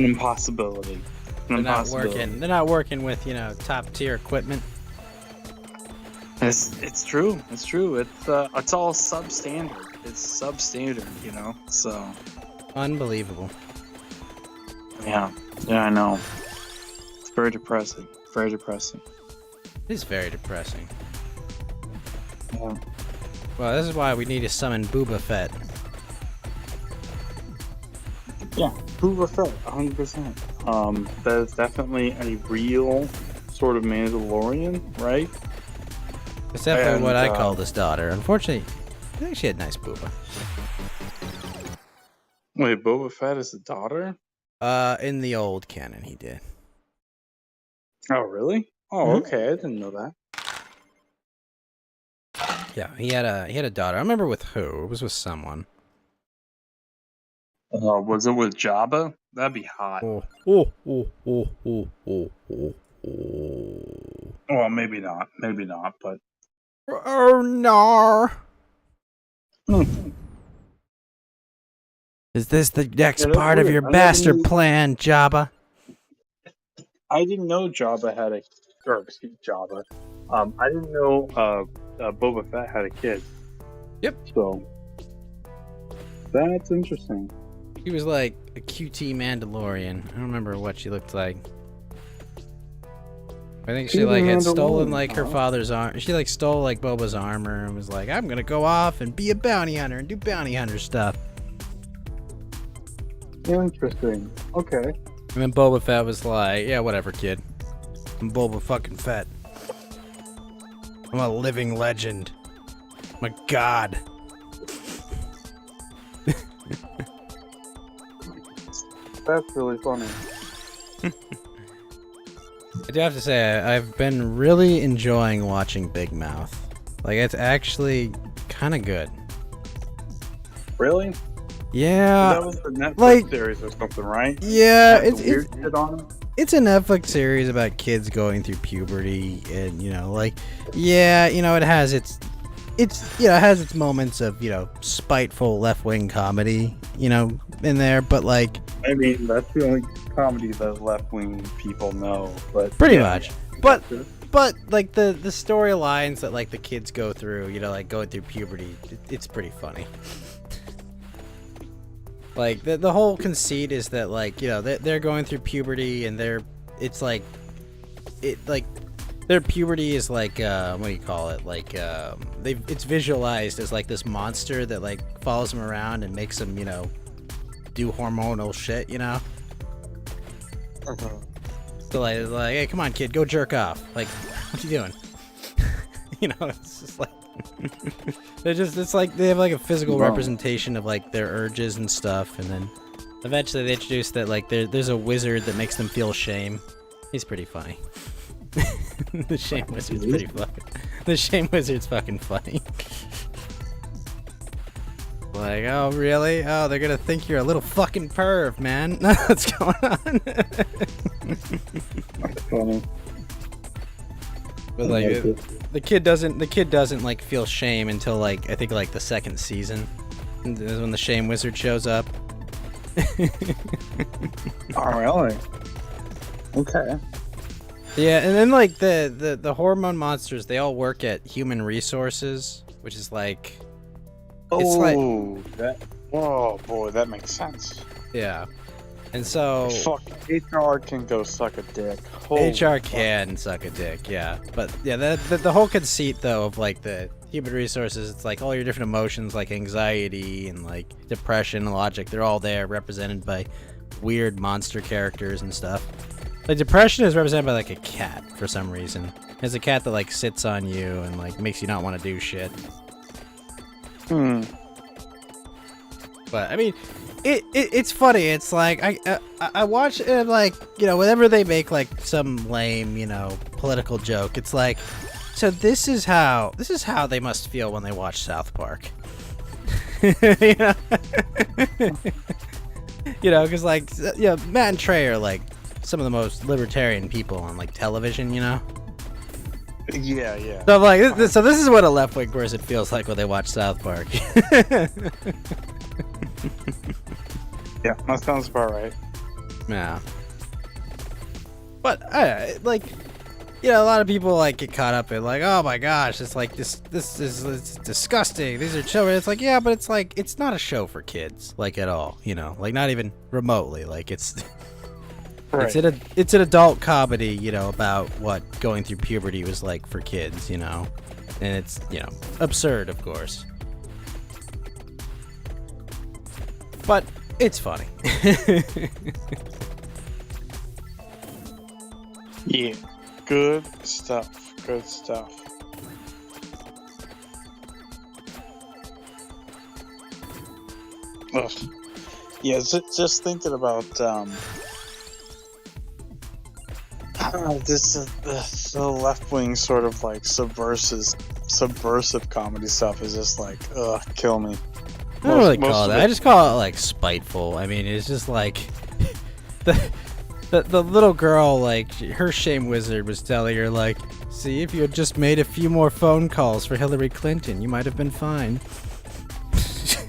S21: impossibility.
S1: They're not working with, you know, top tier equipment.
S21: It's true. It's true. It's all substandard. It's substandard, you know. So
S1: unbelievable.
S21: Yeah, I know. It's very depressing. Very depressing.
S1: It is very depressing.
S21: Yeah.
S1: Well, this is why we need to summon Boba Fett.
S21: Yeah, Boba Fett, 100%. That is definitely a real sort of Mandalorian, right?
S1: It's definitely what I
S21: And,
S1: call this daughter. Unfortunately, I think she had nice booba.
S21: Wait, Boba Fett is the daughter?
S1: In the old canon, he did.
S21: Oh, really? Oh,
S1: Mhm.
S21: okay. I didn't know that.
S1: Yeah, he had a daughter. I remember with who? It was with someone.
S21: Was it with Jabba? That'd be hot.
S1: Oh.
S21: Well, maybe not. Maybe not, but.
S1: Oh no! Is this the next
S21: Yeah, that's
S1: part of
S21: weird.
S1: your
S21: I never
S1: bastard
S21: knew-
S1: plan, Jabba?
S21: I didn't know Jabba had a. Or, excuse Jabba. I didn't know Boba Fett had a kid.
S1: Yep.
S21: So. That's interesting.
S1: She was like a QT Mandalorian. I don't remember what she looked like. I think she like had stolen like her father's arm. She like stole like Boba's armor and was like, "I'm gonna go off and be a bounty hunter and do bounty hunter stuff."
S21: Interesting. Okay.
S1: And then Boba Fett was like, "Yeah, whatever, kid. I'm Boba fucking Fett. I'm a living legend. I'm a god."
S21: That's really funny.
S1: I do have to say, I've been really enjoying watching Big Mouth. Like, it's actually kind of good.
S21: Really?
S1: Yeah.
S21: That was the Netflix
S1: like-
S21: series or something, right?
S1: Yeah,
S21: Had the weird shit on it?
S1: It's a Netflix series about kids going through puberty, and you know, like, yeah, you know, it has its moments of, you know, spiteful left-wing comedy, you know, in there, but like,
S21: I mean, that's the only comedy that left-wing people know, but
S1: pretty
S21: yeah.
S1: much. But like the storylines that like the kids go through, you know, like going through puberty, it's pretty funny. Like the whole conceit is that like, you know, they're going through puberty and their puberty is like what do you call it? Like it's visualized as like this monster that like follows them around and makes them, you know, do hormonal shit, you know. So like, hey, come on, kid, go jerk off. Like, what you doing? You know, it's just like it's like they have like a physical representation of like their urges and stuff, and then eventually they introduce that like there's a wizard that makes them feel shame. He's pretty funny. The shame wizard's pretty fucking. The shame wizard's fucking funny. Like, oh really? Oh, they're gonna think you're a little fucking perv, man. What's going on?
S21: That's funny.
S1: But like the kid doesn't like feel shame until like I think like the second season. And this is when the shame wizard shows up.
S21: Oh really? Okay.
S1: Yeah, and then like the hormone monsters, they all work at Human Resources, which is like
S21: Oh boy, that makes sense.
S1: Yeah. And so
S21: Fuck, HR can go suck a dick. Holy
S1: HR can suck a dick, yeah. But yeah, the whole conceit though of like the Human Resources, it's like all your different emotions like anxiety and like depression and logic, they're all there represented by weird monster characters and stuff. Like depression is represented by like a cat for some reason. There's a cat that like sits on you and like makes you not want to do shit. But I mean, it's funny. It's like I watch it like, you know, whenever they make like some lame, you know, political joke, it's like, so this is how they must feel when they watch South Park. You know, you know, because like, you know, Matt and Trey are like some of the most libertarian people on like television, you know.
S21: Yeah.
S1: So I'm like, so this is what a left-wing person feels like when they watch South Park.
S21: Yeah, that sounds about right.
S1: Yeah. But like, you know, a lot of people like get caught up in like, oh my gosh, it's like this is it's disgusting. These are children. It's like, yeah, but it's like it's not a show for kids, like at all. You know, like not even remotely. Like it's. Right. It's an adult comedy, you know, about what going through puberty was like for kids, you know, and it's, you know, absurd, of course, but it's funny.
S21: Yeah. Good stuff. Good stuff. Ugh. Yeah, just thinking about this the left wing sort of like subversive comedy stuff is just like kill me.
S1: I don't really call it that. I just call it like spiteful. I mean, it's just like the little girl, like her shame wizard was telling her, like, see, if you had just made a few more phone calls for Hillary Clinton, you might have been fine.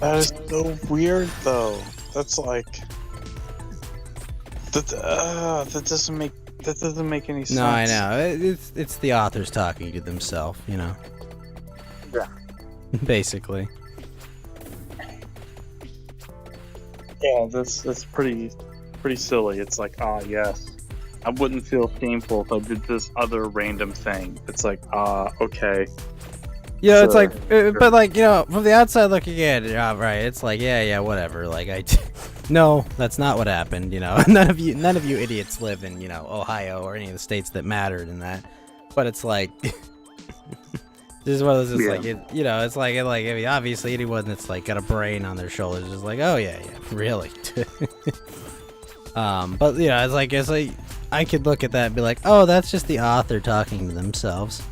S21: That is so weird, though. That's like that doesn't make any sense.
S1: No, I know. It's the authors talking to themselves, you know.
S21: Yeah.
S1: Basically.
S21: Yeah, that's pretty silly. It's like, yes, I wouldn't feel shameful if I did this other random thing. It's like, okay.
S1: Yeah, it's like, but like, you know, from the outside looking in, right? It's like, yeah, whatever. Like, no, that's not what happened. You know, none of you idiots live in, you know, Ohio or any of the states that mattered in that. But it's like, this is one of those. It's like, you know, it's like, I mean, obviously anyone that's like got a brain on their shoulders is like, oh yeah, really. But you know, it's like I could look at that and be like, oh, that's just the author talking to themselves.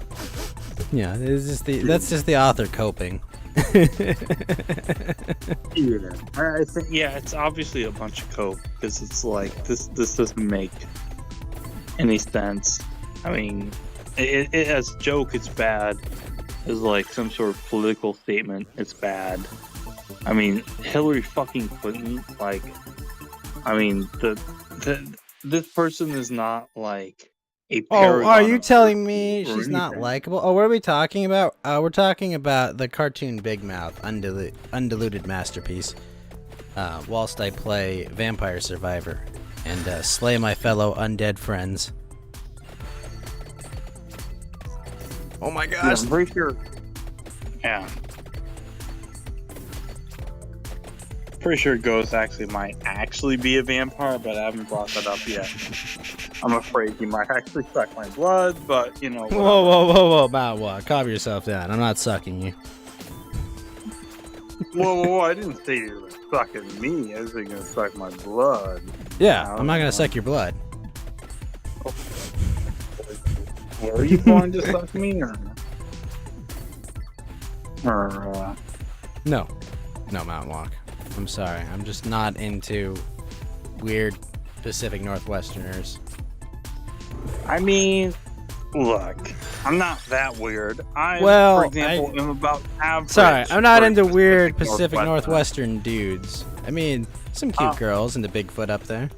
S1: Yeah, that's just the author coping.
S21: Yeah, I think it's obviously a bunch of cope because it's like this doesn't make any sense. I mean, it as a joke, it's bad. As like some sort of political statement, it's bad. I mean, Hillary fucking Clinton, like, I mean, this person is not like a paragon.
S1: Oh, are you telling me she's not likable? Oh, what are we talking about? We're talking about the cartoon Big Mouth, undiluted masterpiece. Whilst I play Vampire Survivor and slay my fellow undead friends. Oh my gosh!
S21: Yeah, I'm pretty sure. Yeah. Pretty sure Ghost might actually be a vampire, but I haven't brought that up yet. I'm afraid he might actually suck my blood, but you know.
S1: Whoa, Matt, calm yourself down. I'm not sucking you.
S21: Whoa, I didn't say you were sucking me. I was going to suck my blood.
S1: Yeah, I'm not going to suck your blood.
S21: Were you going to suck me or
S1: No, Mountain Walk. I'm sorry. I'm just not into weird Pacific Northwesterners.
S21: I mean, look, I'm not that weird.
S1: For
S21: example, am about average.
S1: Sorry, I'm not into weird Pacific Northwestern dudes. I mean, some cute girls into Bigfoot up there.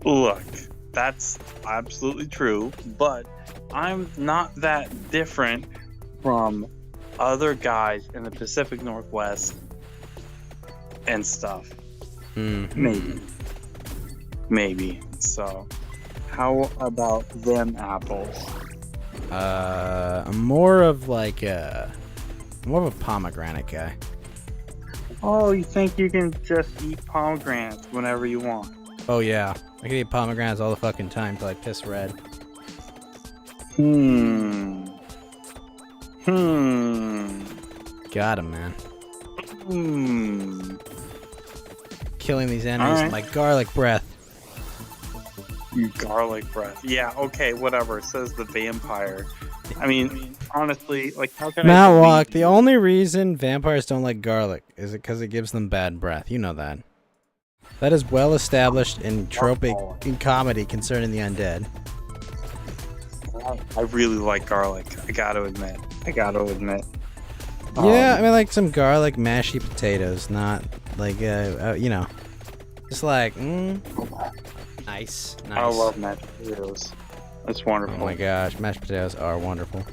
S21: Look, that's absolutely true, but I'm not that different from other guys in the Pacific Northwest and stuff. Maybe. So, how about them apples?
S1: I'm more of a pomegranate guy.
S21: Oh, you think you can just eat pomegranates whenever you want?
S1: Oh yeah, I can eat pomegranates all the fucking time till I piss red. Got him, man. Killing these enemies with my garlic breath.
S21: You garlic breath. Yeah, okay, whatever. Says the vampire. I mean, honestly, like, how can
S1: Matt Walk, the only reason vampires don't like garlic is because it gives them bad breath. You know that. That is well established in comedy concerning the undead.
S21: I really like garlic. I gotta admit.
S1: Yeah, I mean, like some garlic mashy potatoes, not like you know, just like nice.
S21: I love mashed potatoes. That's wonderful.
S1: Oh my gosh, mashed potatoes are wonderful.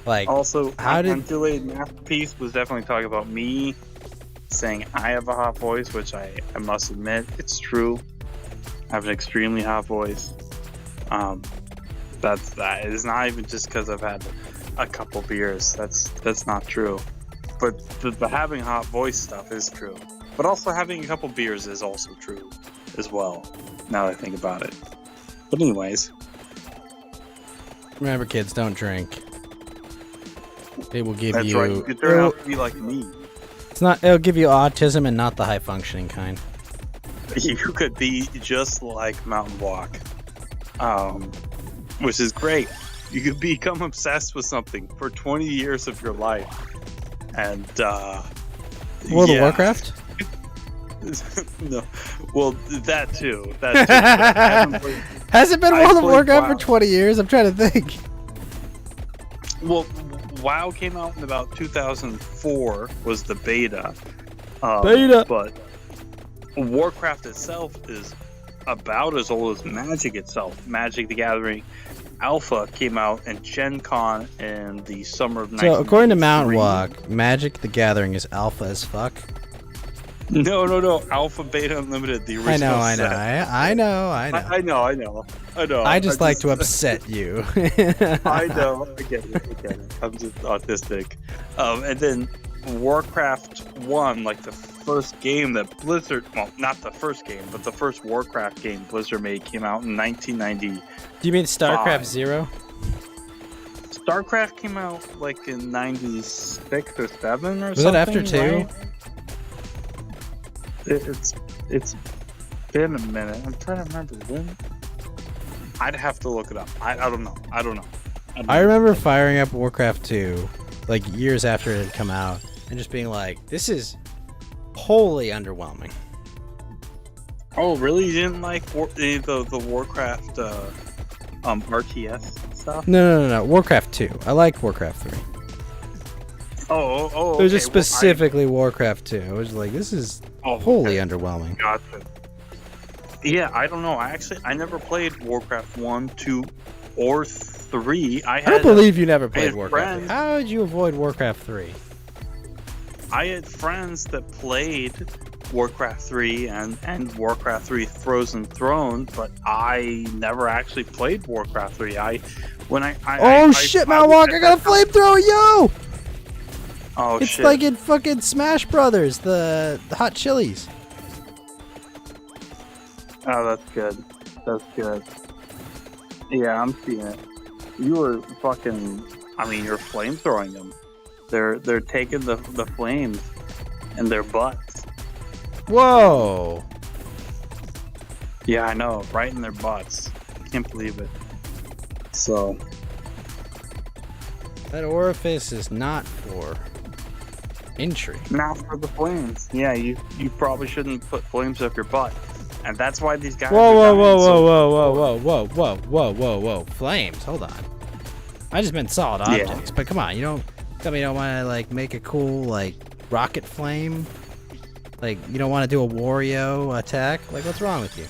S1: Like,
S21: also, my undulated masterpiece was definitely talking about me saying I have a hot voice, which I must admit, it's true. I have an extremely hot voice. That is not even just because I've had a couple beers. That's not true. But the having hot voice stuff is true. But also having a couple beers is also true as well. Now that I think about it. But anyways,
S1: Remember, kids, don't drink. It will give
S21: that's
S1: you.
S21: right. You turn out to be like me.
S1: It's not. It'll give you autism and not the high functioning kind.
S21: You could be just like Mountain Walk, which is great. You could become obsessed with something for 20 years of your life, and
S1: World of Warcraft.
S21: No, well, that too. That too. I haven't played-
S1: Has it been
S21: I
S1: World of
S21: played
S1: Warcraft
S21: WoW.
S1: for 20 years? I'm trying to think.
S21: Well, WoW came out in about 2004. Was the beta.
S1: Beta.
S21: But Warcraft itself is about as old as Magic itself. Magic: The Gathering Alpha came out in Gen Con in the summer of 1993.
S1: So, according to Mountain Walk, Magic: The Gathering is alpha as fuck.
S21: No. Alpha, Beta, Unlimited. The original.
S1: I know. I know.
S21: I
S1: just like to upset you.
S21: I know. I get it. I'm just autistic. And then Warcraft 1, like the first game that Blizzard, well, not the first game, but the first Warcraft game Blizzard made came out in 1990.
S1: Do you mean StarCraft 0?
S21: StarCraft came out like in 96 or 7 or
S1: Was
S21: something.
S1: it after 2?
S21: Right? It's been a minute. I'm trying to remember when. I'd have to look it up. I don't know.
S1: I remember firing up Warcraft 2 like years after it had come out and just being like, this is wholly underwhelming.
S21: Oh, really? You didn't like the Warcraft RTS stuff?
S1: No. Warcraft 2. I liked Warcraft 3.
S21: Oh,
S1: It was just
S21: okay. Well,
S1: specifically Warcraft 2. I was like, this is wholly underwhelming.
S21: Gotcha. Yeah, I don't know. I never played Warcraft 1, 2, or 3.
S1: I don't believe you never played
S21: had
S1: Warcraft 3. How did you avoid Warcraft 3?
S21: I had friends that played Warcraft 3 and Warcraft 3 Frozen Throne, but I never actually played Warcraft 3.
S1: Shit, Mount Walk, I got a flamethrower, yo!
S21: Oh,
S1: it's
S21: shit.
S1: like in fucking Smash Brothers, the hot chilies.
S21: Oh, that's good. That's good. Yeah, I'm seeing it. You were fucking. I mean, you're flamethrowing them. They're taking the flames in their butts.
S1: Whoa.
S21: Yeah, I know. Right in their butts. Can't believe it. So.
S1: That orifice is not for entry.
S21: Not for the flames. Yeah, you probably shouldn't put flames up your butt. And that's why these guys
S1: Whoa. Flames, hold on. I just meant solid objects, but come on, you don't tell me you don't want to like make a cool like rocket flame? Like you don't want to do a Wario attack? Like what's wrong with you?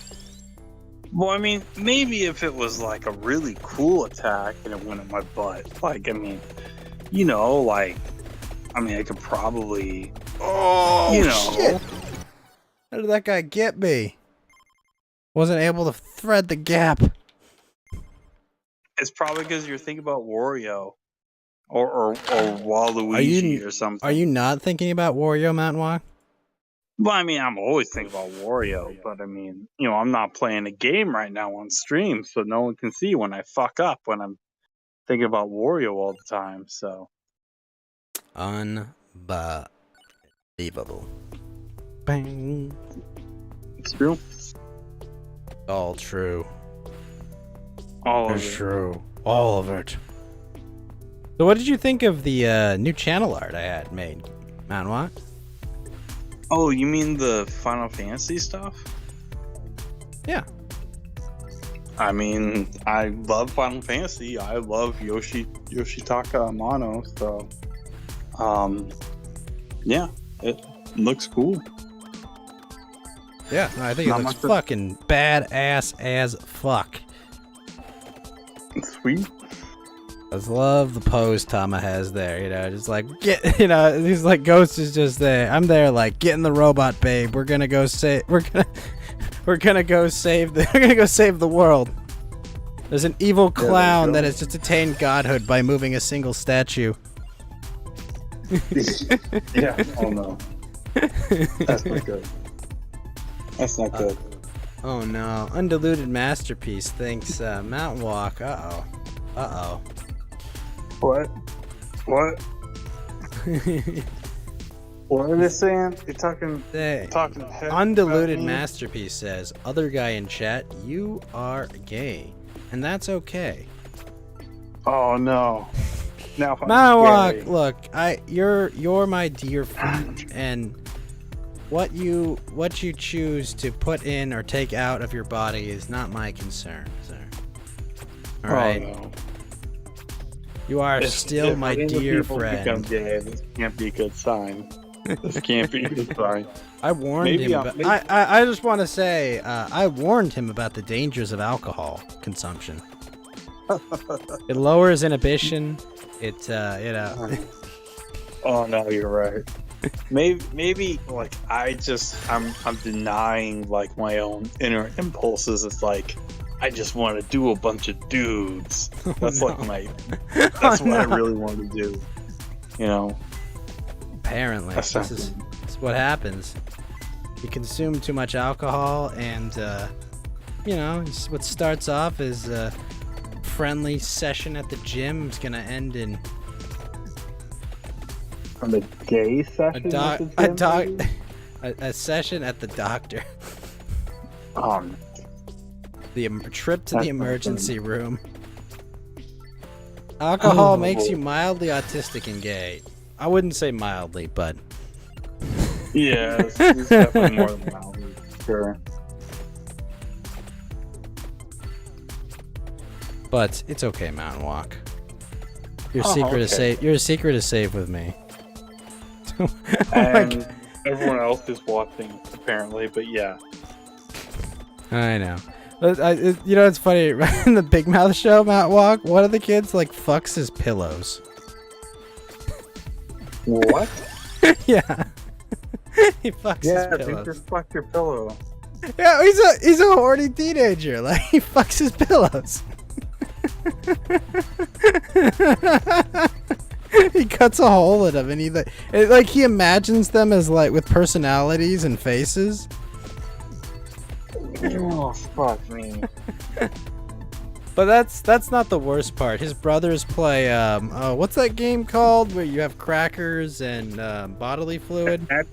S21: Well, I mean, maybe if it was like a really cool attack and it went in my butt. Like, I mean, I could probably
S1: Shit. How did that guy get me? Wasn't able to thread the gap.
S21: It's probably because you're thinking about Wario or Waluigi or something.
S1: Are you not thinking about Wario, Mountain Walk?
S21: Well, I mean, I'm always thinking about Wario, but I mean, I'm not playing a game right now on stream, so no one can see when I fuck up when I'm thinking about Wario all the time, so.
S1: Unbelievable. Bang.
S21: It's true.
S1: All true.
S21: All of
S1: it's
S21: it.
S1: true. All of it. So what did you think of the new channel art I had made, Mountain Walk?
S21: Oh, you mean the Final Fantasy stuff?
S1: Yeah.
S21: I mean, I love Final Fantasy. I love Yoshitaka Amano, so yeah, it looks cool.
S1: Yeah, I think it looks fucking badass as fuck.
S21: Sweet.
S1: I just love the pose Tama has there, just like he's like Ghost is just there. I'm there like get in the robot, babe. We're gonna go save the world. There's an evil clown that has just attained godhood by moving a single statue.
S21: Yeah. Oh no. That's not good. That's not good.
S1: Oh no, undiluted masterpiece thinks Mountain Walk. Uh-oh.
S21: What? What are they saying? You're talking heck
S1: Undiluted
S21: about me?
S1: masterpiece says, other guy in chat, you are gay. And that's okay.
S21: Oh no. Now I'm
S1: Mountain Walk,
S21: gay.
S1: look, you're my dear friend, and what you choose to put in or take out of your body is not my concern, sir. All right.
S21: No.
S1: You are still
S21: If
S1: my
S21: any
S1: dear
S21: people
S1: friend.
S21: become gay, this can't be a good sign. This can't be a good sign.
S1: I warned him. I just want to say, I warned him about the dangers of alcohol consumption. It lowers inhibition. It,
S21: Oh no, you're right. Maybe like I'm denying like my own inner impulses. It's like I just want to do a bunch of dudes. That's like that's what I really want to do. You know.
S1: Apparently, this is what happens. You consume too much alcohol, and what starts off as a friendly session at the gym is gonna end in
S21: a gay session.
S1: A session at the doctor. The trip to the emergency room. Alcohol makes you mildly autistic and gay. I wouldn't say mildly, but
S21: yeah, it's definitely more than mildly. Sure.
S1: But it's okay, Mountain Walk. Your secret is safe. Your secret is safe with me.
S21: And everyone else is watching, apparently. But yeah,
S1: I know. It's funny. In the Big Mouth show, Mountain Walk, one of the kids fucks his pillows.
S21: What?
S1: Yeah. He fucks his pillows.
S21: Just fuck your pillow.
S1: Yeah, he's a horny teenager. He fucks his pillows. He cuts a hole in them, and he imagines them as with personalities and faces.
S21: Oh fuck me.
S1: But that's not the worst part. His brothers play what's that game called where you have crackers and bodily fluid?
S21: That's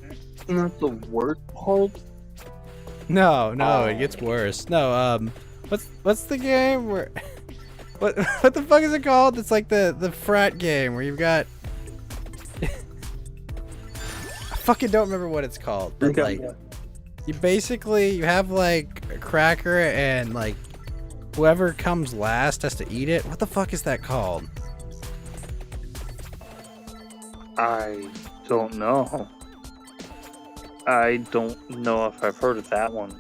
S21: not the worst part.
S1: No, it gets worse. No, what's the game where what the fuck is it called? It's like the frat game where you've got I fucking don't remember what it's called. But you have a cracker and whoever comes last has to eat it. What the fuck is that called?
S21: I don't know. I don't know if I've heard of that one.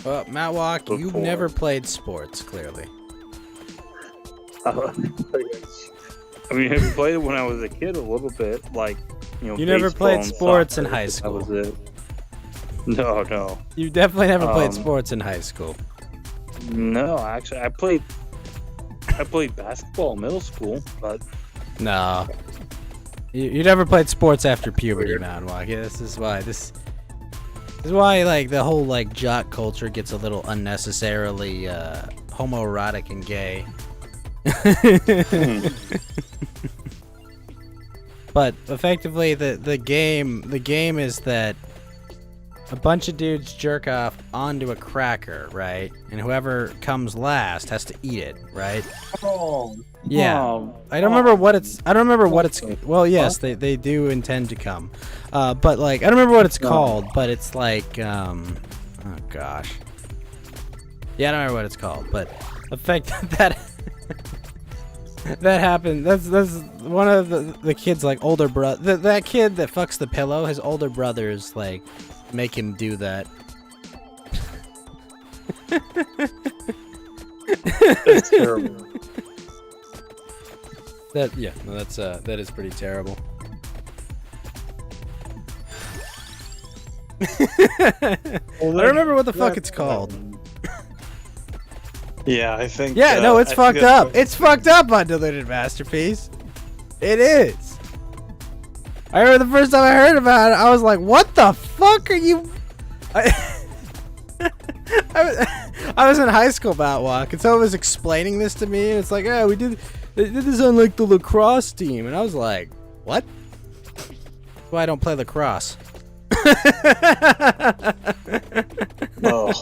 S1: Well, Matt Walk, you've never played sports, clearly.
S21: I mean, I played it when I was a kid a little bit,
S1: You never played sports in high school.
S21: That was it. No.
S1: You definitely never played sports in high school.
S21: No, actually, I played basketball in middle school, but
S1: no, you never played sports after puberty, Mountain Walk. Yeah, this is why the whole jock culture gets a little unnecessarily homoerotic and gay. But effectively, the game is that a bunch of dudes jerk off onto a cracker, right? And whoever comes last has to eat it, right? Yeah. I don't remember what it's. Well, yes, they do intend to come, but I don't remember what it's called. But it's oh gosh. Yeah, I don't remember what it's called, but that happened. That's one of the kids older brother. That kid that fucks the pillow. His older brothers make him do that.
S21: That's terrible.
S1: That is pretty terrible. I don't remember what the fuck it's called.
S21: Yeah, I think.
S1: Yeah, no, it's fucked up. It's fucked up, Undiluted Masterpiece. It is. I remember the first time I heard about it, I was like, what the fuck are you... I was in high school about walk, and someone was explaining this to me, and it's like, oh, they did this on like the lacrosse team, and I was like, what? That's why I don't play lacrosse.
S21: Oh.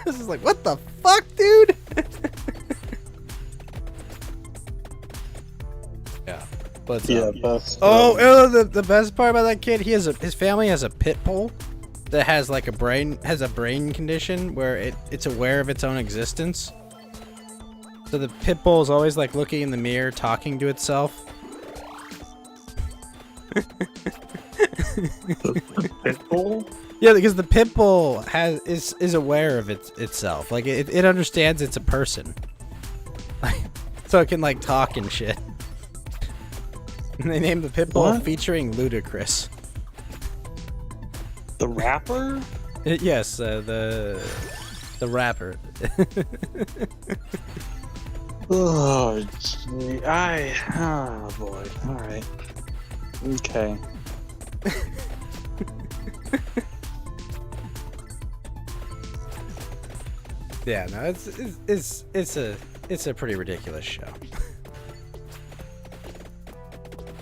S1: This is like, what the fuck, dude? Yeah. But the best part about that kid, his family has a pit bull that has like a brain condition where it's aware of its own existence. So the pit bull is always like looking in the mirror, talking to itself.
S21: The pit bull?
S1: Yeah, because the pit bull is aware of itself. Like it understands it's a person. So it can like talk and shit. And they named the pit bull featuring Ludacris.
S21: The rapper?
S1: Yes, the rapper.
S21: Oh, gee. Oh, boy. All right. Okay.
S1: Yeah, no, it's a pretty ridiculous show.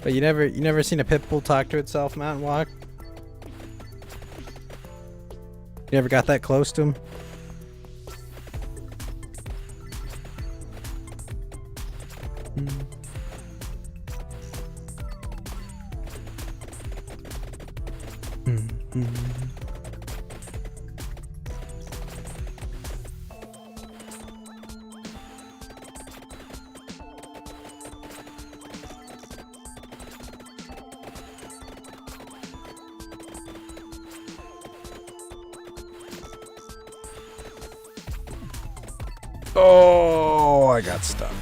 S1: But you never seen a pit bull talk to itself, Mountain Walk? You never got that close to him? Oh, I got stuck.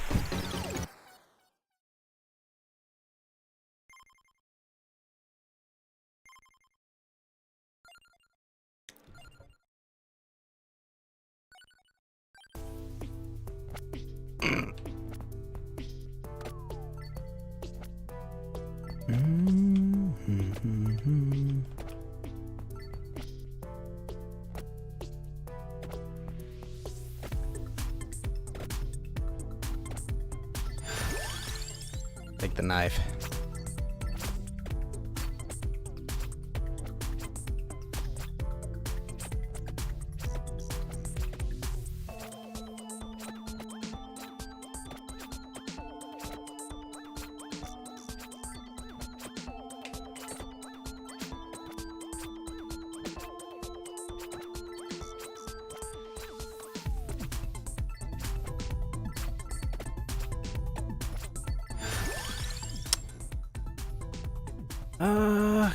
S1: Take the knife.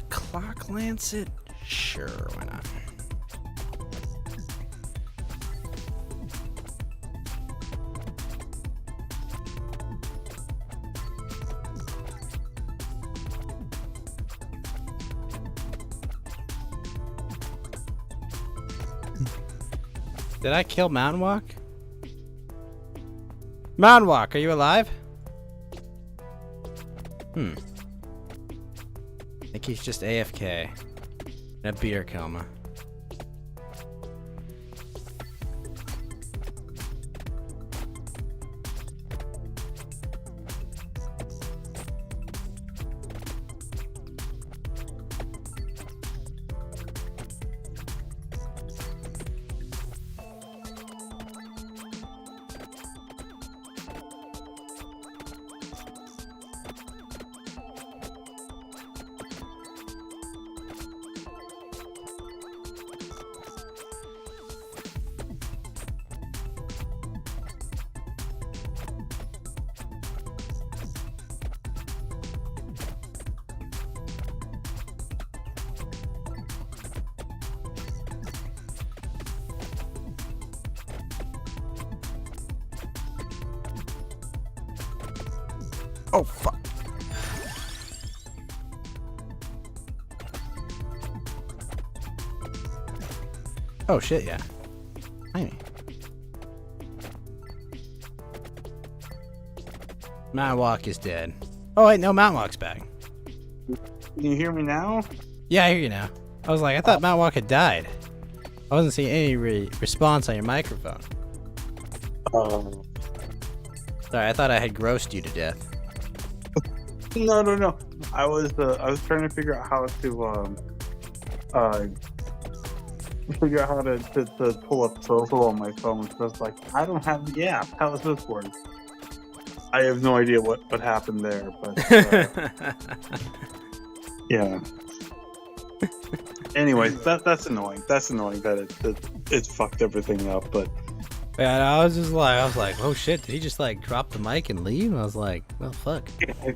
S1: Clock Lancet? Sure, why not? Did I kill Mountain Walk? Mountain Walk, are you alive? I think he's just AFK. In a beer coma. Oh, fuck. Oh, shit, yeah. Tiny. Mountain Walk is dead. Oh, wait, no, Mountain Walk's back.
S21: Can you hear me now?
S1: Yeah, I hear you now. I was like, I thought Mount Walk had died. I wasn't seeing any response on your microphone. Sorry, I thought I had grossed you to death.
S21: No. I was trying to figure out how to pull up social on my phone. So I was like, I don't have the app. How does this work? I have no idea what happened there, but yeah. Anyways, that's annoying. That's annoying that it fucked everything up. But
S1: yeah, I was like, oh shit, did he just like drop the mic and leave? I was like, well, fuck.
S21: I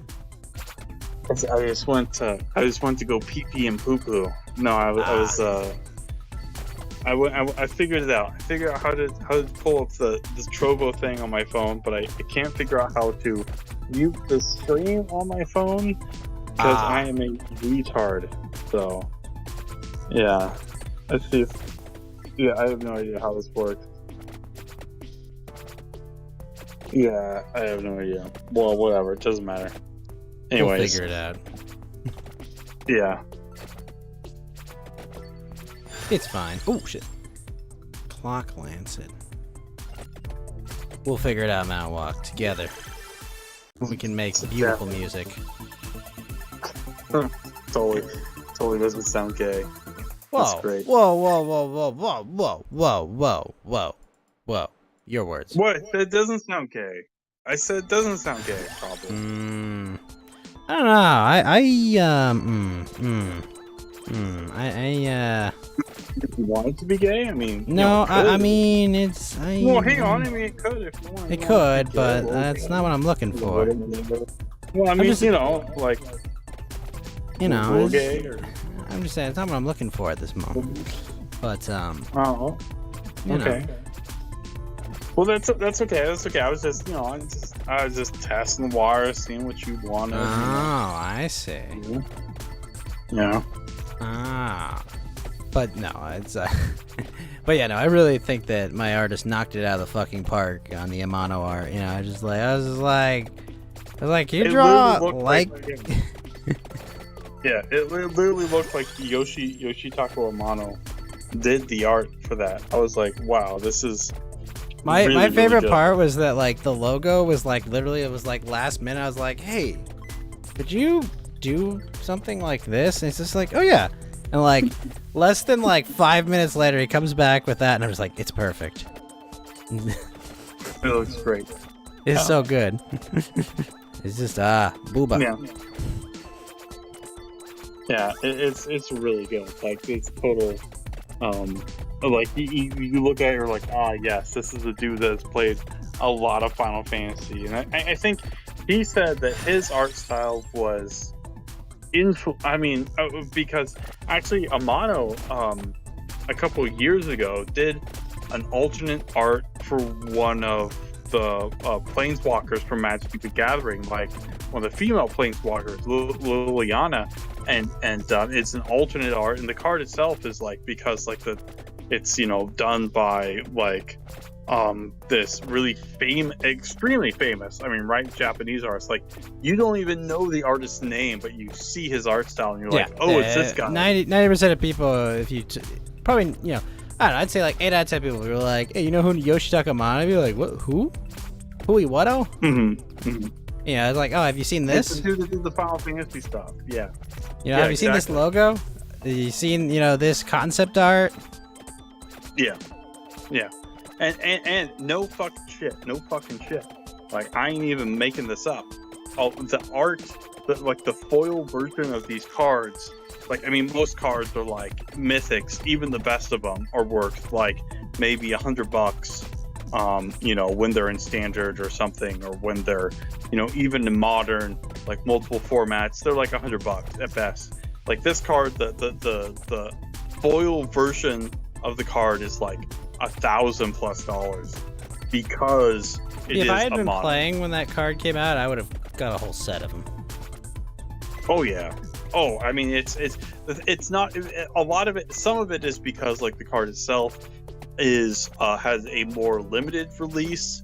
S21: just went to go pee pee and poo poo. No, I figured it out. I figured out how to pull up this Trovo thing on my phone, but I can't figure out how to mute the stream on my phone because I am a retard. So yeah, let's see. Yeah, I have no idea how this works. Yeah, I have no idea. Well, whatever. It doesn't matter. Anyways,
S1: we'll figure it out.
S21: Yeah.
S1: It's fine. Oh, shit. Clock Lancet. We'll figure it out, Mount Walk, together. We can make beautiful music.
S21: Totally doesn't sound gay.
S1: Whoa.
S21: That's great.
S1: Whoa. Your words.
S21: What? It doesn't sound gay. I said it doesn't sound gay, probably.
S1: I don't know.
S21: You want it to be gay? I mean,
S1: no,
S21: you know,
S1: I mean, it's.
S21: Well, hang on. I mean, it could if you want.
S1: It could, but that's not what I'm looking for.
S21: Well, I mean,
S1: just,
S21: you know, like.
S1: You know,
S21: gay or...
S1: I'm just saying, it's not what I'm looking for at this moment. But,
S21: Oh.
S1: You
S21: Okay.
S1: know.
S21: Well, that's okay. That's okay. I was just, I was just testing the water, seeing what you wanted.
S1: Oh, I see.
S21: Yeah.
S1: But no, it's but yeah, no, I really think that my artist knocked it out of the fucking park on the Amano art. You know, I was like, can you draw like?
S21: Yeah, it literally looked like Yoshitaka Amano did the art for that. I was like, wow, this is.
S1: My favorite part was that like the logo was like literally it was like last minute. I was like, hey, could you do something like this? And it's just like, oh yeah. And like less than like 5 minutes later, he comes back with that, and I was like, it's perfect.
S21: It looks great.
S1: It's so good. It's just booba.
S21: Yeah, it's really good. Like it's total. Like you look at it, you're like, yes, this is a dude that's played a lot of Final Fantasy, and I think he said that his art style was because actually Amano a couple of years ago did an alternate art for one of the planeswalkers from Magic the Gathering, like one of the female planeswalkers, Liliana, and it's an alternate art, and the card itself is like, because like it's done by like this really extremely famous, Japanese artist. Like you don't even know the artist's name, but you see his art style and you're like, oh, it's this guy.
S1: 90% of people, if you probably, I don't know, I'd say like 8 out of 10 people were like, hey, you know who Yoshitaka Amano? I'd be like, what? Who? Iwato? Yeah, it's like, oh, have you seen this?
S21: It's the dude that did the Final Fantasy stuff. Yeah.
S1: Have you seen this logo? Have you seen, this concept art?
S21: Yeah. And no fucking shit. Like, I ain't even making this up. The art, the foil version of these cards, most cards are like mythics. Even the best of them are worth like maybe $100, when they're in standard or something, or when they're, even in modern, like multiple formats, they're like $100 at best. Like this card, the foil version of the card is like $1,000+ because
S1: if I had been playing when that card came out, I would have got a whole set of them.
S21: Oh yeah. Oh, I mean, it's not a lot of it. Some of it is because like the card itself is has a more limited release,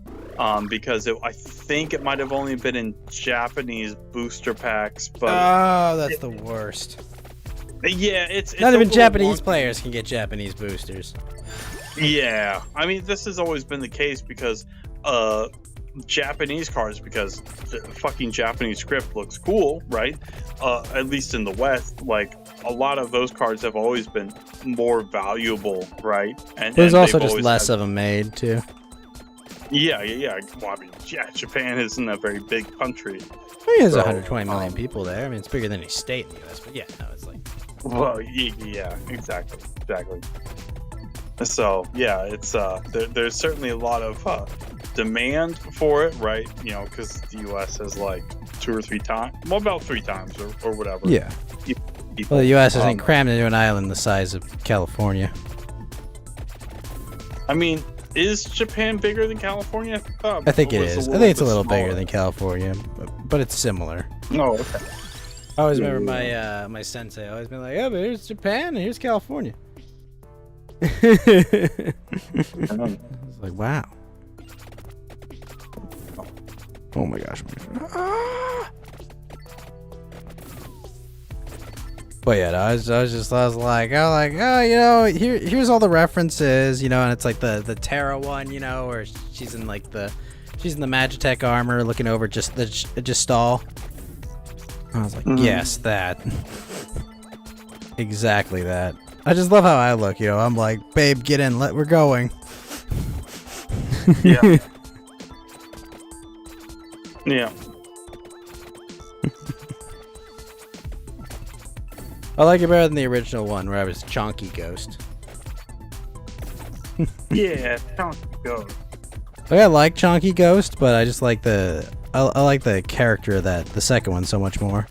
S21: because I think it might have only been in Japanese booster packs. But
S1: that's the worst.
S21: Yeah, it's
S1: not
S21: a
S1: even
S21: little
S1: Japanese
S21: wonky.
S1: players can get Japanese boosters.
S21: Yeah, I mean, this has always been the case because Japanese cards, because the fucking Japanese script looks cool, right? At least in the West, like a lot of those cards have always been more valuable, right? And
S1: There's
S21: and
S1: also
S21: they've
S1: just
S21: always
S1: less
S21: had-
S1: of them made too.
S21: Yeah. Well, I mean, yeah, Japan isn't a very big country.
S1: I mean, there's
S21: So,
S1: 120 million people there. I mean, it's bigger than any state in the U.S. But yeah, no, it's like.
S21: Well, yeah, exactly. So yeah, it's there's certainly a lot of demand for it, right? You know, because the U.S. has like 2 or 3 times, well, about 3 times or whatever.
S1: Yeah.
S21: People,
S1: Well, the U.S. isn't crammed into an island the size of California.
S21: I mean, is Japan bigger than California?
S1: I think it
S21: was
S1: is. I think it's a
S21: bit
S1: little bigger
S21: smaller.
S1: than California, but it's similar.
S21: Oh, okay.
S1: I always
S21: Yeah,
S1: remember
S21: yeah.
S1: my sensei always been like, "Oh, but here's Japan and here's California." I was like, "Wow." Oh my gosh. But yeah, no, I was like, oh, you know, here's all the references, you know, and it's like the Terra one, you know, where she's in like she's in the Magitech armor, looking over just the Gestal. I was like, yes, that, exactly that. I just love how I look, you know. I'm like, babe, get in, we're going.
S21: Yeah. Yeah.
S1: I like it better than the original one where I was Chonky Ghost.
S21: Yeah, Chonky Ghost.
S1: Like, I like Chonky Ghost, but I just like I like the character of the second one so much more.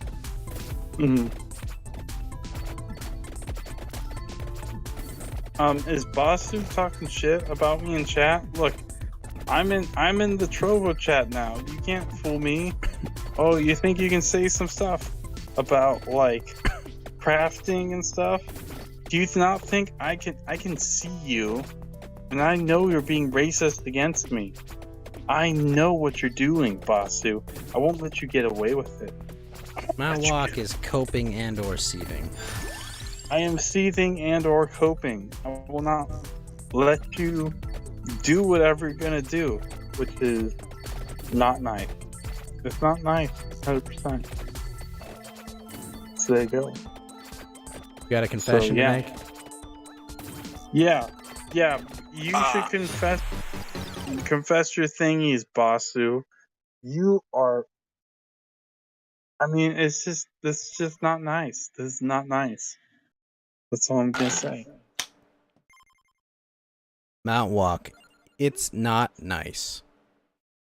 S21: Is Basu talking shit about me in chat? Look, I'm in the Trovo chat now. You can't fool me. Oh, you think you can say some stuff about like crafting and stuff? Do you not think I can see you, and I know you're being racist against me? I know what you're doing, Basu. I won't let you get away with it.
S1: My walk is coping and/or seething.
S21: I am seething and or coping. I will not let you do whatever you're gonna do, which is not nice. It's not nice, 100%. So there you go.
S1: You got a confession
S21: yeah.
S1: to make?
S21: Yeah. You should confess your thingies, Basu. You are. I mean, this is just not nice. This is not nice. That's all I'm gonna say.
S1: Mount Walk. It's not nice.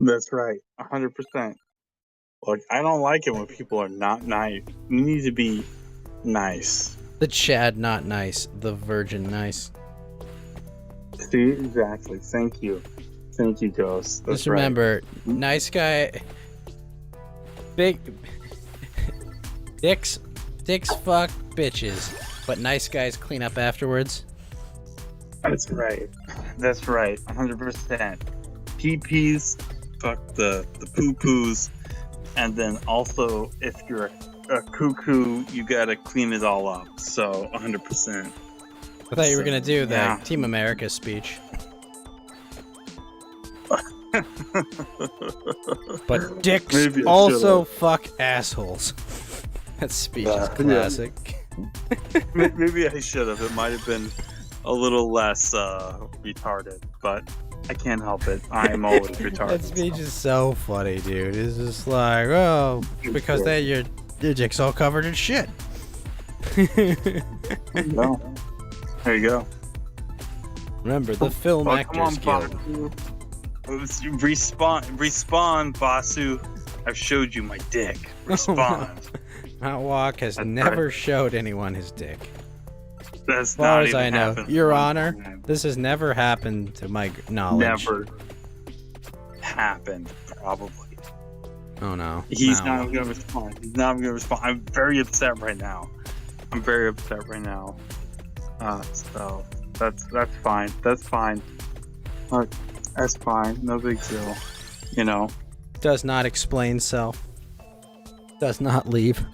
S21: That's right, 100%. Look, I don't like it when people are not nice. You need to be nice.
S1: The Chad not nice. The Virgin nice.
S21: See, exactly. Thank you, Ghost. That's
S1: Just remember, nice guy. Big. Dicks fuck bitches, but nice guys clean up afterwards.
S21: That's right. 100%. PPs, fuck the poo-poos, and then also if you're a cuckoo, you gotta clean it all up. So 100%.
S1: I thought you were gonna do the Team America speech. But dicks
S21: Maybe I
S1: also fuck assholes. That speech is
S21: Yeah.
S1: classic.
S21: Maybe I should have. It might have been a little less retarded, but I can't help it. I'm always retarded.
S1: That speech is so funny, dude. It's just like, oh, because your dick's all covered in shit.
S21: No. There you go.
S1: Remember, the Film Actors Guild.
S21: Respawn, Basu. I've showed you my dick. Respond.
S1: Mount Walk has never showed anyone his dick.
S21: That's
S1: as far
S21: not
S1: as I
S21: even
S1: know,
S21: happened.
S1: Your Honor, this has never happened to my knowledge.
S21: Never happened, probably.
S1: Oh no.
S21: He's
S1: No.
S21: not even gonna respond. I'm very upset right now. So that's fine. Look, that's fine. No big deal. You know.
S1: Does not explain self. Does not leave.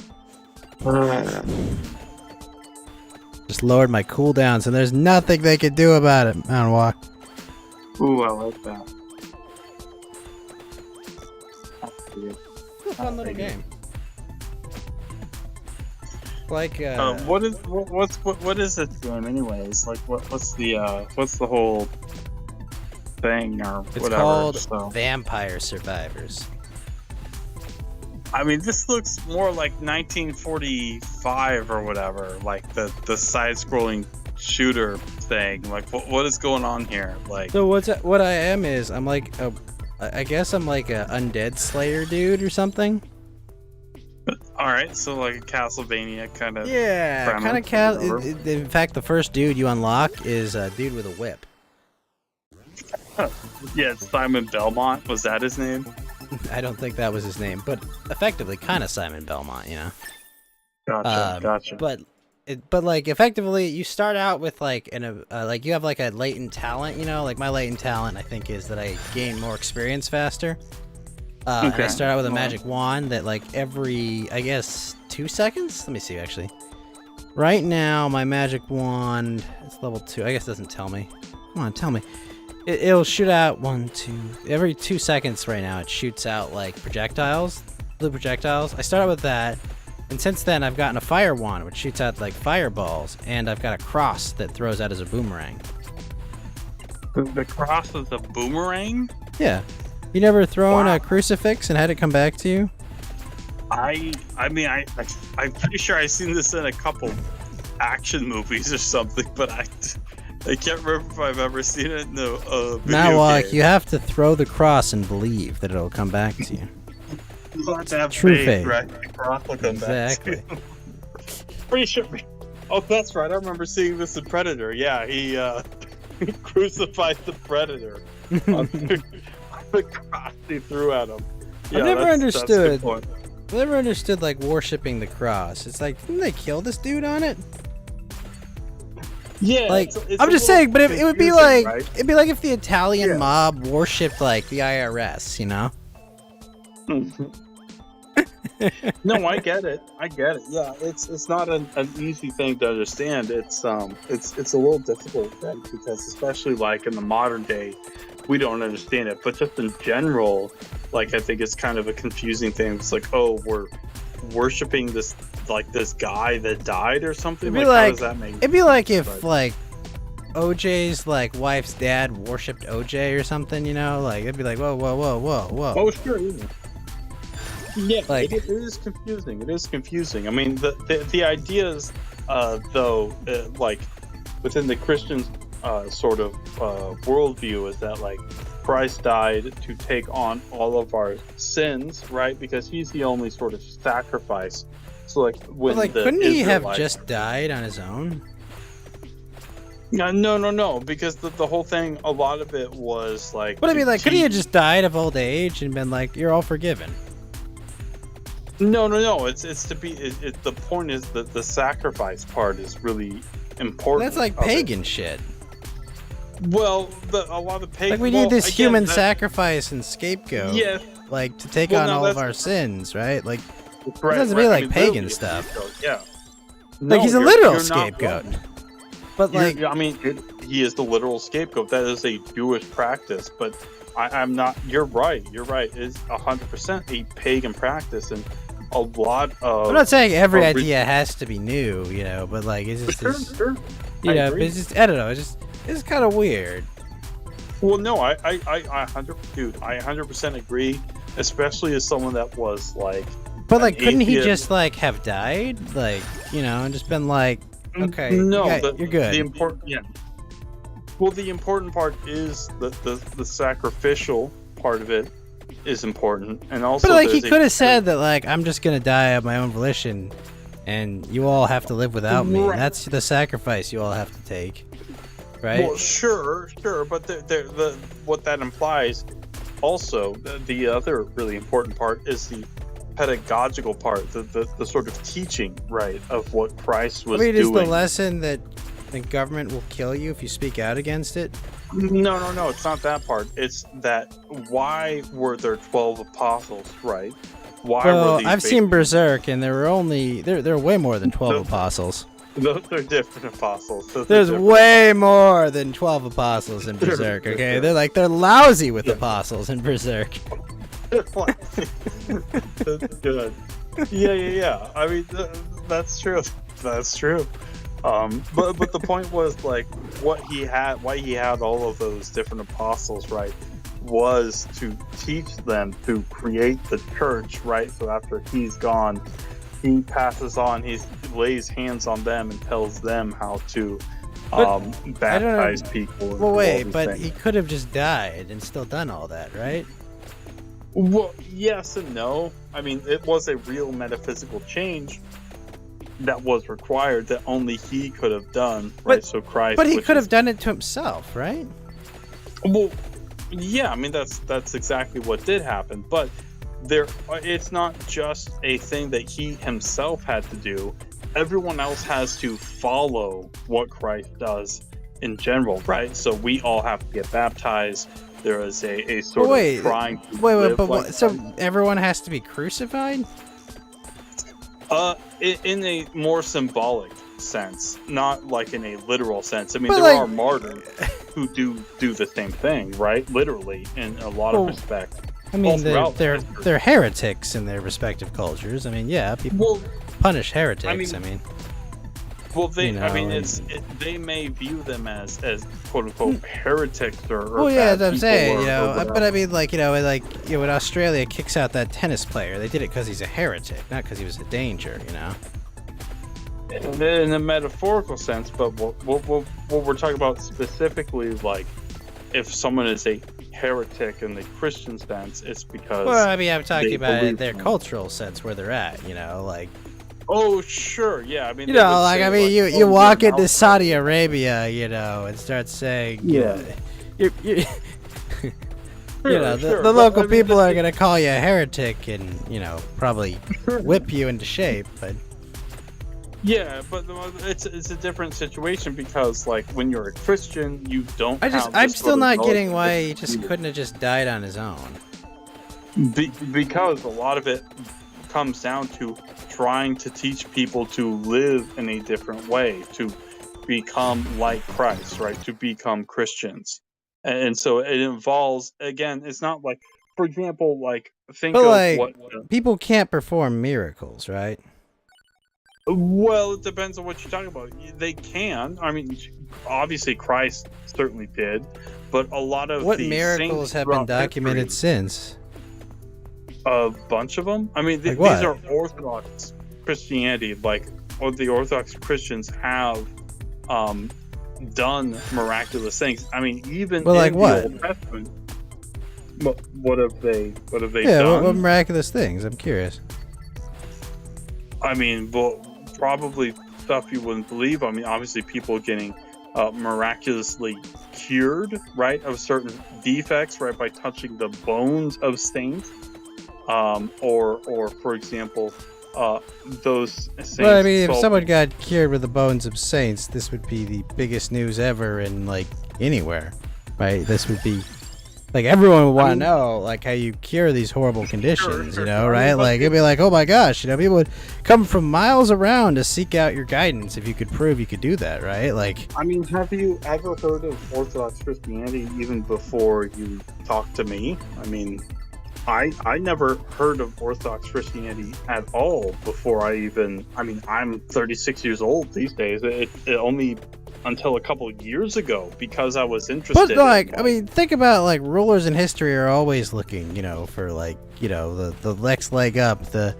S1: Just lowered my cooldowns, and there's nothing they can do about it. Mountain Walk.
S21: Ooh, I like that.
S1: Fun little game. Like
S21: what is this game anyways? Like what's the whole thing or
S1: it's
S21: whatever?
S1: called Vampire Survivors.
S21: I mean, this looks more like 1945 or whatever, like the side-scrolling shooter thing. Like what is going on here? Like,
S1: So what I am is I'm like I guess I'm like a undead slayer dude or something.
S21: all right, so like a Castlevania kind of.
S1: Yeah, kind of in fact, the first dude you unlock is a dude with a whip.
S21: Yeah, Simon Belmont, was that his name?
S1: I don't think that was his name, but effectively kind of Simon Belmont, you know.
S21: Gotcha.
S1: But like effectively, you start out with like like you have like a latent talent, you know. Like my latent talent, I think, is that I gain more experience faster. And I start out with a magic wand that like every, I guess, 2 seconds. Let me see actually. Right now, my magic wand it's level 2. I guess it doesn't tell me. Come on, tell me. It'll shoot out 1, 2 every 2 seconds. Right now, it shoots out like projectiles, blue projectiles. I started with that. And since then, I've gotten a fire wand, which shoots out like fireballs, and I've got a cross that throws out as a boomerang.
S21: The cross is a boomerang?
S1: Yeah. You never thrown a crucifix and had it come back to you?
S21: I'm pretty sure I've seen this in a couple action movies or something, but I can't remember if I've ever seen it in the video
S1: Now,
S21: game.
S1: you have to throw the cross and believe that it'll come back to you.
S21: You have to have
S1: True
S21: faith,
S1: faith.
S21: right? The cross will come back to
S1: Exactly.
S21: you. Pretty sure. Oh, that's right. I remember seeing this in Predator. Yeah, he crucified the Predator. The cross he threw at him. Yeah,
S1: I've never
S21: that's a good
S1: understood.
S21: point.
S1: I've never understood like worshipping the cross. It's like, didn't they kill this dude on it?
S21: Yeah,
S1: Like
S21: it's
S1: I'm
S21: a
S1: just
S21: little
S1: saying, but it would be
S21: confusing,
S1: like
S21: right?
S1: it'd be like if the Italian mob worshipped like the IRS, you know?
S21: No, I get it. Yeah, it's not an easy thing to understand. It's a little difficult then, because especially like in the modern day, we don't understand it. But just in general, like I think it's kind of a confusing thing. It's like, oh, we're worshiping this guy that died or something.
S1: It'd be
S21: How
S1: like
S21: does that make
S1: it'd be like if
S21: But-
S1: like OJ's like wife's dad worshipped OJ or something, you know? Like it'd be like whoa.
S21: Oh, sure. Yeah,
S1: Like-
S21: it is confusing. It is confusing. I mean, the ideas, though, like within the Christian sort of worldview, is that like Christ died to take on all of our sins, right? Because he's the only sort of sacrifice. So, like when
S1: But, like
S21: the
S1: couldn't he have
S21: Israelites-
S1: just died on his own?
S21: No, because the whole thing, a lot of it was like.
S1: But I mean,
S21: to
S1: like, could he have
S21: teach-
S1: just died of old age and been like, "You're all forgiven"?
S21: No. It's to be. The point is that the sacrifice part is really important.
S1: That's like
S21: of it.
S1: pagan shit.
S21: Well, a lot of pagan.
S1: Like we
S21: well,
S1: need this
S21: again,
S1: human
S21: that-
S1: sacrifice and scapegoat.
S21: Yeah.
S1: Like to take
S21: Well,
S1: on
S21: no,
S1: all of
S21: that's-
S1: our sins, right? Like it
S21: Right,
S1: doesn't
S21: right.
S1: be
S21: I
S1: like
S21: mean,
S1: pagan
S21: literally,
S1: stuff.
S21: Yeah.
S1: Like he's a
S21: you're-
S1: literal
S21: you're not
S1: scapegoat.
S21: wrong.
S1: But like,
S21: I mean, he is the literal scapegoat. That is a Jewish practice, but I'm not. You're right. It is 100% a pagan practice, and a lot of.
S1: I'm not saying every
S21: orig-
S1: idea has to be new, you know, but like it's just,
S21: Sure.
S1: you
S21: I
S1: know,
S21: agree.
S1: it's just I don't know, it's kind of weird.
S21: Well, no, I 100% agree, especially as someone that was like.
S1: But like,
S21: an
S1: couldn't he
S21: atheist.
S1: just like have died, like you know, and just been like, okay,
S21: No,
S1: you're good.
S21: The important, yeah. Well, the important part is the sacrificial part of it is important, and also.
S1: But like, he
S21: there's a-
S1: could have said that, like, I'm just gonna die of my own volition, and you all have to live without me.
S21: Right.
S1: That's the sacrifice you all have to take, right?
S21: Well, sure, but what that implies, also, the other really important part is the pedagogical part, the sort of teaching, right, of what Christ
S1: I
S21: was
S1: mean, is
S21: doing.
S1: the lesson that the government will kill you if you speak out against it?
S21: No, it's not that part. It's that why were there 12 apostles, right? Why were
S1: Well,
S21: these
S1: I've seen Berserk, and there were only there are way more than 12 apostles.
S21: Those are different apostles.
S1: There's way more than 12 apostles in Berserk, okay? They're lousy with apostles in Berserk.
S21: That's good. Yeah. I mean, that's true. That's true. But the point was like why he had all of those different apostles, right? Was to teach them to create the church, right? So after he's gone, he passes on, he lays hands on them and tells them how to baptize people.
S1: Well, wait, but he could have just died and still done all that, right?
S21: Well, yes and no. I mean, it was a real metaphysical change that was required that only he could have done, right? So Christ.
S1: But he could have done it to himself, right?
S21: Well, yeah. I mean, that's exactly what did happen. But it's not just a thing that he himself had to do. Everyone else has to follow what Christ does in general, right? So we all have to get baptized. There is a sort of trying to live like
S1: so everyone has to be crucified?
S21: In a more symbolic sense, not like in a literal sense. I mean,
S1: But
S21: there
S1: like-
S21: are martyrs who do the same thing, right? Literally, in a lot of respects.
S1: I mean,
S21: All throughout
S1: they're
S21: history.
S1: heretics in their respective cultures. I mean, yeah, people punish heretics. I mean,
S21: well, they.
S1: you know,
S21: I mean,
S1: and-
S21: they may view them as quote unquote heretics or.
S1: well, yeah,
S21: bad
S1: that's what I'm
S21: people
S1: saying,
S21: or-
S1: you
S21: or
S1: know.
S21: whatever.
S1: But I mean, when Australia kicks out that tennis player, they did it because he's a heretic, not because he was a danger, you know.
S21: In a metaphorical sense, but what we're talking about specifically, like if someone is a heretic in the Christian sense, it's because.
S1: Well, I mean, I'm talking
S21: they
S1: about
S21: believe
S1: their
S21: in-
S1: cultural sense where they're at, you know, like.
S21: Oh, sure, yeah. I mean,
S1: You
S21: they
S1: know,
S21: would
S1: like
S21: say,
S1: I mean,
S21: like,
S1: you
S21: oh,
S1: walk
S21: you're
S1: into
S21: an
S1: Saudi Arabia, you know, and start saying, you
S21: Yeah.
S1: know, you know, the
S21: sure, but,
S1: local
S21: I mean,
S1: people are gonna call you a heretic and you know probably whip you into shape, but
S21: Yeah, but it's a different situation because like when you're a Christian, you don't.
S1: I'm
S21: have
S1: still not getting why he just couldn't have just died on his own.
S21: Because a lot of it comes down to trying to teach people to live in a different way, to become like Christ, right? To become Christians. And so it involves, again, it's not like, for example, like, think
S1: But
S21: of
S1: like,
S21: what.
S1: people can't perform miracles, right?
S21: Well, it depends on what you're talking about. They can. I mean, obviously, Christ certainly did, but a lot of
S1: What
S21: the
S1: miracles
S21: saints
S1: have been
S21: throughout
S1: documented
S21: history,
S1: since?
S21: a bunch of them. I mean,
S1: Like
S21: these
S1: what?
S21: are Orthodox Christianity. Like, or the Orthodox Christians have done miraculous things. I mean, even
S1: Well, like
S21: in
S1: what?
S21: the Old Testament. What have they? What have they
S1: Yeah,
S21: done?
S1: what miraculous things? I'm curious.
S21: I mean, well, probably stuff you wouldn't believe. I mean, obviously, people getting miraculously cured, right, of certain defects, right, by touching the bones of saints, or for example, those saints.
S1: Well, I mean, if
S21: felt-
S1: someone got cured with the bones of saints, this would be the biggest news ever in like anywhere, right? This would be like everyone would want to know like how you cure these horrible conditions, you know, right? Like it'd be like, oh my gosh, you know, people would come from miles around to seek out your guidance if you could prove you could do that, right? Like,
S21: I mean, have you ever heard of Orthodox Christianity even before you talked to me? I mean, I never heard of Orthodox Christianity at all before I mean, I'm 36 years old these days. It only until a couple of years ago because I was interested.
S1: but like, I mean, think about like rulers in history are always looking, you know, for like, you know, the next leg up, the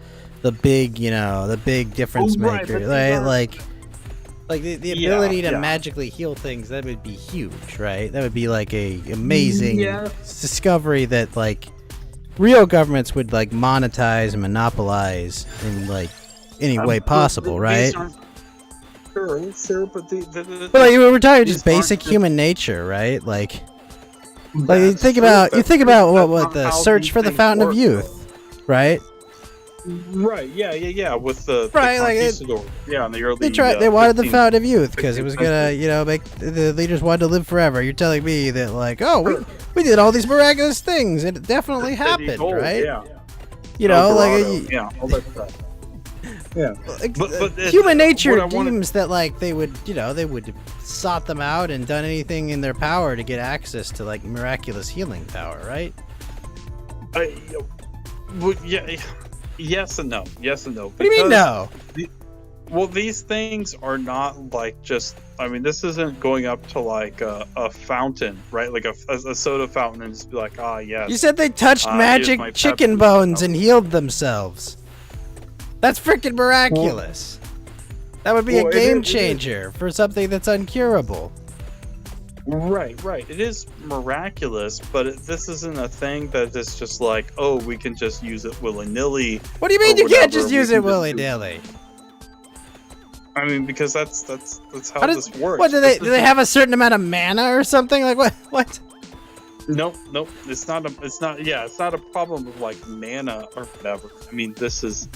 S1: big, you know, the big difference
S21: right,
S1: maker,
S21: but these
S1: right?
S21: are-
S1: Like the
S21: Yeah,
S1: ability to
S21: yeah.
S1: magically heal things, that would be huge, right? That would be like a amazing
S21: Yeah.
S1: discovery that like real governments would like monetize and monopolize in like any way possible, right?
S21: Sure, but the
S1: But like we're talking just
S21: these aren't
S1: basic
S21: just-
S1: human nature, right? Like you
S21: That's
S1: think
S21: true,
S1: about
S21: but
S1: what
S21: that's
S1: the
S21: not how
S1: search
S21: these
S1: for the
S21: things
S1: fountain
S21: work,
S1: of youth, right?
S21: Right, yeah, with the
S1: Right, like
S21: conquistadors. Yeah, in the early.
S1: They wanted the
S21: 15th
S1: fountain of youth because it was
S21: 16th
S1: gonna, you know, make the leaders wanted to live forever. You're telling me that like, oh, we did all these miraculous things and it definitely happened,
S21: old,
S1: right?
S21: Yeah.
S1: You know,
S21: El
S1: like
S21: Dorado, yeah, all that stuff. Yeah. But
S1: Human nature
S21: what I wanted-
S1: deems that like they would have sought them out and done anything in their power to get access to like miraculous healing power, right?
S21: Well, yeah, yes and no. Yes and no.
S1: What do you mean no?
S21: Well, these things are not like just. I mean, this isn't going up to like a fountain, right? Like a soda fountain, and just be like, yes.
S1: You said they touched
S21: here's
S1: magic
S21: my
S1: chicken
S21: Pepsi.
S1: bones and healed themselves. That's freaking miraculous. That would be a game changer for something that's uncurable.
S21: Right. It is miraculous, but this isn't a thing that is just like, oh, we can just use it willy-nilly.
S1: What do you mean you can't just use it willy-nilly?
S21: I mean, because that's how this works.
S1: What do they have a certain amount of mana or something? Like what?
S21: Nope. It's not a problem of like mana or whatever. I mean, this is,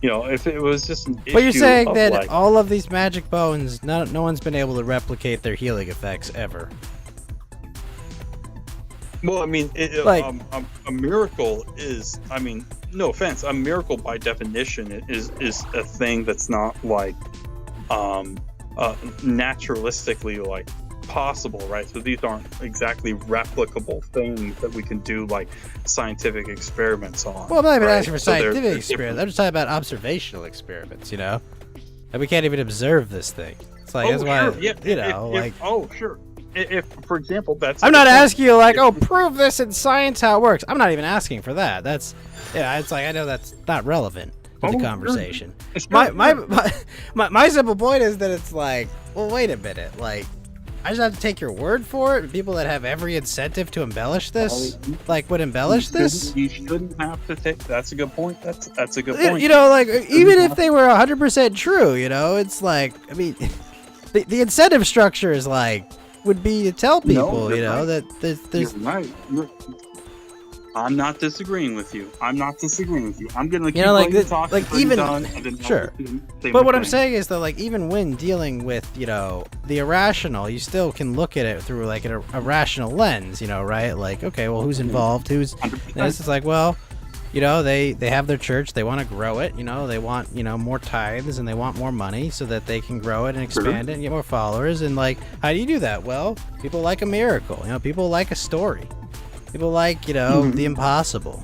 S21: if it was just an issue.
S1: But you're saying that
S21: like,
S1: all of these magic bones, no one's been able to replicate their healing effects ever.
S21: Well, I mean, a miracle is. I mean, no offense, a miracle by definition is a thing that's not like naturalistically like possible, right? So these aren't exactly replicable things that we can do like scientific experiments on.
S1: Well, I'm not even
S21: right?
S1: asking for
S21: So they're
S1: scientific experiments.
S21: different.
S1: I'm just talking about observational experiments, And we can't even observe this thing. It's like, that's why,
S21: sure. If, for example, that's.
S1: I'm not asking you like, prove this in science how it works. I'm not even asking for that. It's like, I know that's not relevant to the conversation.
S21: Sure.
S1: My simple point is that it's like, well, wait a minute, like, I just have to take your word for it. People that have every incentive to embellish this, would embellish this.
S21: You shouldn't have to take. That's a good point. That's a good point.
S1: Even if they were 100% true, it's like, I mean, the incentive structure is like would be to tell people, that there's.
S21: You're right. I'm not disagreeing with you. I'm gonna keep talking.
S1: Sure. But what I'm saying is that, like, even when dealing with, the irrational, you still can look at it through like a rational lens, right? Like, okay, well, who's involved? Who's? And it's like, well, they have their church. They want to grow it. They want more tithes and they want more money so that they can grow it and expand it and get more followers. And like, how do you do that? Well, people like a miracle. People like a story. People like, the impossible.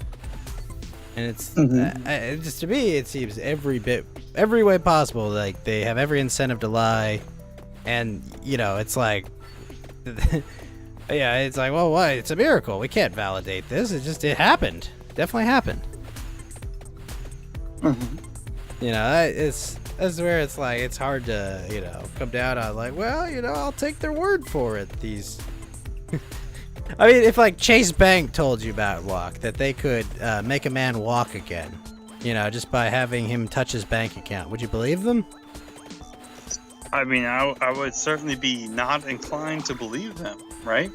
S1: And it's just, to me, it seems every way possible. Like, they have every incentive to lie. And, it's like, it's like, well, what? It's a miracle. We can't validate this. It happened. Definitely happened. That's where it's like, it's hard to, come down on like, well, I'll take their word for it. These. I mean, if like Chase Bank told you about walk, that they could make a man walk again, just by having him touch his bank account, would you believe them?
S21: I mean, I would certainly be not inclined to believe them, right?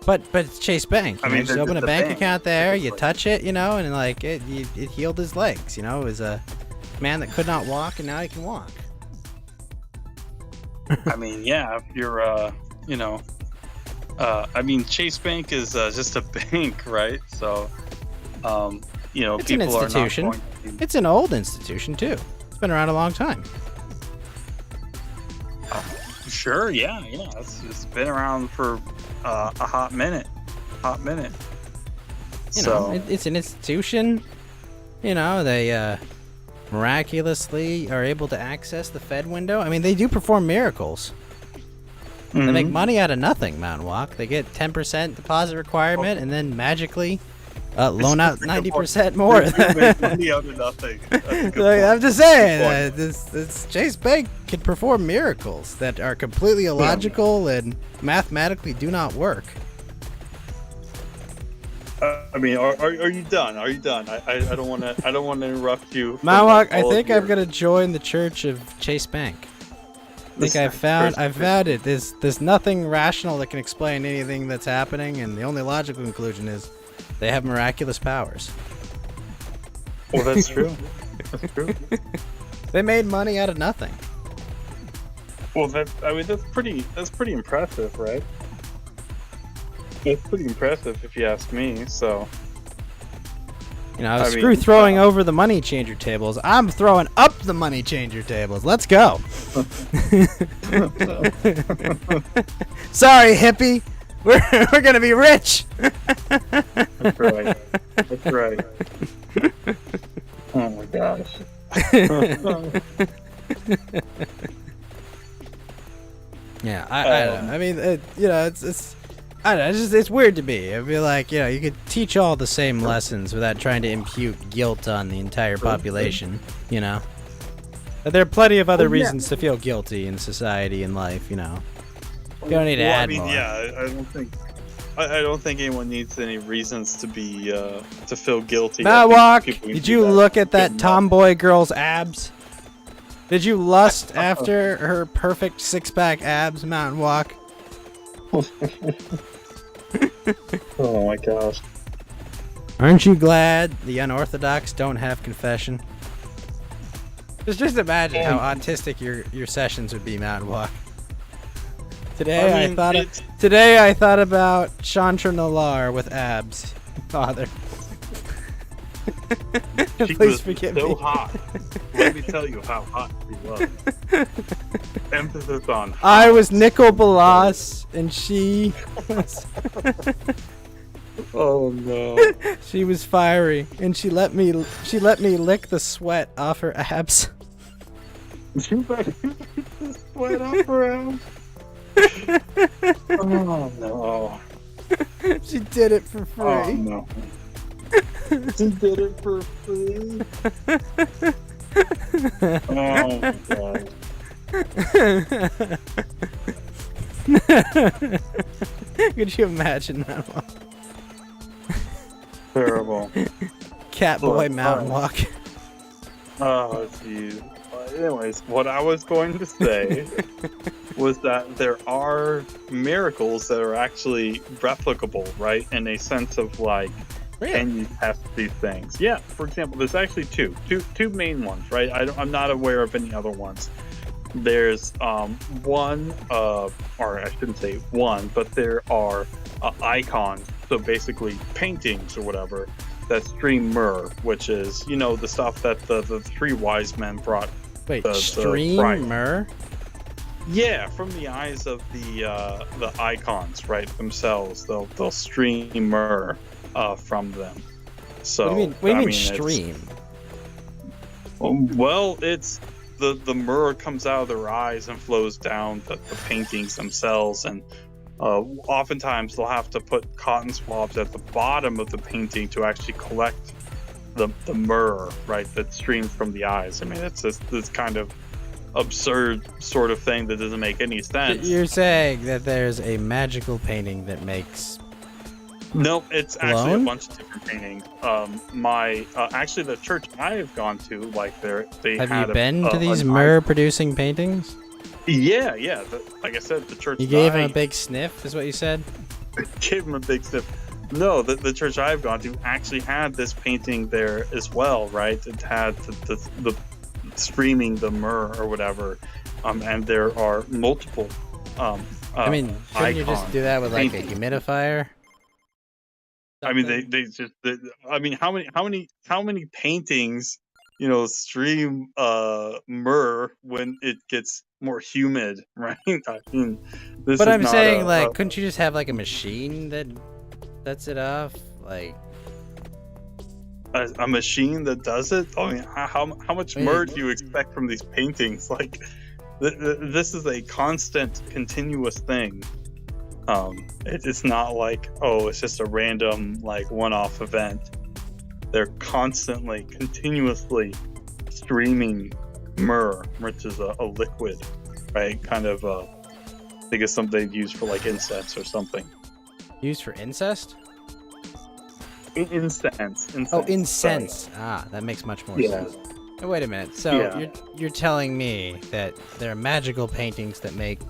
S1: But it's Chase Bank.
S21: I mean,
S1: you just open a bank account there, you touch it, and like it healed his legs. It was a man that could not walk, and now he can walk.
S21: I mean, yeah, if you're, I mean, Chase Bank is just a bank, right? So,
S1: it's
S21: people
S1: an institution.
S21: are not going to...
S1: It's an old institution too. It's been around a long time.
S21: Sure, yeah. It's been around for a hot minute.
S1: It's an institution. They miraculously are able to access the Fed window. I mean, they do perform miracles. They make money out of nothing, Mountain Walk. They get 10% deposit requirement, and then magically loan out 90% more.
S21: They make money out of nothing.
S1: I'm just saying, this Chase Bank can perform miracles that are completely illogical and mathematically do not work.
S21: I mean, are you done? Are you done? I don't want to interrupt you.
S1: Mountain Walk, I think I'm gonna join the Church of Chase Bank. I think I found it. There's nothing rational that can explain anything that's happening, and the only logical conclusion is they have miraculous powers.
S21: Well, that's true. That's true.
S1: They made money out of nothing.
S21: Well, that's pretty impressive, right? It's pretty impressive if you ask me. So,
S1: You know, screw throwing over the money changer tables. I'm throwing up the money changer tables. Let's go. Sorry, hippie. We're gonna be rich.
S21: That's right. That's right. Oh my gosh.
S1: Yeah, I don't know. I mean, you know, it's I don't know. It's weird to me. I feel like, you know, you could teach all the same lessons without trying to impute guilt on the entire population. You know, but there are plenty of other reasons to feel guilty in society and life. You know, you don't need to add more.
S21: Yeah, I don't think anyone needs any reasons to be to feel guilty.
S1: Matwalk, did you look at that tomboy girl's abs? Did you lust after her perfect six-pack abs, Mountain Walk?
S21: Oh my gosh.
S1: Aren't you glad the unorthodox don't have confession? Just imagine how autistic your sessions would be, Mountain Walk. Today I thought about Chantra Nalar with abs, Father.
S21: She
S1: Please
S21: was
S1: forgive
S21: so
S1: me.
S21: hot. Let me tell you how hot she was. Emphasis on hot.
S1: I was Nicol Bolas, and she was.
S21: Oh no.
S1: She was fiery, and she let me lick the sweat off her abs.
S21: She let you lick the sweat off her abs. Oh no.
S1: She did it for free.
S21: Oh no. She did it for free. Oh my god.
S1: Could you imagine that one?
S21: Terrible.
S1: Catboy Mountain Walk.
S21: Oh jeez. Anyways, what I was going to say was that there are miracles that are actually replicable, right? In a sense of like, can you test these things? Yeah. For example, there's actually two main ones, right? I'm not aware of any other ones. There's one, or I shouldn't say one, but there are icons. So basically paintings or whatever that stream myrrh, which is, you know, the stuff that the three wise men brought.
S1: Wait,
S21: the
S1: stream
S21: bride.
S1: myrrh?
S21: Yeah, from the eyes of the icons, right, themselves, they'll stream myrrh from them. So
S1: What do you mean stream?
S21: Well, it's the myrrh comes out of their eyes and flows down the paintings themselves, and oftentimes they'll have to put cotton swabs at the bottom of the painting to actually collect the myrrh, right, that streams from the eyes. I mean, it's this kind of absurd sort of thing that doesn't make any sense.
S1: You're saying that there's a magical painting that makes...
S21: No, it's actually a
S1: Cologne?
S21: bunch of different paintings. Actually, the church I have gone to, like, they
S1: Have
S21: had
S1: you been to these
S21: an
S1: myrrh-producing paintings?
S21: Yeah. Like I said, the church.
S1: You gave him a big sniff, is what you said?
S21: Gave him a big sniff. No, the church I've gone to actually had this painting there as well, right? It had the streaming the myrrh or whatever, and there are multiple.
S1: I mean, couldn't you just do that with like a humidifier?
S21: I mean, I mean, how many paintings, you know, stream myrrh when it gets more humid, right? I mean, this
S1: But
S21: is
S1: I'm
S21: not
S1: saying, like, couldn't you just have like a machine that sets it off, like
S21: a machine that does it? I mean, how much myrrh do you expect from these paintings? Like, this is a constant, continuous thing. It's not like, oh, it's just a random, like, one-off event. They're constantly, continuously streaming myrrh, which is a liquid, right? Kind of, I think it's something used for, like, incense or something.
S1: used for incest?
S21: Incense.
S1: Oh, incense. Ah, that makes much more sense. Oh, wait a minute. So you're telling me that there are magical paintings that make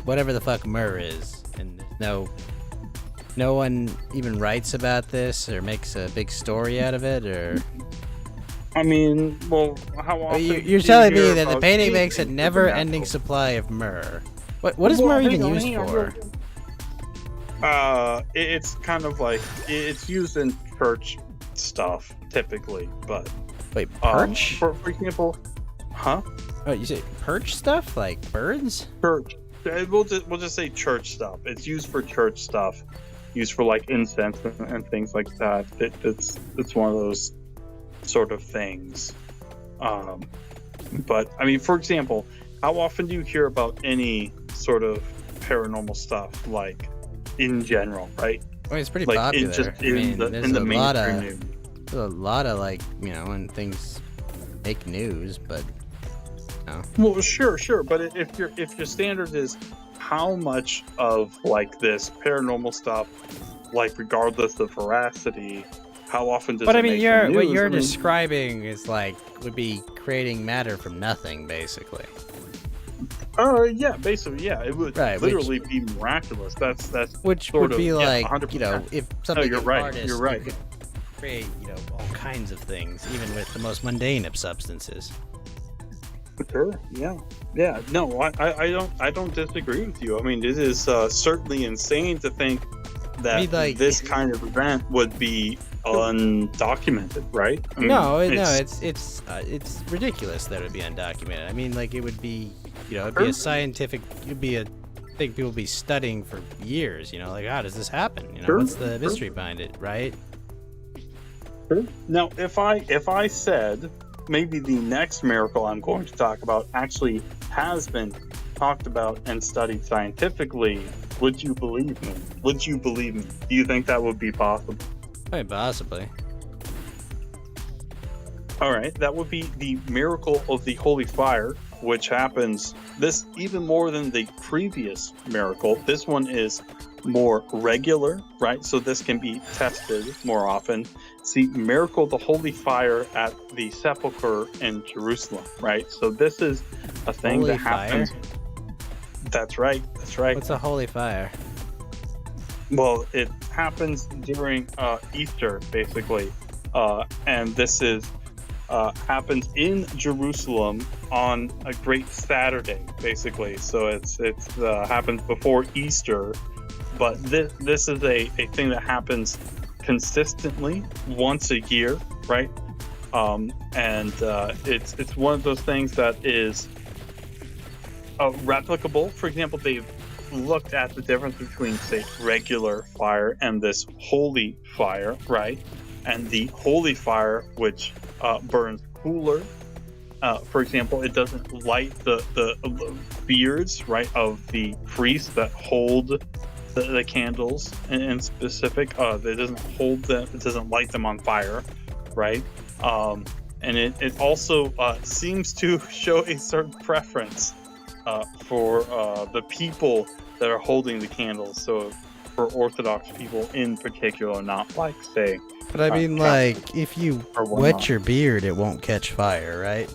S1: whatever the fuck myrrh is, and no one even writes about this or makes a big story out of it, or?
S21: I mean, well, how often?
S1: You're telling me that the painting makes a never-ending supply of myrrh. What is myrrh even used for?
S21: It's kind of like, it's used in church stuff typically, but
S1: wait, perch?
S21: For example, huh?
S1: Oh, you say perch stuff like birds?
S21: Church. We'll just say church stuff. It's used for church stuff, used for like incense and things like that. It's one of those sort of things. But I mean, for example, how often do you hear about any sort of paranormal stuff, like in general, right?
S1: I mean, it's pretty
S21: like
S1: popular.
S21: In the mainstream news.
S1: There's a lot of like, you know, and things make news, but no.
S21: Well, sure, but if your standard is how much of like this paranormal stuff, like regardless of veracity, how often does
S1: But
S21: it
S1: I mean,
S21: make the news?
S1: what you're describing is like would be creating matter from nothing, basically.
S21: Yeah, basically, yeah, it would literally be miraculous. That's
S1: which
S21: sort
S1: would
S21: of,
S1: be like,
S21: 100%.
S1: you know, if something
S21: No, you're
S1: is
S21: right.
S1: artist,
S21: You're right.
S1: you could create, you know, all kinds of things, even with the most mundane of substances.
S21: Sure. Yeah. No, I don't disagree with you. I mean, it is certainly insane to think that this kind of event would be undocumented, right? I mean,
S1: it's ridiculous that it would be undocumented. I mean, like it would be, you know, it'd be a scientific, it'd be a thing people would be studying for years. You know, like how does this happen? You know, what's the mystery behind it, right?
S21: Now, if I said maybe the next miracle I'm going to talk about actually has been talked about and studied scientifically, would you believe me? Do you think that would be possible?
S1: Possibly.
S21: All right, that would be the miracle of the holy fire, which happens this even more than the previous miracle. This one is more regular, right? So this can be tested more often. See, miracle of the holy fire at the sepulcher in Jerusalem, right? So this is a thing
S1: holy
S21: that happens.
S1: Fire?
S21: That's right.
S1: What's a holy fire?
S21: Well, it happens during Easter, basically, and this is happens in Jerusalem on a great Saturday, basically. So it's happens before Easter, but this is a thing that happens consistently once a year, right? And it's one of those things that is replicable. For example, they've looked at the difference between, say, regular fire and this holy fire, right? And the holy fire, which burns cooler. For example, it doesn't light the beards, right, of the priests that hold the candles in specific. It doesn't hold them. It doesn't light them on fire, right? And it also seems to show a certain preference for the people that are holding the candles. So for Orthodox people in particular, not like, say,
S1: but I mean, like, if you wet your beard, it won't catch fire, right?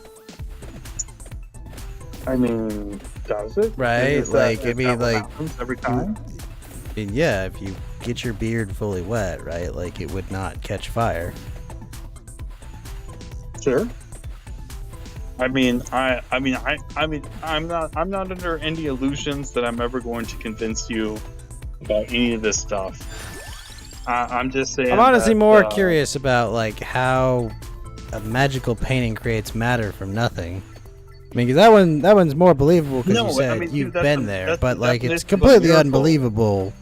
S21: I mean, does it?
S1: Right? Like, I mean, like,
S21: every time?
S1: I mean, yeah, if you get your beard fully wet, right? Like, it would not catch fire.
S21: Sure. I'm not under any illusions that I'm ever going to convince you about any of this stuff. I'm just saying.
S1: I'm honestly more curious about like how a magical painting creates matter from nothing. I mean, 'cause that one's more believable because you said you've been there, but like it's completely unbelievable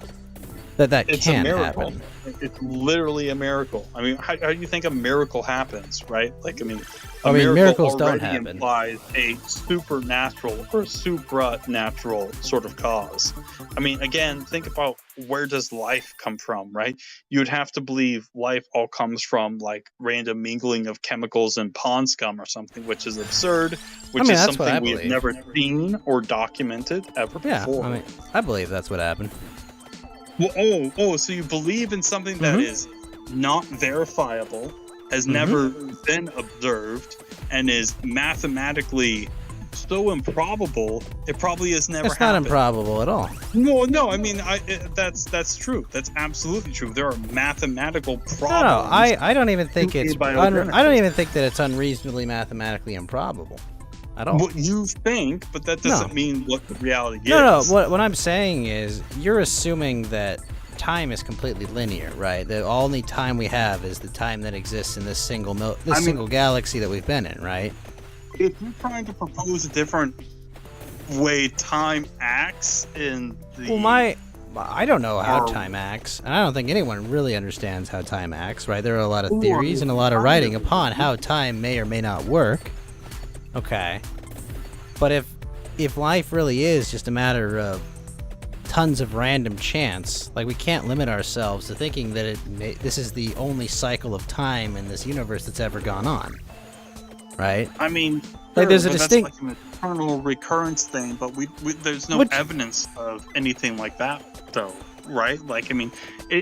S1: that can happen.
S21: It's literally a miracle. I mean, how do you think a miracle happens, right? Like, I mean,
S1: miracles don't happen.
S21: Implies a supernatural or supranatural sort of cause. I mean, again, think about where does life come from, right? You'd have to believe life all comes from like random mingling of chemicals and pond scum or something, which is absurd, which is something we have never seen or documented ever before.
S1: I mean, I believe that's what happened.
S21: Well, so you believe in something that is not verifiable, has never been observed, and is mathematically so improbable, it probably has never happened.
S1: It's not improbable at all.
S21: Well, no, I mean, that's true. That's absolutely true. There are mathematical problems.
S1: No, I don't even think I don't even think that it's unreasonably mathematically improbable at all.
S21: What you think, but that doesn't mean what the reality is.
S1: No, what I'm saying is you're assuming that time is completely linear, right? The only time we have is the time that exists in this single single galaxy that we've been in, right?
S21: If you're trying to propose a different way time acts in the...
S1: Well, I don't know how time acts, and I don't think anyone really understands how time acts, right? There are a lot of theories and a lot of writing upon how time may or may not work. Okay. But if life really is just a matter of tons of random chance, like, we can't limit ourselves to thinking that this is the only cycle of time in this universe that's ever gone on. Right?
S21: I mean,
S1: like, there's a
S21: that's
S1: distinct...
S21: like an eternal recurrence thing, but there's no evidence of anything like that, though, right? Like, I mean,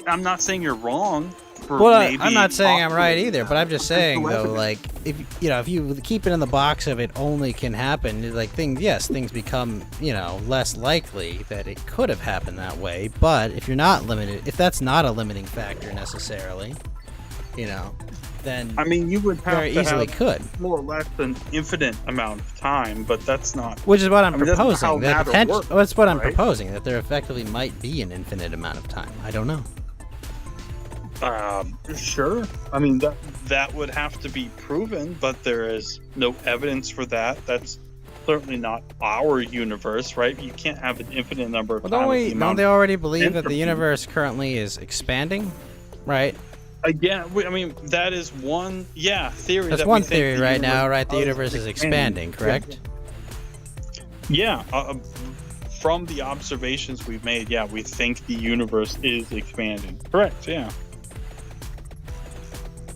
S21: I'm not saying you're wrong.
S1: I'm not saying I'm right either, but I'm just saying, though, like, if you keep it in the box of it only can happen, like, things become, less likely that it could have happened that way. But if you're not limited, if that's not a limiting factor necessarily, then
S21: I mean, you would have
S1: very easily could
S21: more or less an infinite amount of time, but that's not.
S1: Which is what I'm proposing. That's what I'm
S21: right?
S1: proposing. That there effectively might be an infinite amount of time. I don't know.
S21: Sure. I mean, that would have to be proven, but there is no evidence for that. That's certainly not our universe, right? You can't have an infinite number of times.
S1: Don't they already believe that the universe currently is expanding, right?
S21: Again, I mean, that is one, theory.
S1: That's one theory right now, right? The universe is expanding, correct?
S21: Yeah. From the observations we've made, we think the universe is expanding. Correct, yeah.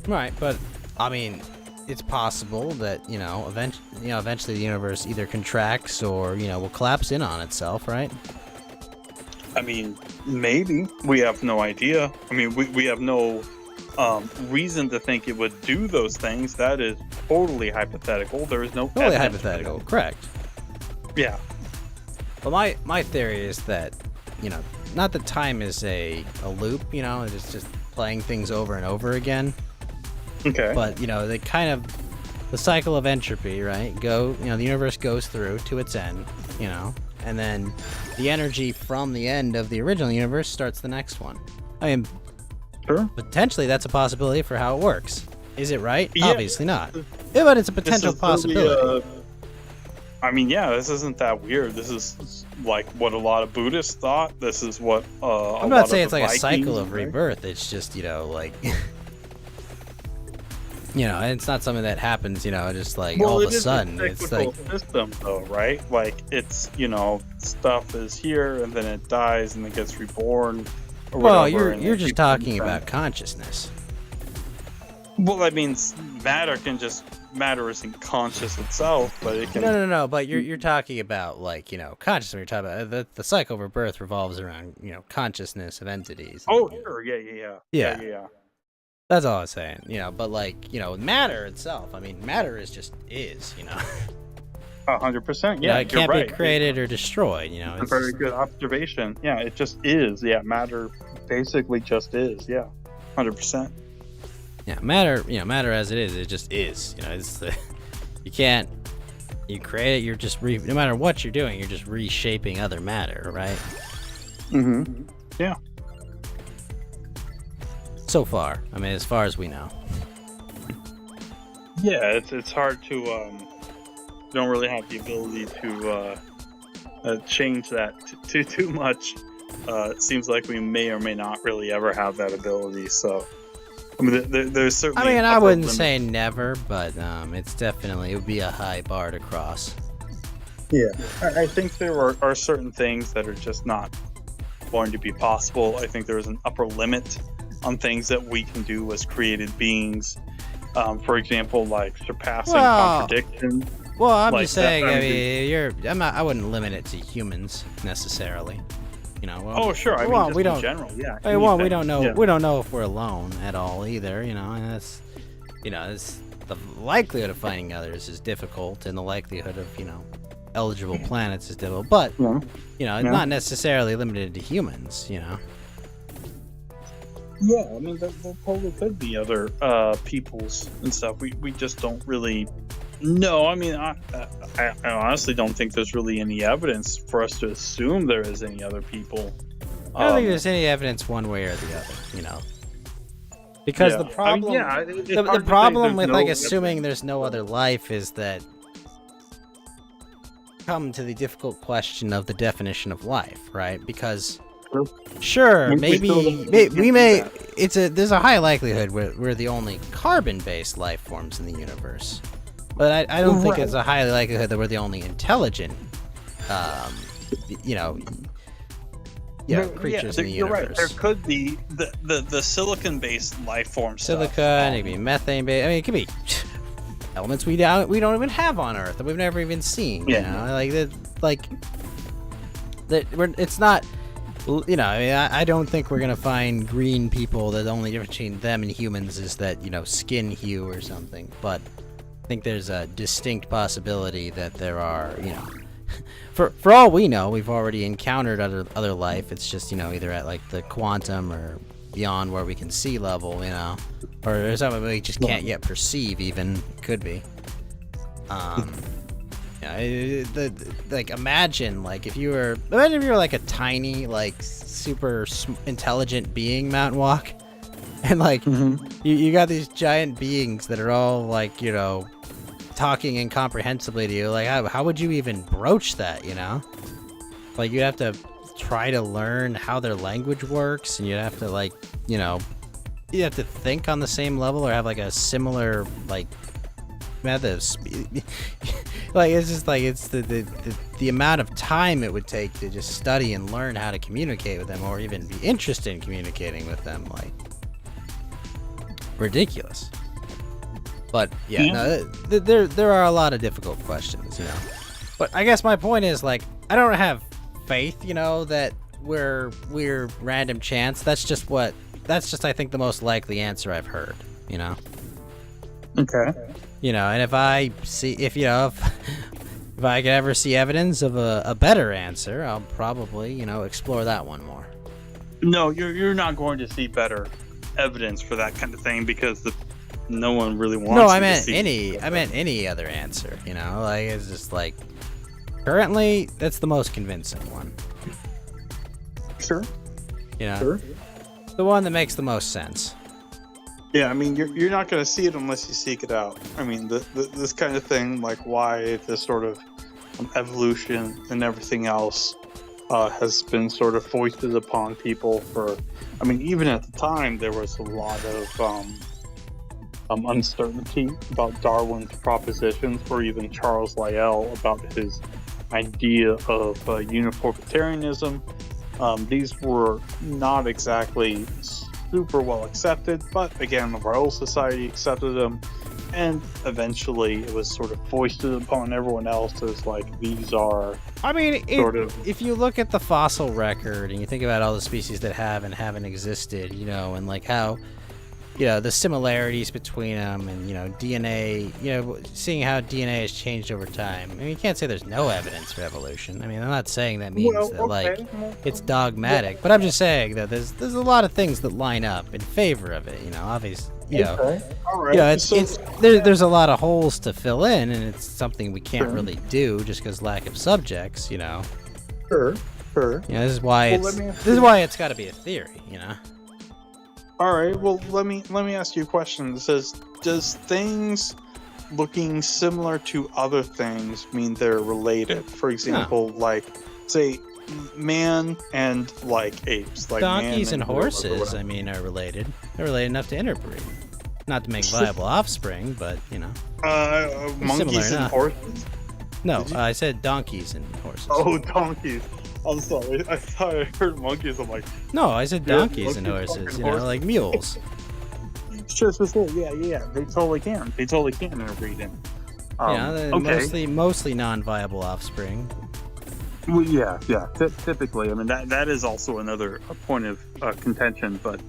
S1: Right, but, I mean, it's possible that, eventually the universe either contracts or, will collapse in on itself, right?
S21: I mean, maybe. We have no idea. I mean, we have no reason to think it would do those things. That is totally hypothetical. There is no
S1: totally hypothetical, correct.
S21: Yeah.
S1: Well, my theory is that, not that time is a loop, it's just playing things over and over again.
S21: Okay.
S1: But, the cycle of entropy, right? The universe goes through to its end, and then the energy from the end of the original universe starts the next one. I mean,
S21: sure.
S1: Potentially that's a possibility for how it works. Is it right?
S21: Yeah.
S1: Obviously not. Yeah, but it's a potential possibility.
S21: I mean, this isn't that weird. This is like what a lot of Buddhists thought. This is what
S1: I'm not saying it's like a cycle of rebirth. It's just, like... it's not something that happens, just like all of a sudden.
S21: It's like system, though, right? Like, it's, stuff is here and then it dies and it gets reborn. Or
S1: well,
S21: whatever,
S1: you're just talking about consciousness.
S21: Well, that means matter isn't conscious itself, but it can.
S1: No. But you're talking about, like, consciousness. You're talking about the cycle of rebirth revolves around consciousness of entities.
S21: Oh, sure, yeah.
S1: That's all I was saying, but, like, matter itself, I mean, matter is,
S21: 100%, yeah.
S1: It can't be created or destroyed,
S21: It's a very good observation. Yeah, it just is. Yeah, matter basically just is. Yeah, 100%.
S1: Yeah, matter as it is, it just is. It's you create it, you're just no matter what you're doing, you're just reshaping other matter, right?
S21: Mm-hmm. Yeah.
S1: So far, I mean, as far as we know.
S21: Yeah, it's hard to don't really have the ability to change that too much. It seems like we may or may not really ever have that ability. So, I mean, there's certainly.
S1: I mean, I wouldn't say never, but it would be a high bar to cross.
S21: Yeah, I think there are certain things that are just not going to be possible. I think there's an upper limit on things that we can do as created beings. For example, like surpassing contradiction.
S1: Well, I'm just saying. I wouldn't limit it to humans necessarily.
S21: Sure. I mean,
S1: we don't.
S21: In general, yeah.
S1: We don't know. Yeah. We don't know if we're alone at all either. And that's, it's the likelihood of finding others is difficult, and the likelihood of eligible planets is difficult. But it's not necessarily limited to humans.
S21: Yeah, I mean, there probably could be other peoples and stuff. We just don't really know. I mean, I honestly don't think there's really any evidence for us to assume there is any other people
S1: I don't think there's any evidence one way or the other, you know. Because the problem, the problem with like assuming there's no other life is that come to the difficult question of the definition of life, right? Because sure, maybe we may. There's a high likelihood we're the only carbon-based life forms in the universe, but I don't think it's a high likelihood that we're the only intelligent, creatures in the universe.
S21: You're right. There could be the silicon-based life form
S1: Silicon,
S21: stuff.
S1: it could be methane-based. I mean, it could be elements we don't even have on Earth that we've never even seen. You know, it's not. You know, I don't think we're gonna find green people. The only difference between them and humans is that, skin hue or something. But I think there's a distinct possibility that there are, for all we know, we've already encountered other life. It's just, either at like the quantum or beyond where we can see level, or there's something we just can't yet perceive. Even could be. Imagine if you were like a tiny, super intelligent being, Mountain Walk, and you got these giant beings that are all talking incomprehensibly to you. How would you even broach that? You'd have to try to learn how their language works, and you'd have to you have to think on the same level or have a similar method of it's just it's the amount of time it would take to just study and learn how to communicate with them, or even be interested in communicating with them, ridiculous. But there are a lot of difficult questions, But I guess my point is I don't have faith, that we're random chance. That's just I think the most likely answer I've heard,
S21: Okay.
S1: And if I see, if I could ever see evidence of a better answer, I'll probably, explore that one more.
S21: No, you're not going to see better evidence for that kind of thing because no one really wants.
S1: No, I meant any other answer. It's just currently that's the most convincing one.
S21: Sure.
S1: Sure. The one that makes the most sense.
S21: Yeah, I mean, you're not going to see it unless you seek it out. I mean, this kind of thing, why this sort of evolution and everything else has been sort of foisted upon people for. I mean, even at the time, there was a lot of uncertainty about Darwin's propositions, or even Charles Lyell about his idea of uniformitarianism. These were not exactly super well accepted, but again, the Royal Society accepted them, and eventually it was sort of foisted upon everyone else as these are.
S1: I mean, if you look at the fossil record and you think about all the species that have and haven't existed, and how, the similarities between them, and DNA, seeing how DNA has changed over time. I mean, you can't say there's no evidence for evolution. I mean, I'm not saying that means it's dogmatic, but I'm just saying that there's a lot of things that line up in favor of it. Obviously,
S21: All right.
S1: There's a lot of holes to fill in, and it's something we can't really do just because lack of subjects.
S21: Sure.
S1: This is why it's got to be a theory.
S21: All right. Well, let me ask you a question. It says, does things looking similar to other things mean they're related? For example, say man and apes,
S1: donkeys
S21: man
S1: and horses. I mean, are related. They're related enough to interbreed, not to make viable offspring, but
S21: monkeys and horses.
S1: No, I said donkeys and horses.
S21: Oh, donkeys. I'm sorry. I thought I heard monkeys. I'm like,
S1: no, I said donkeys and horses. Like mules.
S21: Sure. Yeah. They totally can. They totally can interbreed in.
S1: Mostly non-viable offspring.
S21: Well, yeah. Typically, I mean that is also another point of contention. But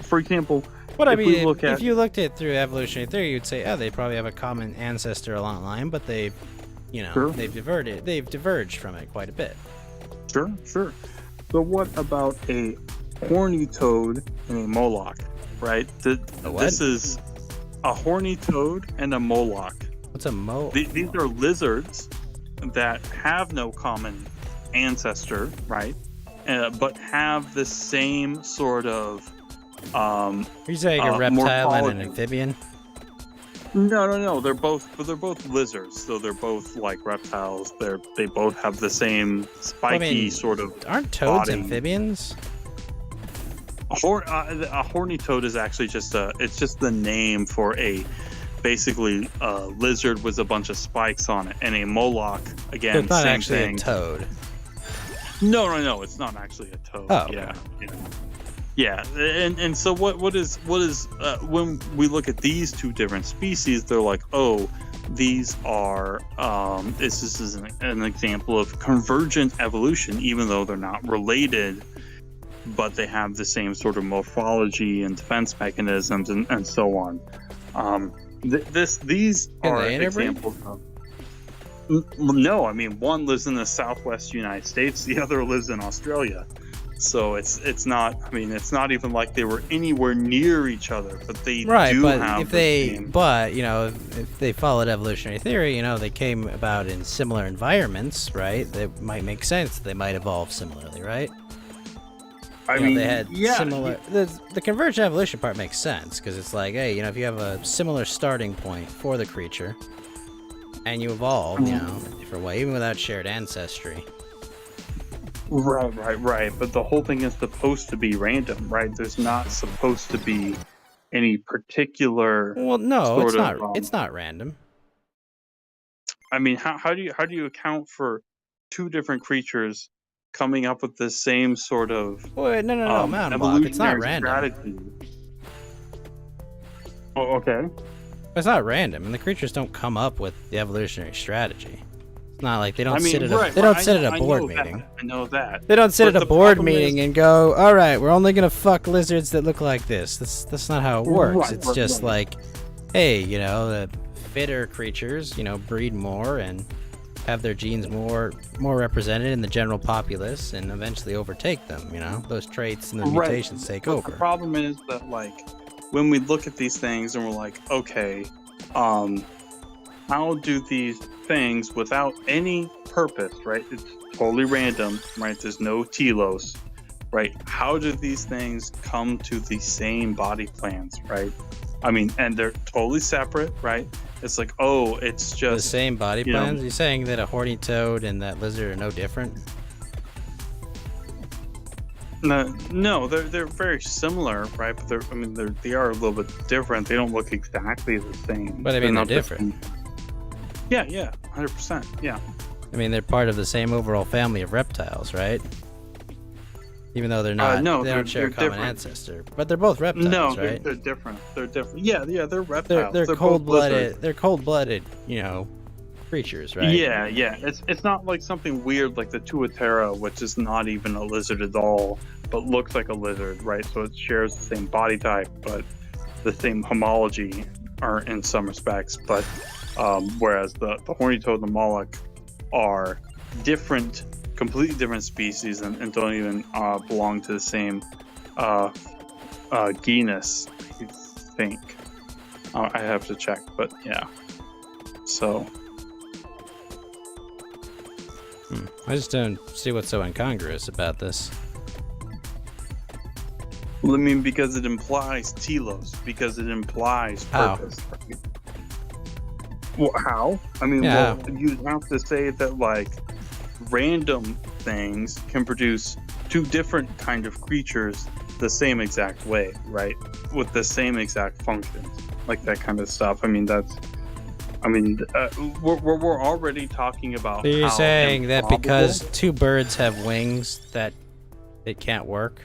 S21: for example,
S1: if you looked at through evolutionary theory, you'd say, they probably have a common ancestor along the line, but they've diverged from it quite a bit.
S21: Sure. So what about a horny toad and a Moloch, right? This is a horny toad and a Moloch.
S1: What's a Moloch?
S21: These are lizards that have no common ancestor, right? but have the same sort of.
S1: You're saying a reptile and an amphibian?
S21: No. They're both lizards, so they're both like reptiles. They both have the same spiky sort of.
S1: Aren't toads
S21: body.
S1: amphibians?
S21: A horny toad is actually just the name for basically a lizard with a bunch of spikes on it, and a moloch again.
S1: So it's not
S21: same
S1: actually
S21: thing.
S1: a toad.
S21: No, it's not actually a toad.
S1: Oh,
S21: yeah. And so what is when we look at these two different species, they're like, oh, these are this is an example of convergent evolution, even though they're not related, but they have the same sort of morphology and defense mechanisms and so on. These are examples of. No, I mean, one lives in the southwest United States, the other lives in Australia. So it's not. I mean, it's not even like they were anywhere near each other, but they do have.
S1: But if they followed evolutionary theory, they came about in similar environments, right? That might make sense. They might evolve similarly, right?
S21: I mean,
S1: they had
S21: yeah,
S1: similar. The convergent evolution part makes sense because it's like, hey, if you have a similar starting point for the creature, and you evolve, in a different way, even without shared ancestry.
S21: Right. But the whole thing is supposed to be random, right? There's not supposed to be any particular.
S1: Well, no, it's not random.
S21: I mean, how do you account for two different creatures coming up with the same sort of
S1: no, Mountain Block. It's not random.
S21: Strategy? Oh, okay.
S1: It's not random, and the creatures don't come up with the evolutionary strategy. It's not like they don't sit at a board meeting.
S21: I know that.
S1: They don't sit at a board meeting and go, all right, we're only gonna fuck lizards that look like this. That's not how it works. It's just like, hey, the fitter creatures, breed more and have their genes more represented in the general populace, and eventually overtake them. Those traits and the mutations take over.
S21: The problem is that, like, when we look at these things and we're like, okay, how do these things without any purpose, right? It's totally random, right? There's no telos, right? How do these things come to the same body plans, right? I mean, and they're totally separate, right? It's like, oh, it's just
S1: the same body plans. You're saying that a horny toad and that lizard are no different?
S21: No, they're very similar, right? But they are a little bit different. They don't look exactly the same.
S1: But I mean, they're different.
S21: Yeah, 100%. Yeah.
S1: I mean, they're part of the same overall family of reptiles, right? Even though they're not, they don't share a common ancestor. But they're both reptiles, right?
S21: They're different. They're different. Yeah, they're reptiles.
S1: They're cold-blooded. They're cold-blooded, creatures, right?
S21: Yeah. It's not like something weird like the Tuatara, which is not even a lizard at all, but looks like a lizard, right? So it shares the same body type, but the same homology are in some respects. But whereas the horny toad and the moloch are different, completely different species, and don't even belong to the same genus, I think. I have to check, but yeah. So.
S1: I just don't see what's so incongruous about this.
S21: Well, I mean, because it implies telos, because it implies purpose. Right? Well, how? I mean, well, you have to say that, like, random things can produce two different kind of creatures the same exact way, right? With the same exact functions, like that kind of stuff. I mean, we're already talking about.
S1: So you're saying that because two birds have wings, that it can't work?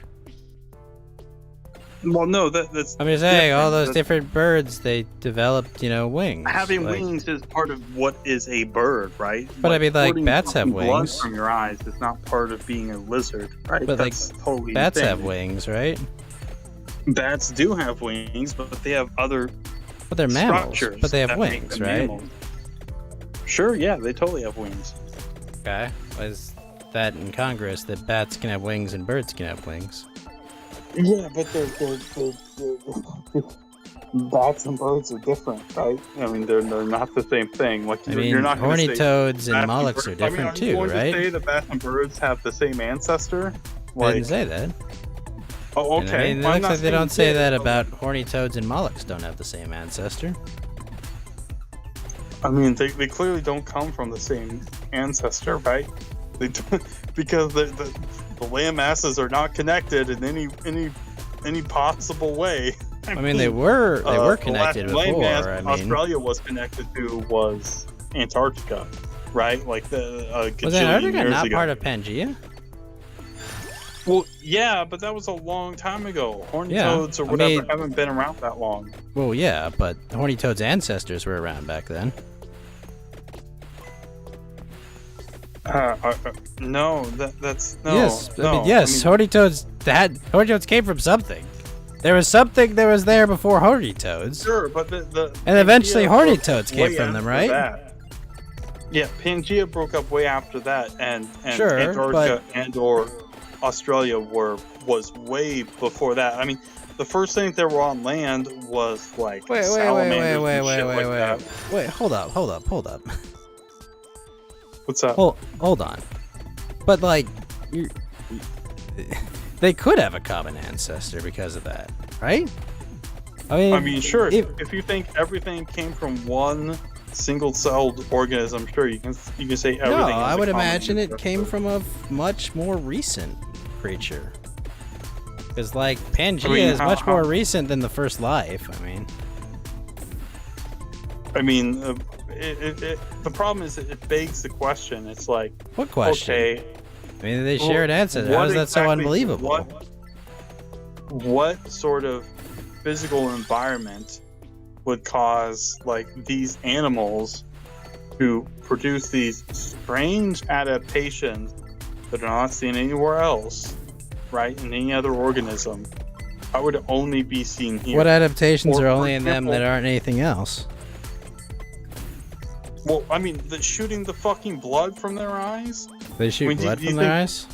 S21: Well, no, that's.
S1: I'm just saying, all those different birds, they developed, wings.
S21: Having wings is part of what is a bird, right?
S1: But I mean, like, bats have
S21: blood
S1: wings.
S21: From your eyes is not part of being a lizard, right?
S1: But
S21: that's totally
S1: bats
S21: insane.
S1: have wings, right?
S21: Bats do have wings, but they have other.
S1: But they're mammals.
S21: Structures
S1: But they have
S21: that make
S1: wings,
S21: them
S1: right?
S21: mammals. Sure, yeah, they totally have wings.
S1: Okay. Is that incongruous that bats can have wings and birds can have wings?
S21: Yeah, but they're bats and birds are different, right? I mean, they're not the same thing. Like, you're not
S1: horny
S21: say
S1: toads and
S21: bats
S1: molochs are different too,
S21: right?
S1: right?
S21: To say that bats and birds have the same ancestor?
S1: I didn't say that.
S21: Oh,
S1: And,
S21: okay.
S1: I mean, it
S21: Well, I'm
S1: looks
S21: not
S1: like they
S21: saying
S1: don't say
S21: did,
S1: that
S21: but,
S1: about horny toads and mollusks don't have the same ancestor.
S21: I mean, they clearly don't come from the same ancestor, right? They don't, because the land masses are not connected in any possible way.
S1: I mean, they were connected
S21: the last
S1: before.
S21: landmass
S1: I mean,
S21: Australia was connected to was Antarctica, right? Like a
S1: was
S21: gajillion
S1: Antarctica
S21: years
S1: not
S21: ago.
S1: part of Pangea?
S21: Well, yeah, but that was a long time ago. Horny
S1: Yeah,
S21: toads or
S1: I
S21: whatever
S1: mean-
S21: haven't been around that long.
S1: Well, yeah, but horny toads' ancestors were around back then.
S21: No, that's no.
S1: Yes,
S21: no.
S1: I mean, yes, horny toads came from something. There was something that was there before horny toads.
S21: Sure, but
S1: and eventually
S21: Pangea
S1: horny
S21: broke
S1: toads came
S21: way
S1: from them,
S21: after
S1: right?
S21: that. Yeah, Pangea broke up way after that, and
S1: Sure,
S21: Antarctica and/or Australia was way before that. I mean, the first thing that were on land was like salamanders and shit like that.
S1: Wait, hold up.
S21: What's up?
S1: Hold on. But like, they could have a common ancestor because of that, right?
S21: I mean, sure. If you think everything came from one single-celled organism, sure, you can say everything.
S1: No,
S21: has
S1: I
S21: a
S1: would
S21: common
S1: imagine it
S21: ancestor.
S1: came from a much more recent creature. Because like Pangea is much more recent than the first life.
S21: I mean, the problem is it begs the question. It's like,
S1: what question?
S21: Okay,
S1: I mean, they share an ancestor. How is that so unbelievable?
S21: What sort of physical environment would cause like these animals to produce these strange adaptations that are not seen anywhere else, right? In any other organism? How would it only be seen here?
S1: What adaptations
S21: Or,
S1: are
S21: for
S1: only in them that
S21: example-
S1: aren't anything else?
S21: Well, I mean, shooting the fucking blood from their eyes?
S1: They shoot blood from their eyes?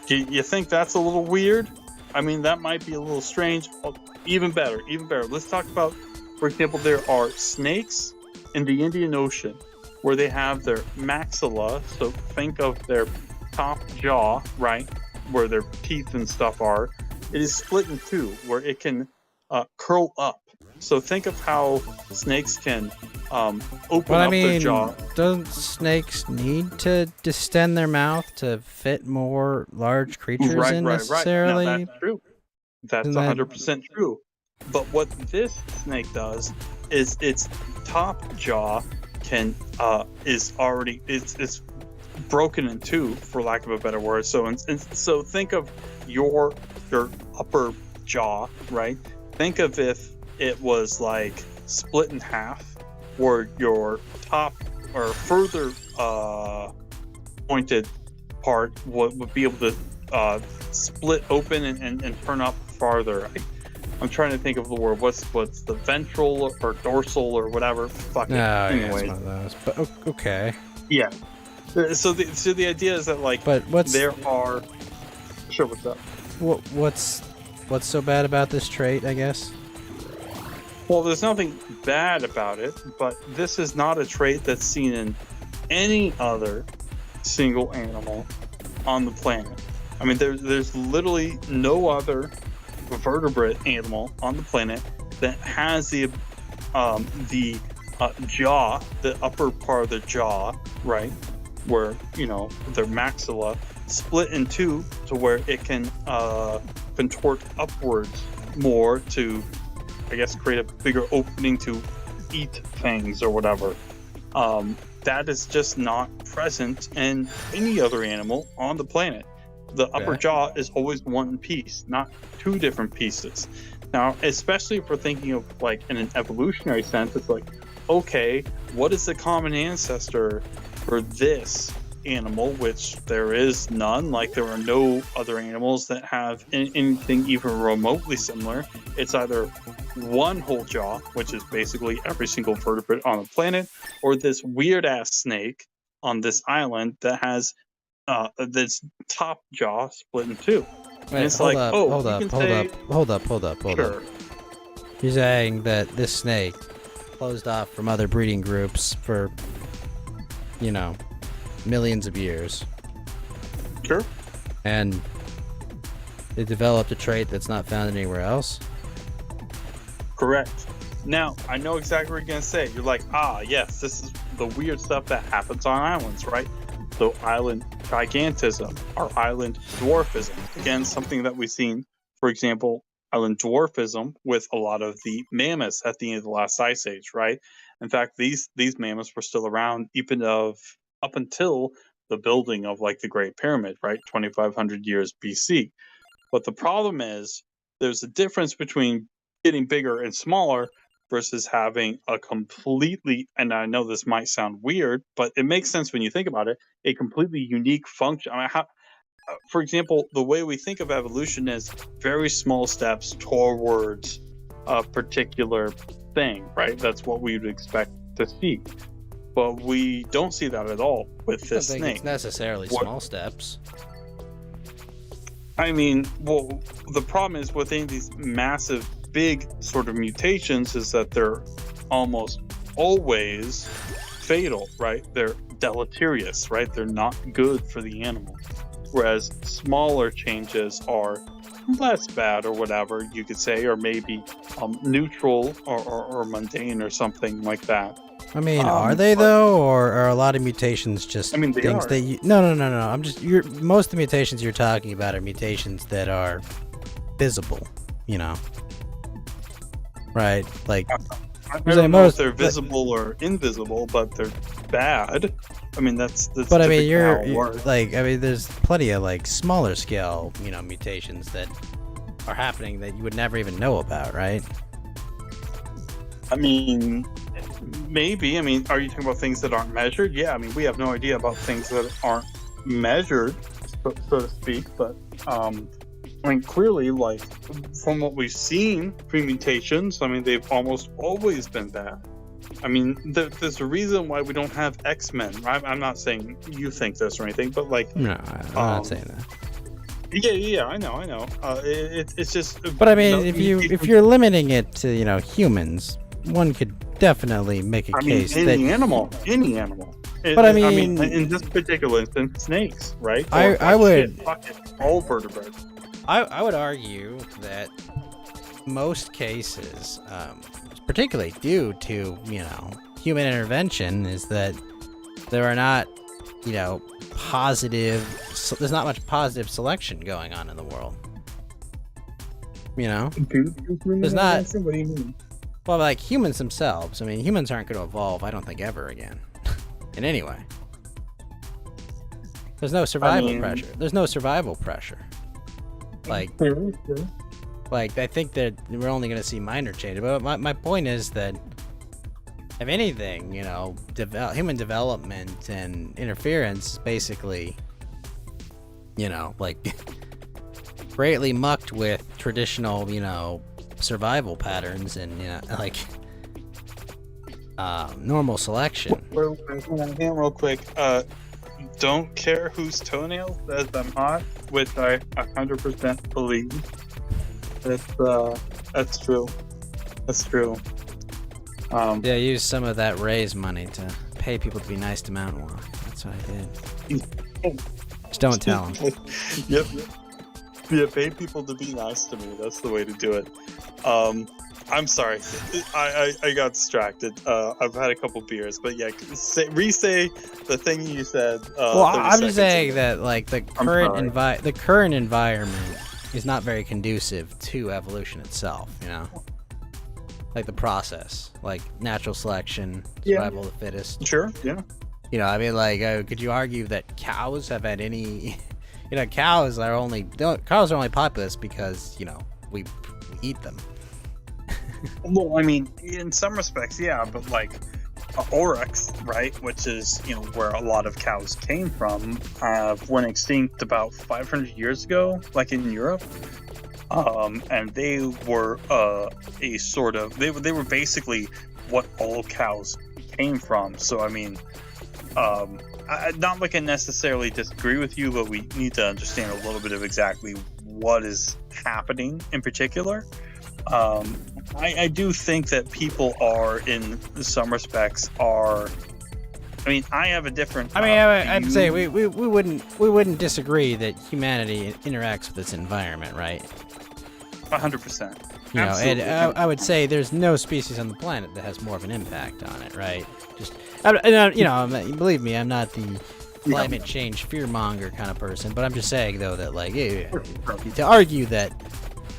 S21: You think that's a little weird? I mean, that might be a little strange. Oh, even better. Let's talk about, for example, there are snakes in the Indian Ocean where they have their maxilla. So think of their top jaw, right? Where their teeth and stuff are. It is split in two, where it can curl up. So think of how snakes can open up their jaw.
S1: Don't snakes need to distend their mouth to fit more large creatures in necessarily?
S21: No, that's true. That's 100% true. But what this snake does is its top jaw can is already it's broken in two, for lack of a better word. So so think of your upper jaw, right? Think of if it was like split in half, or your top or further pointed part would be able to split open and turn up farther. I'm trying to think of the word. What's the ventral or dorsal or whatever? Fuck it.
S1: No,
S21: Anyway.
S1: it's one of those. But okay.
S21: Yeah. So the idea is that like,
S1: but
S21: there are. Sure, what's up?
S1: What's so bad about this trait? I guess.
S21: Well, there's nothing bad about it, but this is not a trait that's seen in any other single animal on the planet. I mean, there's literally no other vertebrate animal on the planet that has the jaw, the upper part of the jaw, right, where their maxilla split in two to where it can contort upwards more to, I guess, create a bigger opening to eat things or whatever. That is just not present in any other animal on the planet. The upper jaw is always one piece, not two different pieces. Now, especially if we're thinking of like in an evolutionary sense, it's like, okay, what is the common ancestor for this animal, which there is none, like there are no other animals that have anything even remotely similar. It's either one whole jaw, which is basically every single vertebrate on the planet, or this weird ass snake on this island that has this top jaw split in two.
S1: Wait,
S21: and it's
S1: hold
S21: like,
S1: up,
S21: oh,
S1: hold up.
S21: Sure.
S1: You're saying that this snake closed off from other breeding groups for, millions of years.
S21: Sure.
S1: And They developed a trait that's not found anywhere else.
S21: Correct. Now, I know exactly what you're going to say. You're like, yes, this is the weird stuff that happens on islands, right? So island gigantism or island dwarfism. Again, something that we've seen, for example, island dwarfism with a lot of the mammoths at the end of the last ice age, right? In fact, these mammoths were still around even up until the building of like the Great Pyramid, right? 2,500 years BC. But the problem is there's a difference between getting bigger and smaller versus having a completely, and I know this might sound weird, but it makes sense when you think about it, a completely unique function. I mean, for example, the way we think of evolution is very small steps towards a particular thing, right? That's what we would expect to see. But we don't see that at all with this
S1: I don't think
S21: snake.
S1: it's necessarily small steps.
S21: I mean, well, the problem is with any of these massive, big sort of mutations is that they're almost always fatal, right? They're deleterious, right? They're not good for the animal. Whereas smaller changes are less bad or whatever you could say, or maybe neutral or mundane or something like that.
S1: I mean, are they though, or are a lot of mutations just
S21: they
S1: things
S21: are.
S1: that you? No. I'm just most of the mutations you're talking about are mutations that are visible. You know, right? Like,
S21: I don't know if they're visible or invisible, but they're bad. I mean, that's.
S1: But I mean, you're
S21: works.
S1: like, I mean, there's plenty of like smaller scale, mutations that are happening that you would never even know about, right?
S21: I mean, maybe. I mean, are you talking about things that aren't measured? Yeah, I mean, we have no idea about things that aren't measured, so to speak. But, I mean, clearly, like, from what we've seen, pre-mutations, I mean, they've almost always been bad. I mean, there's a reason why we don't have X-Men. I'm not saying you think this or anything, but, like...
S1: No, I'm not saying that.
S21: Yeah, I know. It's just...
S1: But I mean, if you're limiting it to, humans, one could definitely make a case that
S21: any animal.
S1: But I mean,
S21: in this particular instance, snakes, right?
S1: I would
S21: all vertebrates.
S1: I would argue that most cases, particularly due to human intervention, is that there are not there's not much positive selection going on in the world. There's not.
S21: What do you mean?
S1: Well, like humans themselves. I mean, humans aren't going to evolve, I don't think, ever again. In any way. There's no survival pressure. There's no survival pressure. Like, I think that we're only going to see minor changes. But my point is that, if anything, human development and interference basically, like, greatly mucked with traditional, survival patterns and normal selection.
S21: Real quick, don't care whose toenail says I'm hot, which I 100% believe. That's true. That's true.
S1: Yeah, use some of that raise money to pay people to be nice to Mount War. That's what I did. Just don't tell them.
S21: Yep. Yeah, pay people to be nice to me. That's the way to do it. I'm sorry. I got distracted. I've had a couple beers, but yeah, re-say the thing you said.
S1: Well, I'm just saying that like the current environment is not very conducive to evolution itself. Like the process, like natural selection, survival of the fittest.
S21: Sure. Yeah.
S1: I mean, like, could you argue that cows have had any? Cows are only populous because we eat them.
S21: Well, I mean, in some respects, yeah, but like oryx, right, which is where a lot of cows came from, went extinct about 500 years ago, like in Europe, and they were a sort of they were basically what all cows came from. So I mean, not like I necessarily disagree with you, but we need to understand a little bit of exactly what is happening in particular. I do think that people are, in some respects, are I mean, I have a different.
S1: I mean, I'd say we wouldn't disagree that humanity interacts with its environment, right?
S21: 100%.
S1: You know, and I would say there's no species on the planet that has more of an impact on it, right? Just, you know, believe me, I'm not the climate change fearmonger kind of person, but I'm just saying though that like to argue that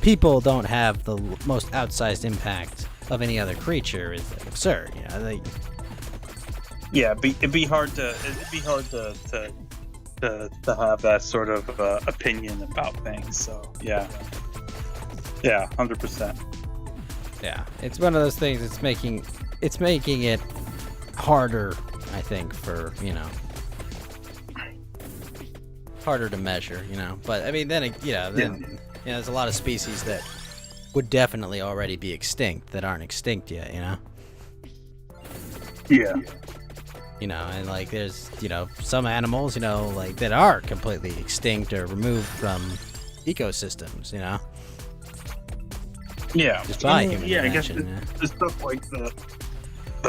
S1: people don't have the most outsized impact of any other creature is absurd. You know,
S21: yeah, it'd be hard to have that sort of opinion about things. So yeah, 100%.
S1: Yeah, it's one of those things. It's making it harder, I think, for harder to measure. But I mean, then there's a lot of species that would definitely already be extinct that aren't extinct yet.
S21: Yeah.
S1: And like there's some animals like that are completely extinct or removed from ecosystems.
S21: Yeah.
S1: Just by human
S21: I guess
S1: intervention,
S21: the stuff like the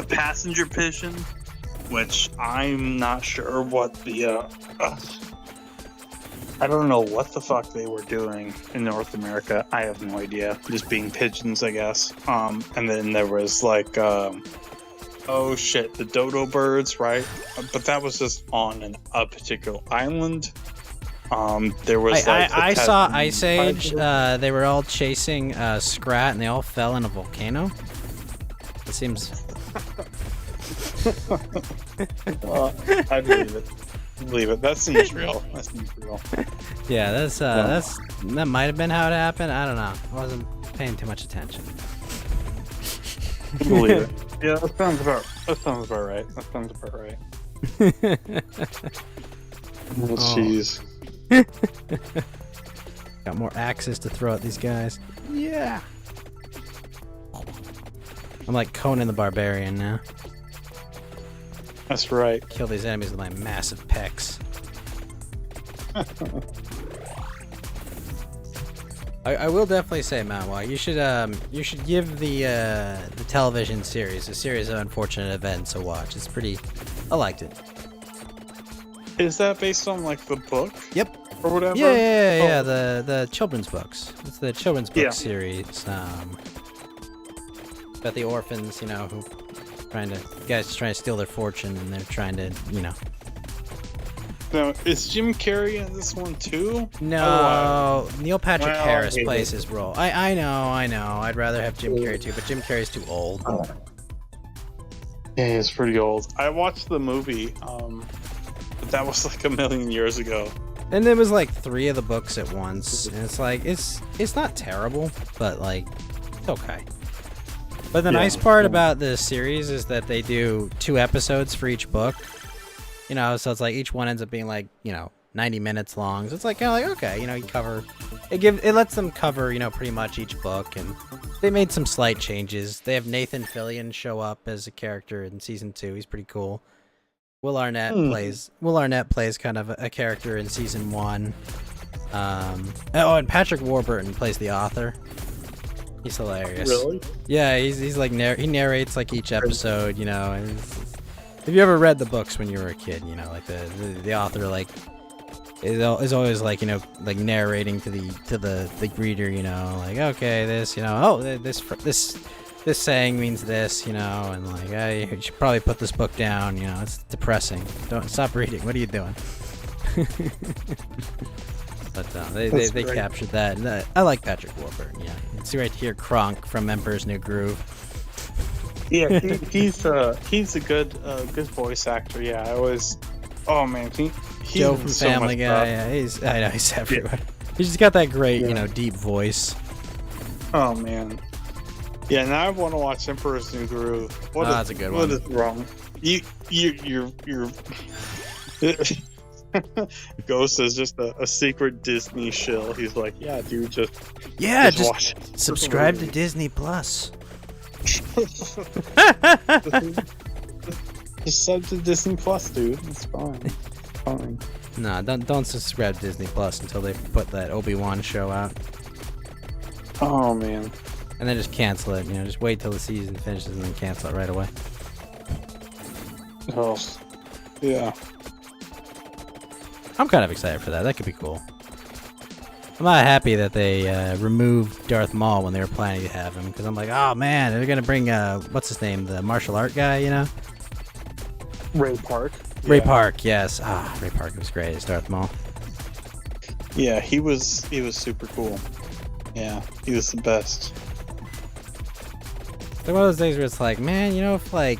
S21: passenger pigeon, which I'm not sure what the I don't know what the fuck they were doing in North America. I have no idea. Just being pigeons, I guess. And then there was like oh shit, the dodo birds, right? But that was just on a particular island. There was
S1: I saw Ice Age. They were all chasing Scrat, and they all fell in a volcano. It seems.
S21: I believe it. That seems real.
S1: Yeah, that might have been how it happened. I don't know. I wasn't paying too much attention.
S21: I believe it. Yeah, that sounds about right. Oh, jeez.
S1: Got more axes to throw at these guys. Yeah. I'm like Conan the Barbarian now.
S21: That's right.
S1: Kill these enemies with my massive pecs. I will definitely say, Matt, you should give the television series, a series of unfortunate events, a watch. It's pretty. I liked it.
S21: Is that based on like the book?
S1: Yep.
S21: Or whatever?
S1: Yeah. The children's books. It's the children's book series. About the orphans, who guys trying to steal their fortune, and they're trying to,
S21: Now, is Jim Carrey in this one too?
S1: No, Neil Patrick Harris plays his role. I know. I'd rather have Jim Carrey too, but Jim Carrey's too old.
S21: Yeah, he's pretty old. I watched the movie, but that was like a million years ago.
S1: And there was like 3 of the books at once, and it's like it's not terrible, but like it's okay. But the nice part about this series is that they do 2 episodes for each book. So it's like each one ends up being like 90 minutes long. So it's like kind of like okay, you cover it lets them cover pretty much each book, and they made some slight changes. They have Nathan Fillion show up as a character in season 2. He's pretty cool. Will Arnett plays kind of a character in season 1. And Patrick Warburton plays the author. He's hilarious.
S21: Really?
S1: Yeah, he's like he narrates like each episode, and have you ever read the books when you were a kid? Like the author like is always like like narrating to the reader, like okay this saying means this, and like you should probably put this book down, it's depressing. Don't stop reading. What are you doing? But they captured that. And, I like Patrick Warburton. Yeah, it's right here, Kronk from Emperor's New Groove.
S21: Yeah, he's a good voice actor. Yeah, I always. Oh man, he's
S1: Joe from
S21: so
S1: Family Guy. Yeah, I know he's everywhere. He's just got that great, deep voice.
S21: Oh man. Yeah, now I want to watch Emperor's New Groove.
S1: That's a good one.
S21: What is wrong? You're Ghost is just a secret Disney shill. He's like, yeah, dude, just watch.
S1: Subscribe to Disney Plus.
S21: Just sub to Disney Plus, dude. It's fine.
S1: Nah, don't subscribe to Disney Plus until they put that Obi-Wan show out.
S21: Oh man.
S1: And then just cancel it. Just wait till the season finishes and then cancel it right away.
S21: Oh, Yeah.
S1: I'm kind of excited for that. That could be cool. I'm not happy that they removed Darth Maul when they were planning to have him, because I'm like, oh man, they're gonna bring what's his name, the martial art guy, you know?
S21: Ray Park.
S1: Ray Park, yes. Ray Park was great as Darth Maul.
S21: Yeah, he was super cool. Yeah, he was the best.
S1: It's like one of those days where it's like, man, you know, if like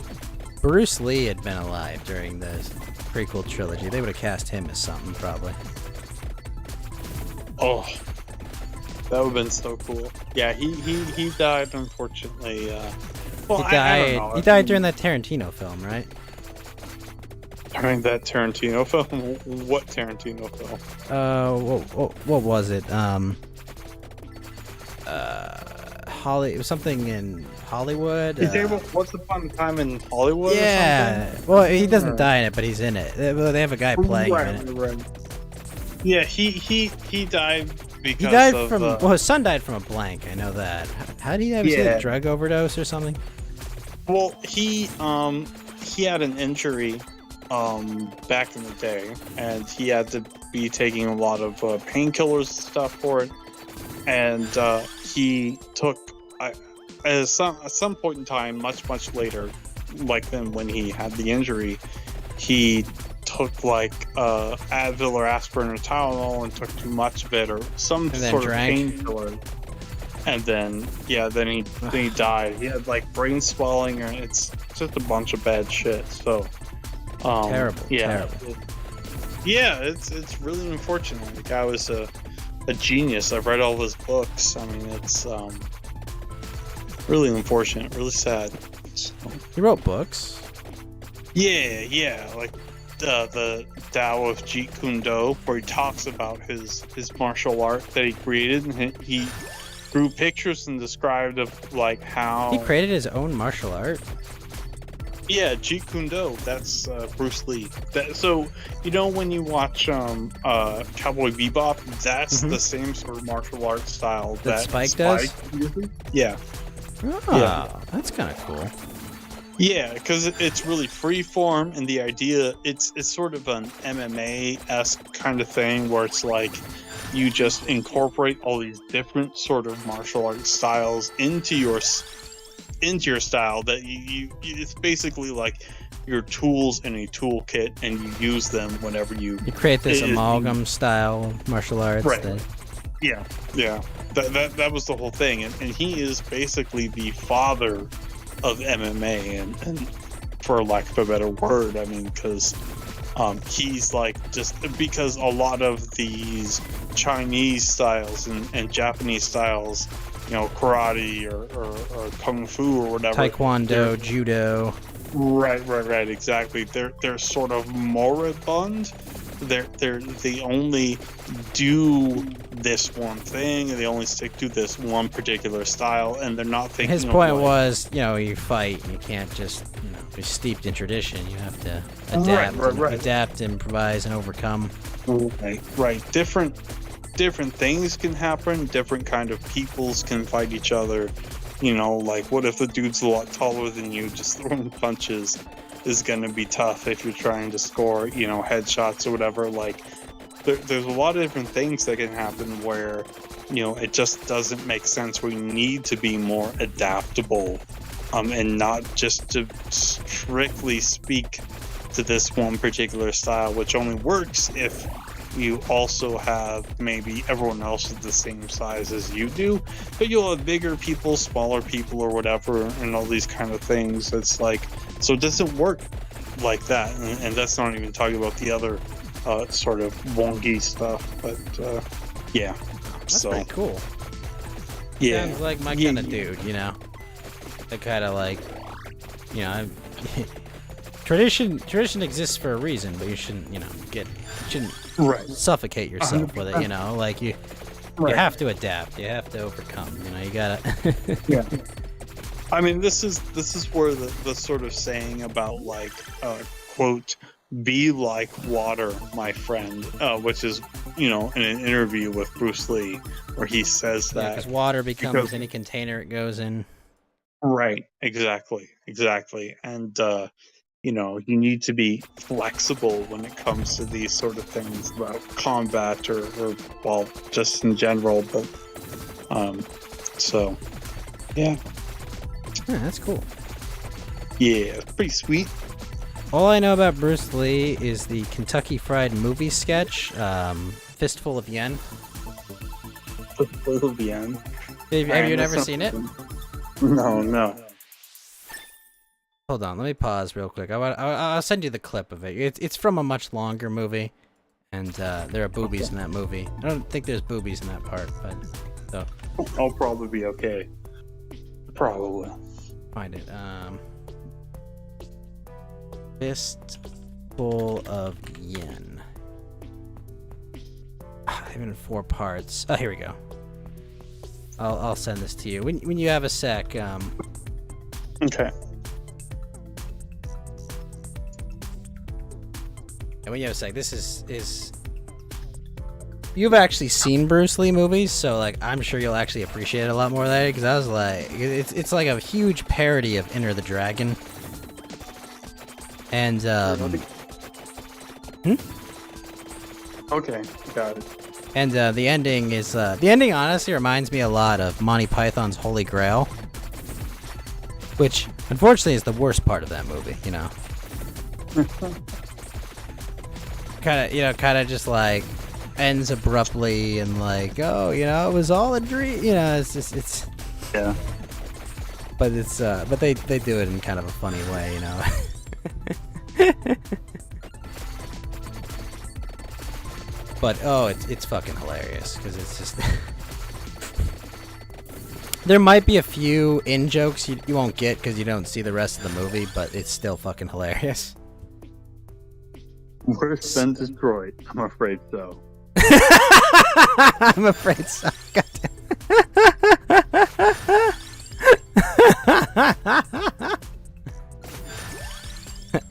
S1: Bruce Lee had been alive during the prequel trilogy, they would have cast him as something probably.
S21: Oh, that would have been so cool. Yeah, he died unfortunately. Well, I don't know.
S1: He died during that Tarantino film, right?
S21: During that Tarantino film? What Tarantino film?
S1: What was it? It was something in Hollywood.
S21: You think about Once Upon a Time in Hollywood?
S1: Yeah.
S21: Or something?
S1: Well, he doesn't die in it, but he's in it. They have a guy playing him in it.
S21: Right. Yeah, he died because
S1: He died
S21: of,
S1: from. Well, his son died from a blank. I know that. How did he have a drug overdose or something?
S21: Well, he had an injury back in the day, and he had to be taking a lot of painkillers and stuff for it. And he took at some point in time, much later, like then when he had the injury, he took like Advil or aspirin or Tylenol and took too much of it or some sort of painkiller. And then he died. He had like brain swelling, and it's just a bunch of bad shit. So
S1: terrible.
S21: Yeah, it's really unfortunate. The guy was a genius. I've read all of his books. I mean, it's really unfortunate, really sad. So,
S1: he wrote books.
S21: Yeah, like the Tao of Jeet Kune Do, where he talks about his martial art that he created, and he drew pictures and described of like how
S1: he created his own martial art.
S21: Yeah, Jeet Kune Do. That's Bruce Lee. So you know when you watch Cowboy Bebop, that's the same sort of martial art style that
S1: Spike does.
S21: Yeah.
S1: That's kind of cool.
S21: Yeah, because it's really free form, and the idea it's sort of an MMA-esque kind of thing where it's like you just incorporate all these different sort of martial art styles into your style that you it's basically like your tools in a toolkit, and you use them whenever you
S1: create this amalgam style martial arts.
S21: Right. Yeah. That was the whole thing, and he is basically the father of MMA, and for lack of a better word, I mean, because he's like, just because a lot of these Chinese styles and Japanese styles, you know, karate or kung fu or whatever,
S1: Taekwondo, judo.
S21: Right, exactly. They're sort of moribund. They only do this one thing, and they only stick to this one particular style, and they're not thinking.
S1: His point was, you know, you fight, and you can't just, you know, be steeped in tradition. You have to adapt, adapt, improvise, and overcome.
S21: Right. Different things can happen. Different kind of peoples can fight each other. You know, like what if the dude's a lot taller than you? Just throwing punches is gonna be tough if you're trying to score, you know, headshots or whatever. Like, there's a lot of different things that can happen where, you know, it just doesn't make sense. We need to be more adaptable, and not just to strictly speak to this one particular style, which only works if you also have maybe everyone else is the same size as you do, but you'll have bigger people, smaller people, or whatever, and all these kind of things. It's like, so it doesn't work like that, and that's not even talking about the other sort of wonky stuff, but yeah.
S1: That's pretty cool.
S21: Yeah.
S1: Sounds like my kind of dude, you know? The kind of like, you know, tradition exists for a reason, but you shouldn't, you know, suffocate yourself with it, you know? Like, you have to adapt, you have to overcome, you know, you gotta...
S21: Yeah. I mean, this is where the sort of saying about, like, quote, be like water, my friend, which is, you know, in an interview with Bruce Lee, where he says that.
S1: Because water becomes any container it goes in.
S21: Right, exactly. And, you know, you need to be flexible when it comes to these sort of things about combat or well, just in general. But so yeah.
S1: Yeah, that's cool.
S21: Yeah, it's pretty sweet.
S1: All I know about Bruce Lee is the Kentucky Fried Movie sketch, Fistful of Yen.
S21: Fistful of Yen.
S1: Have you never seen it?
S21: No.
S1: Hold on, let me pause real quick. I'll send you the clip of it. It's from a much longer movie, and there are boobies in that movie. I don't think there's boobies in that part, but so
S21: I'll probably be okay. Probably.
S1: Find it. Fistful of Yen. Even in 4 parts. Oh, here we go. I'll send this to you when you have a sec.
S21: Okay.
S1: And when you have a sec, this is. You've actually seen Bruce Lee movies, so like I'm sure you'll actually appreciate it a lot more than because I was like, it's like a huge parody of Enter the Dragon. And
S21: Okay, got it.
S1: And the ending is the ending honestly reminds me a lot of Monty Python's Holy Grail, which unfortunately is the worst part of that movie. You know, kind of just like ends abruptly and like, oh, you know, it was all a dream. You know, it's
S21: yeah.
S1: But it's but they do it in kind of a funny way, you know. But oh, it's fucking hilarious because it's just there might be a few in jokes you won't get because you don't see the rest of the movie, but it's still fucking hilarious.
S21: Worse than Detroit, I'm afraid so.
S1: I'm afraid so.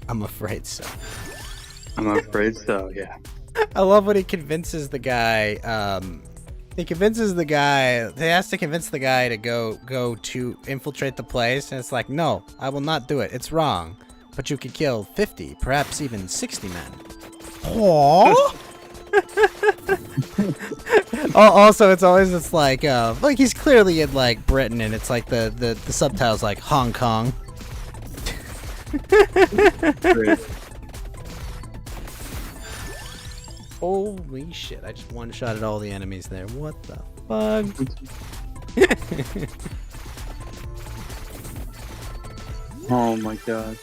S1: I'm afraid so.
S21: I'm afraid so, yeah.
S1: I love when he convinces the guy, he has to convince the guy to go to infiltrate the place, and it's like, no, I will not do it. It's wrong. But you could kill 50, perhaps even 60 men. Aww. Also, it's always this like he's clearly in like Britain, and it's like the subtitles like Hong Kong. Holy shit, I just one-shotted all the enemies there. What the fuck?
S21: Oh my god.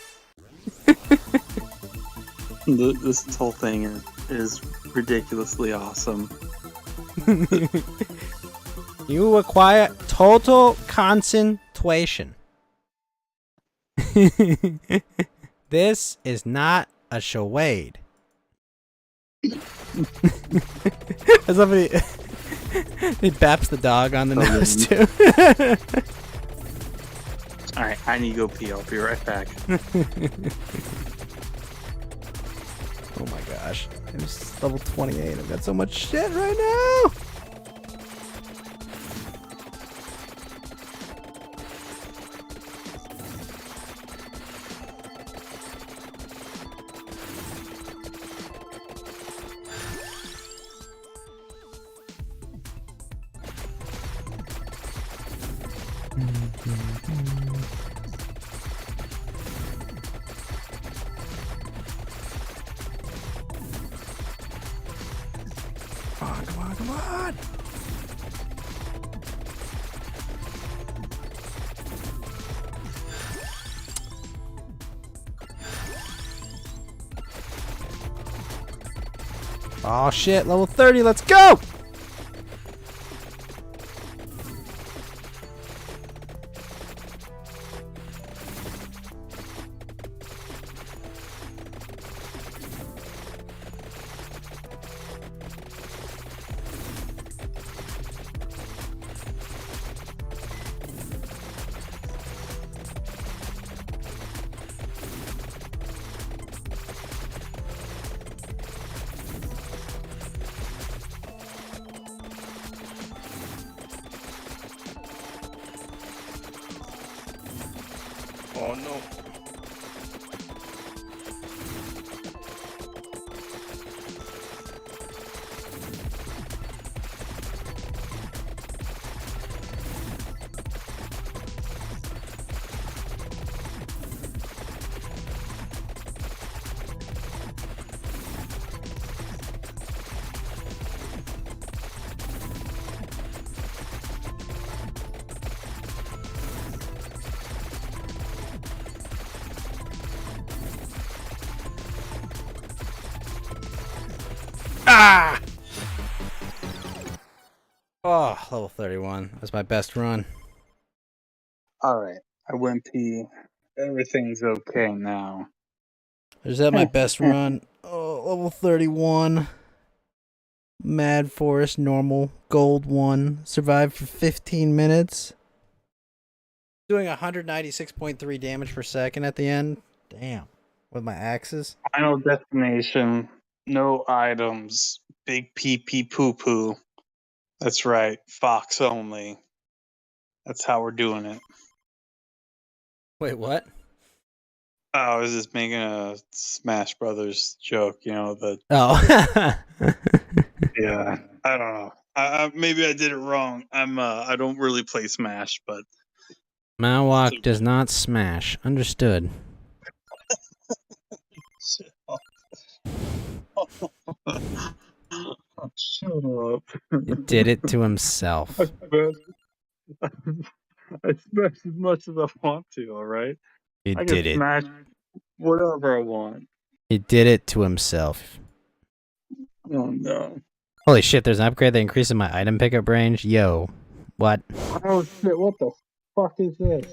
S21: This whole thing is ridiculously awesome.
S1: You require total concentration. This is not a charade. Somebody he baps the dog on the nose too.
S21: Alright, I need to go pee. I'll be right back.
S1: Oh my gosh. I'm just level 28. I've got so much shit right now. Come on. Oh shit, level 30, let's go! Oh no. Ah! Oh, level 31. That's my best run.
S21: Alright, I went pee. Everything's okay now.
S1: Is that my best run? Oh, level 31. Mad Forest, normal, gold 1. Survived for 15 minutes. Doing 196.3 damage per second at the end. Damn. With my axes.
S21: Final destination. No items. Big pee pee poo poo. That's right. Fox only. That's how we're doing it.
S1: Wait, what?
S21: I was just making a Smash Brothers joke, you know, the
S1: Oh.
S21: yeah. I don't know. Maybe I did it wrong. I don't really play Smash, but
S1: Mawok does not smash. Understood.
S21: Shut up.
S1: He did it to himself.
S21: I smash as much as I want to, alright?
S1: He
S21: I
S1: did
S21: can
S1: it.
S21: smash whatever I want.
S1: He did it to himself.
S21: Oh no.
S1: Holy shit, there's an upgrade that increases my item pickup range. Yo. What?
S21: Oh shit, what the fuck is this?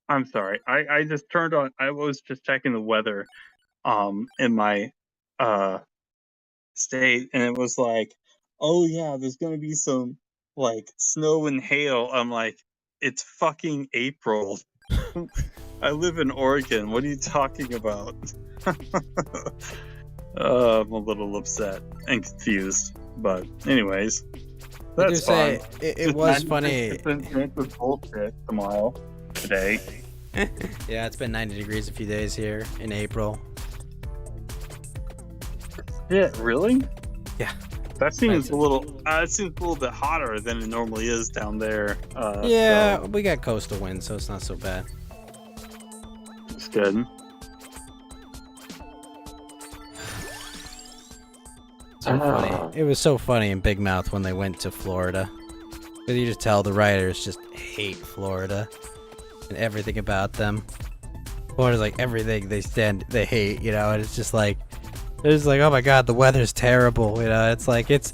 S21: I'm sorry. I just turned on I was just checking the weather in my state, and it was like, oh yeah, there's gonna be some like snow and hail. I'm like, it's fucking April. I live in Oregon. What are you talking about? I'm a little upset and confused, but anyways, that's fine.
S1: It was funny.
S21: With bullshit tomorrow, today.
S1: Yeah, it's been 90 degrees a few days here in April.
S21: Yeah, really?
S1: Yeah.
S21: That seems a little. It seems a little bit hotter than it normally is down there.
S1: Yeah,
S21: so
S1: we got coastal winds, so it's not so bad.
S21: it's good.
S1: So funny. It was so funny in Big Mouth when they went to Florida. Because you just tell the writers just hate Florida and everything about them. Florida's like everything they hate, you know, and it's just like oh my god, the weather's terrible, you know. It's like it's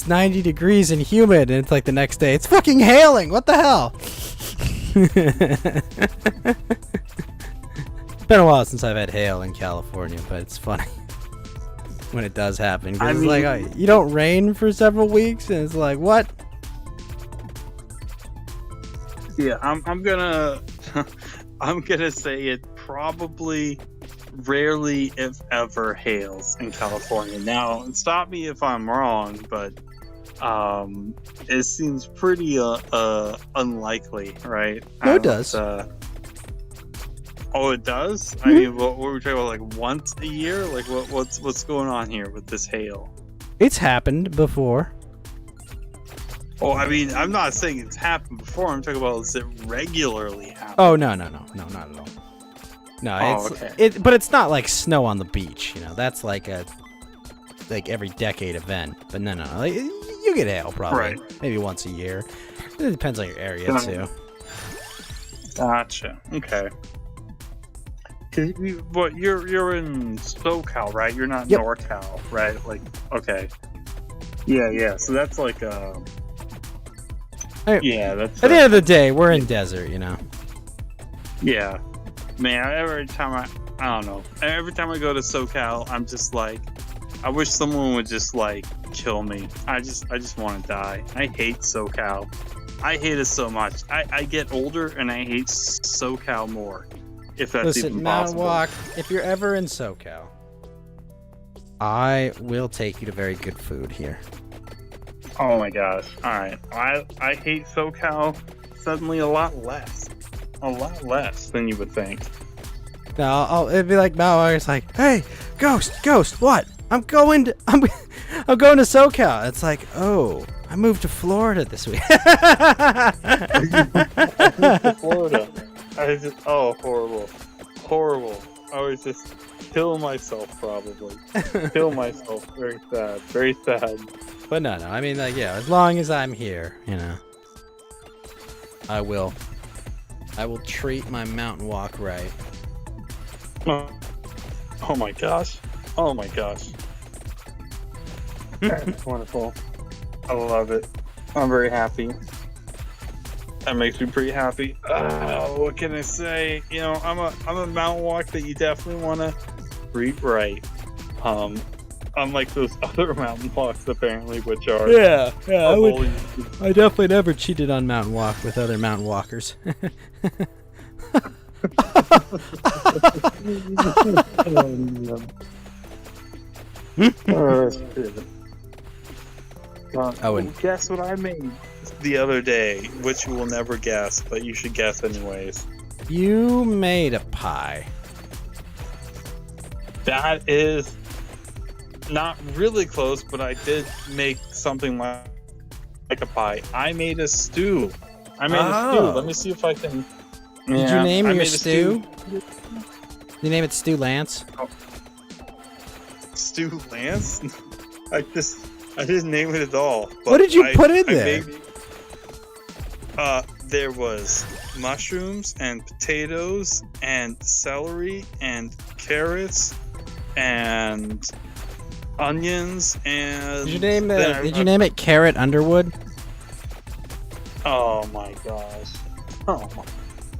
S1: 90 degrees and humid, and it's like the next day it's fucking hailing. What the hell? It's been a while since I've had hail in California, but it's funny when it does happen. 'Cause it's like, oh, you don't rain for several weeks, and it's like, what?
S21: Yeah, I'm gonna I'm gonna say it probably rarely, if ever, hails in California. Now, stop me if I'm wrong, but it seems pretty unlikely, right?
S1: No, it does.
S21: Oh, it does?
S1: Mm-hmm.
S21: I mean, what were we talking about? Like once a year? Like what's going on here with this hail?
S1: It's happened before.
S21: Oh, I mean, I'm not saying it's happened before. I'm talking about is it regularly happen?
S1: Oh no, not at all. No, but it's not like snow on the beach, you know. That's like every decade event. But no, like you get hail probably,
S21: right.
S1: Maybe once a year. It depends on your area too.
S21: Gotcha. Okay. But you're in SoCal, right? You're not NorCal, right? Like, okay. Yeah. So that's like yeah, that's.
S1: At the end of the day, we're in desert, you know.
S21: Yeah, man. Every time I don't know. Every time I go to SoCal, I'm just like, I wish someone would just like kill me. I just want to die. I hate SoCal. I hate it so much. I get older and I hate SoCal more. If that's even possible.
S1: Walk, if you're ever in SoCal, I will take you to very good food here.
S21: Oh my gosh. Alright. I hate SoCal suddenly a lot less than you would think.
S1: No, it'd be like Mao. It's like, hey, Ghost, what? I'm going to SoCal. It's like, oh, I moved to Florida this week.
S21: I moved to Florida. Horrible. I was just kill myself probably. Kill myself. Very sad.
S1: But no. I mean, like, yeah, as long as I'm here, you know, I will treat my mountain walk right.
S21: Oh my gosh. That's wonderful. I love it. I'm very happy. That makes me pretty happy. What can I say? You know, I'm a mountain walk that you definitely want to treat right. Unlike those other mountain walks, apparently, which are
S1: I definitely never cheated on Mountain Walk with other mountain walkers.
S21: Guess what I made the other day, which you will never guess, but you should guess anyways.
S1: You made a pie.
S21: That is not really close, but I did make something like a pie. I made a stew. A stew. Let me see if I can.
S1: Did you name your stew? Did you name it Stew Lance?
S21: Oh. Stew Lance? I didn't name it at all.
S1: What did you put in there?
S21: There was mushrooms and potatoes and celery and carrots and onions and.
S1: Did you name it Carrot Underwood?
S21: Oh my gosh! Oh my.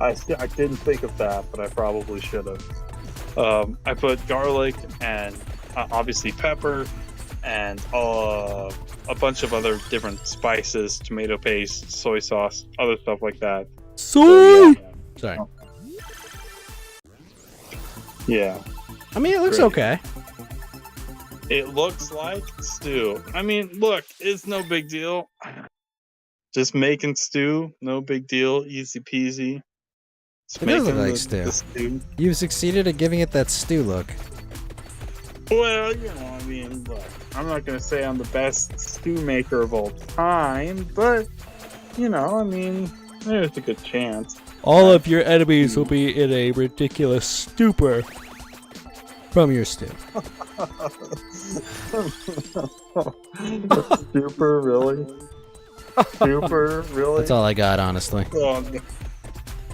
S21: I didn't think of that, but I probably should have. I put garlic and obviously pepper and a bunch of other different spices, tomato paste, soy sauce, other stuff like that.
S1: Soy! Sorry.
S21: Yeah.
S1: I mean, it looks okay.
S21: It looks like stew. I mean, look, it's no big deal. Just making stew, no big deal, easy peasy.
S1: It does look like stew. You've succeeded at giving it that stew look.
S21: Well, you know, I mean, look, I'm not going to say I'm the best stew maker of all time, but, you know, I mean, there's a good chance.
S1: All of your enemies will be in a ridiculous stupor from your stew.
S21: Stupor, really? Stupor, really?
S1: That's all I got, honestly.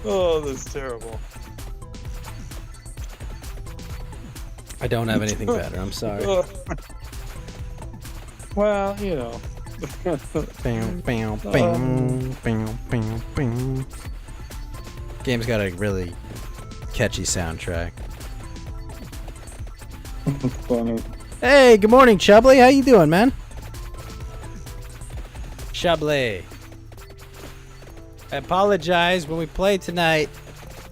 S21: Oh, that's terrible.
S1: I don't have anything better. I'm sorry.
S21: Well, you know.
S1: Bam, bam, bam, bam, bam, bam. Game's got a really catchy soundtrack.
S21: Funny.
S1: Hey, good morning, Chubbly. How you doing, man? Chubbly. I apologize. When we play tonight,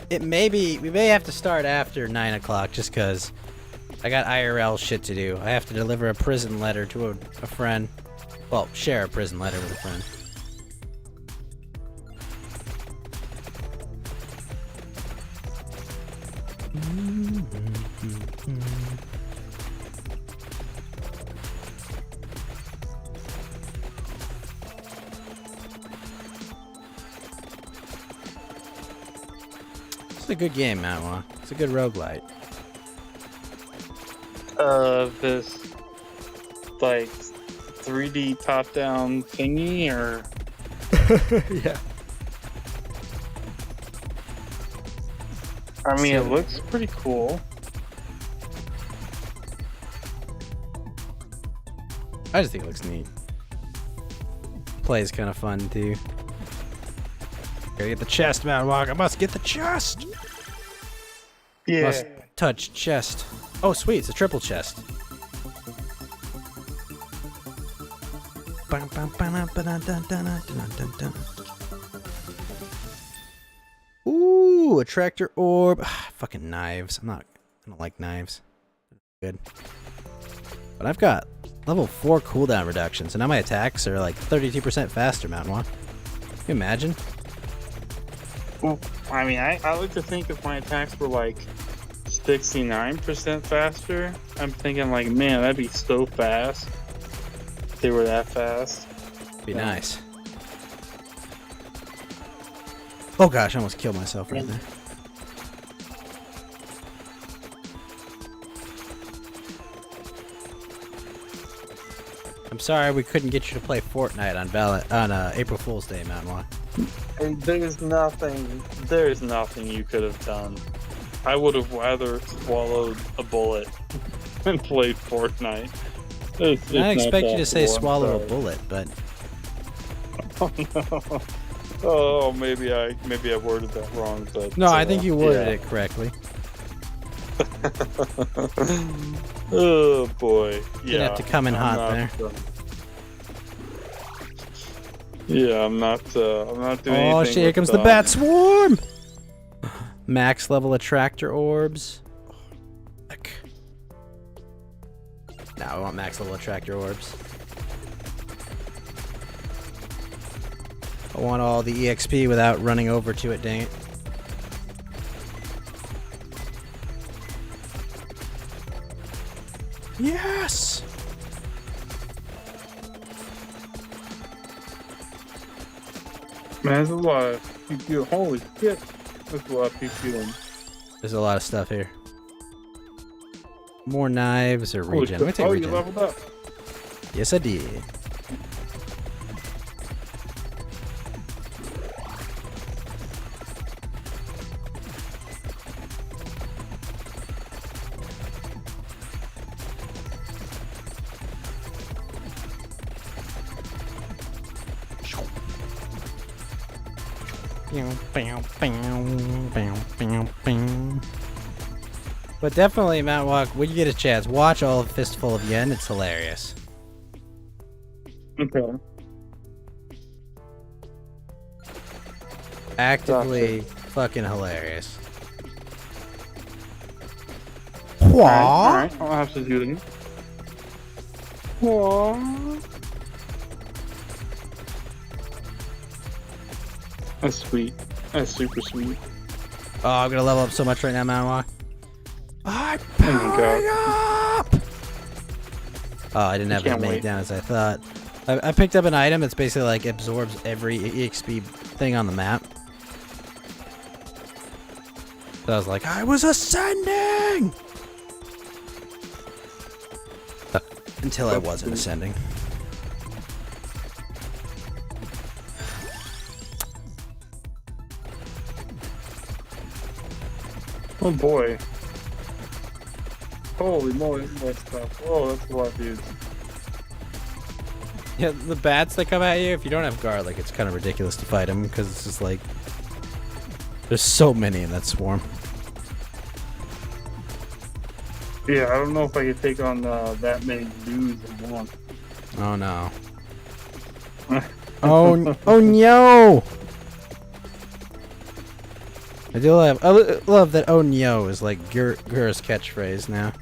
S1: we may have to start after 9 o'clock just because I got IRL shit to do. I have to deliver a prison letter to a friend. Well, share a prison letter with a friend. It's a good game, Matwa. It's a good roguelite.
S21: This, like, 3D top-down thingy, or?
S1: Yeah.
S21: I mean, it looks pretty cool.
S1: I just think it looks neat. Plays kind of fun, too. Gotta get the chest, Matwa. I must get the chest!
S21: Yeah.
S1: Must touch chest. Oh, sweet. It's a triple chest. Ooh, a tractor orb. Fucking knives. I don't like knives. Good. But I've got level 4 cooldown reduction, so now my attacks are like 32% faster, Mountain Walk. Can you imagine?
S21: Well, I mean, I like to think if my attacks were like 69% faster, I'm thinking like, man, that'd be so fast. If they were that fast.
S1: Be nice. Oh gosh, I almost killed myself right there. I'm sorry we couldn't get you to play Fortnite on April Fool's Day, Mountain Walk.
S21: And there's nothing you could have done. I would have rather swallowed a bullet than played Fortnite. It's
S1: I didn't expect you to say
S21: possible, I'm
S1: swallow a
S21: sorry.
S1: bullet, but
S21: Oh no. Oh, maybe I worded that wrong, but
S1: no, I think you worded
S21: yeah.
S1: it correctly.
S21: Oh boy,
S1: Didn't
S21: yeah.
S1: have to come in
S21: I'm
S1: hot
S21: not,
S1: there.
S21: Yeah, I'm not doing anything.
S1: Oh shit! Here
S21: with,
S1: comes the bat swarm. Max level attractor orbs. Heck. No, I want max level attractor orbs. I want all the EXP without running over to it, dang it. Yes!
S21: Man, there's a lot of PQ. Holy shit. There's a lot of PQ.
S1: There's a lot of stuff here. More knives or
S21: Holy
S1: regen. Let me
S21: shit.
S1: take
S21: Oh,
S1: regen.
S21: you leveled up.
S1: Yes, I did. But definitely, Mount Walk, when you get a chance, watch all of Fistful of Yen. It's hilarious.
S21: Okay.
S1: Actively fucking hilarious.
S21: Alright, I'll have to do that. Aww. That's sweet. That's super sweet.
S1: Oh, I'm gonna level up so much right now, Mount Walk. I'm
S21: powering
S1: up! Oh, I didn't have as
S21: can't
S1: many
S21: wait.
S1: down as I thought. I picked up an item that's basically like absorbs every EXP thing on the map. So I was like, I was ascending! Until I wasn't ascending.
S21: Oh boy. Holy moly, more stuff. Oh, that's a lot of dudes.
S1: Yeah, the bats that come at you, if you don't have garlic, it's kind of ridiculous to fight them because it's just like there's so many in that swarm.
S21: Yeah, I don't know if I could take on that many dudes at once.
S1: Oh no. Oh no! I love that oh no is like Gur's catchphrase now.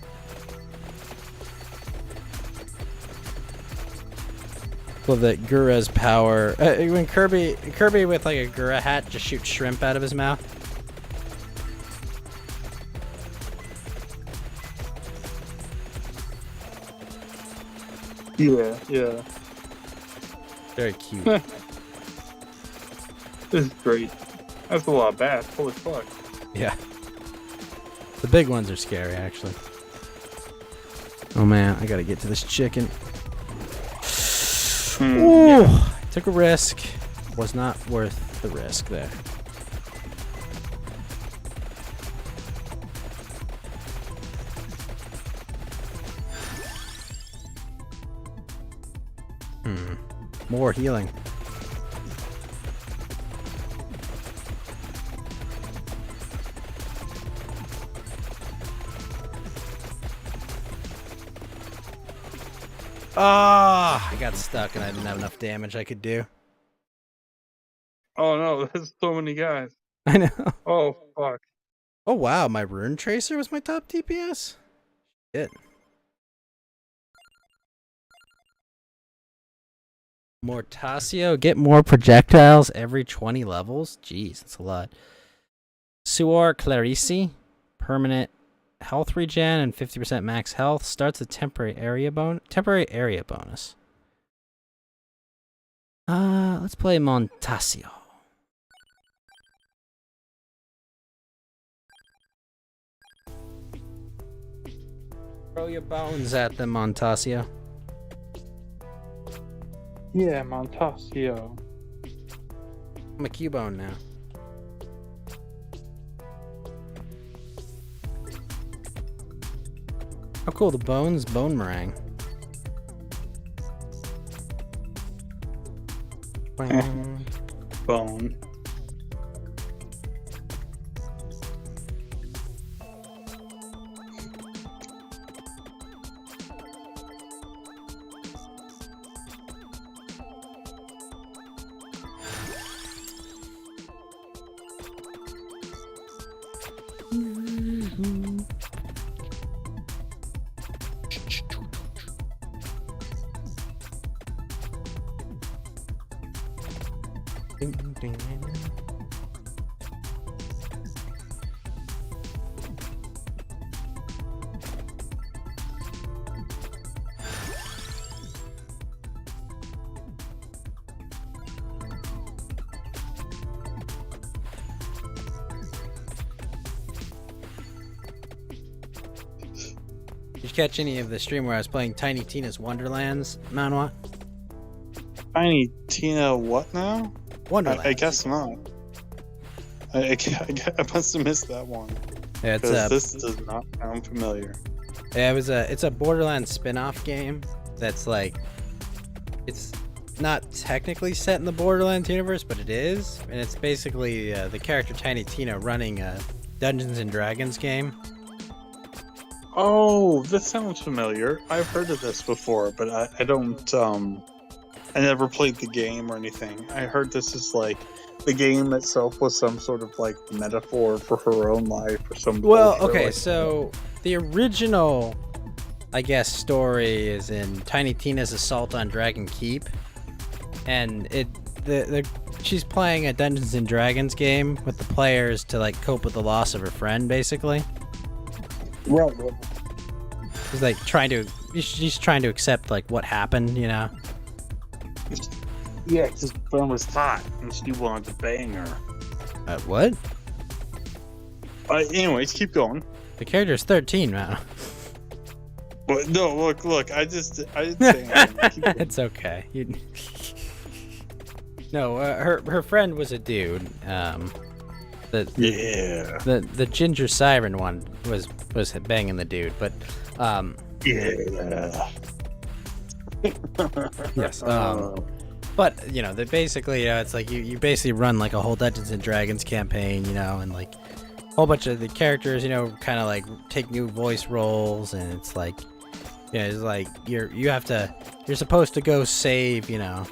S1: Love that Gura's power. When Kirby with like a Gura hat just shoots shrimp out of his mouth.
S21: Yeah, yeah.
S1: Very cute.
S21: This is great. That's a lot of bats. Holy fuck.
S1: Yeah. The big ones are scary, actually. Oh man, I gotta get to this chicken. Ooh,
S21: yeah.
S1: Took a risk. Was not worth the risk there. More healing. Ah, I got stuck and I didn't have enough damage I could do.
S21: Oh no, there's so many guys.
S1: I know.
S21: Oh fuck.
S1: Oh wow, my rune tracer was my top DPS? Shit. Mortasio, get more projectiles every 20 levels? Jeez, that's a lot. Suor Clarici, permanent health regen and 50% max health. Starts a temporary area bonus. Let's play Montasio. Throw your bones at them, Montasio.
S21: Yeah, Montasio.
S1: I'm a Cubone now. Oh cool, the bones, bone meringue.
S21: Bone.
S1: Did you catch any of the stream where I was playing Tiny Tina's Wonderlands, Manwa?
S21: Tiny Tina, what now?
S1: Wonderlands.
S21: I guess not. I must have missed that one.
S1: Yeah,
S21: this does not sound familiar.
S1: Yeah, it's a Borderlands spin-off game that's like, it's not technically set in the Borderlands universe, but it is, and it's basically the character Tiny Tina running a Dungeons and Dragons game.
S21: Oh, this sounds familiar. I've heard of this before, but I don't, I never played the game or anything. I heard this is like, the game itself was some sort of like metaphor for her own life or some
S1: Well,
S21: bullshit
S1: okay,
S21: like
S1: so the original, I guess, story is in Tiny Tina's Assault on Dragon Keep, and she's playing a Dungeons and Dragons game with the players to like cope with the loss of her friend, basically.
S21: Right.
S1: She's like she's trying to accept like what happened, you know.
S21: Yeah, because the friend was hot and she wanted to bang her.
S1: What?
S21: Anyways, keep going.
S1: The character's 13, man.
S21: But no, look, I didn't say anything. Keep going.
S1: It's okay. No, her friend was a dude. The ginger siren one was banging the dude, but
S21: yeah.
S1: Yes. But you know, basically, you know, it's like you basically run like a whole Dungeons and Dragons campaign, you know, and like a whole bunch of the characters, you know, kind of like take new voice roles, and it's like, yeah, it's like you're supposed to go save, you know.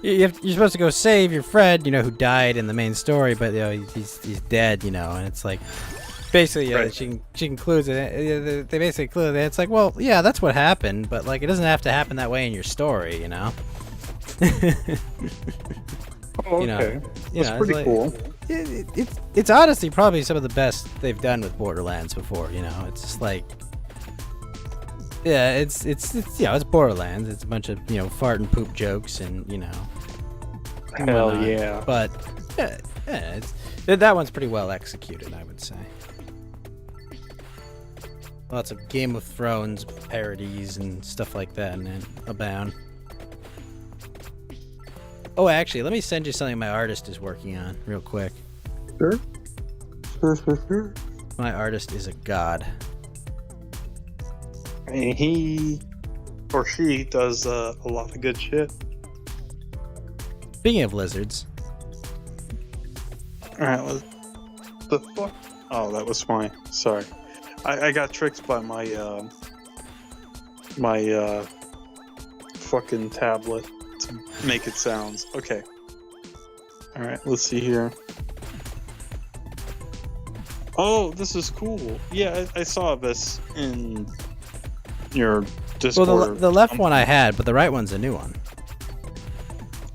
S1: You're supposed to go save your friend, you know, who died in the main story, but you know he's dead, you know, and it's like basically
S21: Right.
S1: she concludes it. They basically conclude that it's like, well, yeah, that's what happened, but like it doesn't have to happen that way in your story, you know.
S21: Oh,
S1: You know,
S21: okay.
S1: you
S21: That's
S1: know,
S21: pretty
S1: it's like-
S21: cool.
S1: It's honestly probably some of the best they've done with Borderlands before. You know, it's just like, yeah, it's you know, it's Borderlands. It's a bunch of, you know, fart and poop jokes and, you know.
S21: Hell
S1: whatnot.
S21: yeah.
S1: But yeah, that one's pretty well executed, I would say. Lots of Game of Thrones parodies and stuff like that, and abound. Oh, actually, let me send you something my artist is working on real quick.
S21: Sure.
S1: My artist is a god.
S21: And he or she does a lot of good shit.
S1: Speaking of lizards,
S21: Alright, the fuck? Oh, that was fine. Sorry. I got tricked by my fucking tablet to make it sounds. Okay. Alright, let's see here. Oh, this is cool. Yeah, I saw this in your Discord.
S1: well, the left one I had, but the right one's a new one.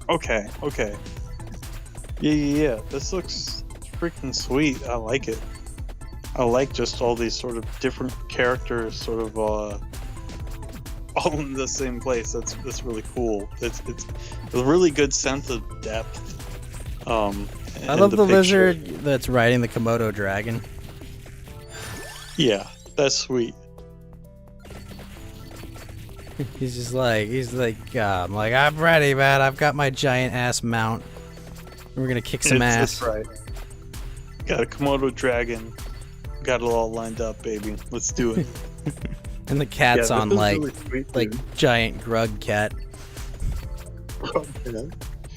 S21: Okay. Yeah. This looks freaking sweet. I like it. I like just all these sort of different characters sort of all in the same place. That's really cool. It's a really good sense of depth.
S1: I love the lizard that's riding the Komodo dragon.
S21: Yeah, that's sweet.
S1: He's like, I'm ready, man. I've got my giant ass mount. We're gonna kick some ass.
S21: That's right. Got a Komodo dragon. Got it all lined up, baby. Let's do it.
S1: And the cat's
S21: Yeah,
S1: on
S21: this is
S1: like
S21: really sweet,
S1: like
S21: dude.
S1: giant grug cat.
S21: Okay.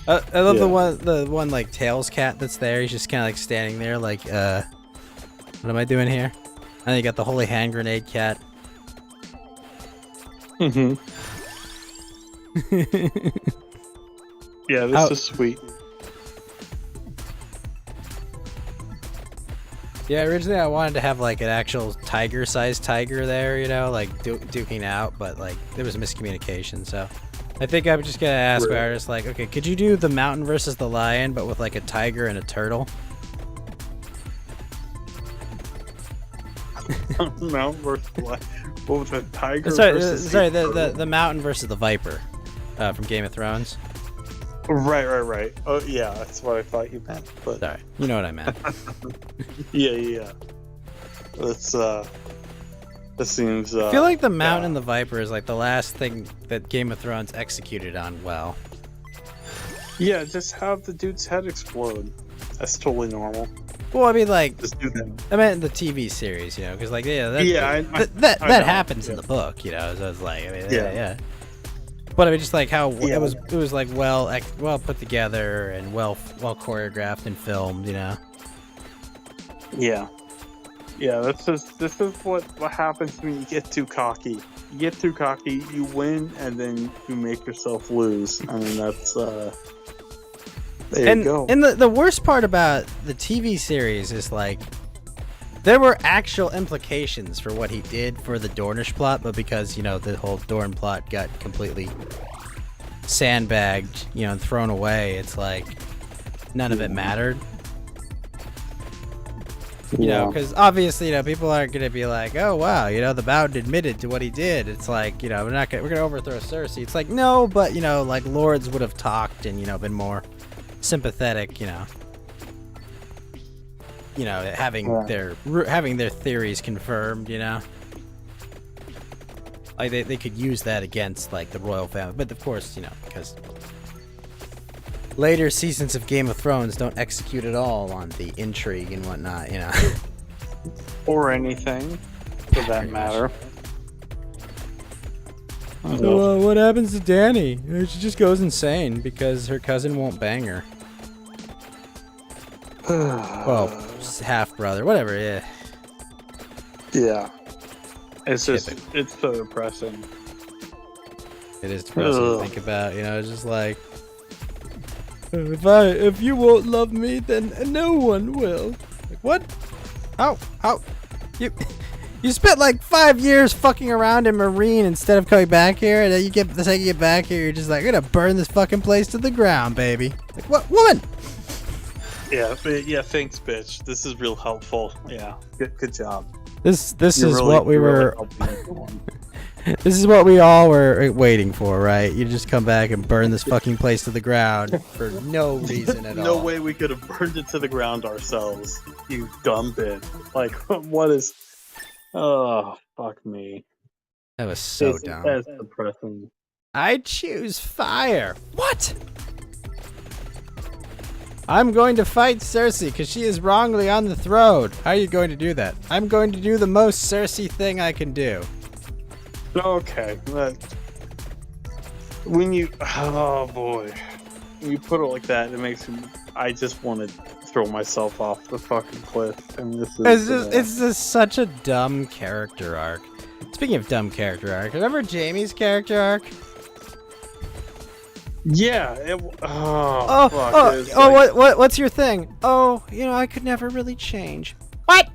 S1: I love the one like Tails cat that's there. He's just kind of like standing there, like, what am I doing here? And then you got the holy hand grenade cat.
S21: Mm-hmm. Yeah, this is sweet.
S1: Yeah, originally I wanted to have like an actual tiger-sized tiger there, you know, like duking out, but like there was miscommunication, so I think I'm just gonna ask my artist, like, okay, could you do the mountain versus the lion, but with like a tiger and a turtle?
S21: Mountain versus lion. What was that? Tiger versus
S1: the mountain versus the viper from Game of Thrones.
S21: Right. Oh yeah, that's what I thought you meant. But
S1: sorry, you know what I meant.
S21: yeah. That's this seems.
S1: I feel like the mountain and the viper is like the last thing that Game of Thrones executed on well.
S21: Yeah, just have the dude's head explode. That's totally normal.
S1: Well, I mean, like,
S21: just do that.
S1: I meant the TV series, you know, because like, that happens in the book, you know. So it's like, I mean, yeah. But I mean, just like how it was like well put together and well choreographed and filmed, you know.
S21: Yeah. This is what happens when you get too cocky. You get too cocky, you win, and then you make yourself lose. I mean, that's there you go.
S1: And the worst part about the TV series is like there were actual implications for what he did for the Dornish plot, but because, you know, the whole Dorne plot got completely sandbagged, you know, and thrown away, it's like none of it mattered. You know, because obviously, you know, people aren't going to be like, oh, wow, you know, the Mountain admitted to what he did. It's like, you know, we're going to overthrow Cersei. It's like, no, but, you know, like lords would have talked and, you know, been more sympathetic, you know, having their theories confirmed, you know, like they could use that against like the royal family, but of course, you know, because later seasons of Game of Thrones don't execute at all on the intrigue and whatnot, you know,
S21: or anything for that matter.
S1: So what happens to Dany? She just goes insane because her cousin won't bang her. Well, half brother, whatever.
S21: Yeah. It's just it's so depressing.
S1: It is depressing to think about. You know, it's just like if you won't love me, then no one will. Like what? How? You spent like 5 years fucking around in Marine instead of coming back here, and then the second you get back here, you're just like, I'm gonna burn this fucking place to the ground, baby. Like, what, woman?
S21: Yeah, thanks, bitch. This is real helpful. Yeah, good job.
S1: This is what we were. This is what we all were waiting for, right? You just come back and burn this fucking place to the ground for no reason at all.
S21: No way we could have burned it to the ground ourselves. You dumb bitch. Like, what is? Oh, fuck me.
S1: That was so dumb.
S21: That's depressing.
S1: I choose fire. What? I'm going to fight Cersei because she is wrongly on the throne. How are you going to do that? I'm going to do the most Cersei thing I can do.
S21: Okay. When you... Oh, boy. When you put it like that, it makes me... I just want to throw myself off the fucking cliff. And
S1: it's just such a dumb character arc. Speaking of dumb character arc, remember Jaime's character arc?
S21: Yeah.
S1: What's your thing? Oh, you know, I could never really change. What?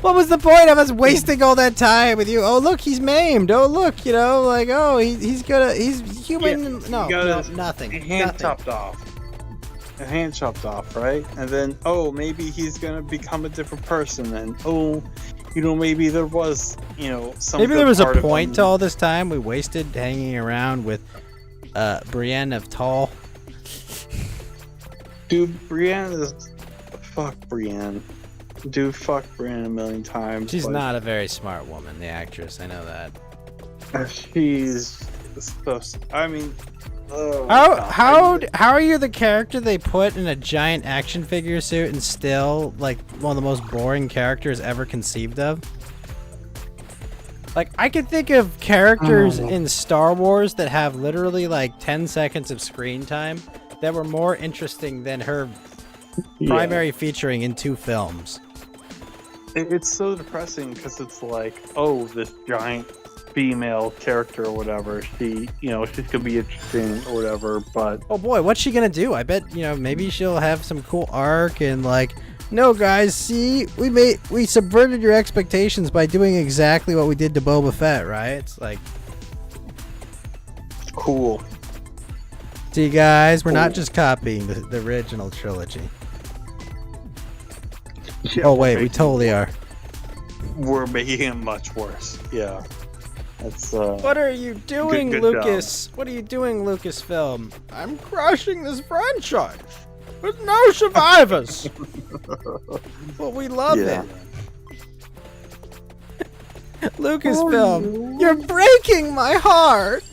S1: What was the point of us wasting all that time with you? Oh, look, he's maimed. Oh, look, you know, like, oh, he's human.
S21: Yeah,
S1: no, nothing.
S21: Chopped off. A hand chopped off, right? And then, oh, maybe he's gonna become a different person. And oh, you know, maybe there was, you know, some.
S1: Maybe there was a point to all this time we wasted hanging around with Brienne of Tall.
S21: Dude, Brienne is fuck Brienne. Dude, fuck Brienne a million times.
S1: She's not a very smart woman, the actress. I know that.
S21: She's supposed. I mean,
S1: how are you the character they put in a giant action figure suit and still like one of the most boring characters ever conceived of? Like, I can think of characters in Star Wars that have literally like 10 seconds of screen time that were more interesting than her primary featuring in 2 films.
S21: It's so depressing because it's like, oh, this giant female character or whatever, she's gonna be interesting or whatever, but
S1: Oh boy, what's she gonna do? I bet, maybe she'll have some cool arc and like, no guys, see, we subverted your expectations by doing exactly what we did to Boba Fett, right? It's like,
S21: cool.
S1: See guys, we're not just copying the original trilogy.
S21: Yeah,
S1: oh wait, we totally are.
S21: We're making it much worse. Yeah. That's
S1: What are you doing,
S21: good
S1: Lucas? What are you doing, Lucasfilm? I'm crushing this franchise with no survivors. But we love it. Lucasfilm, you're breaking my heart.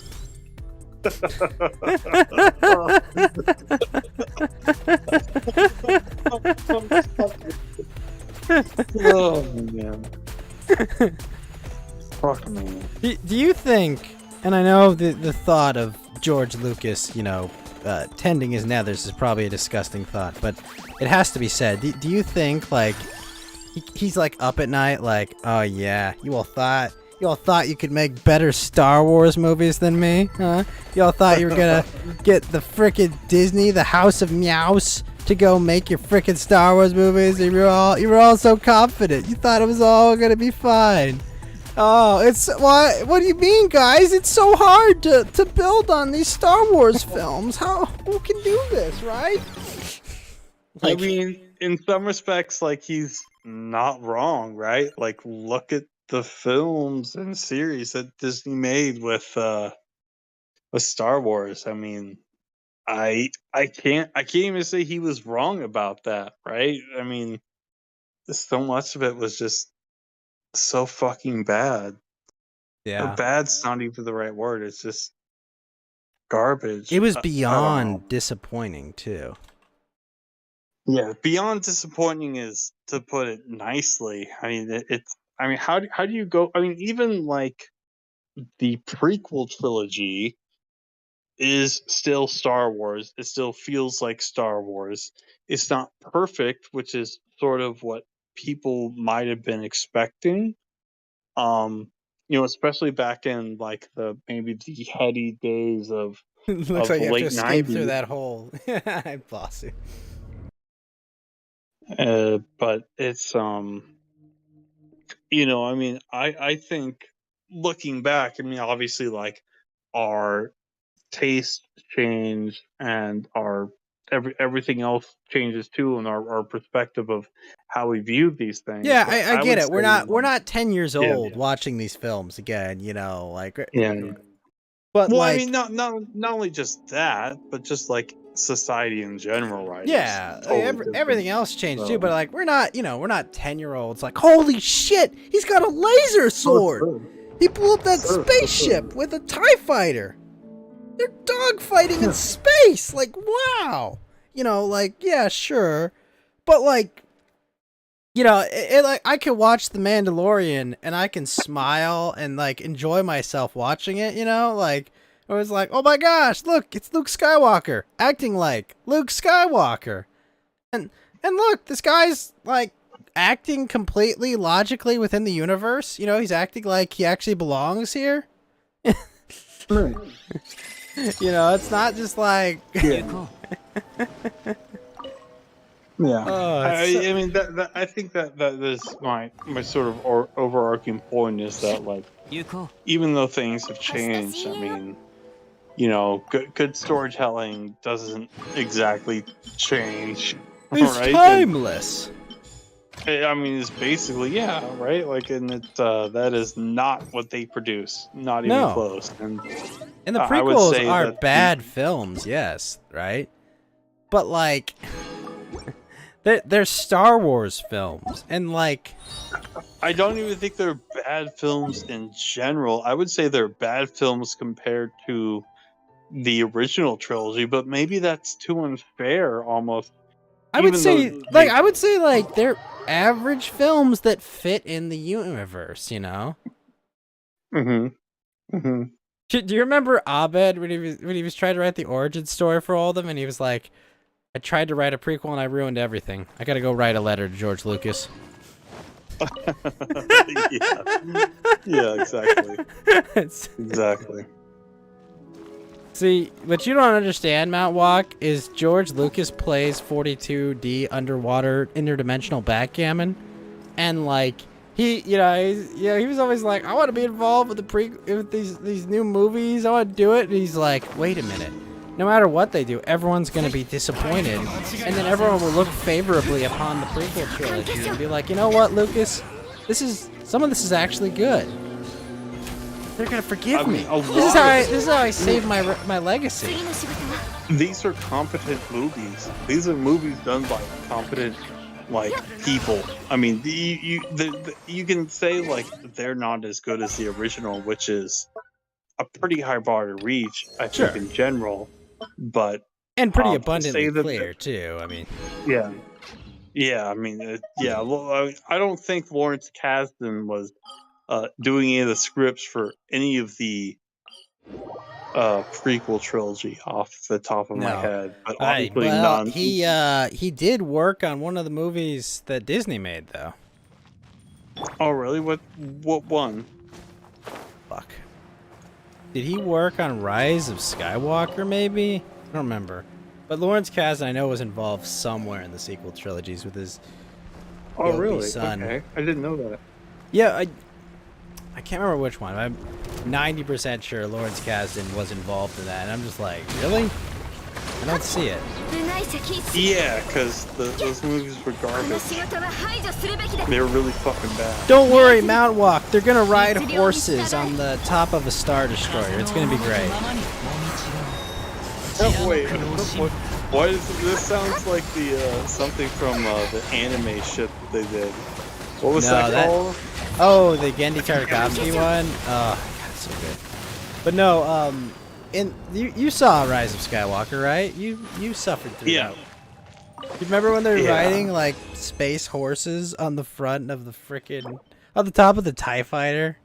S21: Oh man. Fuck me.
S1: Do you think, and I know the thought of George Lucas, tending his nethers is probably a disgusting thought, but it has to be said. Do you think, like, he's like up at night, like, oh yeah, you all thought you could make better Star Wars movies than me, huh? You all thought you were gonna get the frickin' Disney, the House of Meows, to go make your frickin' Star Wars movies? You were all so confident. You thought it was all gonna be fine. Oh, what do you mean, guys? It's so hard to build on these Star Wars films. Who can do this, right?
S21: I mean, in some respects, like, he's not wrong, right? Like, look at the films and series that Disney made with Star Wars. I mean, I can't even say he was wrong about that, right? I mean, so much of it was just so fucking bad.
S1: Yeah.
S21: Or bad's not even the right word. It's just garbage.
S1: It was
S21: I don't know.
S1: beyond disappointing, too.
S21: Yeah, beyond disappointing is to put it nicely. I mean, I mean, how do you go? I mean, even like the prequel trilogy is still Star Wars. It still feels like Star Wars. It's not perfect, which is sort of what people might have been expecting. Especially back in like maybe the heady days of
S1: Looks like you have to
S21: late
S1: escape through
S21: 90s.
S1: that hole. I'm bossy.
S21: But it's I mean, I think looking back, I mean, obviously, like, our taste change and our everything else changes too, and our perspective of how we view these things.
S1: Yeah,
S21: But
S1: I get
S21: would
S1: it. We're
S21: say,
S1: not 10 years
S21: Yeah.
S1: old watching these films again, like.
S21: Yeah.
S1: But
S21: Well,
S1: like,
S21: I mean, not only just that, but just like society in general, right?
S1: yeah,
S21: It's totally different.
S1: everything else changed too.
S21: So-
S1: But like, we're not 10-year-olds. Like, holy shit, he's got a laser sword. He blew up that spaceship with a TIE fighter. They're dogfighting in space. Like, wow. Like, yeah, sure. But like, like, I can watch The Mandalorian and I can smile and like enjoy myself watching it, like, it was like, oh my gosh, look, it's Luke Skywalker acting like Luke Skywalker. And look, this guy's like acting completely logically within the universe. He's acting like he actually belongs here. It's not just like
S21: Yeah. Yeah,
S1: Oh,
S21: I mean that I think that is my sort of overarching point is that, like, even though things have changed, I mean, good storytelling doesn't exactly change.
S1: It's
S21: right?
S1: timeless.
S21: I mean, it's basically, yeah, right. Like, and that is not what they produce, not even
S1: No.
S21: close. And
S1: the
S21: I would
S1: prequels
S21: say
S1: are
S21: that
S1: bad films, yes, right? But like, they're Star Wars films, and like,
S21: I don't even think they're bad films in general. I would say they're bad films compared to the original trilogy, but maybe that's too unfair almost.
S1: I would
S21: even
S1: say,
S21: though
S1: they're average films that fit in the universe,
S21: Mm-hmm. Mm-hmm.
S1: Do you remember Abed when he was trying to write the origin story for all of them, and he was like, "I tried to write a prequel and I ruined everything. I got to go write a letter to George Lucas."
S21: Yeah, exactly. Exactly.
S1: See, what you don't understand, Mount Walk, is George Lucas plays 42D underwater interdimensional backgammon, and like he was always like, I want to be involved with with these new movies. I want to do it. And he's like, wait a minute. No matter what they do, everyone's gonna be disappointed, and then everyone will look favorably upon the prequel trilogy and be like, you know what, Lucas, some of this is actually good. They're gonna forgive me. This is how I save my legacy.
S21: These are competent movies. These are movies done by competent, like, people. I mean, you can say like they're not as good as the original, which is a pretty high bar to reach, I think, in general. But
S1: and pretty abundantly clear too. I mean,
S21: yeah. I mean, yeah. Well, I don't think Lawrence Kasdan was doing any of the scripts for any of the prequel trilogy off the top of my head, but obviously none.
S1: He did work on one of the movies that Disney made, though.
S21: Oh, really? What one?
S1: Fuck. Did he work on Rise of Skywalker, maybe? I don't remember. But Lawrence Kasdan, I know, was involved somewhere in the sequel trilogies with his
S21: really?
S1: son.
S21: Okay, I didn't know that.
S1: Yeah, I can't remember which one. I'm 90% sure Lawrence Kasdan was involved in that, and I'm just like, really? I don't see it.
S21: Yeah, because those movies were garbage. They were really fucking bad.
S1: Don't worry, Mount Walk. They're gonna ride horses on the top of a Star Destroyer. It's gonna be great.
S21: Oh, wait, what is this? Sounds like the something from the anime shit that they did. What was that called?
S1: Oh, the Gendy Tartakovsky one? Oh, God, it's so good. But no, you saw Rise of Skywalker, right? You suffered through that. You remember when they're riding, like, space horses on the front of the frickin'... on the top of the TIE Fighter?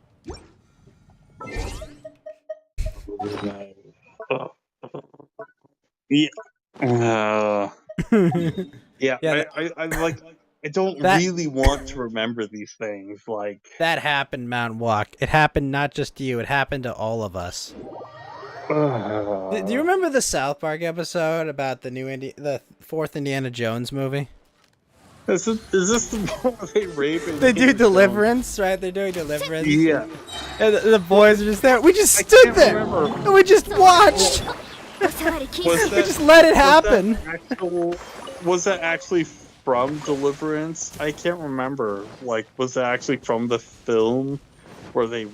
S21: Yeah. I like... I don't really want to remember these things, like...
S1: That happened, Mount Walk. It happened not just to you, it happened to all of us. Do you remember the South Park episode about the fourth Indiana Jones movie?
S21: Is this the one where they rape and
S1: they do Deliverance, right? They're doing Deliverance.
S21: Yeah.
S1: And the boys are just there. We just stood there. And we just watched. We just let it happen.
S21: Was that actually from Deliverance? I can't remember. Like, was that actually from the film where they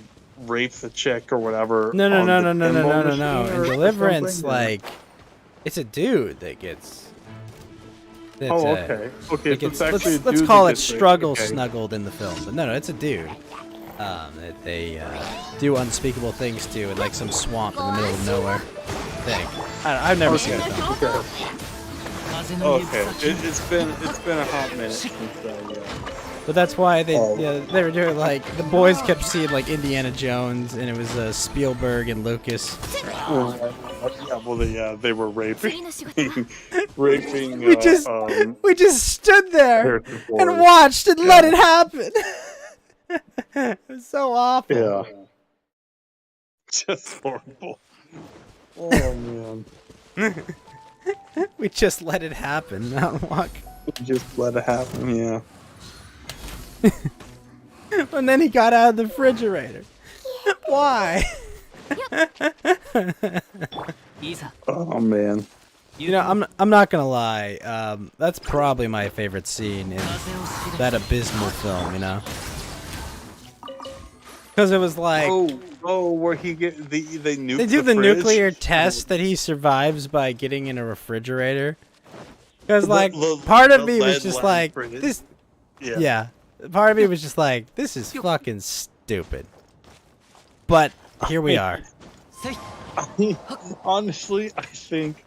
S21: rape the chick or whatever?
S1: No. In Deliverance, like, it's a dude that gets.
S21: Okay.
S1: Let's call it struggle snuggled in the film, but no, it's a dude. That they do unspeakable things to in like some swamp in the middle of nowhere. Thing. I've never seen it.
S21: Okay. It's been a hot minute since that.
S1: But that's why they were doing, like, the boys kept seeing, like, Indiana Jones, and it was Spielberg and Lucas.
S21: They were raping. raping.
S1: We just stood there and watched and let it happen. It was so awful.
S21: Yeah. Just horrible. Oh man.
S1: We just let it happen. Not walk.
S21: We just let it happen. Yeah.
S1: And then he got out of the refrigerator. Why?
S21: Oh man.
S1: You know, I'm not gonna lie. That's probably my favorite scene in that abysmal film. You know, because it was like
S21: where he get they nuke.
S1: They do the nuclear test that he survives by getting in a refrigerator. Because like part of me was just like this. Yeah. Part of me was just like, this is fucking stupid. But here we are.
S21: Honestly, I think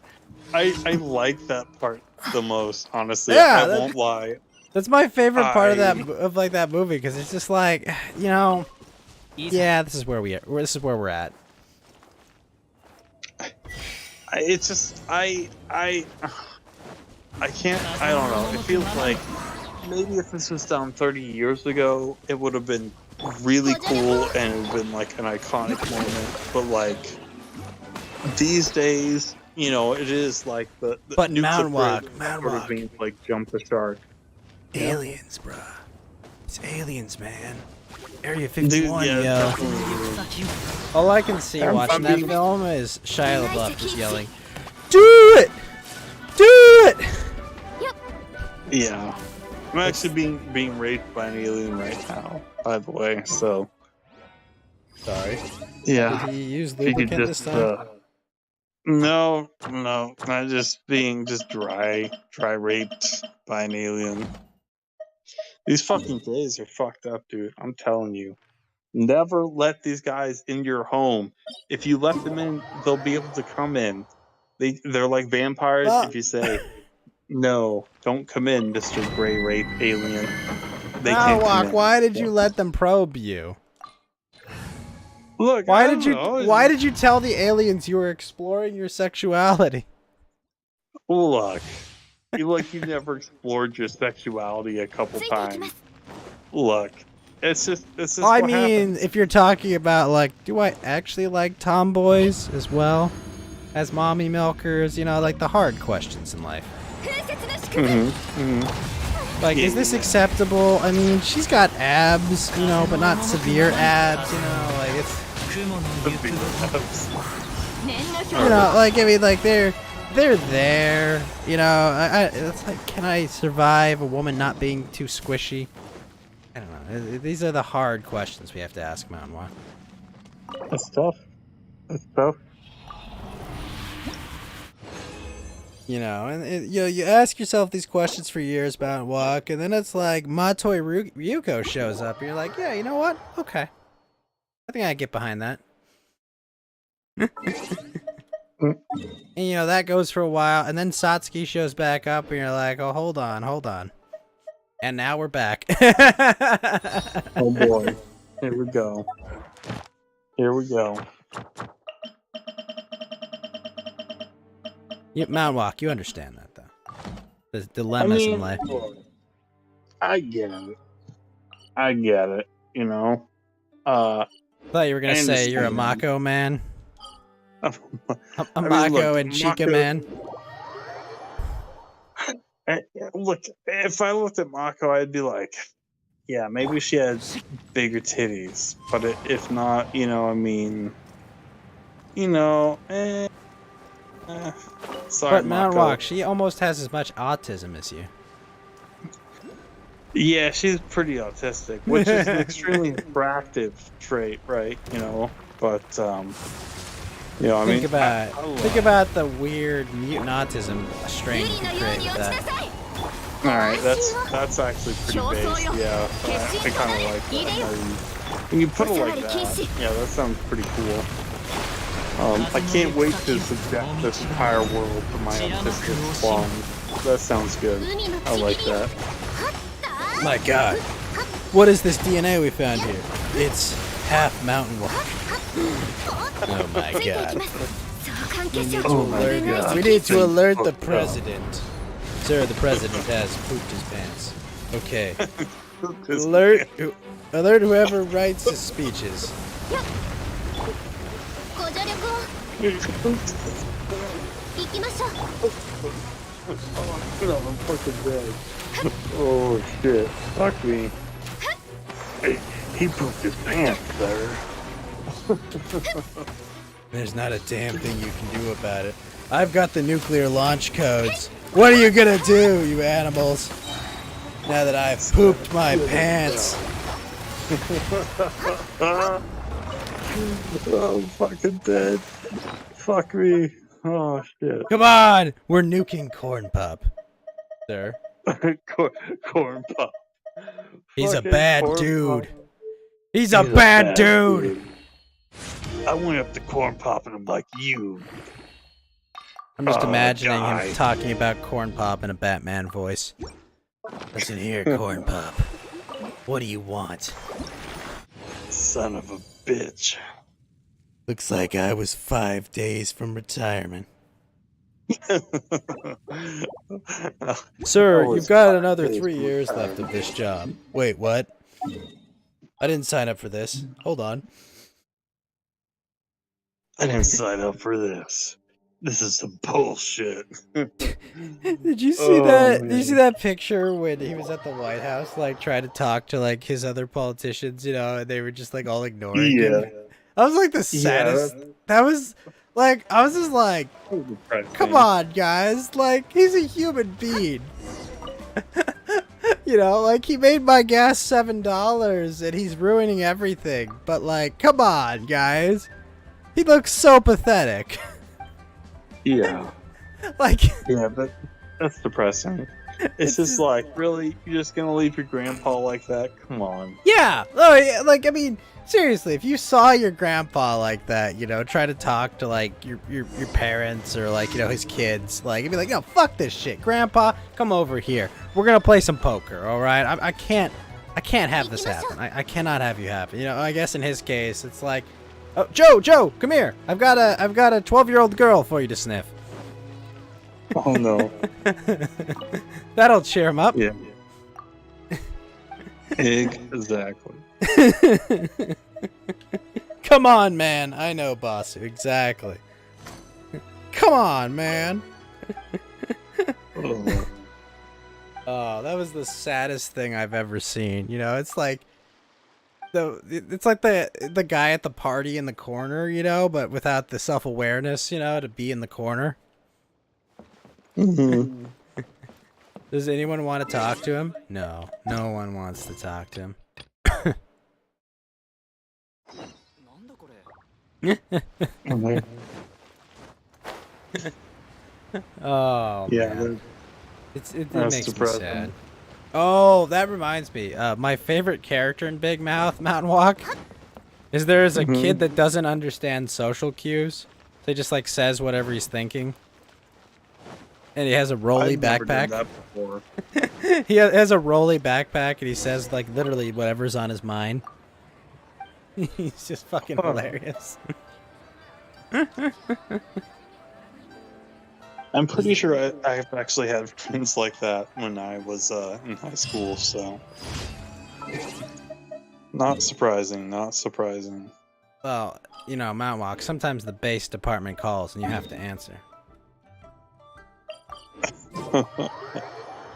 S21: I like that part the most. Honestly,
S1: yeah,
S21: I won't lie.
S1: That's my favorite part of that movie, because it's just like, you know, Yeah, this is where we are. This is where we're at.
S21: It's just I can't. I don't know. It feels like maybe if this was done 30 years ago, it would have been really cool and it would have been like an iconic moment. But like these days, you know, it is like the
S1: But
S21: nukes
S1: Mount
S21: of
S1: Walk,
S21: Bridge
S1: Mount
S21: sort of
S1: Walk.
S21: means like jump the shark.
S1: Aliens, bruh. It's aliens, man. Area
S21: Dude,
S1: 51,
S21: yeah,
S1: yo.
S21: definitely.
S1: All I can see
S21: I'm
S1: watching that
S21: being-
S1: film is Shia LaBeouf just yelling, "Do it! Do it!"
S21: Yeah, I'm actually being raped by an alien right now. By the way, so
S1: sorry.
S21: Yeah.
S1: Did he use
S21: If you could
S1: lubricant this time?
S21: No, not just being dry raped by an alien. These fucking gays are fucked up, dude. I'm telling you. Never let these guys in your home. If you let them in, they'll be able to come in. They're like vampires. If you say, no, don't come in, Mr. Gray Rape Alien. They can't come
S1: Walk,
S21: in.
S1: why did you let them probe you?
S21: Look,
S1: why
S21: I
S1: did
S21: don't
S1: you
S21: know.
S1: why did you tell the aliens you were exploring your sexuality?
S21: Look, you never explored your sexuality a couple times. Look, it's just
S1: I
S21: what
S1: mean,
S21: happens.
S1: if you're talking about like, do I actually like tomboys as well as mommy milkers? You know, like the hard questions in life. Like, is this acceptable? I mean, she's got abs, you know, but not severe abs, you know, like it's. You know, like I mean, like they're there. You know, it's like, can I survive a woman not being too squishy? I don't know. These are the hard questions we have to ask Mountain Walk.
S21: That's tough. That's tough.
S1: You know, and you ask yourself these questions for years, Mountain Walk, and then it's like Matoi Ryuko shows up, and you're like, yeah, you know what? Okay, I think I can get behind that. And you know, that goes for a while, and then Satsuki shows back up, and you're like, oh, hold on. And now we're back.
S21: Oh boy. Here we go.
S1: Mountain Walk, you understand that, though. The dilemmas in life.
S21: Look, I get it. You know.
S1: I thought you were gonna say you're a Mako man. A Mako and Chica man.
S21: Look, if I looked at Mako, I'd be like, yeah, maybe she has bigger titties. But if not, you know, I mean, you know, sorry,
S1: But Mountain
S21: Mako.
S1: Walk, she almost has as much autism as you.
S21: Yeah, she's pretty autistic, which is an extremely attractive trait, right? You know, but you know, I mean,
S1: think about the weird mutant autism strain you can create with that.
S21: All right, that's actually pretty base. Yeah, I kind of like that. When you put it like that, yeah, that sounds pretty cool. I can't wait to subject this entire world to my autistic spawn. That sounds good. I like that.
S1: My God, what is this DNA we found here? It's half Mountain Walk. Oh my God. We need to alert the president. Sir, the president has pooped his pants. Okay. Alert whoever writes his speeches.
S21: I'm fucking dead. Oh shit. Fuck me. Hey, he pooped his pants, sir.
S1: There's not a damn thing you can do about it. I've got the nuclear launch codes. What are you gonna do, you animals? Now that I've pooped my pants.
S21: Oh, I'm fucking dead. Fuck me. Oh shit.
S1: Come on! We're nuking Corn Pop. Sir.
S21: Corn Pop.
S1: He's a
S21: Fucking
S1: bad
S21: Corn
S1: dude.
S21: Pop.
S1: He's a bad dude.
S21: I went up to Corn Pop and I'm like, you.
S1: I'm just imagining
S21: guy.
S1: him talking about Corn Pop in a Batman voice. Listen here, Corn Pop. What do you want?
S21: Son of a bitch.
S1: Looks like I was 5 days from retirement. Sir, you've got another 3 years left of this job. Wait, what? I didn't sign up for this. Hold on.
S21: I didn't sign up for this. This is some bullshit.
S1: Did you see that? Did you see that picture when he was at the White House, like trying to talk to like his other politicians, and they were just like all ignoring him? That was like the saddest. That was like I was just like, come on, guys! Like he's a human being. Like he made my gas $7 and he's ruining everything. But like, come on, guys! He looks so pathetic.
S21: Yeah. Yeah, but that's depressing. It's just like, really? You're just gonna leave your grandpa like that? Come on.
S1: Yeah. Oh, yeah. Like, I mean, seriously, if you saw your grandpa like that, try to talk to like your parents or like his kids, like you'd be like, no, fuck this shit, Grandpa, come over here. We're gonna play some poker, all right? I can't have this happen. I cannot have you happen. I guess in his case, it's like, oh, Joe, come here. I've got a 12-year-old girl for you to sniff.
S21: Oh no.
S1: That'll cheer him up.
S21: Yeah. Exactly.
S1: Come on, man. I know, boss. Exactly. Come on, man. Oh, that was the saddest thing I've ever seen. It's like the guy at the party in the corner, but without the self-awareness, to be in the corner.
S21: Mm-hmm.
S1: Does anyone want to talk to him? No, no one wants to talk to him. Oh,
S21: yeah,
S1: man. It
S21: that's
S1: makes me
S21: depressing.
S1: sad. Oh, that reminds me. My favorite character in Big Mouth Mountain Walk is there's a kid that doesn't understand social cues. So he just like says whatever he's thinking. And he has a rolly backpack.
S21: Never done that before.
S1: He has a rolly backpack and he says like literally whatever's on his mind. He's just fucking hilarious.
S21: I'm pretty sure I've actually had friends like that when I was in high school, so not surprising, not surprising.
S1: Well, Mount Walk, sometimes the bass department calls and you have to answer.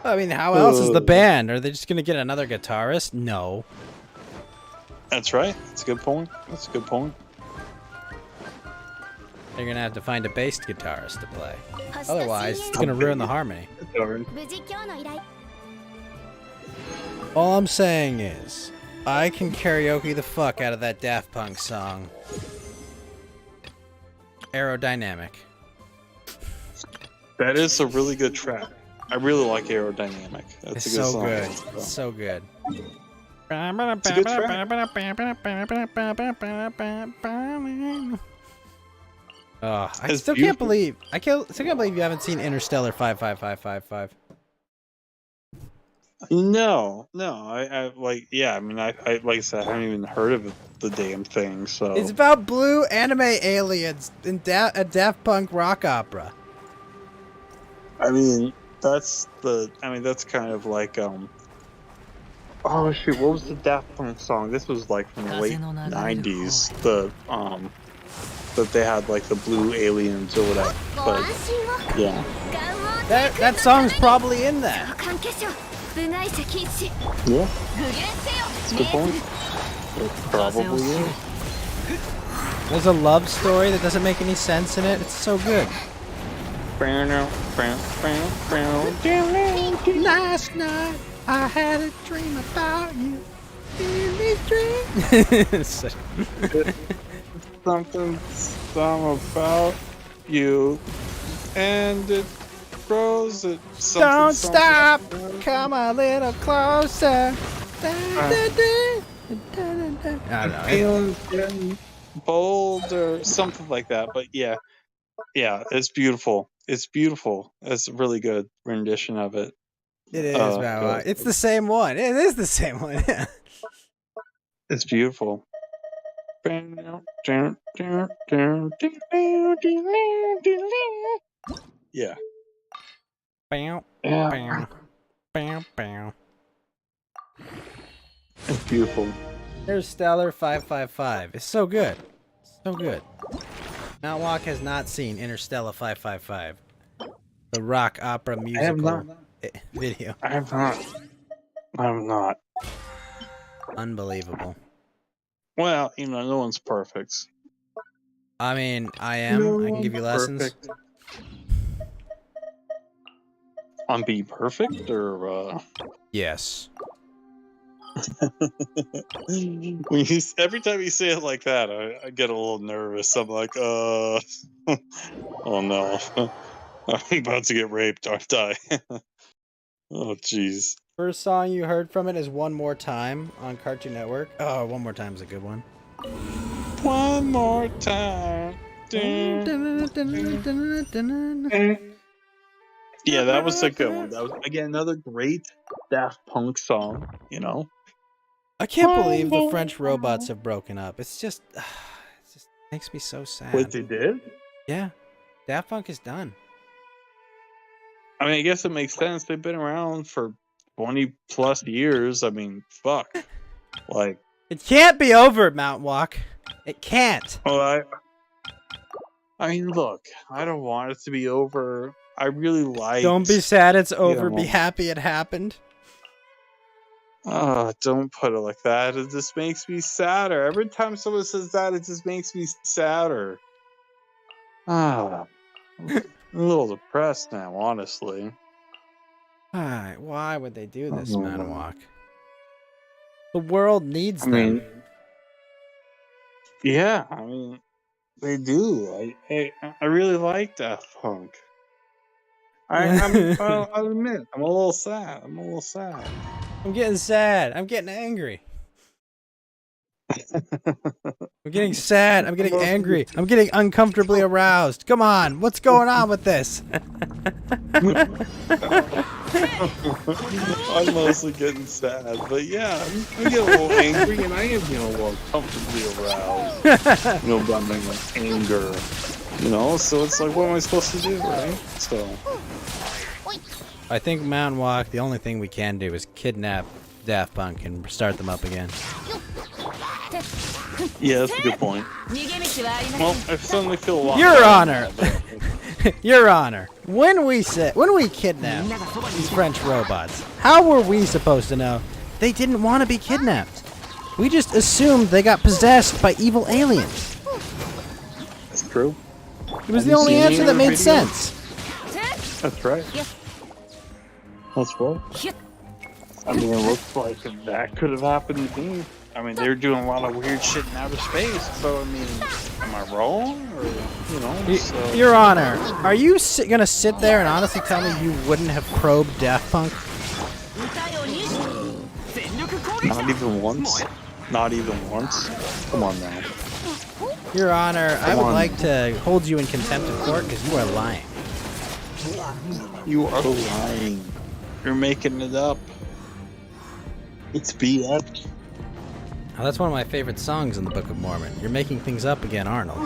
S1: I mean, how else is the band? Are they just gonna get another guitarist? No.
S21: That's right. That's a good point. That's a good point.
S1: They're gonna have to find a bass guitarist to play. Otherwise, it's gonna ruin the harmony. All I'm saying is, I can karaoke the fuck out of that Daft Punk song. Aerodynamic.
S21: That is a really good track. I really like Aerodynamic. That's
S1: It's
S21: a good
S1: so
S21: song.
S1: good. It's so good.
S21: It's a good track.
S1: Oh, I
S21: It's
S1: still
S21: No, I like, yeah, I mean, I like I said, I haven't even heard of the damn thing, so.
S1: It's about blue anime aliens in a Daft Punk rock opera.
S21: I mean, that's kind of like, oh shoot, what was the Daft Punk song? This was like from the late 90s, that they had like the blue aliens or whatever, but, yeah.
S1: That song's probably in that.
S21: Yeah. That's a good point. It probably is.
S1: There's a love story that doesn't make any sense in it. It's so good. Last night I had a dream about you. In this dream.
S21: Something about you, and it grows.
S1: Don't stop. Come a little closer. I don't know.
S21: Feelings getting bold or something like that. But yeah, it's beautiful. It's beautiful. It's a really good rendition of it.
S1: It is, man. It's the same one. It is the same one. Yeah.
S21: It's beautiful. Yeah.
S1: Bow,
S21: Yeah.
S1: bow, bow, bow.
S21: It's beautiful.
S1: Interstellar 555. It's so good. So good. Mount Walk has not seen Interstellar 555. The rock opera musical video.
S21: I have not. I have not.
S1: Unbelievable.
S21: Well, no one's perfect.
S1: I mean, I am. I can give you lessons.
S21: Perfect. On being perfect, or
S1: Yes.
S21: Every time you say it like that, I get a little nervous. I'm like, oh no, I'm about to get raped, aren't I? Oh, jeez.
S1: First song you heard from it is One More Time on Cartoon Network. Oh, One More Time is a good one.
S21: One more time. Yeah, that was a good one. That was, again, another great Daft Punk song,
S1: I can't believe the French robots have broken up. It just makes me so sad.
S21: Wait, they did?
S1: Yeah. Daft Punk is done.
S21: I mean, I guess it makes sense. They've been around for 20 plus years. I mean, fuck. Like,
S1: it can't be over, Mount Walk. It can't.
S21: Well, I mean, look, I don't want it to be over. I really like.
S1: Don't be sad it's over. Be happy it happened.
S21: Don't put it like that. It just makes me sadder. Every time someone says that, it just makes me sadder. I'm a little depressed now, honestly.
S1: Why would they do this, Mount Walk? The world needs them.
S21: Mean, yeah, I mean, they do. I really like Daft Punk. I'll admit, I'm a little sad.
S1: I'm getting sad. I'm getting angry. I'm getting sad. I'm getting angry. I'm getting uncomfortably aroused. Come on. What's going on with this?
S21: I'm mostly getting sad, but yeah, I'm getting a little angry, and I am getting a little uncomfortably aroused. By my anger. So it's like, what am I supposed to do, right? So.
S1: I think Mount Walk, the only thing we can do is kidnap Daft Punk and start them up again.
S21: Yeah, that's a good point. Well, I suddenly feel a lot.
S1: Your Honor! Your Honor, when we kidnap these French robots, how were we supposed to know they didn't want to be kidnapped? We just assumed they got possessed by evil aliens.
S21: That's true.
S1: It was the only answer that made sense.
S21: That's right. That's right. I mean, it looks like that could have happened to me. I mean, they're doing a lot of weird shit in outer space, so I mean, am I wrong? Or, so...
S1: Your Honor, are you gonna sit there and honestly tell me you wouldn't have probed Daft Punk?
S21: Not even once? Not even once? Come on now.
S1: Your Honor, I would like to hold you in contempt of court because you are lying.
S21: You are lying. You're making it up. It's BS.
S1: Oh, that's one of my favorite songs in the Book of Mormon. You're making things up again, Arnold.
S21: I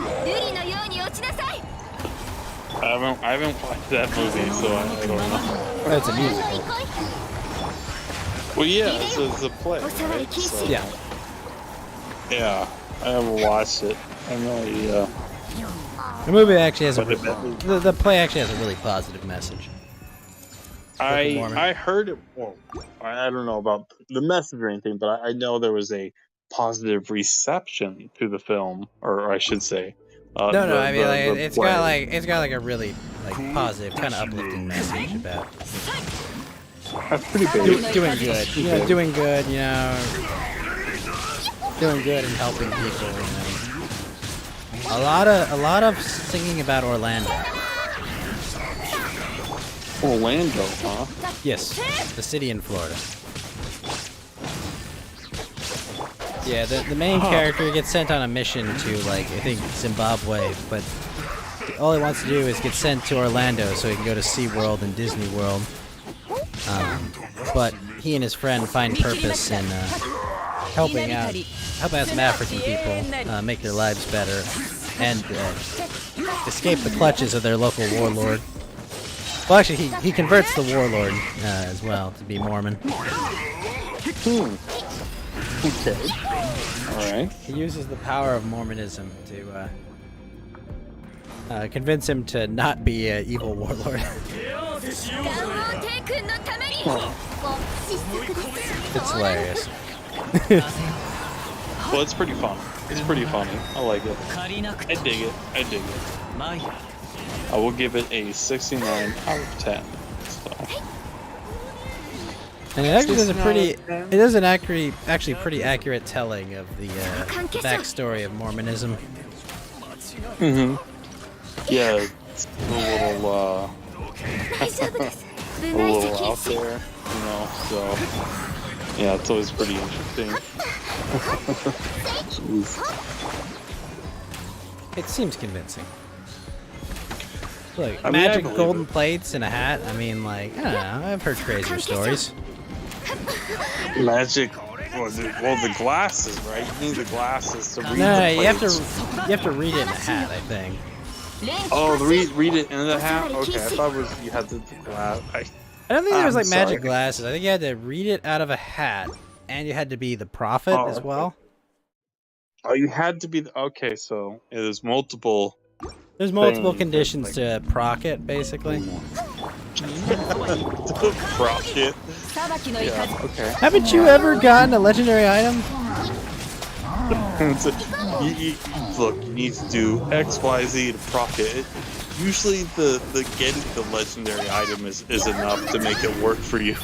S21: haven't watched that movie, so I don't know.
S1: It's a musical.
S21: Well, yeah, it's a play, right? So,
S1: yeah.
S21: Yeah, I haven't watched it. I have no idea.
S1: The movie actually has the play actually has a really positive message.
S21: I heard it. Well, I don't know about the message or anything, but I know there was a positive reception to the film, or I should say.
S1: I mean, it's got like a really positive, kind of uplifting message about.
S21: That's pretty big.
S1: Doing good, doing good, doing good and helping people. A lot of singing about Orlando.
S21: Orlando, huh?
S1: Yes, the city in Florida. Yeah, the main character gets sent on a mission to, I think, Zimbabwe, but all he wants to do is get sent to Orlando so he can go to SeaWorld and Disney World. But he and his friend find purpose in helping out some African people make their lives better and escape the clutches of their local warlord. Well, actually, he converts the warlord as well to be Mormon.
S21: Okay. Alright.
S1: He uses the power of Mormonism to convince him to not be an evil warlord. It's hilarious.
S21: Well, it's pretty fun. It's pretty funny. I like it. I dig it. I dig it. I will give it a 69 out of 10. So.
S1: And it actually does an actually pretty accurate telling of the backstory of Mormonism.
S21: Mm-hmm. Yeah, it's a little out there, you know, so yeah, it's always pretty interesting.
S1: It seems convincing. Look,
S21: I mean,
S1: magic golden plates and a hat. I mean, like, I don't know. I've heard crazier stories.
S21: Magic. Well, the glasses, right? You need the glasses to read
S1: No,
S21: the
S1: you have
S21: plates.
S1: to read it in a hat, I think.
S21: Oh, read it in the hat? Okay, I thought it was you had the glass.
S1: I don't think there was like
S21: sorry.
S1: magic glasses. I think you had to read it out of a hat, and you had to be the prophet as well.
S21: Oh, you had to be okay. So there's multiple.
S1: There's multiple
S21: things,
S1: conditions
S21: like,
S1: to proc it, basically.
S21: Proc it. Yeah. Okay.
S1: Haven't you ever gotten a legendary item?
S21: Look, you need to do X, Y, Z to proc it. Usually, the getting the legendary item is enough to make it work for you.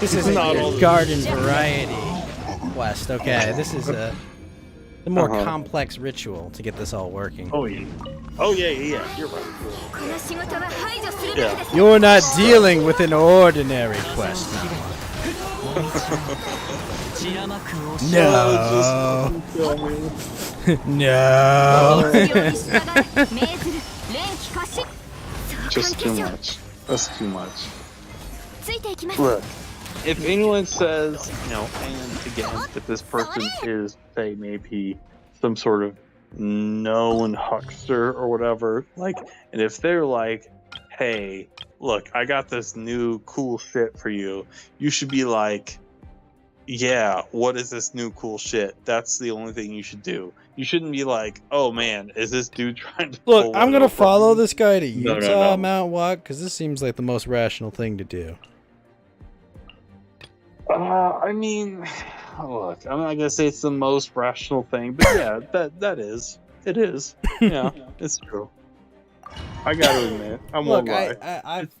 S1: This is not a garden variety quest. Okay, this is a more complex ritual to get this all working.
S21: Oh yeah. Oh yeah. You're right. Yeah.
S1: You're not dealing with an ordinary quest now. No. No.
S21: Just too much. That's too much. Look, if anyone says, you know, and again, if this person is, say, maybe some sort of known huckster or whatever, like, and if they're like, hey, look, I got this new cool shit for you, you should be like, yeah, what is this new cool shit? That's the only thing you should do. You shouldn't be like, oh man, is this dude trying to
S1: Look,
S21: pull
S1: I'm
S21: it
S1: gonna
S21: over?
S1: follow this guy to Utah,
S21: No.
S1: Mount Walk, because this seems like the most rational thing to do.
S21: I mean, look, I'm not gonna say it's the most rational thing, but yeah, that is. It is. Yeah, it's true. I gotta admit, I won't lie.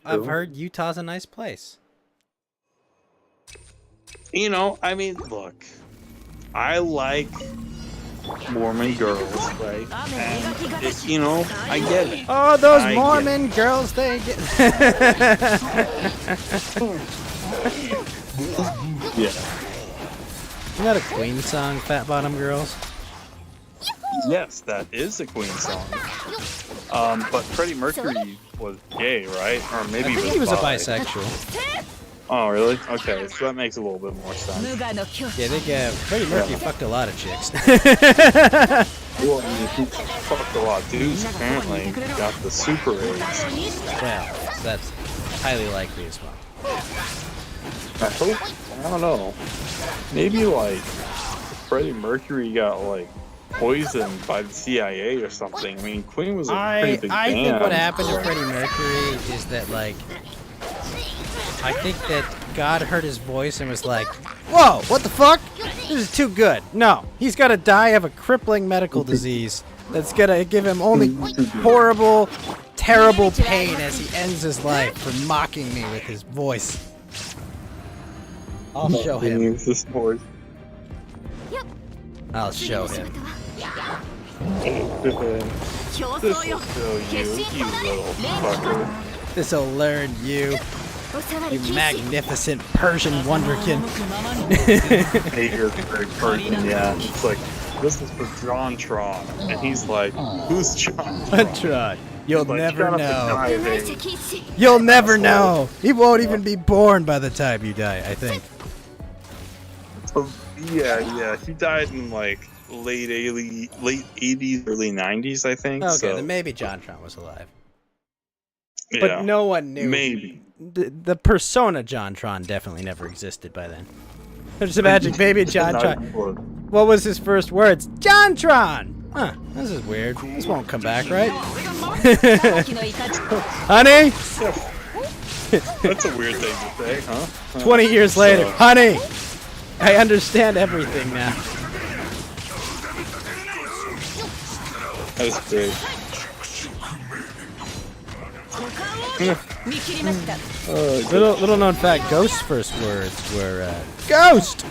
S1: I've heard Utah's a nice place.
S21: You know, I mean, look, I like Mormon girls, right? And you know, I get it.
S1: Oh, those Mormon girls, they get.
S21: Yeah.
S1: Isn't that a Queen song, Fat Bottom Girls?
S21: Yes, that is a Queen song. But Freddie Mercury was gay, right? Or maybe
S1: I think he was a bisexual.
S21: Oh, really? Okay, so that makes a little bit more sense.
S1: Yeah, Freddie Mercury fucked a lot of chicks.
S21: Well, I mean, he fucked a lot of dudes, apparently. Got the super AIDS.
S1: Well, that's highly likely as well.
S21: I don't know. Maybe, like, Freddie Mercury got, like, poisoned by the CIA or something. I mean, Queen was a pretty big
S1: I
S21: band.
S1: think what happened to Freddie Mercury is that, like, I think that God heard his voice and was like, whoa, what the fuck? This is too good. No, he's got to die of a crippling medical disease that's going to give him only horrible, terrible pain as he ends his life for mocking me with his voice. I'll show him.
S21: This voice.
S1: I'll show him.
S21: This will show you, you little fucker.
S1: This'll learn you. You magnificent Persian wonderkin.
S21: Hey, you're the big person, yeah. It's like, this is for Jontron. And he's like, who's Jontron?
S1: Tron. You'll
S21: Like,
S1: never
S21: shut up
S1: know.
S21: and die, babe.
S1: You'll never know. He won't even be born by the time you die, I think.
S21: Yeah. He died in like late 80s, early 90s, I think.
S1: Okay,
S21: so.
S1: then maybe JonTron was alive.
S21: Yeah,
S1: but no one knew.
S21: Maybe.
S1: The persona JonTron definitely never existed by then. Just imagine baby JonTron. What was his first words? JonTron! Huh, this is weird. This won't come back, right? Honey?
S21: That's a weird thing to say, huh?
S1: 20 years later. Honey! I understand everything now.
S21: That's great.
S1: Little known fact, Ghost's first words were, Ghost!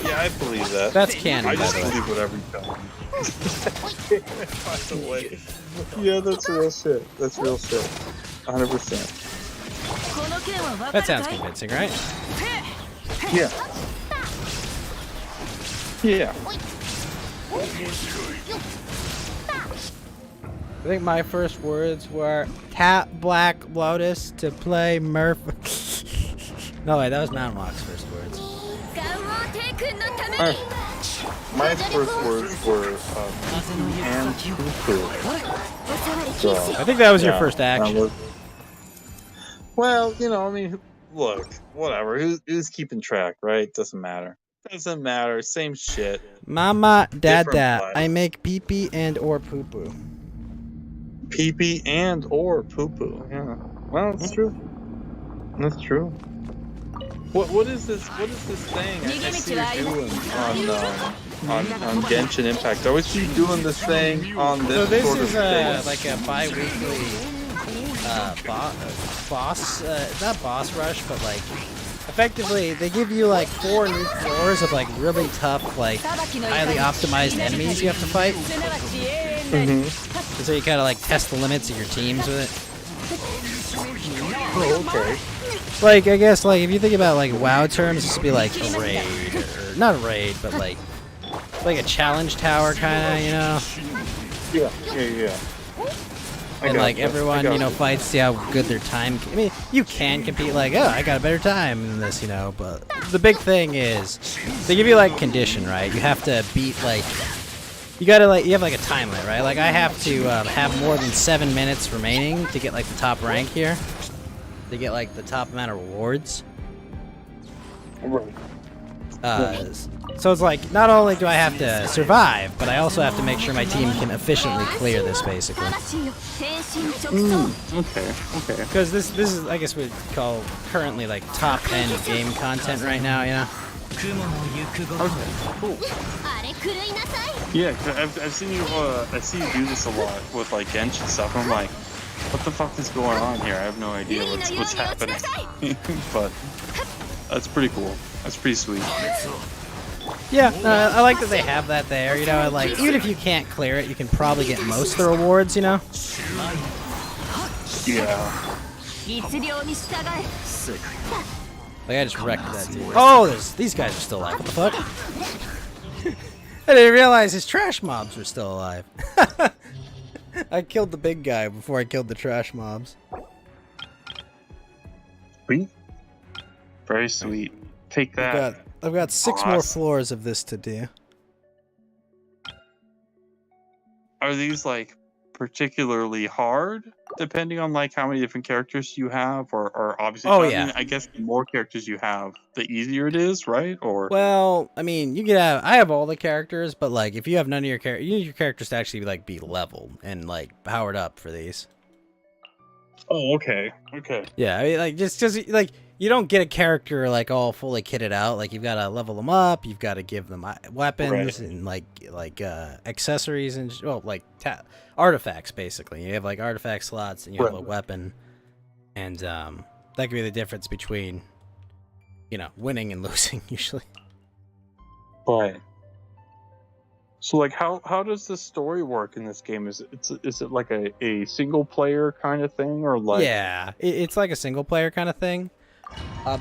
S21: Yeah, I believe that.
S1: That's canon,
S21: I just
S1: by the way.
S21: believe whatever you tell me. By the way. Yeah, that's real shit. That's real shit. 100%.
S1: That sounds convincing, right?
S21: Yeah. Yeah.
S1: I think my first words were Cat Black Lotus to play Murph. No, wait, that was Mountain Walk's first words.
S21: My first words were and poo-poo. So,
S1: I think that was your first action.
S21: Well, you know, I mean, look, whatever. Who's keeping track, right? Doesn't matter. Doesn't matter. Same shit.
S1: Mama, Dada,
S21: Different
S1: I make pee-pee and or poo-poo.
S21: Pee-pee and or poo-poo. Yeah. Well, that's true. That's true. What is this? What is this thing I see you doing on Genshin Impact? I always see you doing this thing on this.
S1: So this
S21: sort
S1: is
S21: of thing.
S1: like a bi-weekly boss, not boss rush, but like effectively they give you like 4 new floors of like really tough, like highly optimized enemies you have to fight.
S21: Mm-hmm.
S1: So you kind of like test the limits of your teams with it.
S21: Oh, okay.
S1: Like, I guess, like, if you think about, like, WoW terms, this would be, like, a raid, or, not a raid, but, like a challenge tower, kind of, you know?
S21: Yeah.
S1: And, like, everyone, you know, fights, see how good their time... I mean, you can compete, like, oh, I got a better time than this, you know, but the big thing is, they give you, like, condition, right? You have to beat, like... You gotta, like, you have, like, a time limit, right? Like, I have to have more than 7 minutes remaining to get, like, the top rank here. To get like the top amount of rewards.
S21: Right.
S1: So it's like not only do I have to survive, but I also have to make sure my team can efficiently clear this, basically.
S21: Okay.
S1: Because this is, I guess, we'd call currently like top end game content right now, you know.
S21: Okay, cool. Yeah, I've seen you. I see you do this a lot with like Genshin stuff. I'm like, what the fuck is going on here? I have no idea what's happening. But that's pretty cool. That's pretty sweet.
S1: Yeah, I like that they have that there, you know, like, even if you can't clear it, you can probably get most of the rewards, you know?
S21: Yeah.
S1: Like, I just wrecked that dude. Oh, these guys are still alive. What the fuck? I didn't realize his trash mobs were still alive. I killed the big guy before I killed the trash mobs.
S21: Sweet. Very sweet. Take that.
S1: I've got 6 more floors of this to do.
S21: Are these like particularly hard, depending on like how many different characters you have, or obviously?
S1: Oh,
S21: I
S1: yeah.
S21: mean, I guess the more characters you have, the easier it is, right? Or
S1: Well, I mean, you could have. I have all the characters, but like, if you have none of your characters, you need your characters to actually like be leveled and like powered up for these.
S21: Oh, okay.
S1: Yeah, I mean, like just like you don't get a character like all fully kitted out. Like you've got to level them up. You've got to give them weapons and like accessories and like artifacts basically. You have like artifact slots and you have a weapon, and that could be the difference between, you know, winning and losing usually.
S21: Right. So like how does the story work in this game? Is it like a single player kind of thing, or like
S1: Yeah, it's like a single player kind of thing.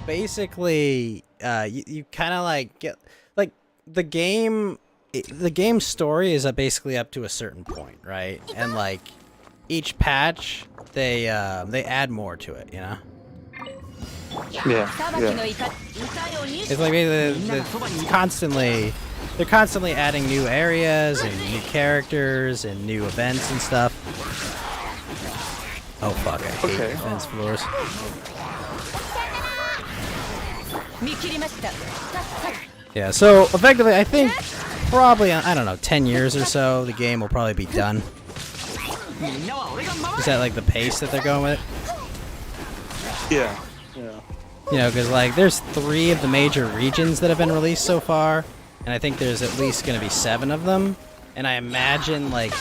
S1: Basically, you kind of like get like the game story is basically up to a certain point, right? And like each patch they add more to it, you know.
S21: Yeah.
S1: It's like they're constantly adding new areas and new characters and new events and stuff. Oh fuck, I hate defense floors. Yeah, so effectively I think probably, I don't know, 10 years or so, the game will probably be done. Is that like the pace that they're going with it?
S21: Yeah. Yeah.
S1: You know, because like there's 3 of the major regions that have been released so far, and I think there's at least going to be 7 of them. And I imagine like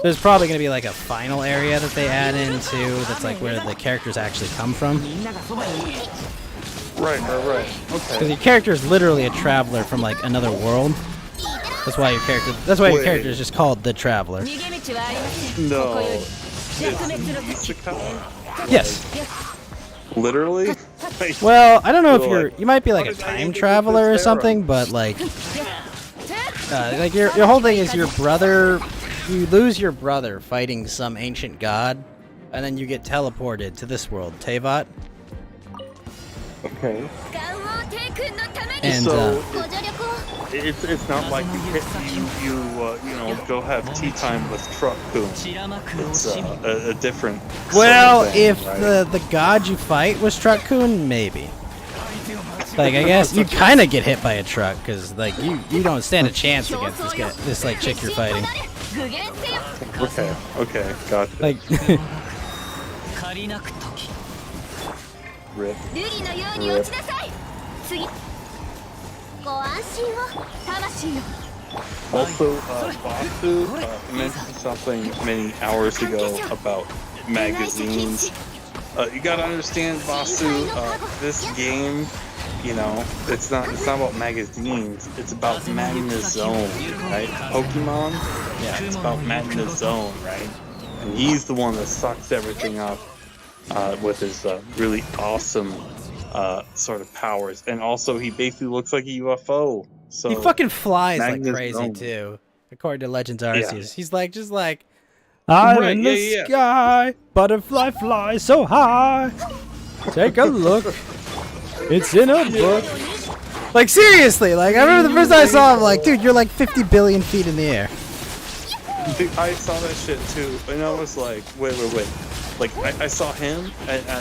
S1: there's probably going to be like a final area that they add in too, that's like where the characters actually come from.
S21: Right. Okay.
S1: Because your character is literally a traveler from like another world. That's why your character. That's why your character is just called the Traveler.
S21: No.
S1: Yes.
S21: Literally?
S1: Well, I don't know if you might be like a time traveler or something, but like your whole thing is your brother. You lose your brother fighting some ancient god, and then you get teleported to this world, Tevat.
S21: Okay.
S1: And
S21: so it's not like you go have tea time with Truck Coon. It's a different.
S1: Well,
S21: sort of thing,
S1: if
S21: right?
S1: the god you fight was Truck Coon, maybe. Like I guess you kind of get hit by a truck because like you don't stand a chance against this like chick you're fighting.
S21: Okay, gotcha.
S1: Like.
S21: Rip. Also, Vasu mentioned something many hours ago about magazines. You gotta understand, Vasu, this game, it's not about magazines, it's about Magnus Zone, right? Pokemon? Yeah, it's about Magnus Zone, right? And he's the one that sucks everything up with his really awesome sort of powers. And also, he basically looks like a UFO. So
S1: he fucking flies
S21: Magnus
S1: like crazy
S21: Zone.
S1: too, according to Legends Arceus.
S21: Yeah.
S1: He's just like, I'm in the sky, butterfly flies so high. Take a look, it's in a book. Like seriously, like I remember the first time I saw him, like, dude, you're like 50 billion feet in the air.
S21: Dude, I saw that shit too, and I was like, wait. Like, I saw him,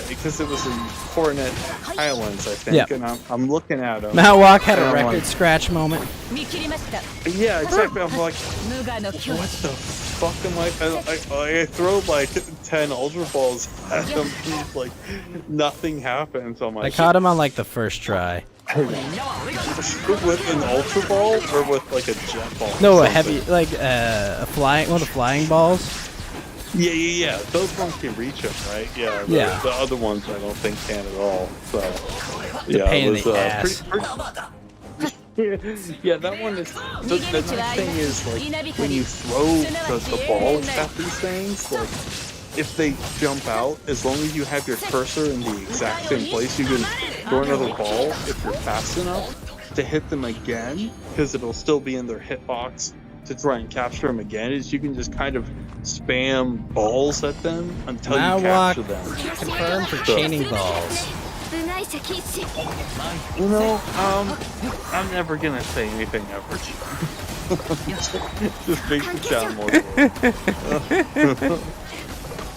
S21: because it was in Coronet Highlands, I think, and I'm looking at him.
S1: Mount Walk had a record
S21: like,
S1: scratch moment.
S21: Yeah, exactly. I'm like, what the fuck am I throw like 10 Ultra Balls at him, and like, nothing happens. I'm like,
S1: I caught him on like the first try.
S21: With an Ultra Ball, or with like a Jet Ball?
S1: No, a heavy, like one of the flying balls.
S21: Yeah. Those ones can reach him, right? Yeah. The other ones I don't think can at all. So,
S1: yeah, pain in the ass.
S21: Yeah, that one is. The nice thing is, like, when you throw the balls at these things, like, if they jump out, as long as you have your cursor in the exact same place, you can throw another ball if you're fast enough to hit them again, because it'll still be in their hitbox to try and capture them again. Is you can just kind of spam balls at them until you capture them.
S1: Confirmed for chaining balls.
S21: I'm never gonna say anything ever. Just makes it sound more cool.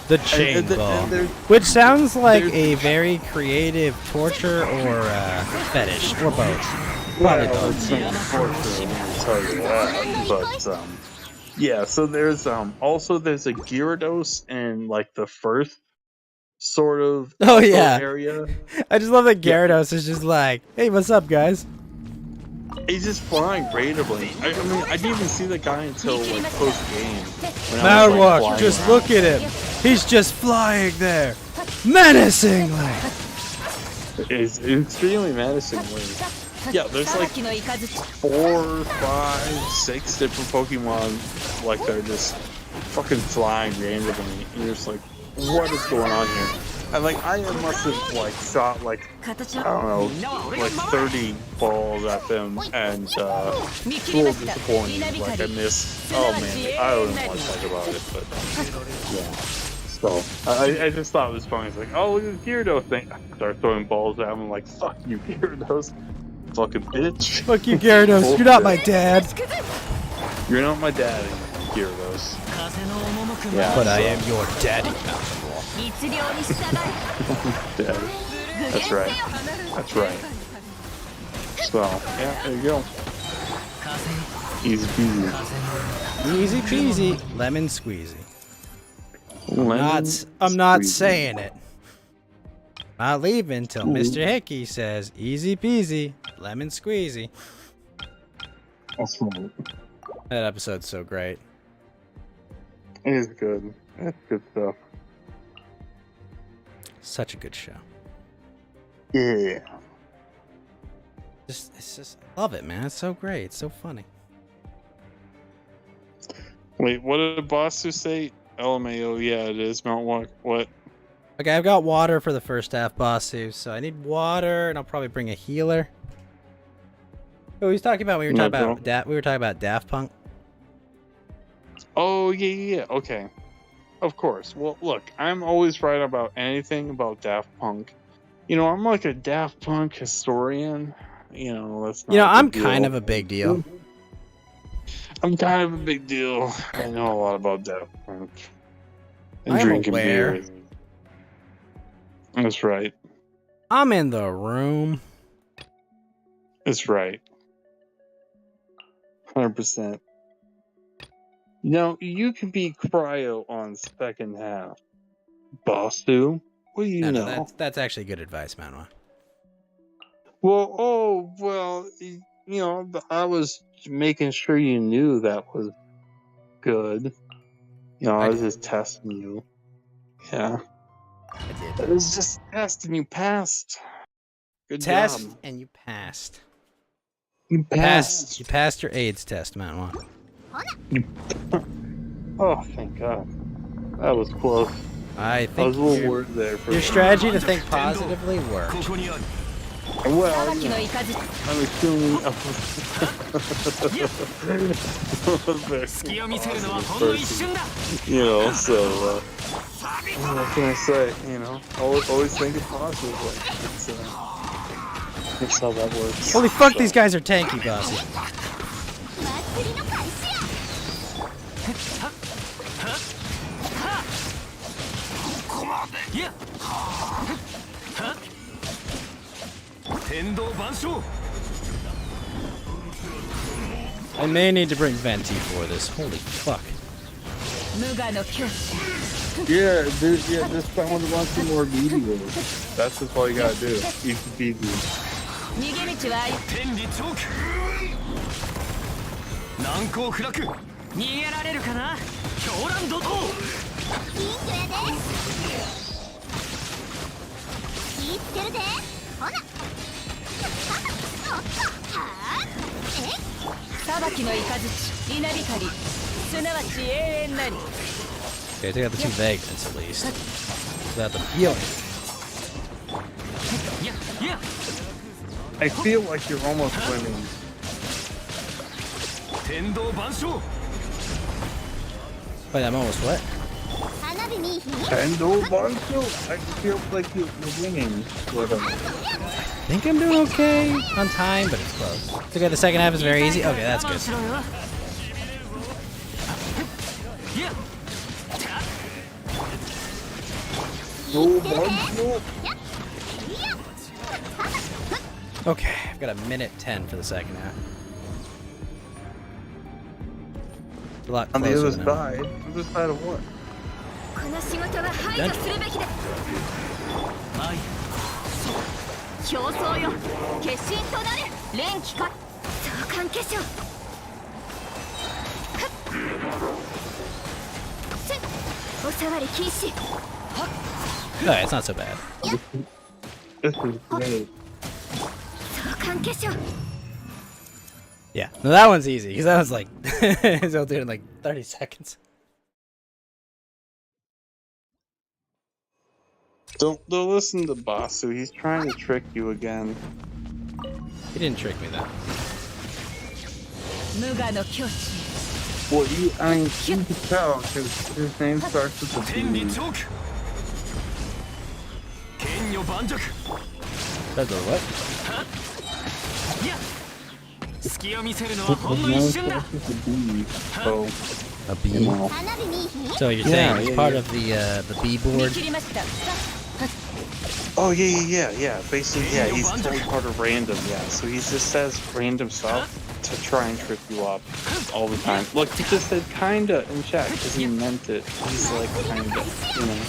S1: The chain ball. Which sounds like a very creative torture or fetish, or both. Probably both.
S21: But yeah, so there's also there's a Gyarados in like the first sort of area.
S1: I just love that Gyarados is just like, hey, what's up, guys?
S21: He's just flying randomly. I mean, I didn't even see the guy until like post game.
S1: Marowak, just look at him. He's just flying there, menacingly.
S21: It's extremely menacingly. Yeah, there's like 4, 5, 6 different Pokemon, like they're just fucking flying randomly. And you're just like, what is going on here? And like, I must have like shot like, I don't know, like 30 balls at them, and it's a little disappointing. Like I missed. Oh man, I don't even want to talk about it, but yeah. So I just thought it was funny. It's like, oh, look at the Gyarados thing. I start throwing balls at him. I'm like, fuck you, Gyarados. Fucking bitch.
S1: Fuck you, Gyarados. You're not my dad.
S21: You're not my daddy, Gyarados. Yeah,
S1: but I am your daddy.
S21: Daddy. That's right. That's right. So, yeah, there you go. Easy peasy.
S1: Easy peasy. Lemon squeezy.
S21: Lemon
S1: I'm not
S21: squeezy.
S1: saying it. Not leaving till Mr. Hickey says easy peasy, lemon squeezy.
S21: That's right.
S1: That episode's so great.
S21: It is good. That's good stuff.
S1: Such a good show.
S21: Yeah.
S1: It's just, I love it, man. It's so great. It's so funny.
S21: Wait, what did Bossu say? LMAO, yeah, it is. Mount Walk. What?
S1: Okay, I've got water for the first half, Bossu, so I need water, and I'll probably bring a healer. Oh, he's talking about we were talking about Daft Punk.
S21: Oh yeah. Okay. Of course. Well, look, I'm always right about anything about Daft Punk. You know, I'm like a Daft Punk historian. You know, that's not.
S1: You know,
S21: a
S1: I'm
S21: big
S1: kind
S21: deal.
S1: of a big deal.
S21: I'm kind of a big deal. I know a lot about Daft Punk. And
S1: I'm
S21: drinking
S1: aware.
S21: beer. That's right.
S1: I'm in the room.
S21: That's right. 100%. No, you can be cryo on second half. Bossu. What do you know?
S1: That's actually good advice, Manuel.
S21: Well, you know, I was making sure you knew that was good. You know, I was just testing you. Yeah.
S1: I
S21: did. I was just testing you passed. Good
S1: Test
S21: job.
S1: and you passed.
S21: You passed.
S1: You passed your AIDS test, Manuel.
S21: Oh, thank God. That was close.
S1: I think
S21: was a little worried there for
S1: your strategy to think positively worked.
S21: Well, I'm assuming you know, so what can I say? You know, always think it positively. That's how that works.
S1: Holy fuck, these guys are tanky, Bossy. I may need to bring Venti for this. Holy fuck.
S21: Yeah, dude, just someone who wants some more videos. That's just all you gotta do. Easy peasy.
S9: 難攻不落逃げられるかな狂乱怒涛いい人やで気ぃつけるでほな裁きの雷稲光すなわち永遠なり
S1: Okay, take out the two vagrants at least. Without them healing.
S21: I feel like you're almost winning.
S9: 天道万象
S1: Wait, I'm almost what?
S21: Tendo Bancho? I feel like you're winning.
S1: I think I'm doing okay on time, but it's close. It's okay, the second half is very easy. Okay, that's good. Okay, I've got a minute 10 for the second half. It's a lot
S21: On the
S1: closer
S21: other
S1: than
S21: side? On the side of what?
S9: この仕事は排除するべきだ競争よ化身となれ連機か相関化粧お触り禁止
S1: Alright, it's not so bad.
S21: This is great.
S9: 相関化粧
S1: Yeah, no, that one's easy, because that was like, they'll do it in like 30 seconds.
S21: Don't listen to Basu. He's trying to trick you again.
S1: He didn't trick me though.
S9: 無我の境地
S21: Well, I mean, you can tell because his name starts with a B.
S1: That's a what?
S21: His name starts with a B. So,
S1: a B?
S21: You know.
S1: So you're saying he's part of the B board?
S21: Oh yeah. Basically, yeah, he's totally part of random. Yeah, so he just says random stuff to try and trip you up all the time. Look, he just said kinda in chat because he meant it. He's like kinda,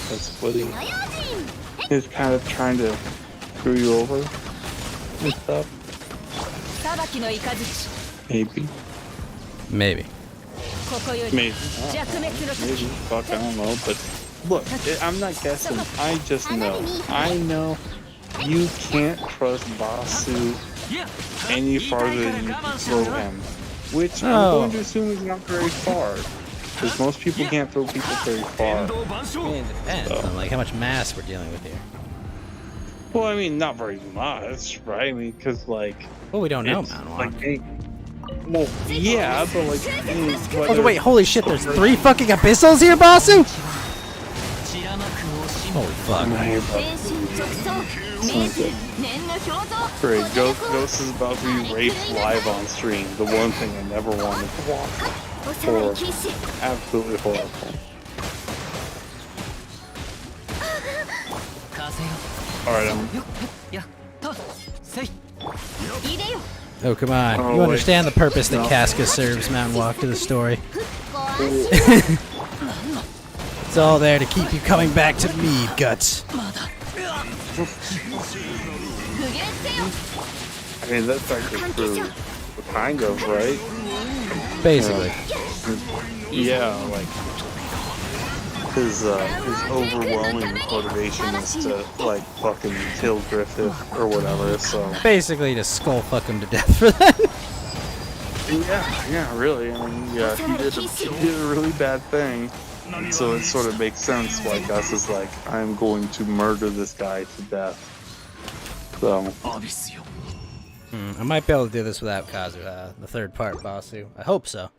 S21: that's what he's kind of trying to screw you over and stuff. Maybe.
S1: Maybe.
S21: Maybe. Fuck, I don't know, but look, I'm not guessing. I just know. I know you can't trust Basu any farther than you can throw him. Which I'm going to assume is not very far. Because most people can't throw people very far.
S1: I mean, it depends on like how much mass we're dealing with here.
S21: Well, I mean, not very much, right? I mean, because like...
S1: Well, we don't know, man.
S21: Well, yeah, but like...
S1: Oh, wait, holy shit, there's 3 fucking abyssals here, Basu? Holy fuck.
S21: Great, Ghost is about to be raped live on stream. The one thing I never wanted to watch. Horrible. Absolutely horrible. Alright,
S1: Oh, come on.
S21: Oh,
S1: You understand
S21: wait.
S1: the purpose that
S21: No.
S1: Casca serves, Mountain Walk, to the story. It's all there to keep you coming back to me, Guts.
S21: I mean, that's actually true. Kind of, right?
S1: Basically.
S21: Yeah, like... His overwhelming motivation is to, like, fucking kill Griffith or whatever, so...
S1: Basically to skull fuck him to death for that.
S21: Yeah, really. I mean, yeah, he did a really bad thing. And so it sort of makes sense why Gus is like, I'm going to murder this guy to death. So...
S1: I might be able to do this without Kazu, the third part, Basu. I hope so.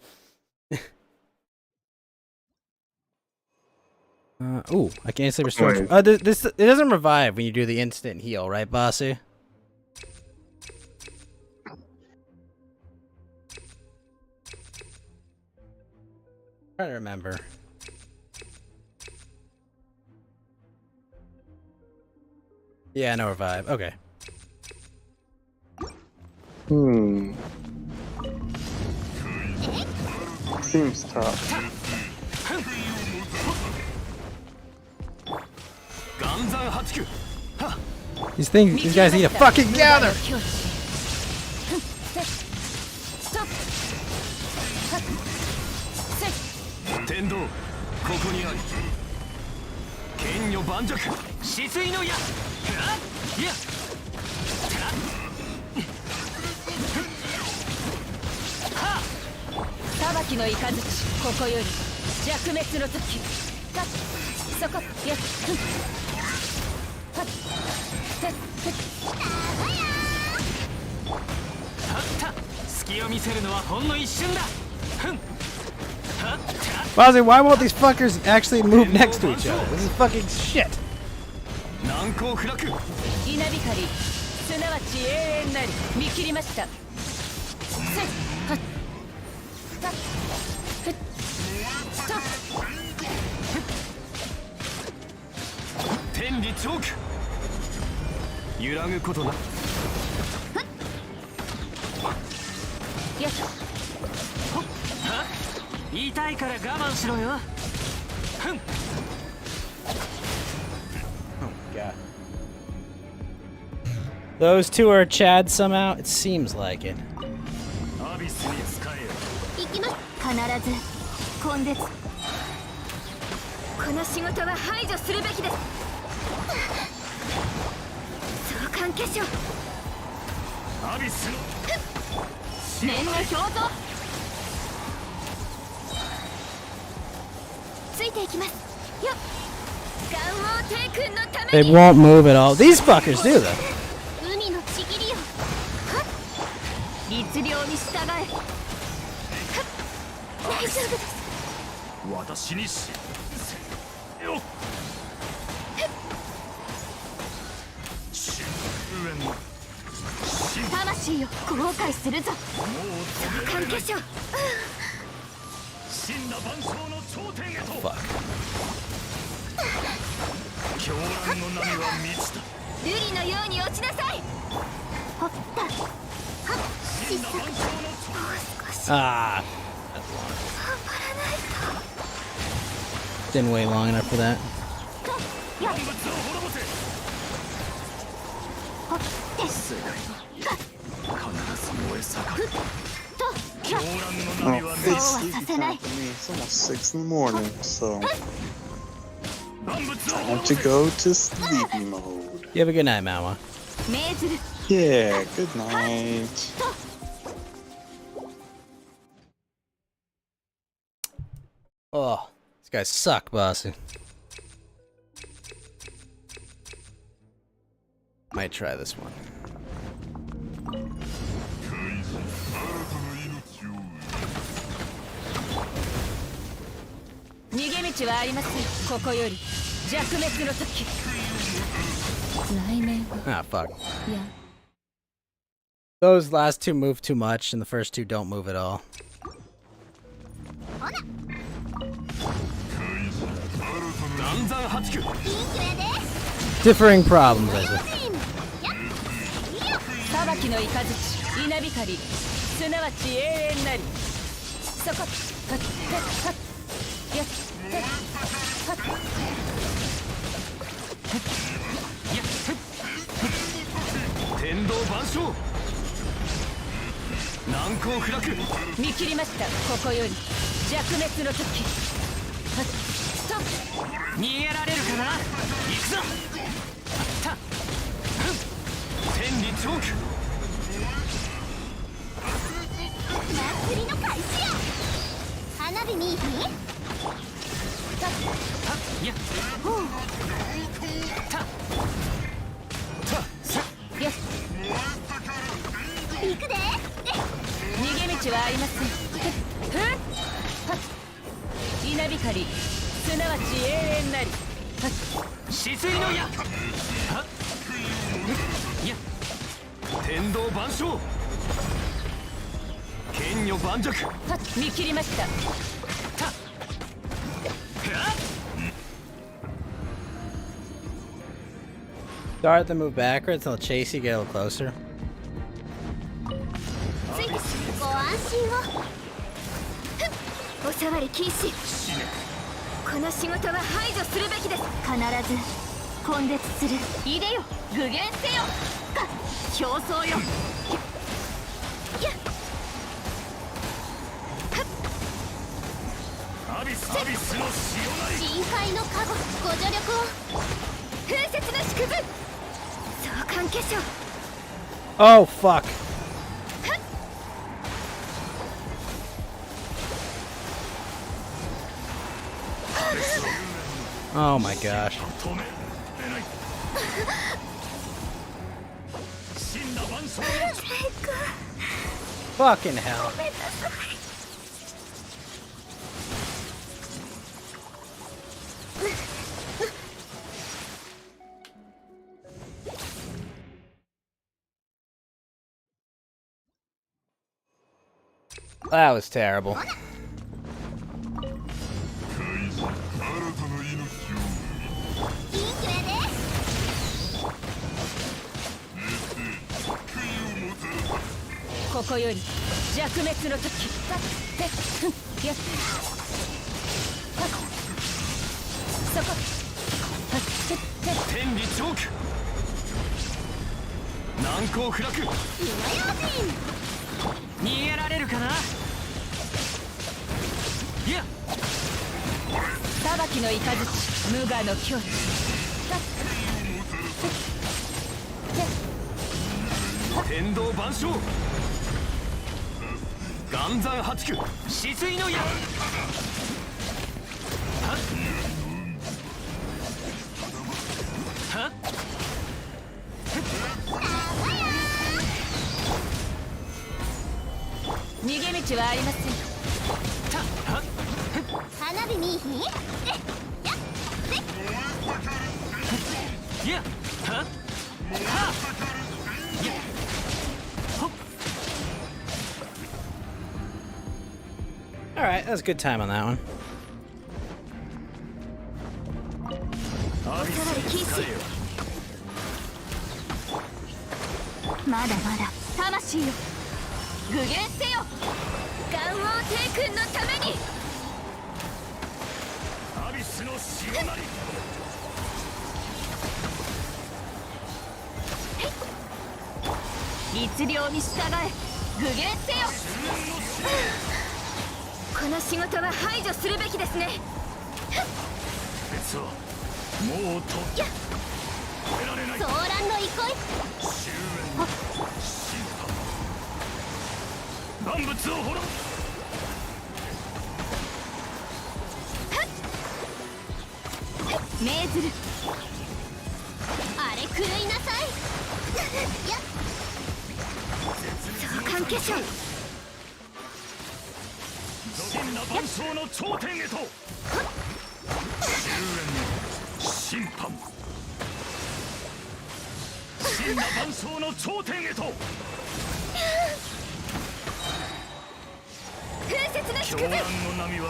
S1: Ooh, I can't say restore. This it doesn't revive when you do the instant heal, right, Basu? Trying to remember. Yeah, no revive. Okay.
S21: Seems tough.
S1: These guys need to fucking gather! Basu, why won't these fuckers actually move next to each other? This is fucking shit. Oh god. Those two are Chad somehow? It seems like it. They won't move at all. These fuckers do though.
S8: 私にしよっ
S13: 魂よ後悔するぞ関係者
S8: 死んだ万象の頂点へと
S1: Fuck.
S8: 狂乱の波は満ちた
S13: 瑠璃のように落ちなさいほったはっ
S8: 死んだ万象の
S1: Ah. Didn't wait long enough for that.
S8: 万物を滅ぼせ世界は必ず燃え盛る狂乱の波
S21: Oh,
S8: は
S21: it's sleepy time for me. It's almost 6 in the morning, so time to go to sleepy mode.
S1: You have a good night, Mama.
S21: Yeah, good night.
S1: Oh, these guys suck, bossy. Might try this one.
S17: 逃げ道はありません。ここより弱滅の時。
S13: 来年
S1: Ah, fuck.
S13: いや
S1: Those last two move too much, and the first two don't move at all. Differing problems, I think.
S17: 裁きの雷、稲光、すなわち永遠なり。そこ、はっ、はっ、はっ、やっ、はっ、はっ、やっ、
S8: 天道万象難攻不落
S17: 見切りました。ここより弱滅の時。はっ、ストップ。逃げられるかな。行くぞ。た、
S8: 天理チョーク
S13: 祭りの開始や花火見いひん
S17: た、た、やっ、ほう、た、た、さ、やっ、
S13: 行くで
S17: 逃げ道はありません。ふっ、はっ、稲光、すなわち永遠なり。はっ、止水の矢。はっ、やっ、
S8: 天道万象剣女盤石
S17: はっ、見切りました。た、
S1: Start then move backwards, and I'll chase you, get a little closer.
S13: ついてご安心をふっお触り禁止この仕事は排除するべきです必ず根絶するいでよ具現せよか競争よやっ
S8: アビスの潮なり
S13: 深海の加護ご助力を風雪の縮図相関化粧
S1: Oh, fuck. Oh my gosh. Fucking hell. That was terrible.
S13: 花火見いひん？
S9: やっはは
S1: Alright, that was a good time on that one.
S13: まだまだ魂よ具現せよ元王帝君のために
S9: アビスの潮なり
S13: 律令に従え具現せよこの仕事は排除するべきですね
S9: 別はもうと止められない
S13: 騒乱の憩い
S9: 終焉の審判万物を滅ぼ
S13: 命ずるあれ狂いなさいやっ召喚化粧
S9: どんな万象の頂点へと終焉の審判真羅万象の頂点へと
S13: 風雪な
S9: 狂乱の波は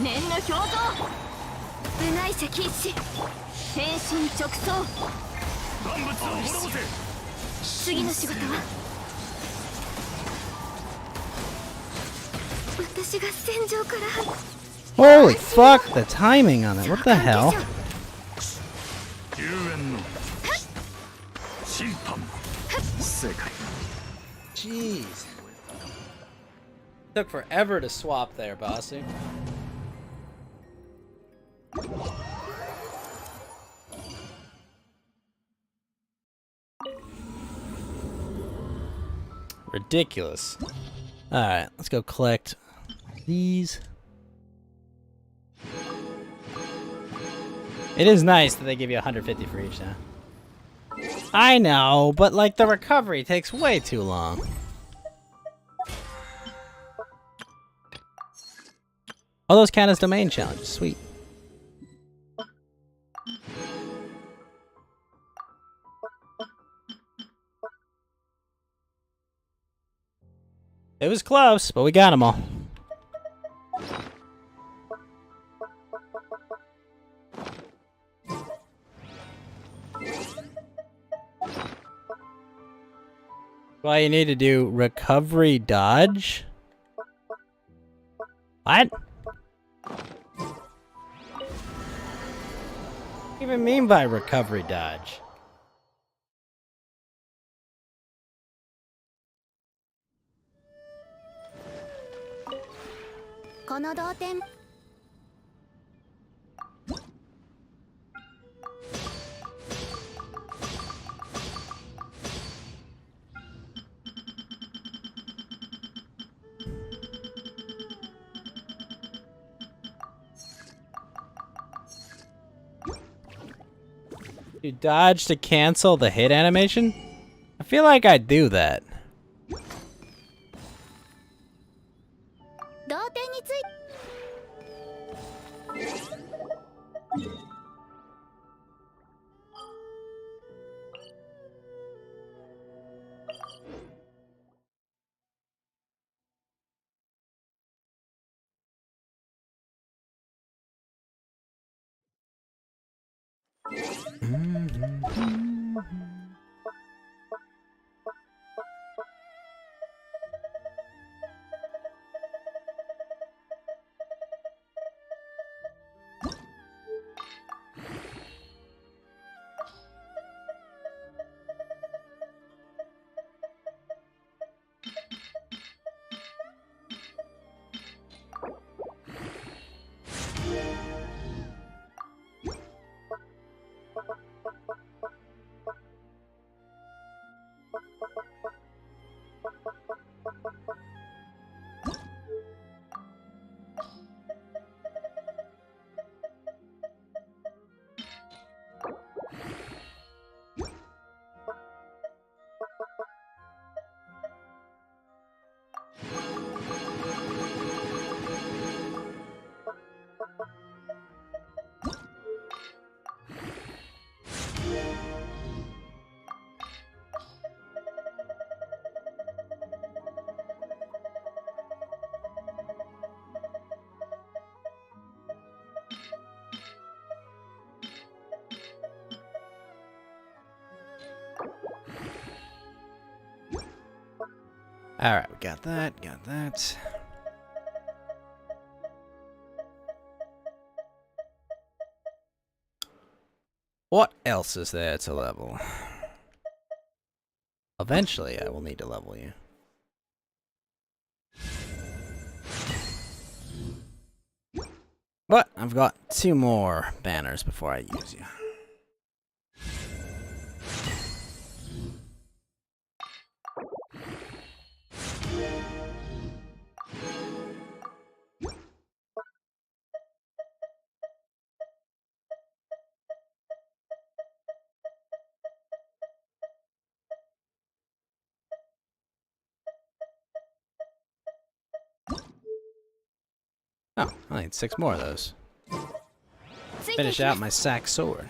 S13: 念の表像部外者禁止変身直送
S9: 万物を滅ぼせ
S13: 次の仕事は私が戦場から
S1: Holy fuck, the timing on it. What the hell?
S9: 終焉の審判正解
S1: Jeez. Took forever to swap there, bossy. Ridiculous. Alright, let's go collect these. It is nice that they give you 150 for each now. I know, but like the recovery takes way too long. Oh, those count as domain challenges. Sweet. It was close, but we got them all. Well, you need to do recovery dodge. What? What do you even mean by recovery dodge? You dodge to cancel the hit animation? I feel like I do that. Alright, we got that, got that. What else is there to level? Eventually, I will need to level you. But I've got 2 more banners before I use you. Oh, I need 6 more of those. Finish out my sack sword.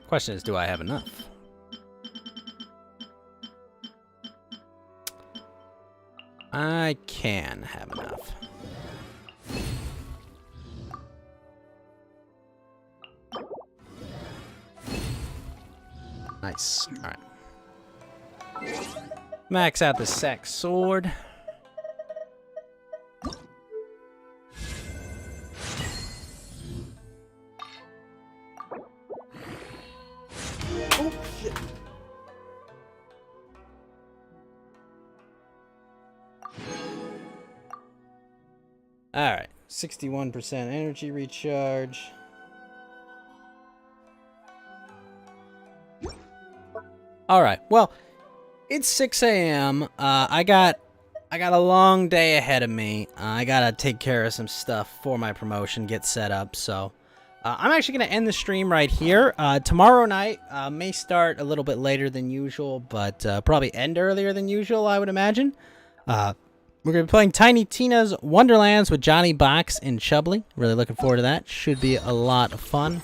S1: Question is, do I have enough? I can have enough. Nice. Alright. Max out the sack sword. Oh, shit. Alright. 61% energy recharge. Alright, well, it's 6 a.m. I got a long day ahead of me. I gotta take care of some stuff for my promotion, get set up, so I'm actually gonna end the stream right here. Tomorrow night may start a little bit later than usual, but probably end earlier than usual, I would imagine. We're gonna be playing Tiny Tina's Wonderlands with Johnny Box and Chubbly. Really looking forward to that. Should be a lot of fun.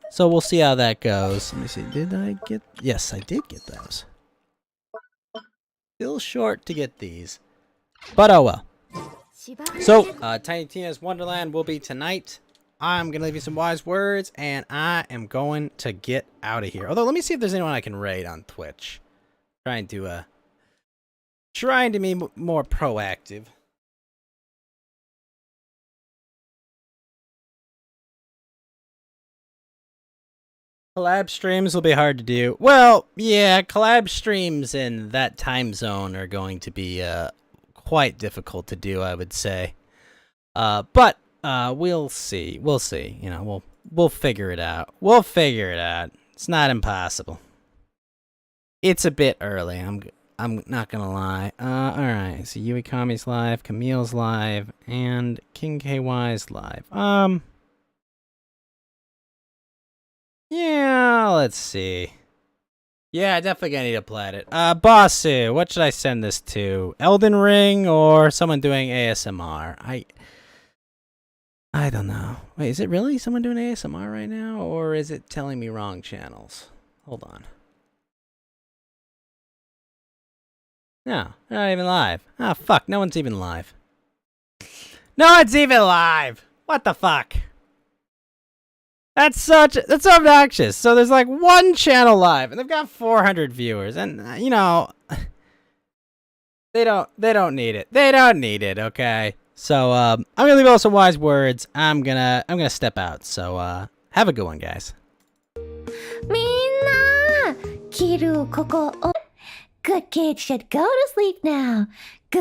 S1: So we'll see how that goes. Let me see. Did I get... Yes, I did get those. Still short to get these. But oh well. So, Tiny Tina's Wonderland will be tonight. I'm going to leave you some wise words, and I am going to get out of here. Although, let me see if there's anyone I can raid on Twitch. Trying to be more proactive. Collab streams will be hard to do. Well, yeah, collab streams in that time zone are going to be quite difficult to do, I would say. But we'll see. We'll see. You know, we'll figure it out. We'll figure it out. It's not impossible. It's a bit early. I'm not gonna lie. All right. So Yui Kami's live, Camille's live, and King KY's live. Yeah, let's see. Yeah, definitely gonna need a planet. Bossu, what should I send this to? Elden Ring or someone doing ASMR? I don't know. Wait, is it really someone doing ASMR right now? Or is it telling me wrong channels? Hold on. No, they're not even live. Ah, fuck, no one's even live. No one's even live! What the fuck? That's obnoxious. So there's like one channel live, and they've got 400 viewers, and you know, they don't need it. They don't need it. Okay. So I'm gonna leave all some wise words. I'm gonna step out. So have a good one, guys.
S13: みんな切るここを Good kids should go to sleep now. Good.